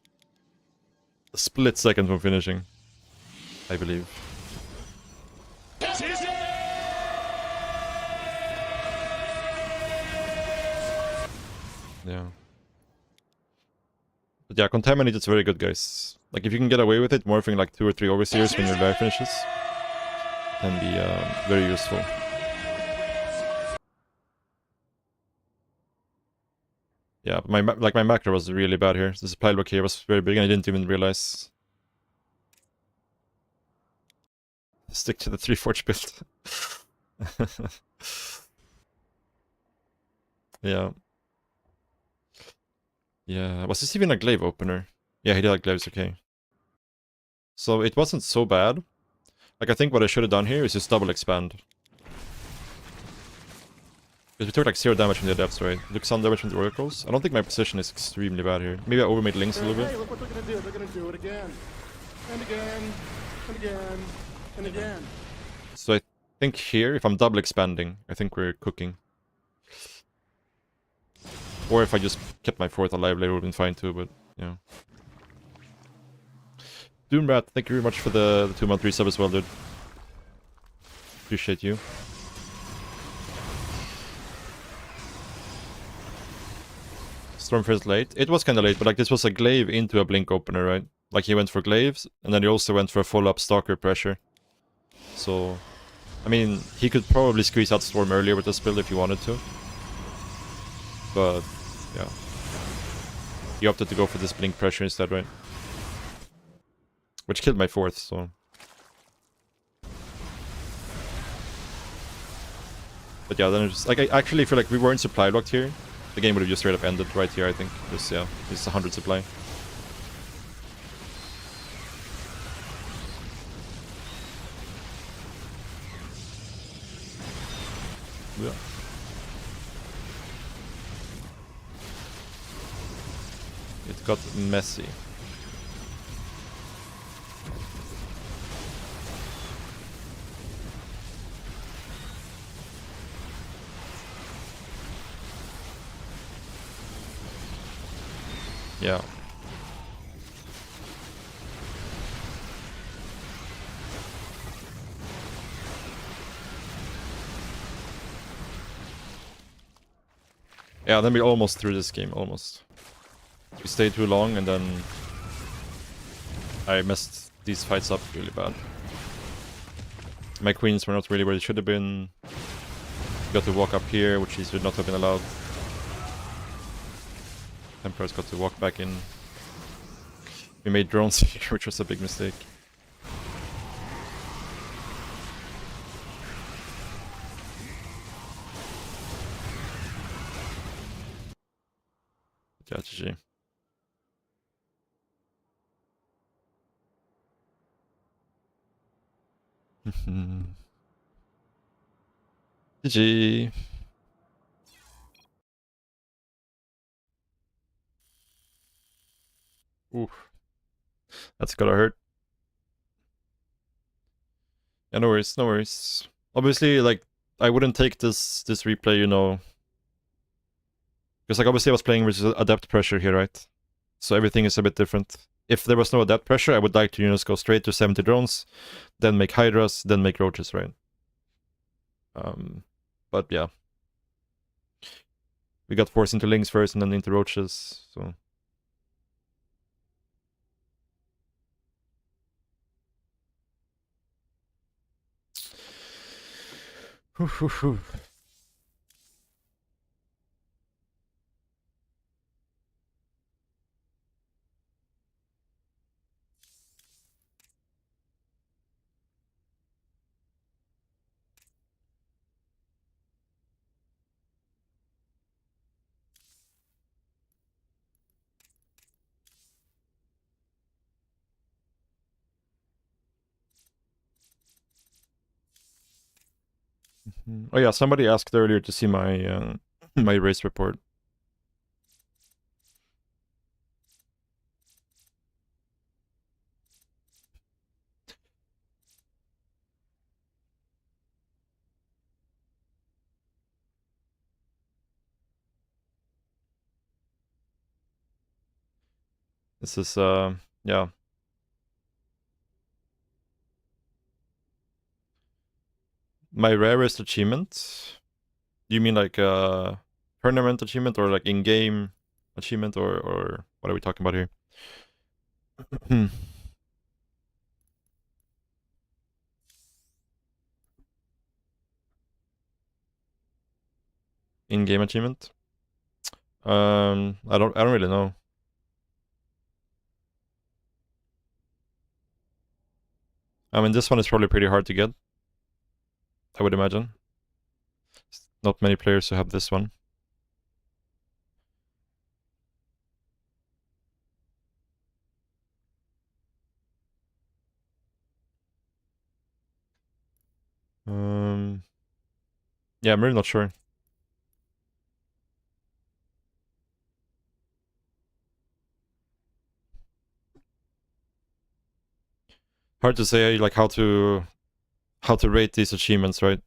a split second from finishing, I believe. Yeah. But yeah, Contaminate is very good, guys. Like, if you can get away with it, morphing like 2 or 3 overseers when your lair finishes can be very useful. Yeah, my macro was really bad here. The supply block here was very big and I didn't even realize. Stick to the 3 forge build. Yeah. Yeah, was this even a glaive opener? Yeah, he did have glaives, okay. So it wasn't so bad. Like, I think what I should have done here is just double expand. Because we took like 0 damage from the adepts, right? We took some damage from the oracles. I don't think my position is extremely bad here. Maybe I overmade links a And little hey, bit. look what they're gonna do. They're gonna do it again, and again, and again, and again. So I think here, if I'm double expanding, I think we're cooking. Or if I just kept my 4th alive later, would have been fine too, but yeah. Doomrat, thank you very much for the 2 month resub as well, dude. Appreciate you. Stormfist late. It was kinda late, but like this was a glaive into a blink opener, right? Like he went for glaives, and then he also went for a follow-up stalker pressure. So, I mean, he could probably squeeze out Storm earlier with this build if he wanted to. But, yeah. He opted to go for this blink pressure instead, right? Which killed my 4th, so... But yeah, then it's like, I actually feel like we weren't supply locked here. The game would have just straight up ended right here, I think. Just, yeah, it's 100 supply. It got messy. Yeah. Yeah, then we almost threw this game, almost. We stayed too long and then I messed these fights up really bad. My queens were not really where they should have been. Got to walk up here, which he should not have been allowed. Emperor's got to walk back in. We made drones here, which was a big mistake. Yeah, GG. GG. Oof. That's gotta hurt. Yeah, no worries, no worries. Obviously, like, I wouldn't take this replay, you know. Because, like, obviously I was playing with Adept Pressure here, right? So everything is a bit different. If there was no Adept Pressure, I would like to, you know, just go straight to 70 drones, then make Hydras, then make Roaches, right? But yeah. We got forced into Lings first and then into Roaches, so... Oh yeah, somebody asked earlier to see my my race report. This is yeah. My rarest achievement? You mean like tournament achievement or like in-game achievement or what are we talking about here? In-game achievement? I don't really know. I mean, this one is probably pretty hard to get, I would imagine. Not many players who have this one. Yeah, I'm really not sure. Hard to say like how to rate these achievements, right?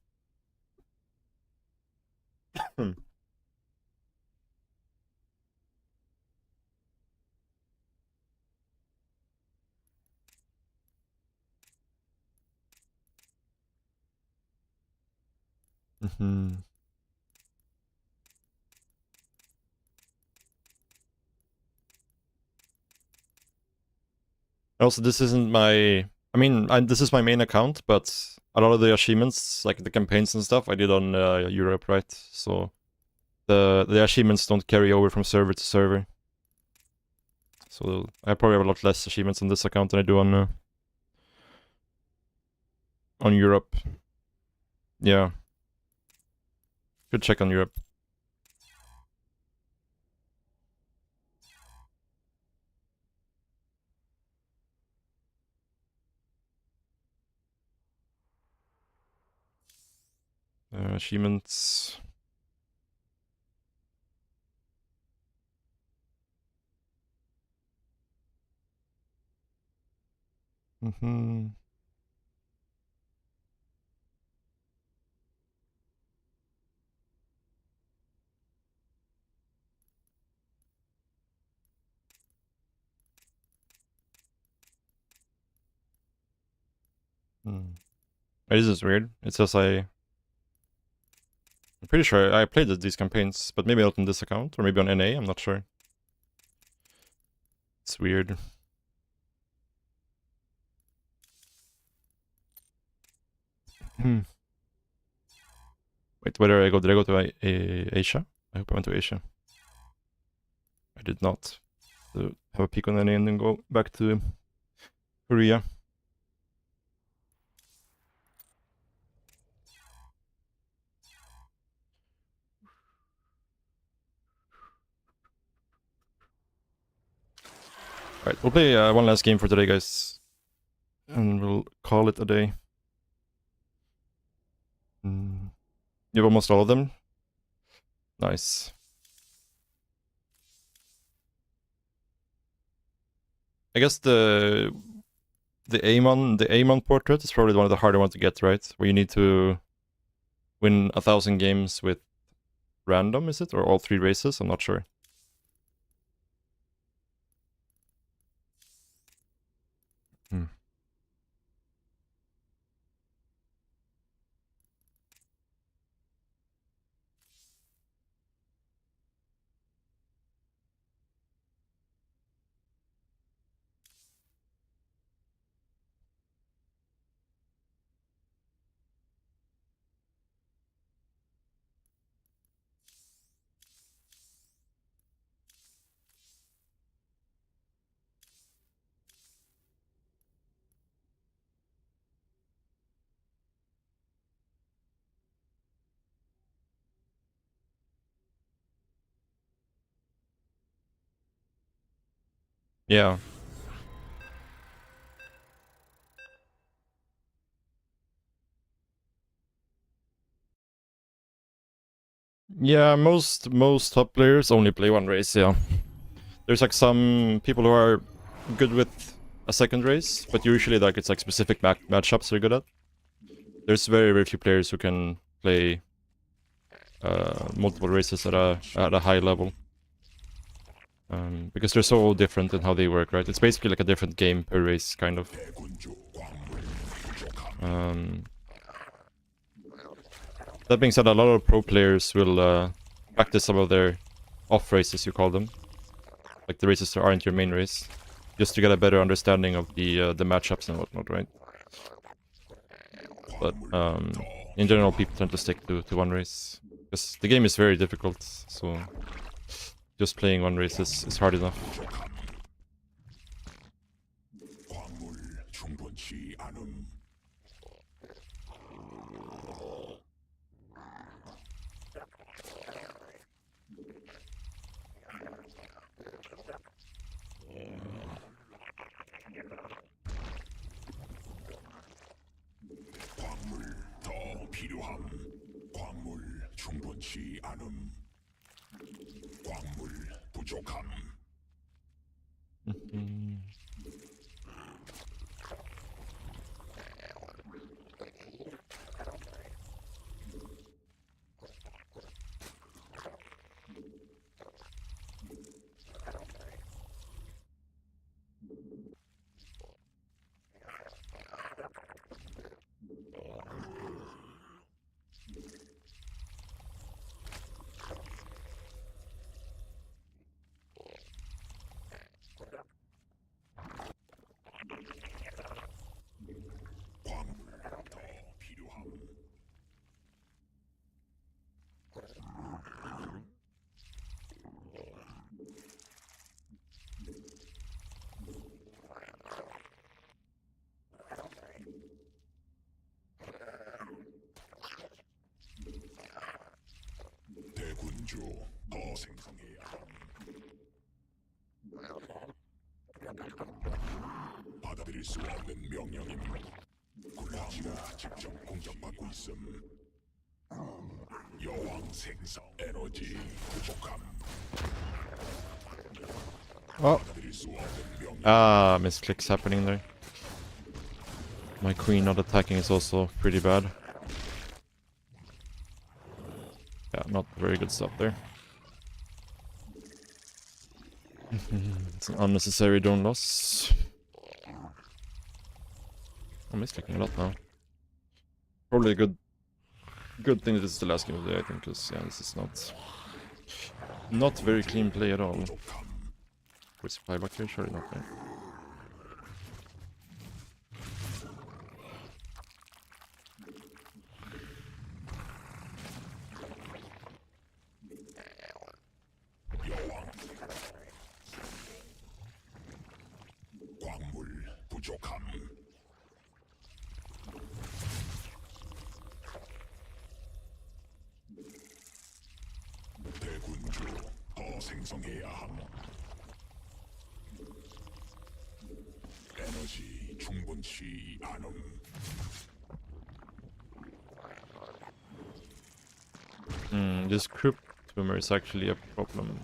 Also, this isn't my... I mean, this is my main account, but a lot of the achievements, like the campaigns and stuff, I did on Europe, right? So the achievements don't carry over from server to server. So I probably have a lot less achievements on this account than I do on Europe. Yeah. Good check on Europe. Achievements. Mm-hmm. This is weird. It says I'm pretty sure I played these campaigns, but maybe not on this account, or maybe on NA, I'm not sure. It's weird. Wait, where did I go? Did I go to Asia? I hope I went to Asia. I did not. So have a peek on NA and then go back to Korea. Alright, we'll play one last game for today, guys. And we'll call it a day. You have almost all of them? Nice. I guess the Amon portrait is probably one of the harder ones to get, right? Where you need to win 1,000 games with random, is it? Or all 3 races? I'm not sure. Yeah. Yeah, most top players only play 1 race, yeah. There's like some people who are good with a 2nd race, but usually like it's like specific matchups they're good at. There's very few players who can play multiple races at a high level. Because they're so different in how they work, right? It's basically like a different game per race, kind of. That being said, a lot of pro players will practice some of their off races, you call them. Like the races that aren't your main race. Just to get a better understanding of the matchups and whatnot, right? But in general, people tend to stick to 1 race. Because the game is very difficult, so just playing 1 race is hard enough. 받아들일 수 없는 명령임. 굴라치가 직접 공격받고 있음. 여왕 생성 에너지 부족함. Oh. 받아들일 수 없는 명령. Ah, misclicks happening there. My queen not attacking is also pretty bad. Yeah, not very good stuff there. It's an unnecessary drone loss. I'm misclicking a lot now. Probably a good thing that this is the last game of the day, I think, because yeah, this is not very clean play at all. With supply back here, surely not there. 광물 부족함. 대군주 더 생성해야 함. 에너지 충분치 않음. This crypt tumor is actually a problem.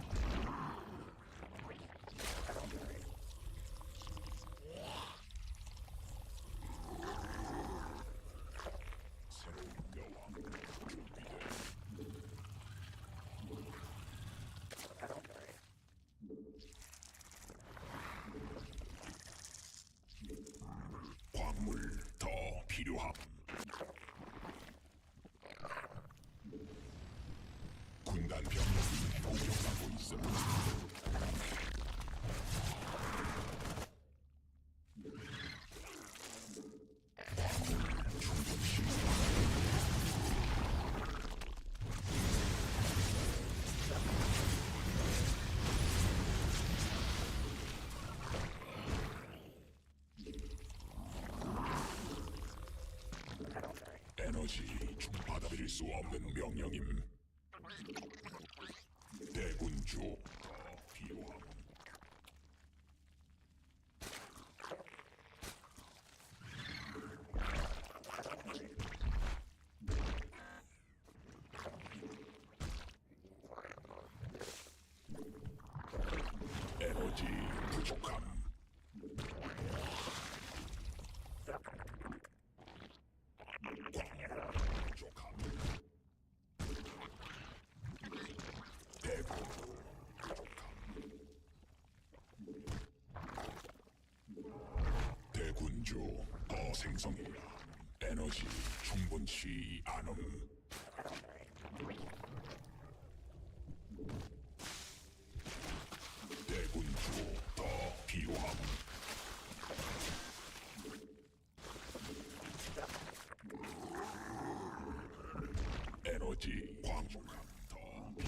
광물 더 필요함. 군단 병력이 공격하고 있음. 에너지 중 받아들일 수 없는 명령임. 대군주 더 필요함. 에너지 부족함. 부족함. 대군 대군주 더 생성해야 에너지 충분치 않음. 대군주 더 필요함. 에너지 광족함 더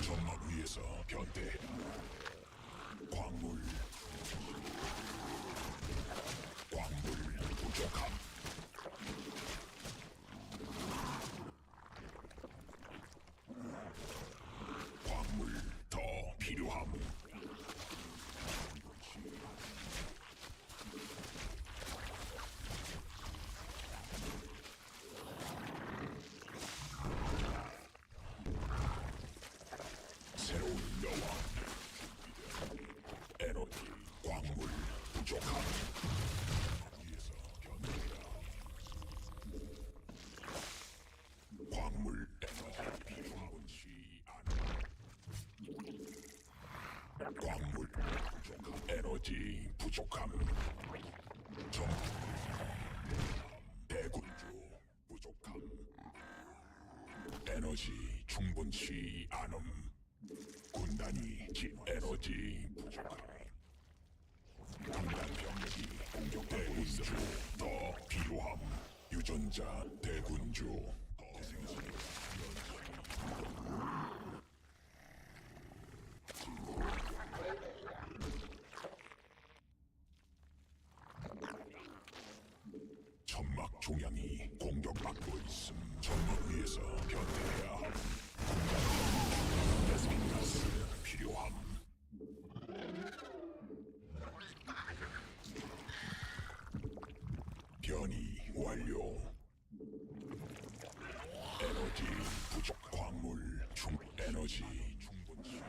점막 위에서 변태해라. 광물 부족함. 광물 더 필요함. 새로운 여왕. 에너지 광물 부족함. 위에서 견뎌라. 광물 에너지 필요하지 않아. 광물 부족함. 에너지 부족함. 정 대군주 부족함. 에너지 충분치 않음. 군단이 에너지 부족함. 군단 병력이 공격되고 있음. 더 필요함. 유전자 대군주 더 생성. 천막 종양이 공격받고 있음. 천막 위에서 변태해야 함. 군단 병력 레스핀가스 필요함. 변이 완료. 에너지 부족. 광물 충 에너지 충분치.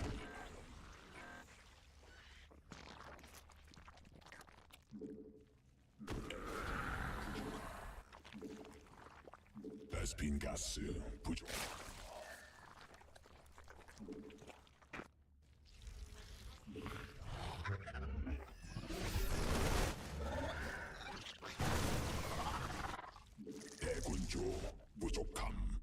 베스핀 가스 부족. 대군주 부족함.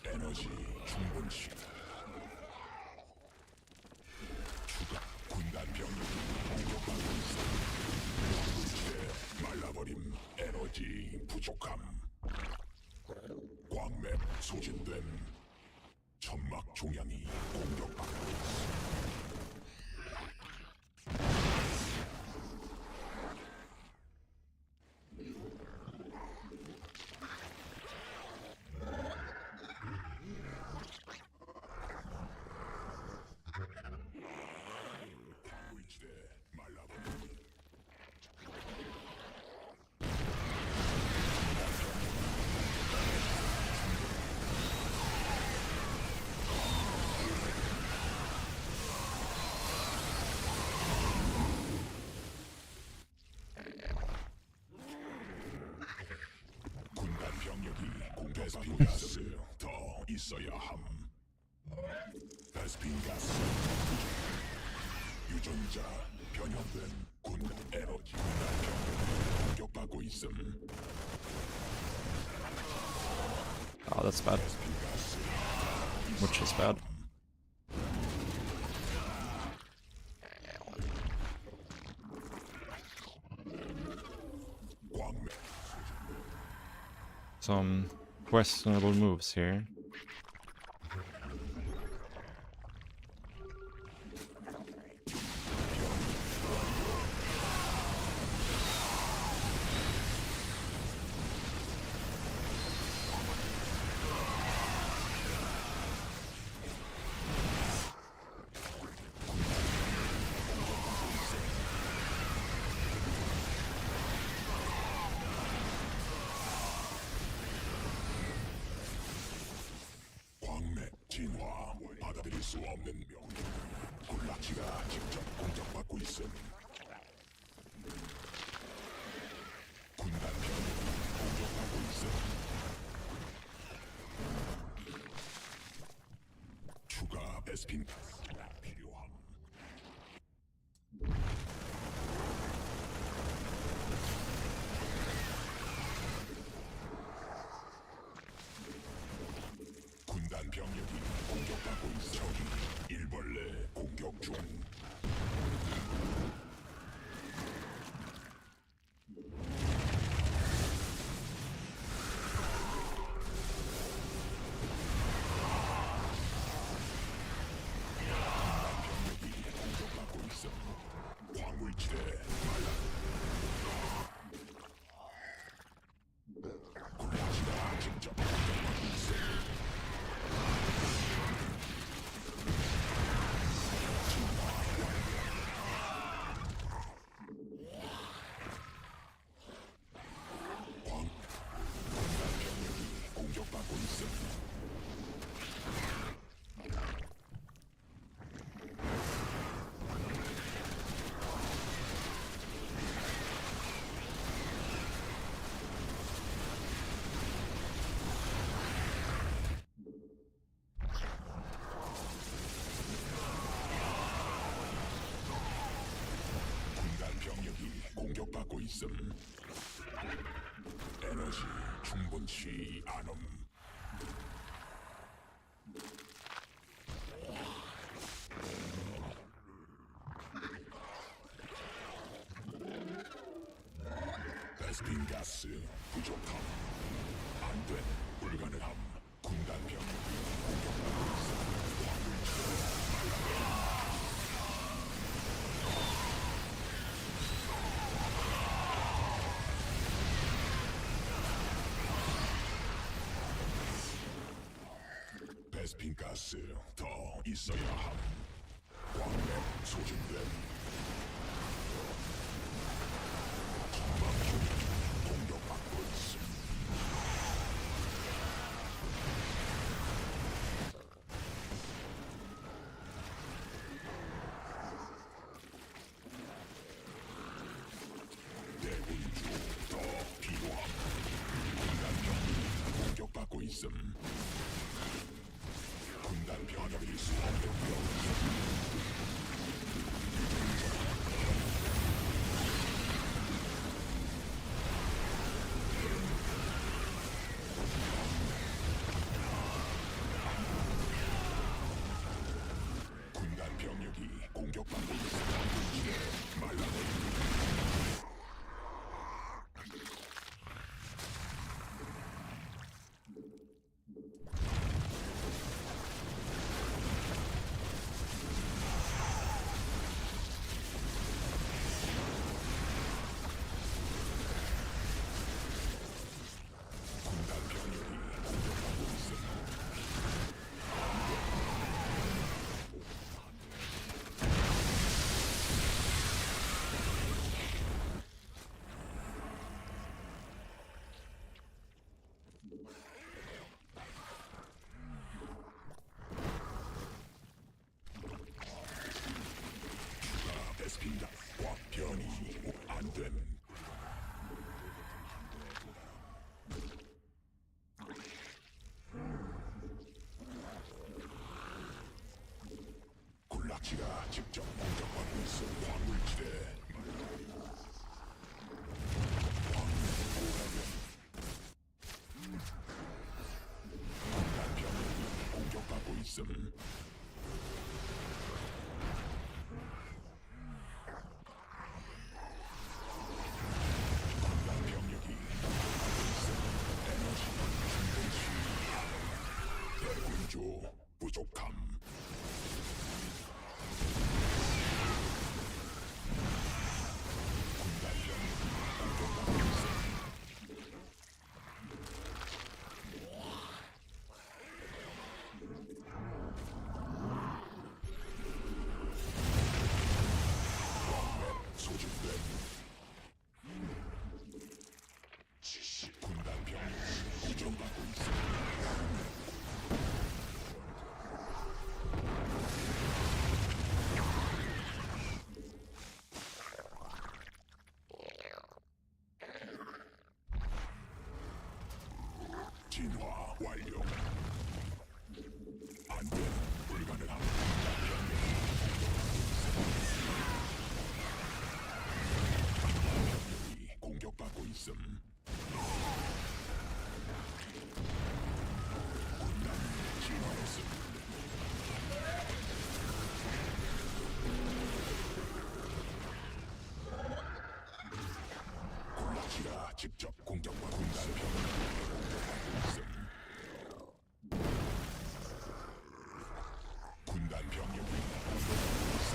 에너지 충분치. 추가 군단 병력이 공격받고 있어. 이제 말라버림. 에너지 부족함. 광맥 소진됨. 천막 종양이 공격받고 있어. 물지대 말라버림. 군단 병력이 공격받고 가스 더 있어야 함. 베스핀 가스 유전자 변형된 군단 에너지 군단 병력이 공격받고 있음. Oh, that's bad. Which is bad. 광맥 Some questionable moves here. 광맥 진화 받아들일 수 없는 명령. 군락지가 직접 공격받고 있음. 군단 병력이 공격받고 있음. 추가 베스핀 가스가 필요함. 군단 병력이 공격받고 있어. 적이 일벌레 공격 중. 군단 병력이 공격받고 있어. 광물지대 말라. 군락지가 직접 공격받고 있어. 공격받고 있어. 군단 병력이 공격받고 있음. 에너지 충분치 않음. 베스핀 가스 부족함. 안돼. 불가능함. 군단 병력이 공격받고 있어. 베스핀 가스 더 있어야 함. 광맥 소진됨. 천막 중이 공격받고 있음. 있음. 군단 병력이 수 없는 병. 군단 병력이 공격받고 있음. 말라버린 군단 병력이 공격받고 있음. 베스핀가 꽉 변이 안됨. 굴락지가 직접 공격받고 있어. 광물지대. 군단병력이 공격받고 있음. 군단병력이 공격받고 있음. 에너지 충전시. 대군주 부족함. 소집된 지시 군단병력이 공격받고 있음. 진화 완료. 안돼 불가능함. 병력이 공격받고 있음. 군단 진화했음. 굴락지가 직접 공격받고 군단 병력이 공격받고 있음. 군단 병력이 공격받고 있음.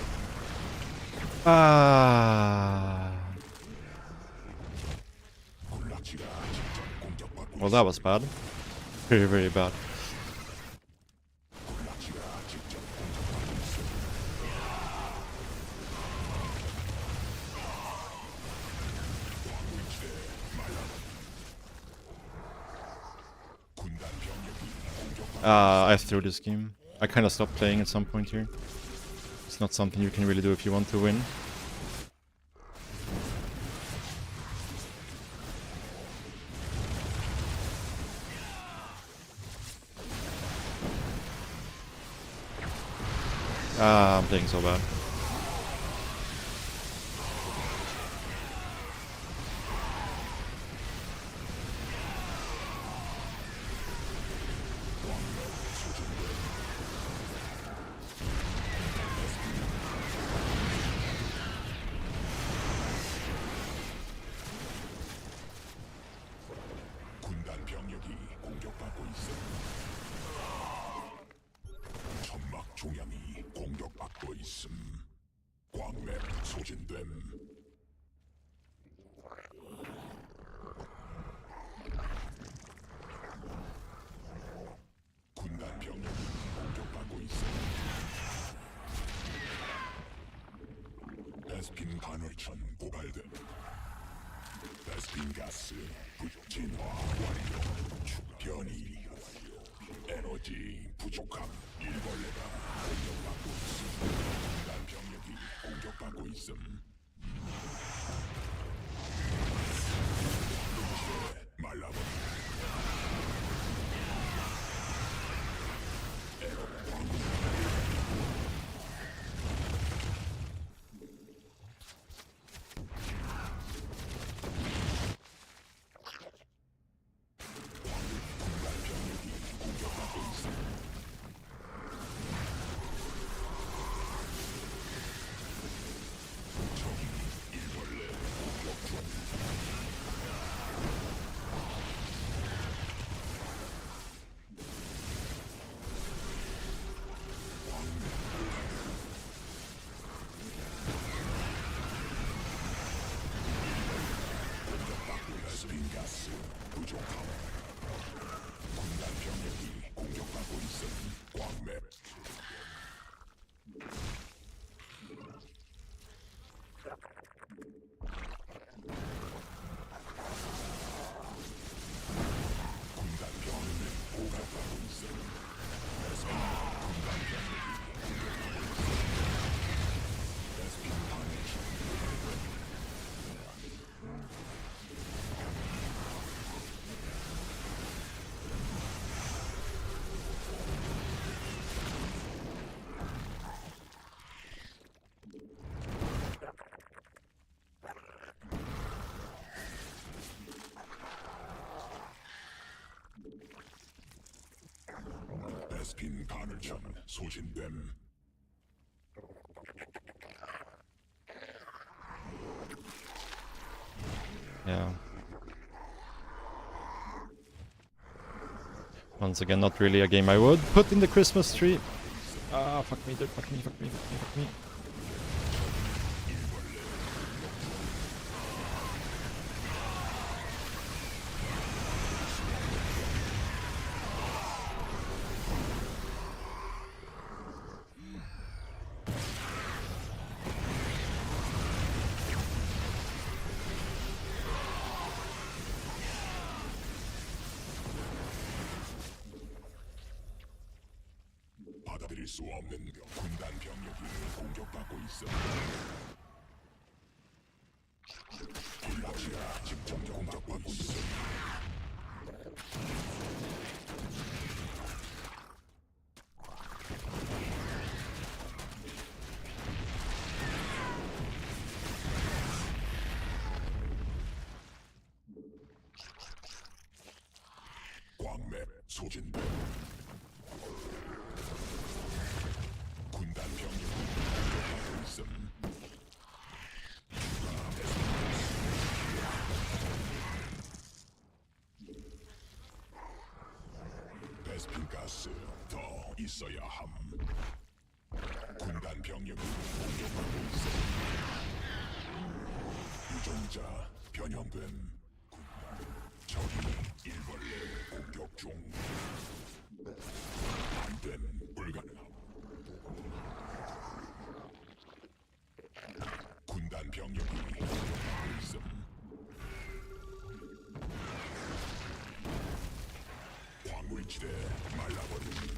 굴락지가 직접 공격받고 Well, that was bad. Very, very bad. 굴락지가 직접 공격받고 있음. 광물지대 말라버린. 군단 병력이 공격받고 I threw this game. I kind of stopped playing at some point here. It's not something you can really do if you want to win. I'm playing so bad. 군단 병력이 공격받고 있음. 천막 종양이 공격받고 있음. 광맥 소진됨. 군단 병력이 공격받고 있음. 베스핀 간헐천 고갈됨. 베스핀 가스 진화 완료. 축변이 에너지 부족함. 일벌레가 공격받고 있음. 군단 병력이 공격받고 있음. 말라버린 베스핀 가늘천 소신됨. Yeah. Once again, not really a game I would put in the Christmas tree. Ah, fuck me, dude. Fuck me, fuck me, fuck me, fuck me. 받아들일 수 없는 군단 병력이 공격받고 있어. 굴락시아 직접 공격받고 있어. 광맥 소진됨. 군단 병력이 공격받고 있음. 베스핀 가스 더 있어야 함. 군단 병력이 공격받고 있어. 유전자 변형됨. 적이 일벌레 공격 중. 안됨 불가능함. 군단 병력이 공격받고 있음. 광물지대 말라버림.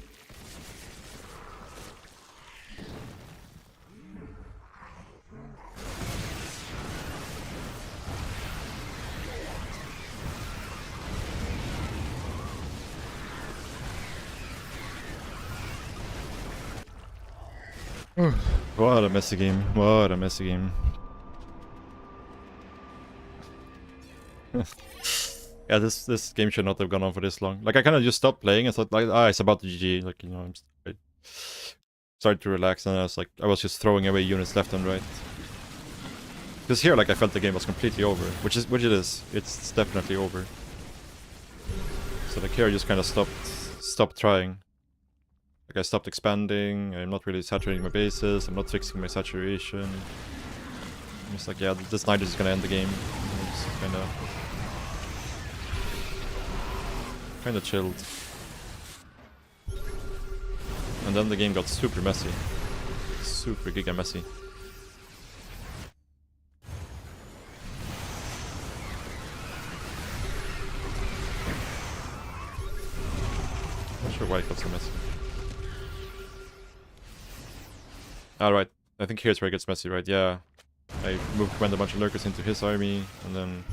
What a messy game. What a messy game. Yeah, this game should not have gone on for this long. Like, I kind of just stopped playing and thought, like, it's about the GG. Like, you know, I started to relax, and I was just throwing away units left and right. Because here, like, I felt the game was completely over, which it is. It's definitely over. So like here, I just kind of stopped trying. Like, I stopped expanding. I'm not really saturating my bases. I'm not fixing my saturation. I'm just like, yeah, this night is just gonna end the game. I'm just kind of chilled. And then the game got super messy. Super giga messy. Not sure why it got so messy. Alright, I think here's where it gets messy, right? Yeah. I moved command a bunch of lurkers into his army, and then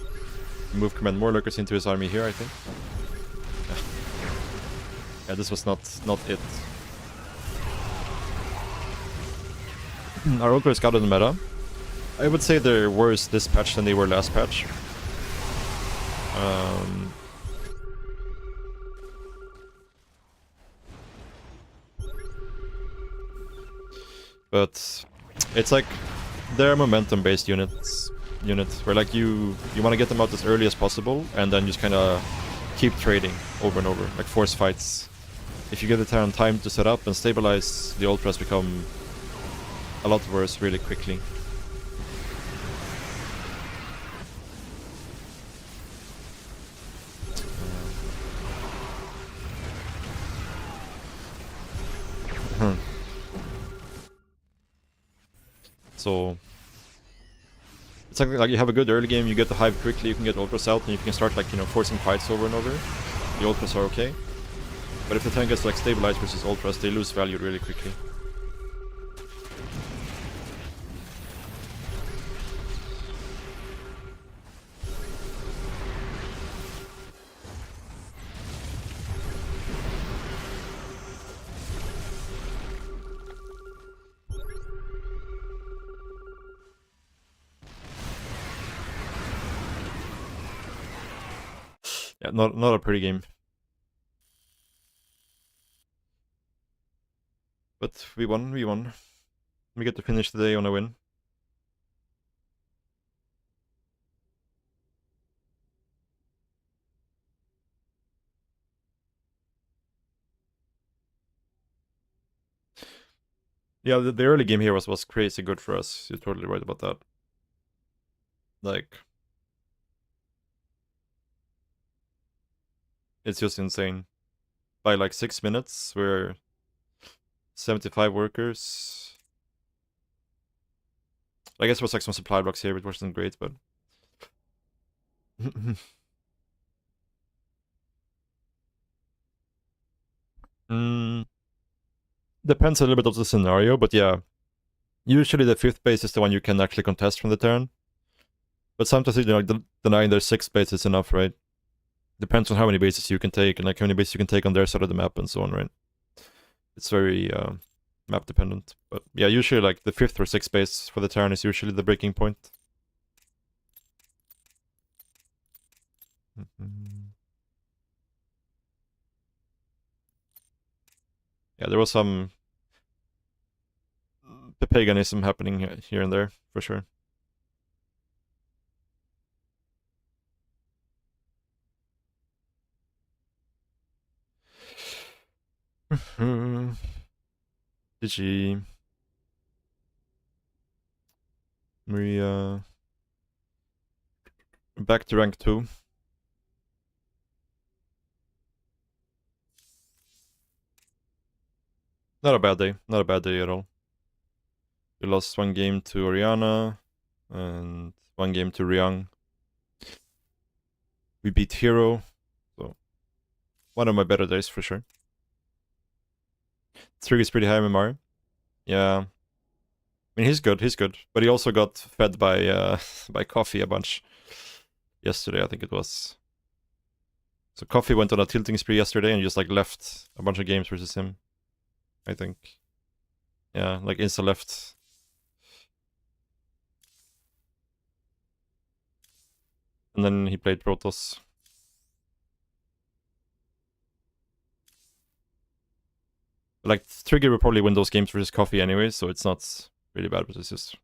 moved command more lurkers into his army here, I think. Yeah, this was not it. Our ultras got in the meta. I would say they're worse this patch than they were last patch. But it's like they're momentum-based units where like you want to get them out as early as possible, and then just kind of keep trading over and over, like force fights. If you give the Terran time to set up and stabilize, the ultras become a lot worse really quickly. So it's like you have a good early game, you get the hive quickly, you can get ultras out, and you can start like, you know, forcing fights over and over. The ultras are okay. But if the Terran gets like stabilized versus ultras, they lose value really quickly. Yeah, not a pretty game. But we won, we won. We get to finish the day on a win. Yeah, the early game here was crazy good for us. You're totally right about that. Like, it's just insane. By like 6 minutes, we're 75 workers. I guess there was like some supply blocks here, which wasn't great, but depends a little bit of the scenario, but yeah. Usually the 5th base is the one you can actually contest from the turn. But sometimes, you know, like denying their 6th base is enough, right? Depends on how many bases you can take, and like how many bases you can take on their side of the map and so on, right? It's very map dependent. But yeah, usually like the 5th or 6th base for the turn is usually the breaking point. Yeah, there was some paganism happening here and there, for sure. GG. Maria. Back to rank 2. Not a bad day. Not a bad day at all. We lost 1 game to Oriana and 1 game to Ryang. We beat Hero, so one of my better days for sure. Trig is pretty high MMR. Yeah. I mean, he's good, but he also got fed by by Coffee a bunch yesterday, I think it was. So Coffee went on a tilting spree yesterday and just like left a bunch of games versus him, I think. Yeah, like insta left. And then he played Protoss. Like, Trigger will probably win those games versus Coffee anyway, so it's not really bad, but it's just...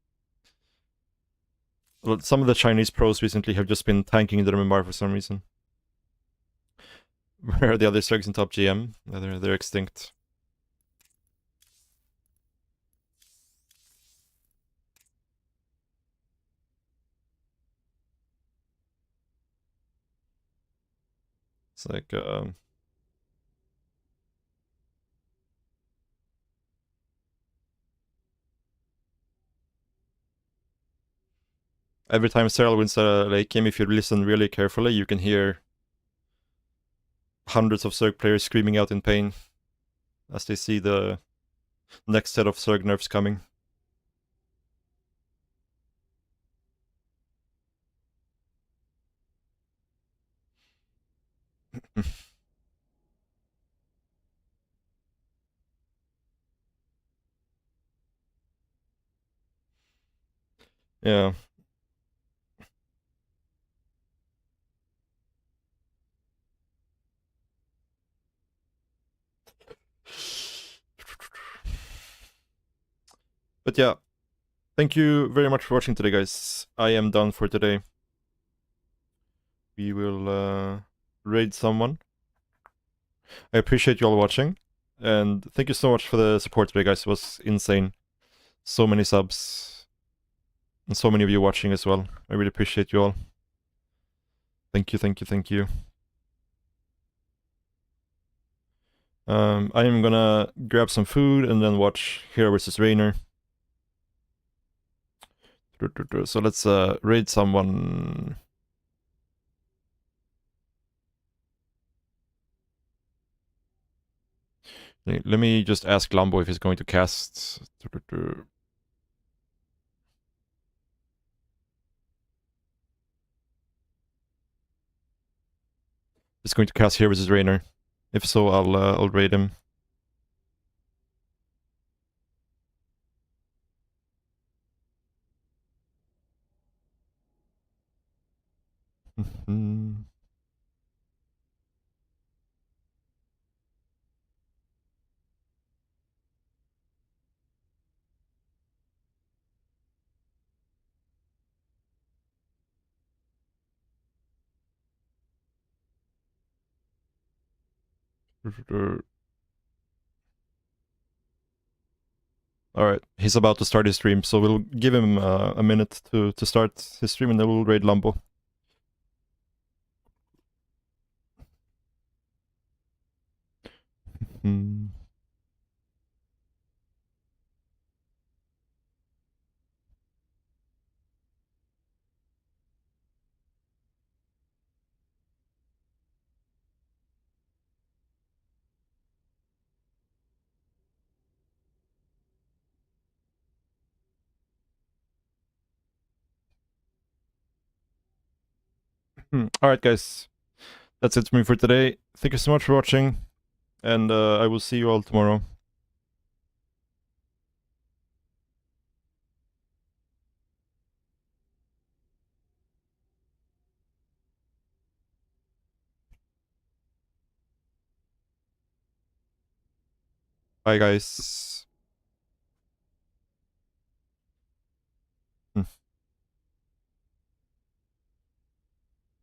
Well, some of the Chinese pros recently have just been tanking their MMR for some reason. Where are the other Zergs in top GM? They're extinct. It's like, every time Serral wins a late game, if you listen really carefully, you can hear hundreds of Zerg players screaming out in pain as they see the next set of Zerg nerfs coming. Yeah. But yeah, thank you very much for watching today, guys. I am done for today. We will raid someone. I appreciate you all watching, and thank you so much for the support today, guys. It was insane. So many subs, and so many of you watching as well. I really appreciate you all. Thank you, thank you, thank you. I am gonna grab some food and then watch Hero vs. Raynor. So let's raid someone. Let me just ask Lambo if he's going to cast. He's going to cast Hero vs. Raynor. If so, I'll raid him. All right, he's about to start his stream, so we'll give him a minute to start his stream, and then we'll raid Lambo. Hmm. All right, guys, that's it for me for today. Thank you so much for watching, and I will see you all tomorrow. Bye, guys.